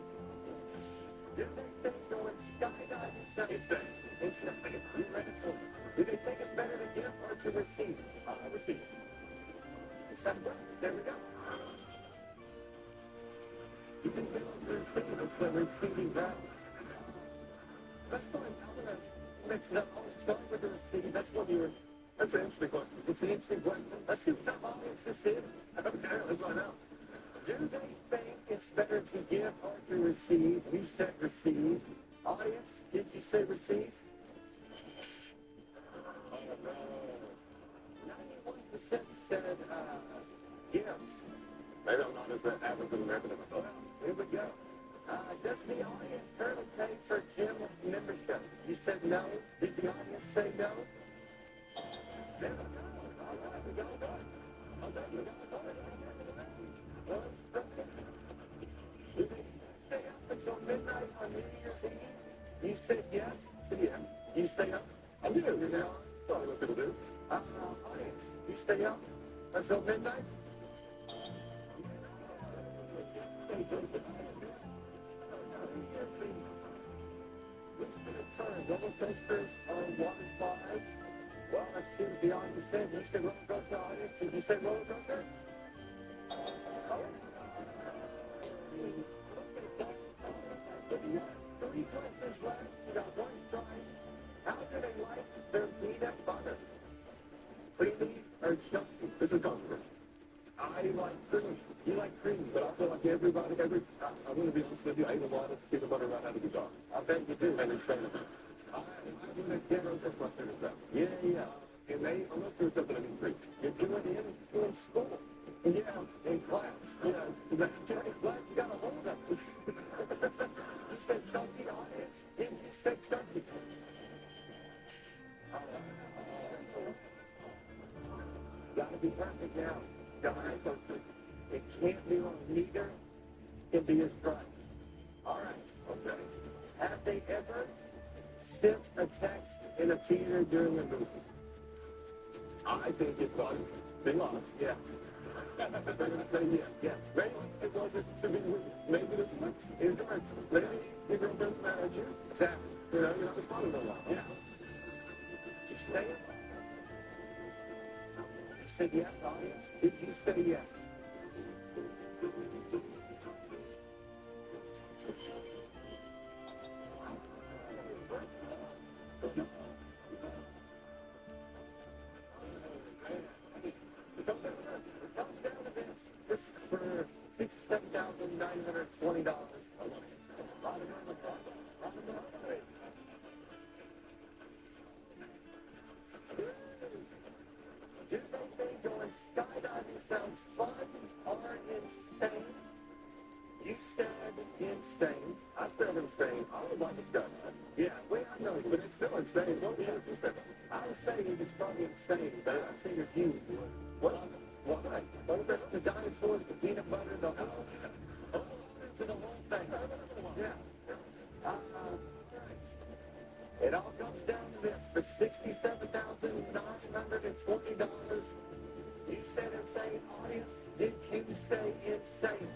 Do they think going skydiving sounds insane? You ready for it? Do they think it's better to give or to receive? Receive. December. There we go. You can give or to receive. It's a receiving verb. That's fine. I'm going to mix it up. I'll start with the receive. That's what you were. That's an interesting question. It's an interesting question. Let's see what type of audience this is. Okay, let's find out. Do they think it's better to give or to receive? You said receive. Audience, did you say receive? 91% said give. Maybe I'm not as African American as I thought. Here we go. Does the audience currently pay for gym membership? You said no. Did the audience say no? There we go. All right, we got it done. Okay, we got it done. Do they stay up until midnight on New Year's Eve? You said yes. Said yes. You stay up? I do. You're now. Probably what people do. Audience, you stay up until midnight? Roller coasters or water slides? Well, let's see what the audience said. You said roller coaster, audience. Did you say roller coaster? Three questions left. You got 1 strike. How do they like their peanut butter? Creamy or chunky? This is controversial. I like creamy. You like creamy, but I feel like everybody, I'm going to be honest with you, I eat a lot of peanut butter right out of the jar. I bet you do. And it's saying I'm going to get that's my students out. Yeah. And they, unless there's stuff that I need cream. You do it in school. Yeah. In class. Yeah. I'm glad you got a hold of it. You said chunky, audience. Did you say chunky? Gotta be perfect now. Gotta be perfect. It can't be wrong. Neither can be a strike. All right. Okay. Have they ever sent a text in a theater during a movie? I think it was Big Loss. Yeah. They're going to say yes. Yes. Maybe it wasn't to be rude. Maybe it's works. Is it works? Maybe your girlfriend's mad at you. Exactly. You're not responding a lot. Yeah. Did you say it? You said yes, audience. Did you say yes? $67,920. Do they think going skydiving sounds fun or insane? You said insane. I said insane. I would like to skydive. Yeah, well, I know, but it's still insane. What would you say? I was saying it's probably insane, but I figured you would. What? Why? What was that? The dinosaurs, the peanut butter, the whole to the whole thing. Yeah. It all comes down to this. For $67,920, you said insane, audience. Did you say insane?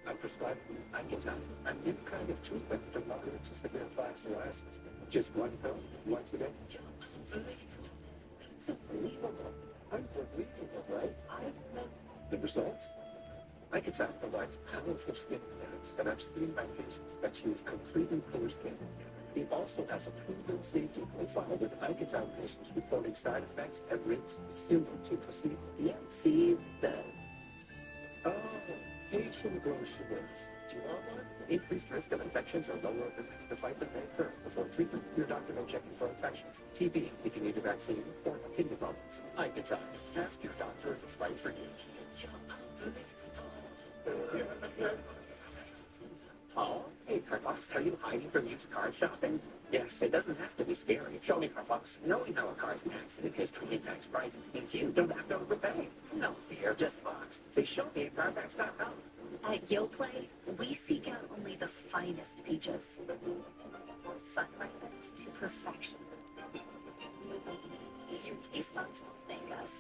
I'm prescribing Accutane, a new kind of treatment for moderate to severe plaque psoriasis. Just one pill, once a day. Unbelievable. Unbelievable, right? The results? Accutane provides powerful skin clearance, and I've seen my patients achieve completely clear skin. It also has a proven safety profile, with Accutane patients reporting side effects at rates similar to placebo. Yeah, see that. Oh, patient brochures. Do you want one? Increased risk of infections or lower ability to fight them may occur. Before treatment, your doctor may check you for infections, TB, if you need a vaccine, or kidney problems. Accutane. Ask your doctor if it's right for you. Oh, hey, Carfox, are you hiding from used car shopping? Yes, it doesn't have to be scary. Show me, Carfox. Knowing how a car's in accident history impacts prices means you don't have to overpay. No fear, just Fox. Say, show me at Carfax.com. At Yoplait, we seek out only the finest peaches. Sun-ripened to perfection. Your taste buds will thank us.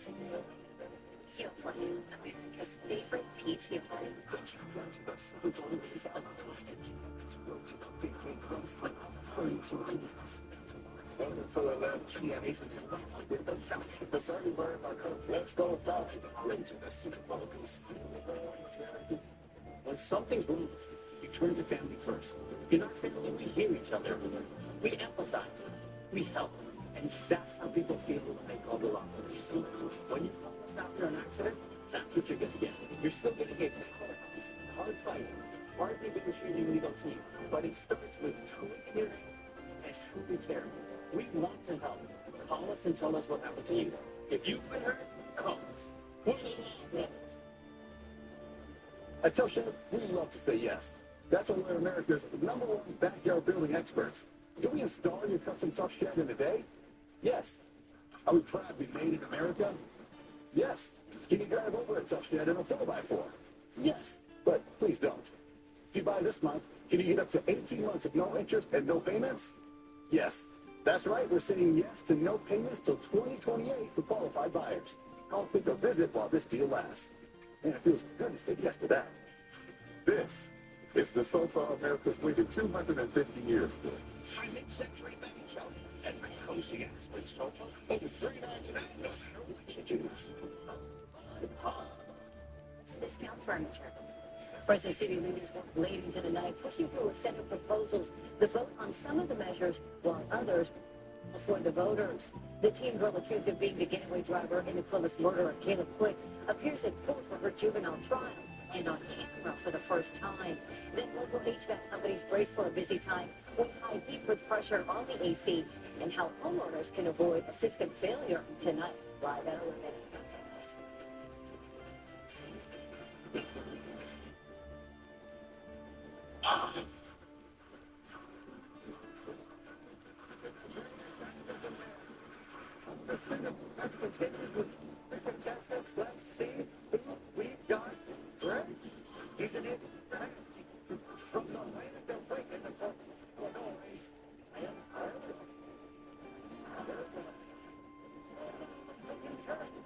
Yoplait, America's favorite peach Yoplait. When something's wrong, you turn to family first. In our family, we hear each other. We empathize. We help. And that's how people feel when they call the law police. When you call us after an accident, that's what you're going to get. You're still going to get hard fighting, hardly being treating legal team. But it starts with true hearing and truly caring. We want to help. Call us and tell us what happened to you. If you've been hurt, call us. We're the law brothers. At Tough Shed, we love to say yes. That's why we're America's #1 backyard building experts. Can we install your custom Tough Shed in a day? Yes. Are we proud to be made in America? Yes. Can you drive over a Tough Shed in a 4x4? Yes. But please don't. If you buy this month, can you get up to 18 months of no interest and no payments? Yes. That's right. We're saying yes to no payments till 2028 for qualified buyers. Call, click, or visit while this deal lasts. And it feels good to say yes to that. This is the sofa America's waited 250 years for. My mid-century bedding shelf and my cozy Aspen sofa, over $3.99 no matter what you choose. Discount furniture. Fresno City leaders work late into the night, pushing through a set of proposals that vote on some of the measures, while others before the voters. The teen girl accused of being the getaway driver in the Columbus murder of Caleb Quick appears in court for her juvenile trial and on camera for the first time. Then local HVAC companies brace for a busy time when high heat puts pressure on the AC, and how homeowners can avoid a system failure tonight, live at 11. continues with the contestants. Let's see who we've got. Greg, he's an it from the land of Lincoln, Illinois. And Ireland. There's a New Jersey.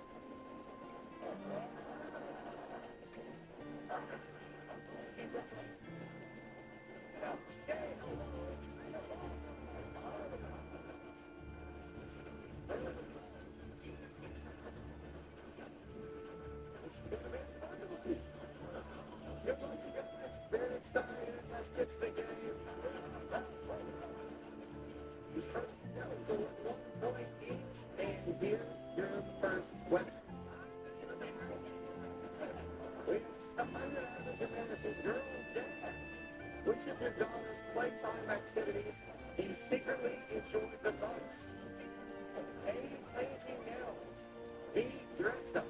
Now, say hello to You're going to get this very excited. Let's get to the game. This first goes to 1 point each, and here's your first question. Which average American girl dads? Which of your daughter's playtime activities do you secretly enjoy the most? A. Painting nails. B. Dress up.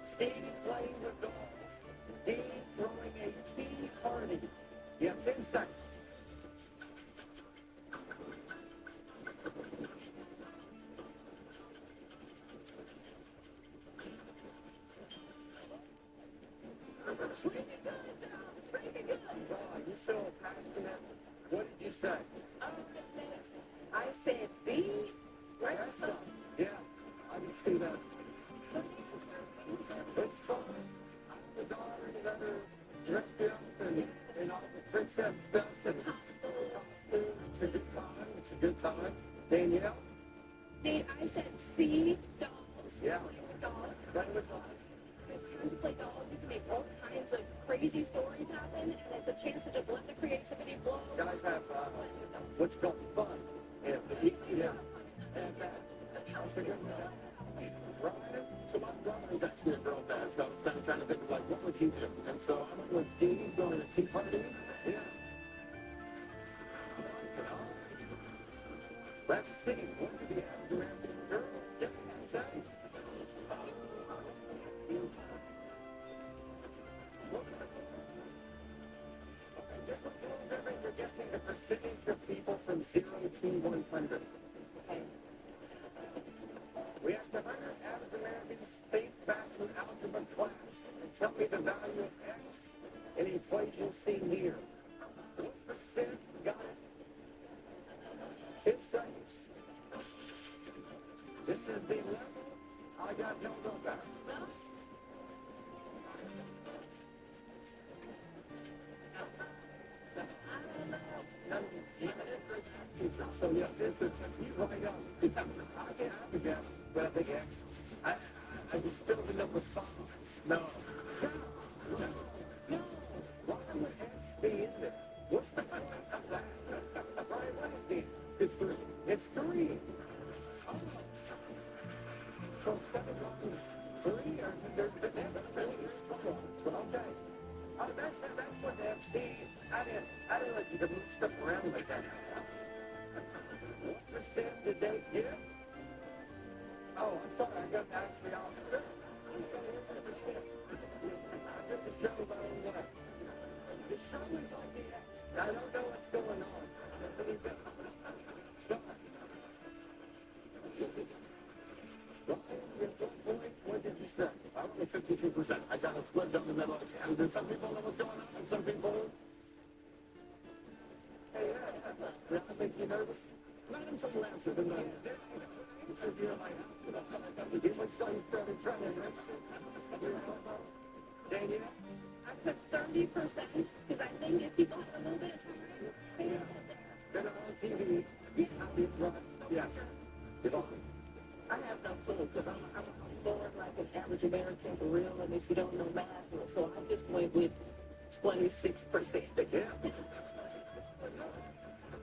C. Playing with dolls. D. Throwing a tea party. You have 10 seconds. You so passionate. What did you say? I said B. Dress up. Yeah, I can see that. It's fun. The daughter and her dressed up and all the princess stuff and costume. It's a good time. It's a good time. Danielle? I said C, dolls. Yeah. Play with dolls. Play with dolls. When you play dolls, you can make all kinds of crazy stories happen, and it's a chance to just let the creativity flow. Guys have what's called fun. And that's a good one. Ryan? So my brother is actually a girl dad, so I was kind of trying to think of like, what would he do? And so I went with Dean going to a tea party. Yeah. Let's see. What did the average American girl dad say? This one's a little different. You're guessing the percentage of people from 0 to 100. Okay. We asked 100 average Americans think back to an algebra class and tell me the value of x in the equation seen here. What percent got it? 10 seconds. This is the level I got no go back. So yes, this is you right up. I can't have a guess, but I think X. I just fills it up with sauce. No. Why would X be in there? What's the Brian, what is the? It's 3. It's 3. Oh. So 7 times 3, or there's 12. So okay. That's what they have. See, I didn't let you to move stuff around like that. What percent did they give? Oh, I'm sorry, I got actually off script. I'm going to answer the percent. I did the show by what? The show is on the X. I don't know what's going on. Stop. What did you say? I went with 52%. I got a split down the middle. And there's some people know what's going on, and some people. Hey, does that make you nervous? Not until you answer the name. You must say you started trying to register. Danielle? I put 30% because I think if people have a little bit of time, they will get there. They're not on TV. Yes. I have no clue because I'm born like an average American for real, and if you don't know math, so I just went with 26%. Yeah.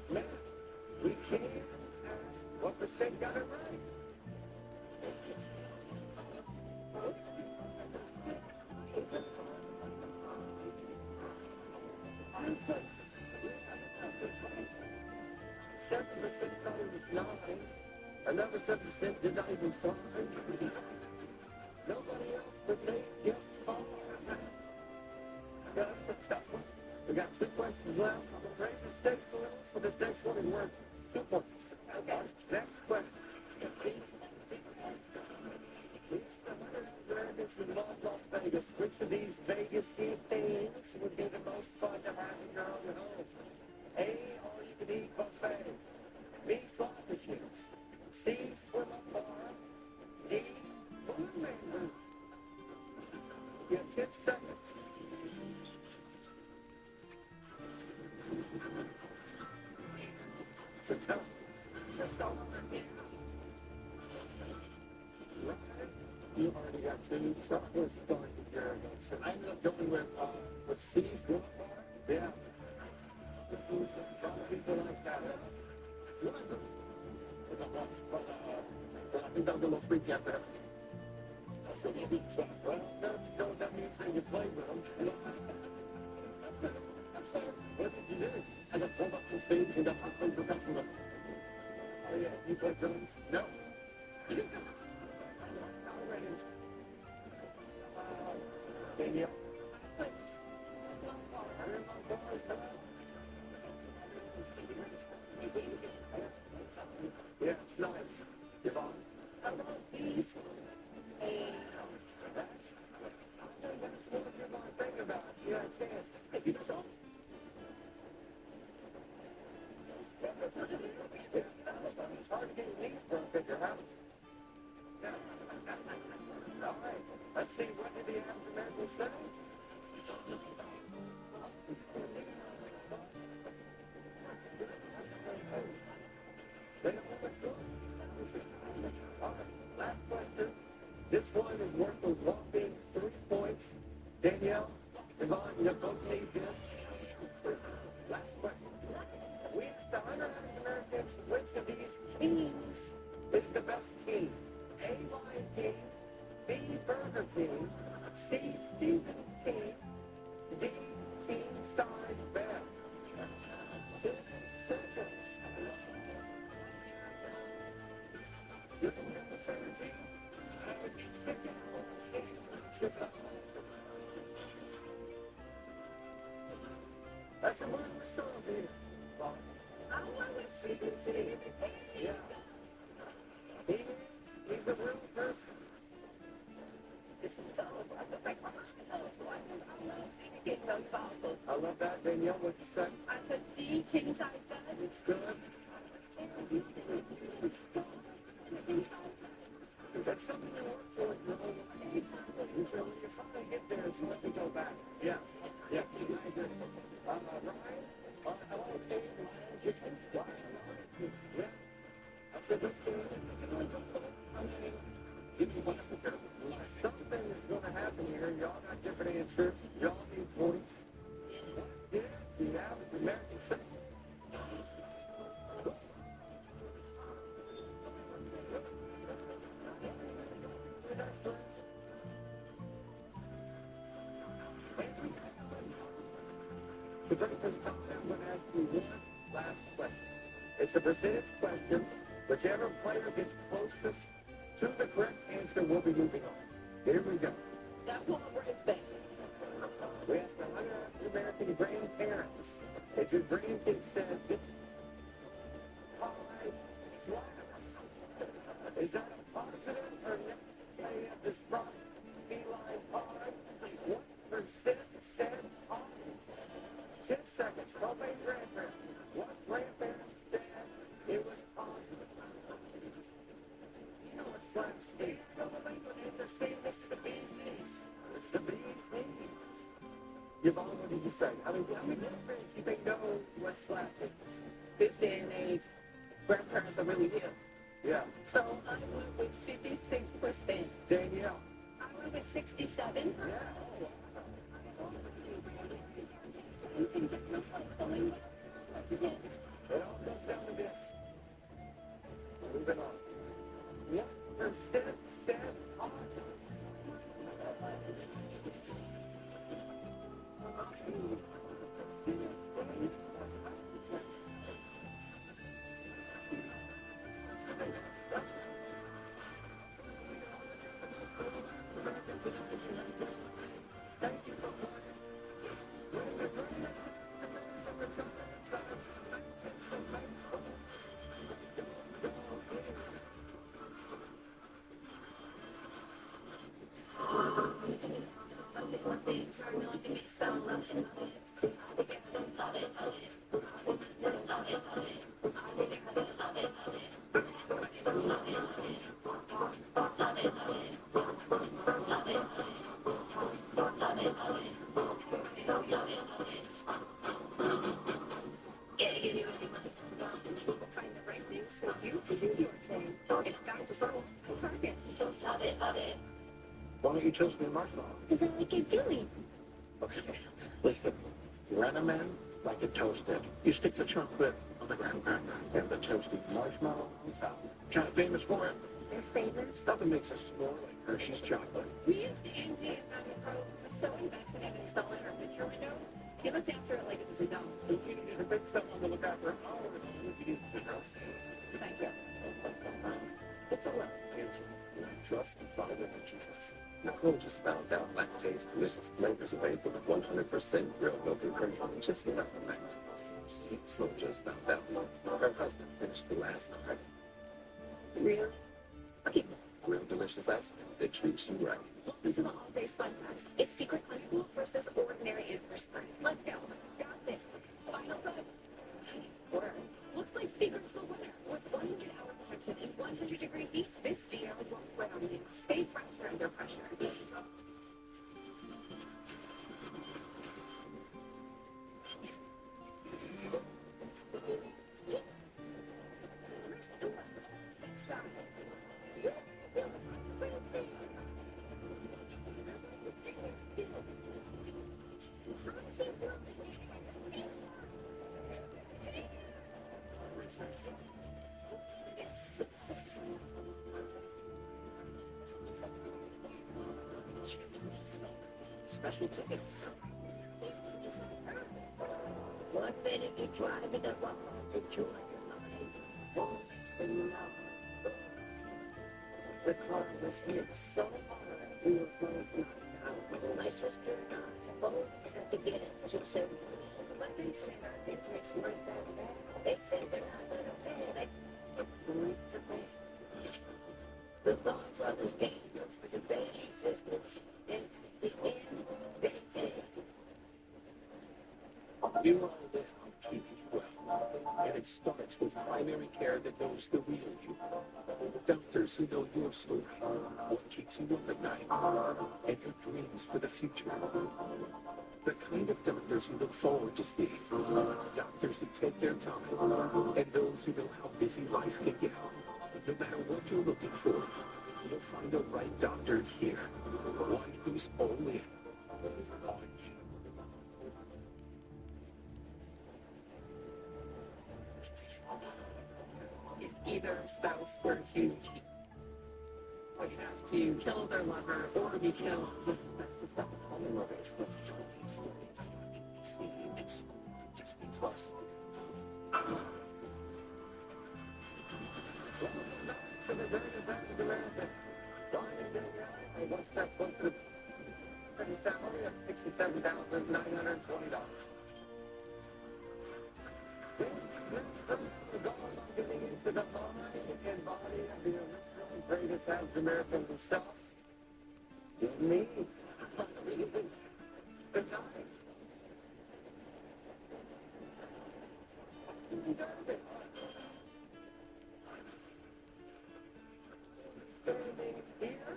Man, we can't ask what percent got it right. Another 7% did not even try. Nobody else but they guessed 5. Yeah, that's a tough one. We got 2 questions left. I'm going to raise the stakes a little, so this next one is worth 2 points. Okay. Next question. Americans who love Las Vegas, which of these Vegas-y things would be the most fun to have in your own home? A, all-you-can-eat buffet. B, slot machines. C, swim-up bar. D, Blue Man Group. You have 10 seconds. So tell me. Just over here. Right. You already got 2. Chocolate starting to carry on. So I ended up going with C's Blue Bar. Yeah. People like that. But I think that'll be a little freaky after that. So maybe well, that means that you play with them. That's fair. What did you do? I got pulled up on stage and got talked to professional. Oh yeah, you play drums? No. Danielle. Yeah, it's nice. Yvonne. How about these? That's what you're going to think about. You got a chance. If you don't. It's hard to get your knees broke at your house. All right. Let's see, what did the African American say? All right, last question. This one is worth a whopping 3 points. Danielle, Yvonne, you both need this. Last question. We asked 100 African Americans which of these kings is the best king. A, Lion King. B, Burger King. C, Stephen King. D, King Size Bed. 10 seconds. You can get the 17. That's the word of the song here. I want to see the thing. Yeah. He's the real person. It's so I feel like I love that, Danielle. What'd you say? I said D, king size bed. It's good. That's something you work toward your whole life. And so when you finally get there, it's hard to go back. Yeah. Yeah. I agree. Ryan, hello, Dave. Ryan Gibson. Ryan. Yeah. That's a good thing. Something is going to happen here. Y'all got different answers. Y'all need points. Yeah, the average American say. To break this time, I'm going to ask you one last question. It's a percentage question. Whichever player gets closest to the correct answer will be moving on. Here we go. That's what a great thing. We asked 100 American grandparents if your grandkids said pie slaps. Is that a positive or negative? They have this product, feline pie. What percent said positive? 10 seconds. Don't make grandparents. What grandparents said it was positive? You know what slaps me. They're saying this is the bee's knees. It's the bee's knees. Yvonne, what did you say? I mean, how many grandparents do you think know what slap is? This day and age, grandparents are really ill. Yeah. So I went with 56%. Danielle. I went with 67. Yeah. It all comes down to this. Moving on. What percent said positive? You can do your thing. It's back to funnel at Target. Love it, love it. Why don't you toast me a marshmallow? Because I like it gooey. Okay, listen. Renaman like it toasted. You stick the chocolate on the graham cracker and the toasted marshmallow on top. Kind of famous for it. They're famous. Nothing makes us snore like Hershey's chocolate. We used to Angie and Matthew Pro was so invested in installing our picture window. He looked after it like it was his own. So you need a big someone to look after our home if you need the house. Thank you. It's a lot. Trust and follow the trust. Nicole just found out lactase delicious flavors available with 100% real milk and cream just without the lactose. So just found out her husband finished the last card. Really? Okay. Real delicious ice cream that treats you right. Welcome to the all-day fun test. It's secret honey milk versus ordinary antiperspirant. Let's go. Got this. Final vote. Nice work. Looks like Secret's the winner. With 100-hour protection and 100-degree heat, this deal won't sweat on you. Stay fresh under pressure. Special ticket. 1 minute you're driving along, enjoy your life. One next thing you know, the car was hit so hard we were both knocked out. My sister and I both had to get into surgery. But they said our injuries weren't that bad. They said they're not gonna pay. They went to bed. The Long Brothers gave us for the baby sisters. And at the end, they paid. You are there to keep you well. And it starts with primary care that knows the real you. Doctors who know your story, what keeps you up at night, and your dreams for the future. The kind of doctors you look forward to seeing. Doctors who take their time, and those who know how busy life can get. No matter what you're looking for, you'll find the right doctor here. One who's all in on you. If either spouse were to cheat, would have to kill their lover or be killed. That's the stuff of common movies. Plus. For the greatest act of America, Diamond Bill Guy, one step closer to the salary of $67,920. Getting into the mind and body of the original greatest act of America himself. Me. Good times. You deserve it. Standing here,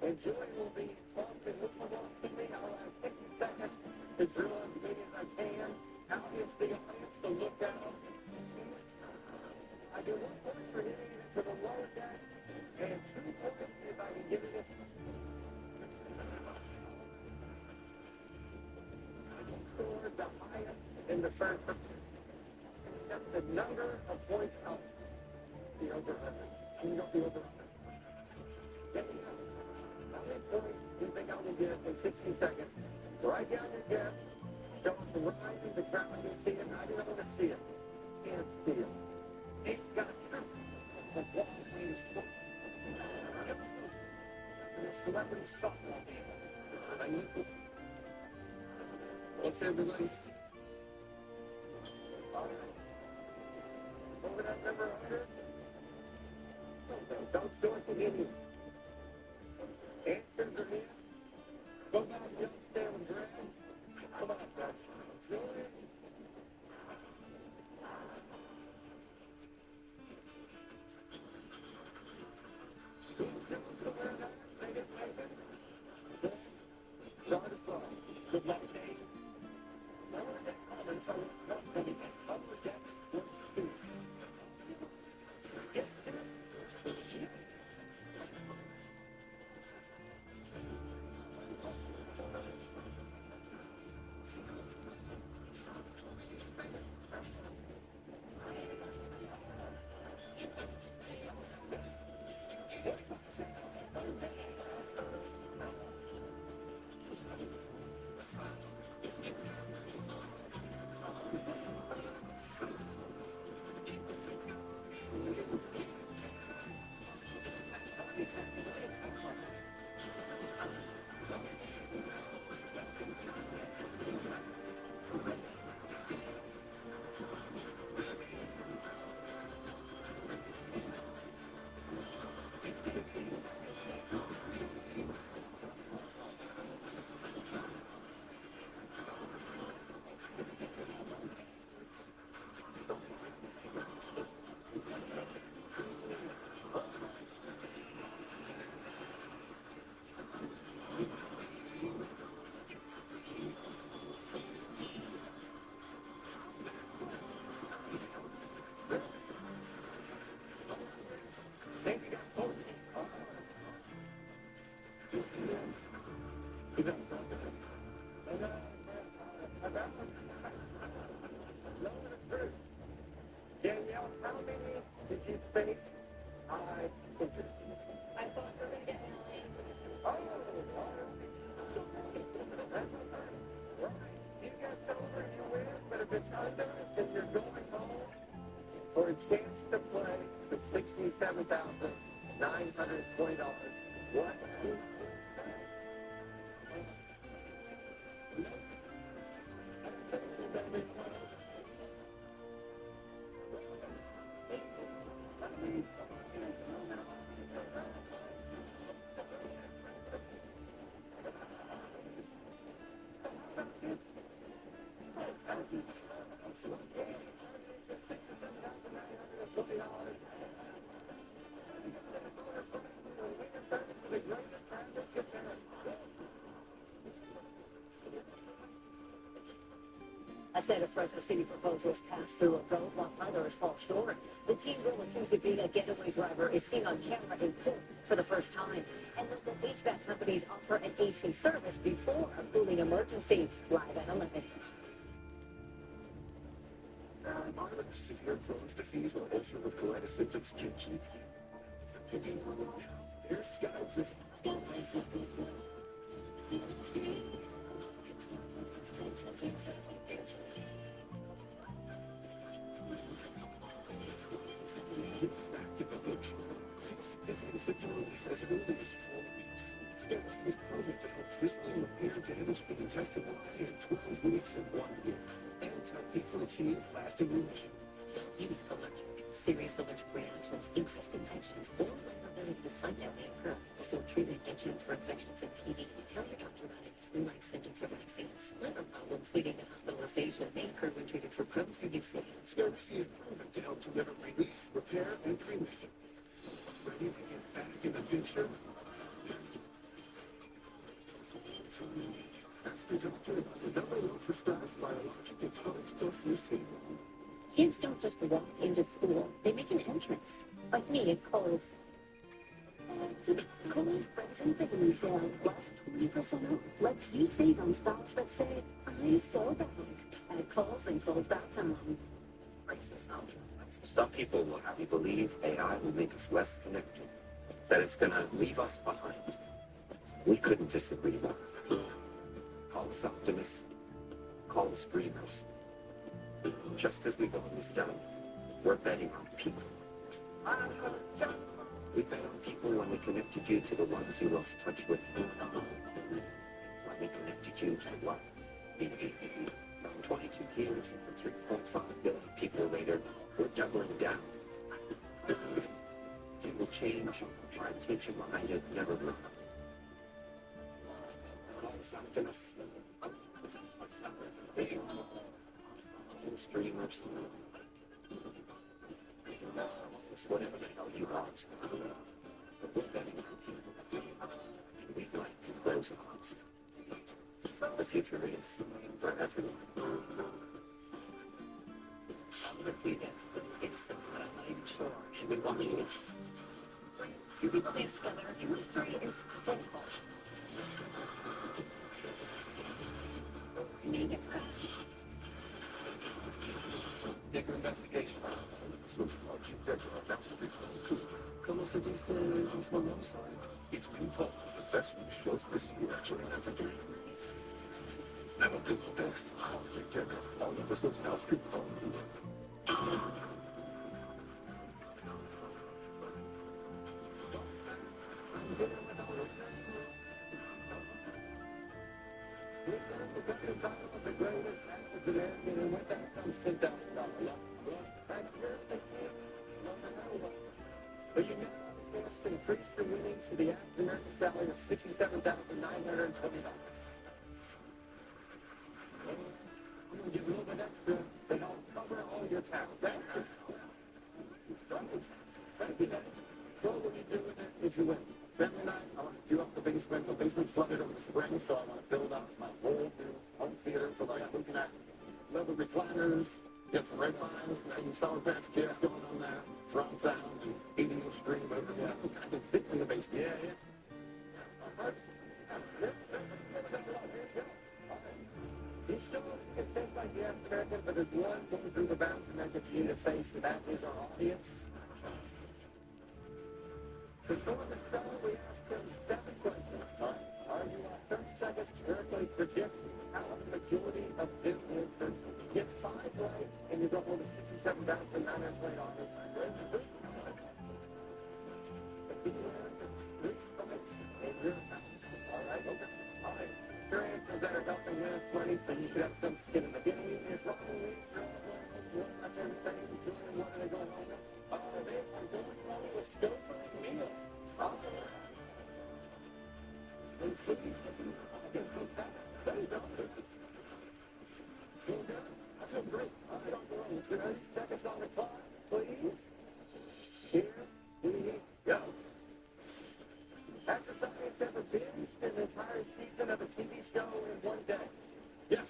and Joy will be talking with my mom to me. I'll have 60 seconds to drill as many as I can. Audience, the audience, to look out. I get 1 point for hitting it to the lower deck, and 2 points if I can get it. I scored the highest in the first. That's the number of points up. It's the over-under. You got the over-under. How many points do you think I will get in 60 seconds? Write down your guess. Show it to Ryan in the crowd. You see it. I didn't want to see it. Can't see it. Ain't got truth. But what is truth? The celebrity softball game. What's everybody? All right. Over that number 100? Don't show it to any. Answers are here. Go back, young Stanley Graham. Come on, guys. Julian. Start us off. Good luck, Dave. Now we're at comments on the upper decks. faith, I interest you. I thought we were going to get Nelly. Oh, all right. That's okay. Right. You guessed over, you win, but if it's under, then you're going home for a chance to play for $67,920. What do you say? A set of Fresno City proposals pass through a vote while others fall short. The teen girl accused of being a getaway driver is seen on camera in court for the first time. And local HVAC companies offer an AC service before a cooling emergency. Live at 11. Moderate to severe Crohn's disease or ulcerative colitis symptoms can keep you. There's scouts. Symptom relief as early as 4 weeks. Scouts is proven to help physically repair damage to the intestine line in 12 weeks and 1 year, and help people achieve lasting remission. Don't use allergic, serious allergic reactions, increased infections, or vulnerability to sundown may occur before treatment gets used for infections and TB. Tell your doctor about it. Like symptoms of vaccines. Liver problems leading to hospitalization may occur when treated for Crohn's or UC. Sclerosis is proven to help deliver relief, repair, and remission. Ready to get back in the picture? Ask your doctor about the number one prescribed biologic in Comics Plus UC. Kids don't just walk into school, they make an entrance. Like me at Kohl's. To the Kohl's Friends and Family Sale, plus 20% off. Lets you save on stocks that say, I'm so back. At Kohl's and Kohl's.com. Some people will have you believe AI will make us less connected, that it's going to leave us behind. We couldn't disagree more. Call us optimists, call us dreamers. Just as we've always done, we're betting on people. We bet on people when we connected you to the ones you lost touch with. When we connected you to what? 22 years and 3.5 billion people later, we're doubling down. It will change. Our intention behind it never will. Call us optimists. Streamers. It's whatever the hell you want. We're betting on people. We'd like to close odds. The future is for everyone. Honestly, it's I'm not even sure. Should be watching it. Two people dance together. Your history is sinful. You need to crash. Digger investigation. Chief Digger of Down Street. Como se dice mismo nombre? It's been called the best new shows this year. Actually, that's a dream. I will do my best. Chief Digger. All episodes now streamed on Hulu. The greatest act of the day, and with that comes $10,000. But you now have a chance to increase your winnings to the average American salary of $67,920. We'll give a little bit extra to help cover all your taxes. Thank you, Dad. So what do you do with it if you win? Family night, I want to do up the basement. The basement flooded over the spring, so I want to build up my whole new home theater for like looking at leather recliners, get some red lines, some Sour Patch Kids going on there, surround sound, and 80-inch screen, whatever. Yeah, I can fit in the basement. Yeah. This show can think like the African American, but there's one going through the bounds and that gets you in the face, and that is our audience. Before the show, we asked them 7 questions. Are you 30 seconds to correctly predict how the majority of them will turn? Get 5 right, and you go home to $67,920. All right, okay. All right. Your answers that are helping win us money, so you should have some skin in the game. It's Robin Williams. That's everything he's doing. What are they going home with? They are going home with Stouffer's meals. All right. And please, that is done. Feel good? I feel great. All right, Dr. Williams, 30 seconds on the clock, please. Here we go. Has society ever binged an entire season of a TV show in one day? Yes.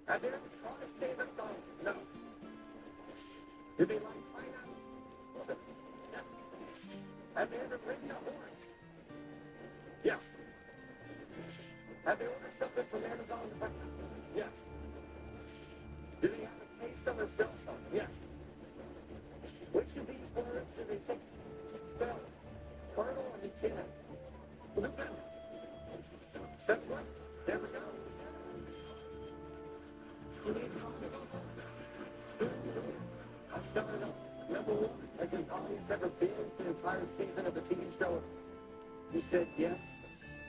Have they ever tried to stand-up comedy? No. Do they like pineapple? No. Have they ever ridden a horse? Yes. Have they ordered something from Amazon? Yes. Do they have a case on their cell phone? Yes. Which of these words do they think spell? Colonel or Lieutenant? Lieutenant. 7 what? There we go. I started up. Number 1, has his audience ever binged the entire season of the TV show? You said yes.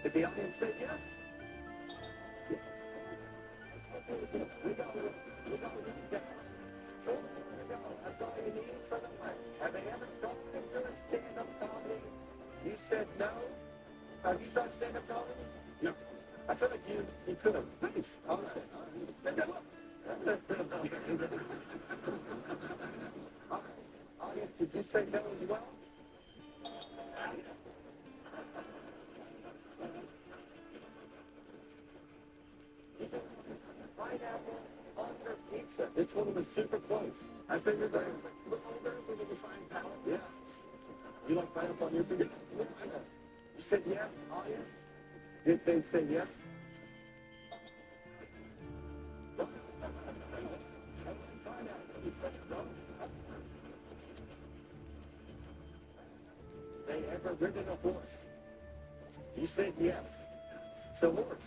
Did the audience say yes? Yes. We got it. That's all you need for the money. Have they ever started doing stand-up comedy? You said no. Have you tried stand-up comedy? No. I feel like you could have. Thanks. All right. Maybe I will. All right. Audience, did you say no as well? Pineapple on your pizza. This one was super close. I figured they were a little older with a defined palate. Yeah. You like pineapple on your pizza? You said yes, audience? Did they say yes? They ever ridden a horse? You said yes. It's a horse.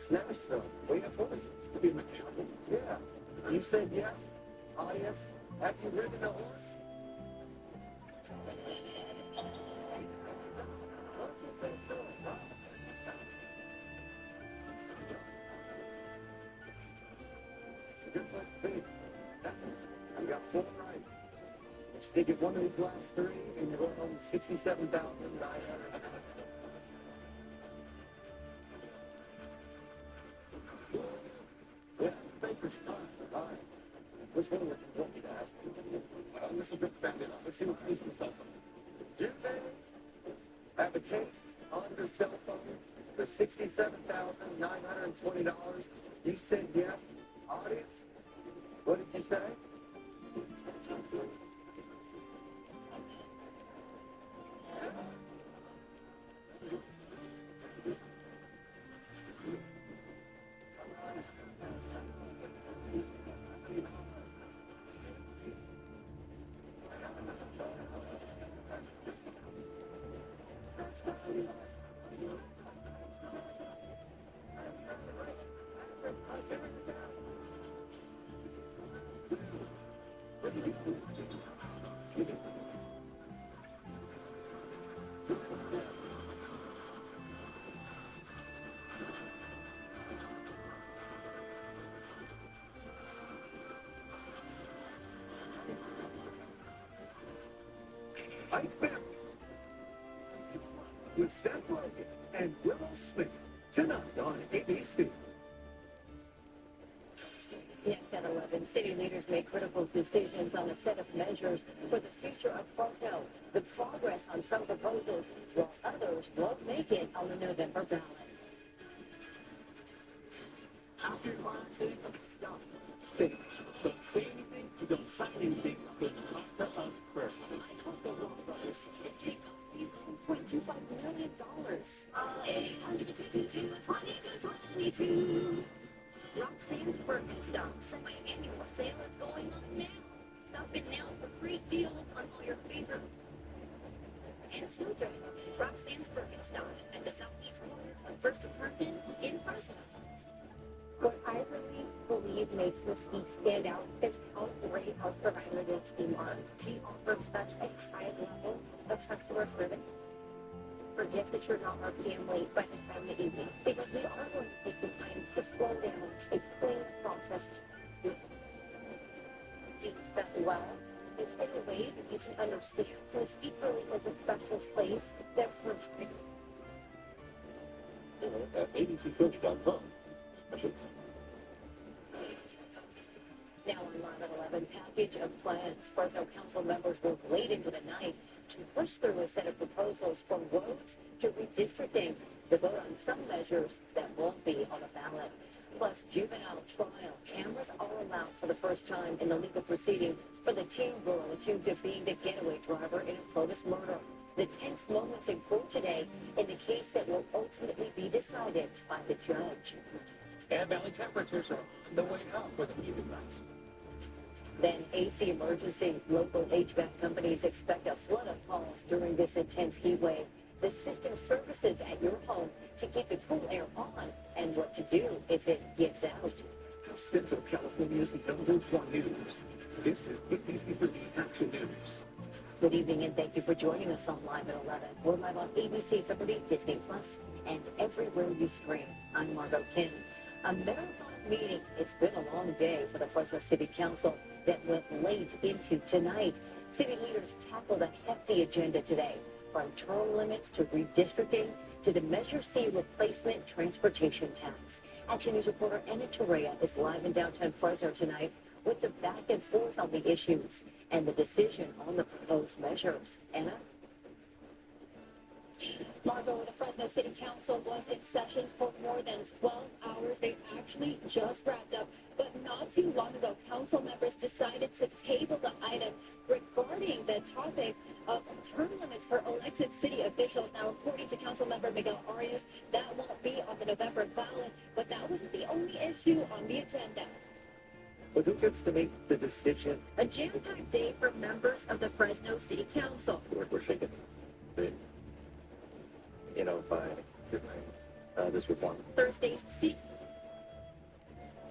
Smash them. We have horses. To be mechanical. Yeah. You said yes, audience. Have you ridden a horse? Good place to be. You got 4 right. Just think of one of these last 3, and you're going home 67,900. Yeah, Baker's fine. All right. Which one would you want me to ask? This is Rich Bandit. Let's see what he's on cell phone. Do they have a case on their cell phone for $67,920? You said yes, audience. What did you say? Ike Barrett with Seth Rogen and Willow Smith tonight on ABC. Next at 11, city leaders make critical decisions on a set of measures for the future of Fresno. The progress on some proposals, while others won't make it on the November ballot. After launching of stuff, think. Don't say anything, you don't sign anything, but talk to us first. Talk to Warner Brothers. $1.25 million. 2022. Roxanne's Birkenstock semi-annual sale is going on now. Stop it now for great deals on all your favorite and children. Roxanne's Birkenstock at the southeast corner of First and Hampton in Fresno. What I really believe makes Mystique stand out is how great our provider their team are. We offer such a high level of customer service. Forget that you're not our family by the time of the evening, because we are going to take the time to slow down a clean process. Do that well. It's in a way that you can understand. Mystique really is a special place that's for free. At abccoach.com. Now on Live at 11, package of plans. Fresno Council members worked late into the night to push through a set of proposals from roads to redistricting to vote on some measures that won't be on the ballot. Plus, juvenile trial. Cameras are allowed for the first time in the legal proceeding for the teen girl accused of being the getaway driver in a Clovis murder. The tense moments in court today in the case that will ultimately be decided by the judge. And valley temperatures are on the way up with heat index. Then AC emergency. Local HVAC companies expect a flood of calls during this intense heat wave. The system services at your home to keep the cool air on and what to do if it gives out. Central California's number one news. This is ABC3 Action News. Good evening and thank you for joining us on Live at 11. We're live on ABC 30, Disney Plus, and everywhere you stream. I'm Margot Kim. A marathon meeting. It's been a long day for the Fresno City Council that went late into tonight. City leaders tackled a hefty agenda today, from term limits to redistricting to the Measure C replacement transportation tax. Action News reporter Anna Torrea is live in downtown Fresno tonight with the back and forth on the issues and the decision on the proposed measures. Anna? Margot, the Fresno City Council was in session for more than 12 hours. They actually just wrapped up, but not too long ago, council members decided to table the item regarding the topic of term limits for elected city officials. Now, according to council member Miguel Arias, that won't be on the November ballot, but that wasn't the only issue on the agenda. But who gets to make the decision? A jam-packed day for members of the Fresno City Council. We're shaking. You know, by this reform. Thursday's city.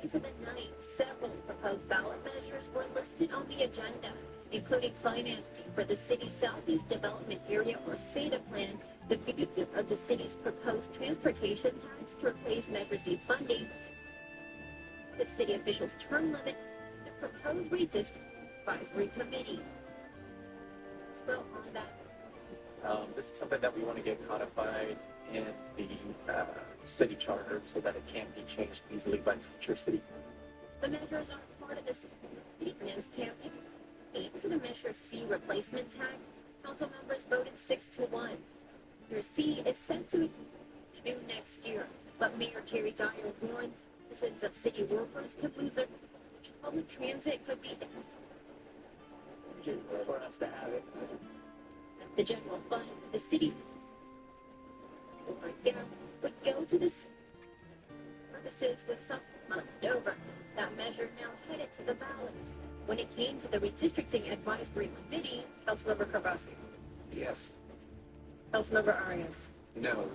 Into the night, several proposed ballot measures were listed on the agenda, including financing for the city's Southeast Development Area or SADA plan, the veto of the city's proposed transportation tax to replace Measure C funding, the city officials' term limit, the proposed redistricting advisory committee. Well, on that. This is something that we want to get codified in the city charter so that it can't be changed easily by future city. The measures are part of the city finance campaign. Into the Measure C replacement tax, council members voted 6-1. Measure C is set to be due next year, but Mayor Jerry Dyer warned citizens of city workers could lose their public transit could be For us to have it. the general fund, the city's would go to the services with some left over. That measure now headed to the ballot. When it came to the redistricting advisory committee, Councilmember Carbassi. Yes. Councilmember Arias. No.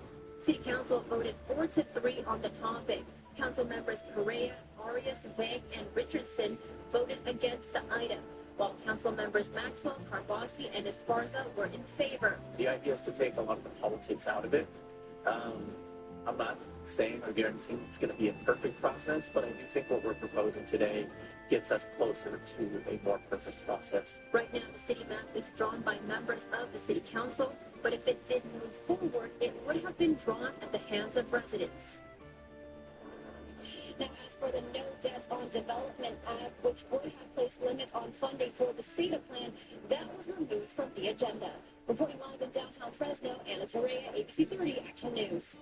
City Council voted 4-3 on the topic. Council members Correa, Arias, Vang, and Richardson voted against the item, while council members Maxwell, Carbassi, and Esparza were in favor. The idea is to take a lot of the politics out of it. I'm not saying or guaranteeing it's going to be a perfect process, but I do think what we're proposing today gets us closer to a more perfect process. Right now, the city map is drawn by members of the city council, but if it did move forward, it would have been drawn at the hands of residents. Now, as for the No Debt on Development Act, which would have placed limits on funding for the SADA plan, that was removed from the agenda. Reporting live in downtown Fresno, Anna Torrea, ABC 30 Action News.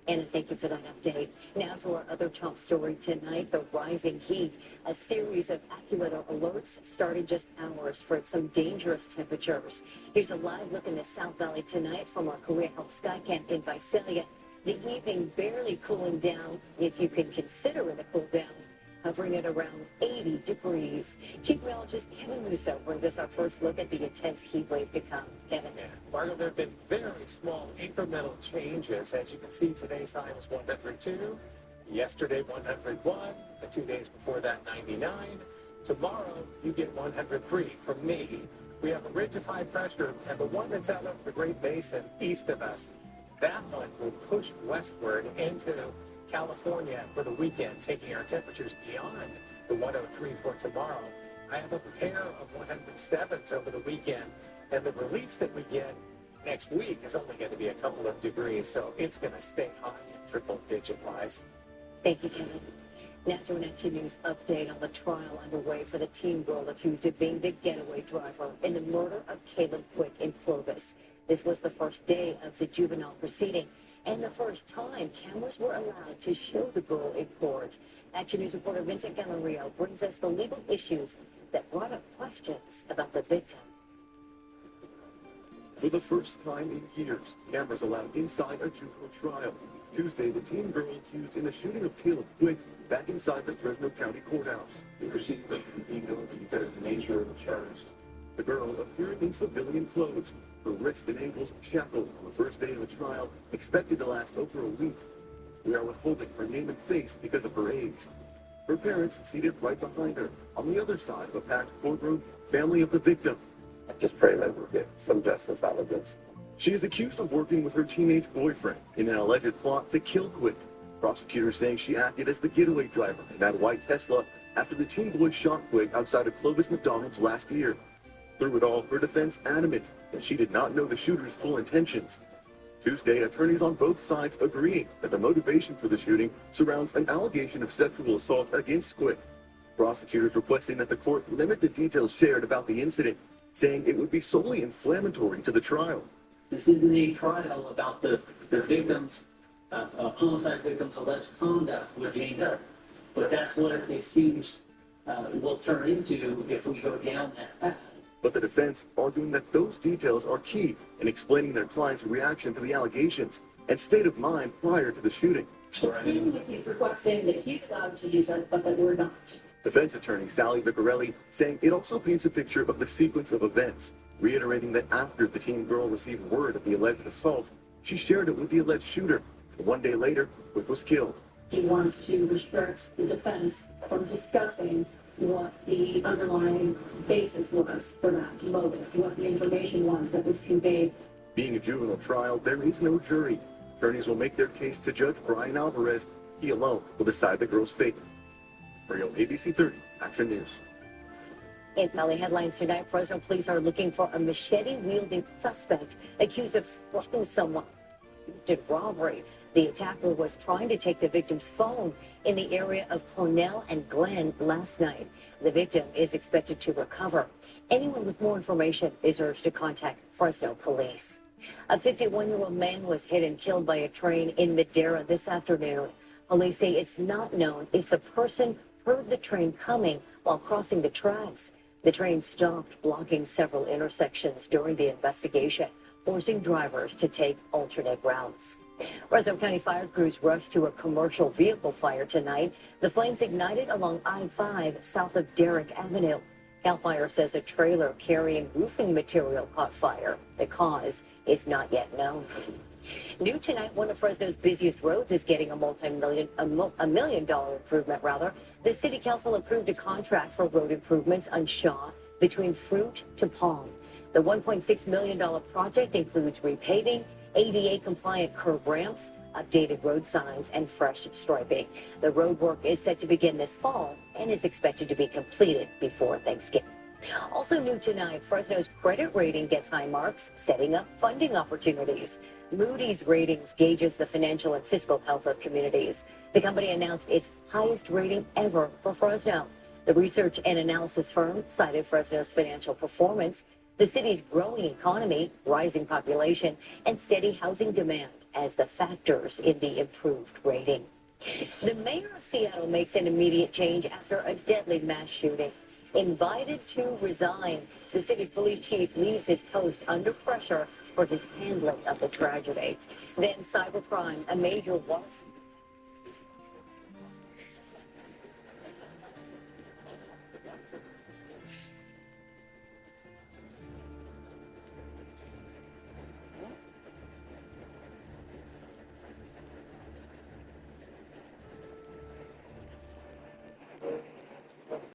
Anna, thank you for that update. Now to our other top story tonight, the rising heat. A series of AccuWeather alerts started just hours for some dangerous temperatures. Here's a live look in the South Valley tonight from our Career Health Skycam in Visalia. The evening barely cooling down, if you can consider it a cool down. hovering at around 80 degrees. Chief Meteorologist Kevin Musso brings us our first look at the intense heat wave to come. Kevin. Margo, there have been very small incremental changes. As you can see, today's high was 102. Yesterday, 101. The 2 days before that, 99. Tomorrow, you get 103 from me. We have a ridge of high pressure, and the one that's out over the Great Basin east of us, that one will push westward into California for the weekend, taking our temperatures beyond the 103 for tomorrow. I have a pair of 107s over the weekend, and the relief that we get next week is only going to be a couple of degrees, so it's going to stay high in triple-digit wise. Thank you, Kevin. Now to an Action News update on the trial underway for the teen girl accused of being the getaway driver in the murder of Caleb Quick in Clovis. This was the first day of the juvenile proceeding and the first time cameras were allowed to show the girl in court. Action News reporter Vincent Gallerio brings us the legal issues that brought up questions about the victim. For the first time in years, cameras allowed inside a juvenile trial. Tuesday, the teen girl accused in the shooting of Caleb Quick back inside the Fresno County Courthouse. The proceedings are illegal because of the nature of the charges. The girl appearing in civilian clothes, her wrists and ankles shackled on the first day of the trial, expected to last over a week. We are withholding her name and face because of her age. Her parents seated right behind her, on the other side of a packed courtroom, family of the victim. I just pray that we'll get some justice out of this. She is accused of working with her teenage boyfriend in an alleged plot to kill Quick. Prosecutors saying she acted as the getaway driver in that white Tesla after the teen boy shot Quick outside of Clovis McDonald's last year. Through it all, her defense adamant that she did not know the shooter's full intentions. Tuesday, attorneys on both sides agreeing that the motivation for the shooting surrounds an allegation of sexual assault against Quick. Prosecutors requesting that the court limit the details shared about the incident, saying it would be solely inflammatory to the trial. This isn't a trial about the victim's, homicide victim's alleged conduct with Jane Doe. But that's what the excuse will turn into if we go down that path. But the defense arguing that those details are key in explaining their client's reaction to the allegations and state of mind prior to the shooting. He's requesting that he's allowed to use it, but that we're not. Defense attorney Sally Vicarelli saying it also paints a picture of the sequence of events, reiterating that after the teen girl received word of the alleged assault, she shared it with the alleged shooter. And 1 day later, Quick was killed. He wants to restrict the defense from discussing what the underlying basis was for that motive, what the information was that was conveyed. Being a juvenile trial, there is no jury. Attorneys will make their case to Judge Brian Alvarez. He alone will decide the girl's fate. For your ABC 30 Action News. In Valley headlines tonight, Fresno police are looking for a machete-wielding suspect accused of stalking someone. Did robbery. The attacker was trying to take the victim's phone in the area of Cornell and Glen last night. The victim is expected to recover. Anyone with more information is urged to contact Fresno police. A 51-year-old man was hit and killed by a train in Madera this afternoon. Police say it's not known if the person heard the train coming while crossing the tracks. The train stopped, blocking several intersections during the investigation, forcing drivers to take alternate routes. Fresno County fire crews rushed to a commercial vehicle fire tonight. The flames ignited along I-5 south of Derrick Avenue. CAL FIRE says a trailer carrying roofing material caught fire. The cause is not yet known. New tonight, one of Fresno's busiest roads is getting a $1 million improvement. The city council approved a contract for road improvements on Shaw between Fruit to Palm. The $1.6 million project includes repaving, ADA-compliant curb ramps, updated road signs, and fresh striping. The road work is set to begin this fall and is expected to be completed before Thanksgiving. Also new tonight, Fresno's credit rating gets high marks, setting up funding opportunities. Moody's Ratings gauges the financial and fiscal health of communities. The company announced its highest rating ever for Fresno. The research and analysis firm cited Fresno's financial performance, the city's growing economy, rising population, and steady housing demand as the factors in the improved rating. The mayor of Seattle makes an immediate change after a deadly mass shooting. Invited to resign, the city's police chief leaves his post under pressure for his handling of the tragedy. Then cybercrime, a major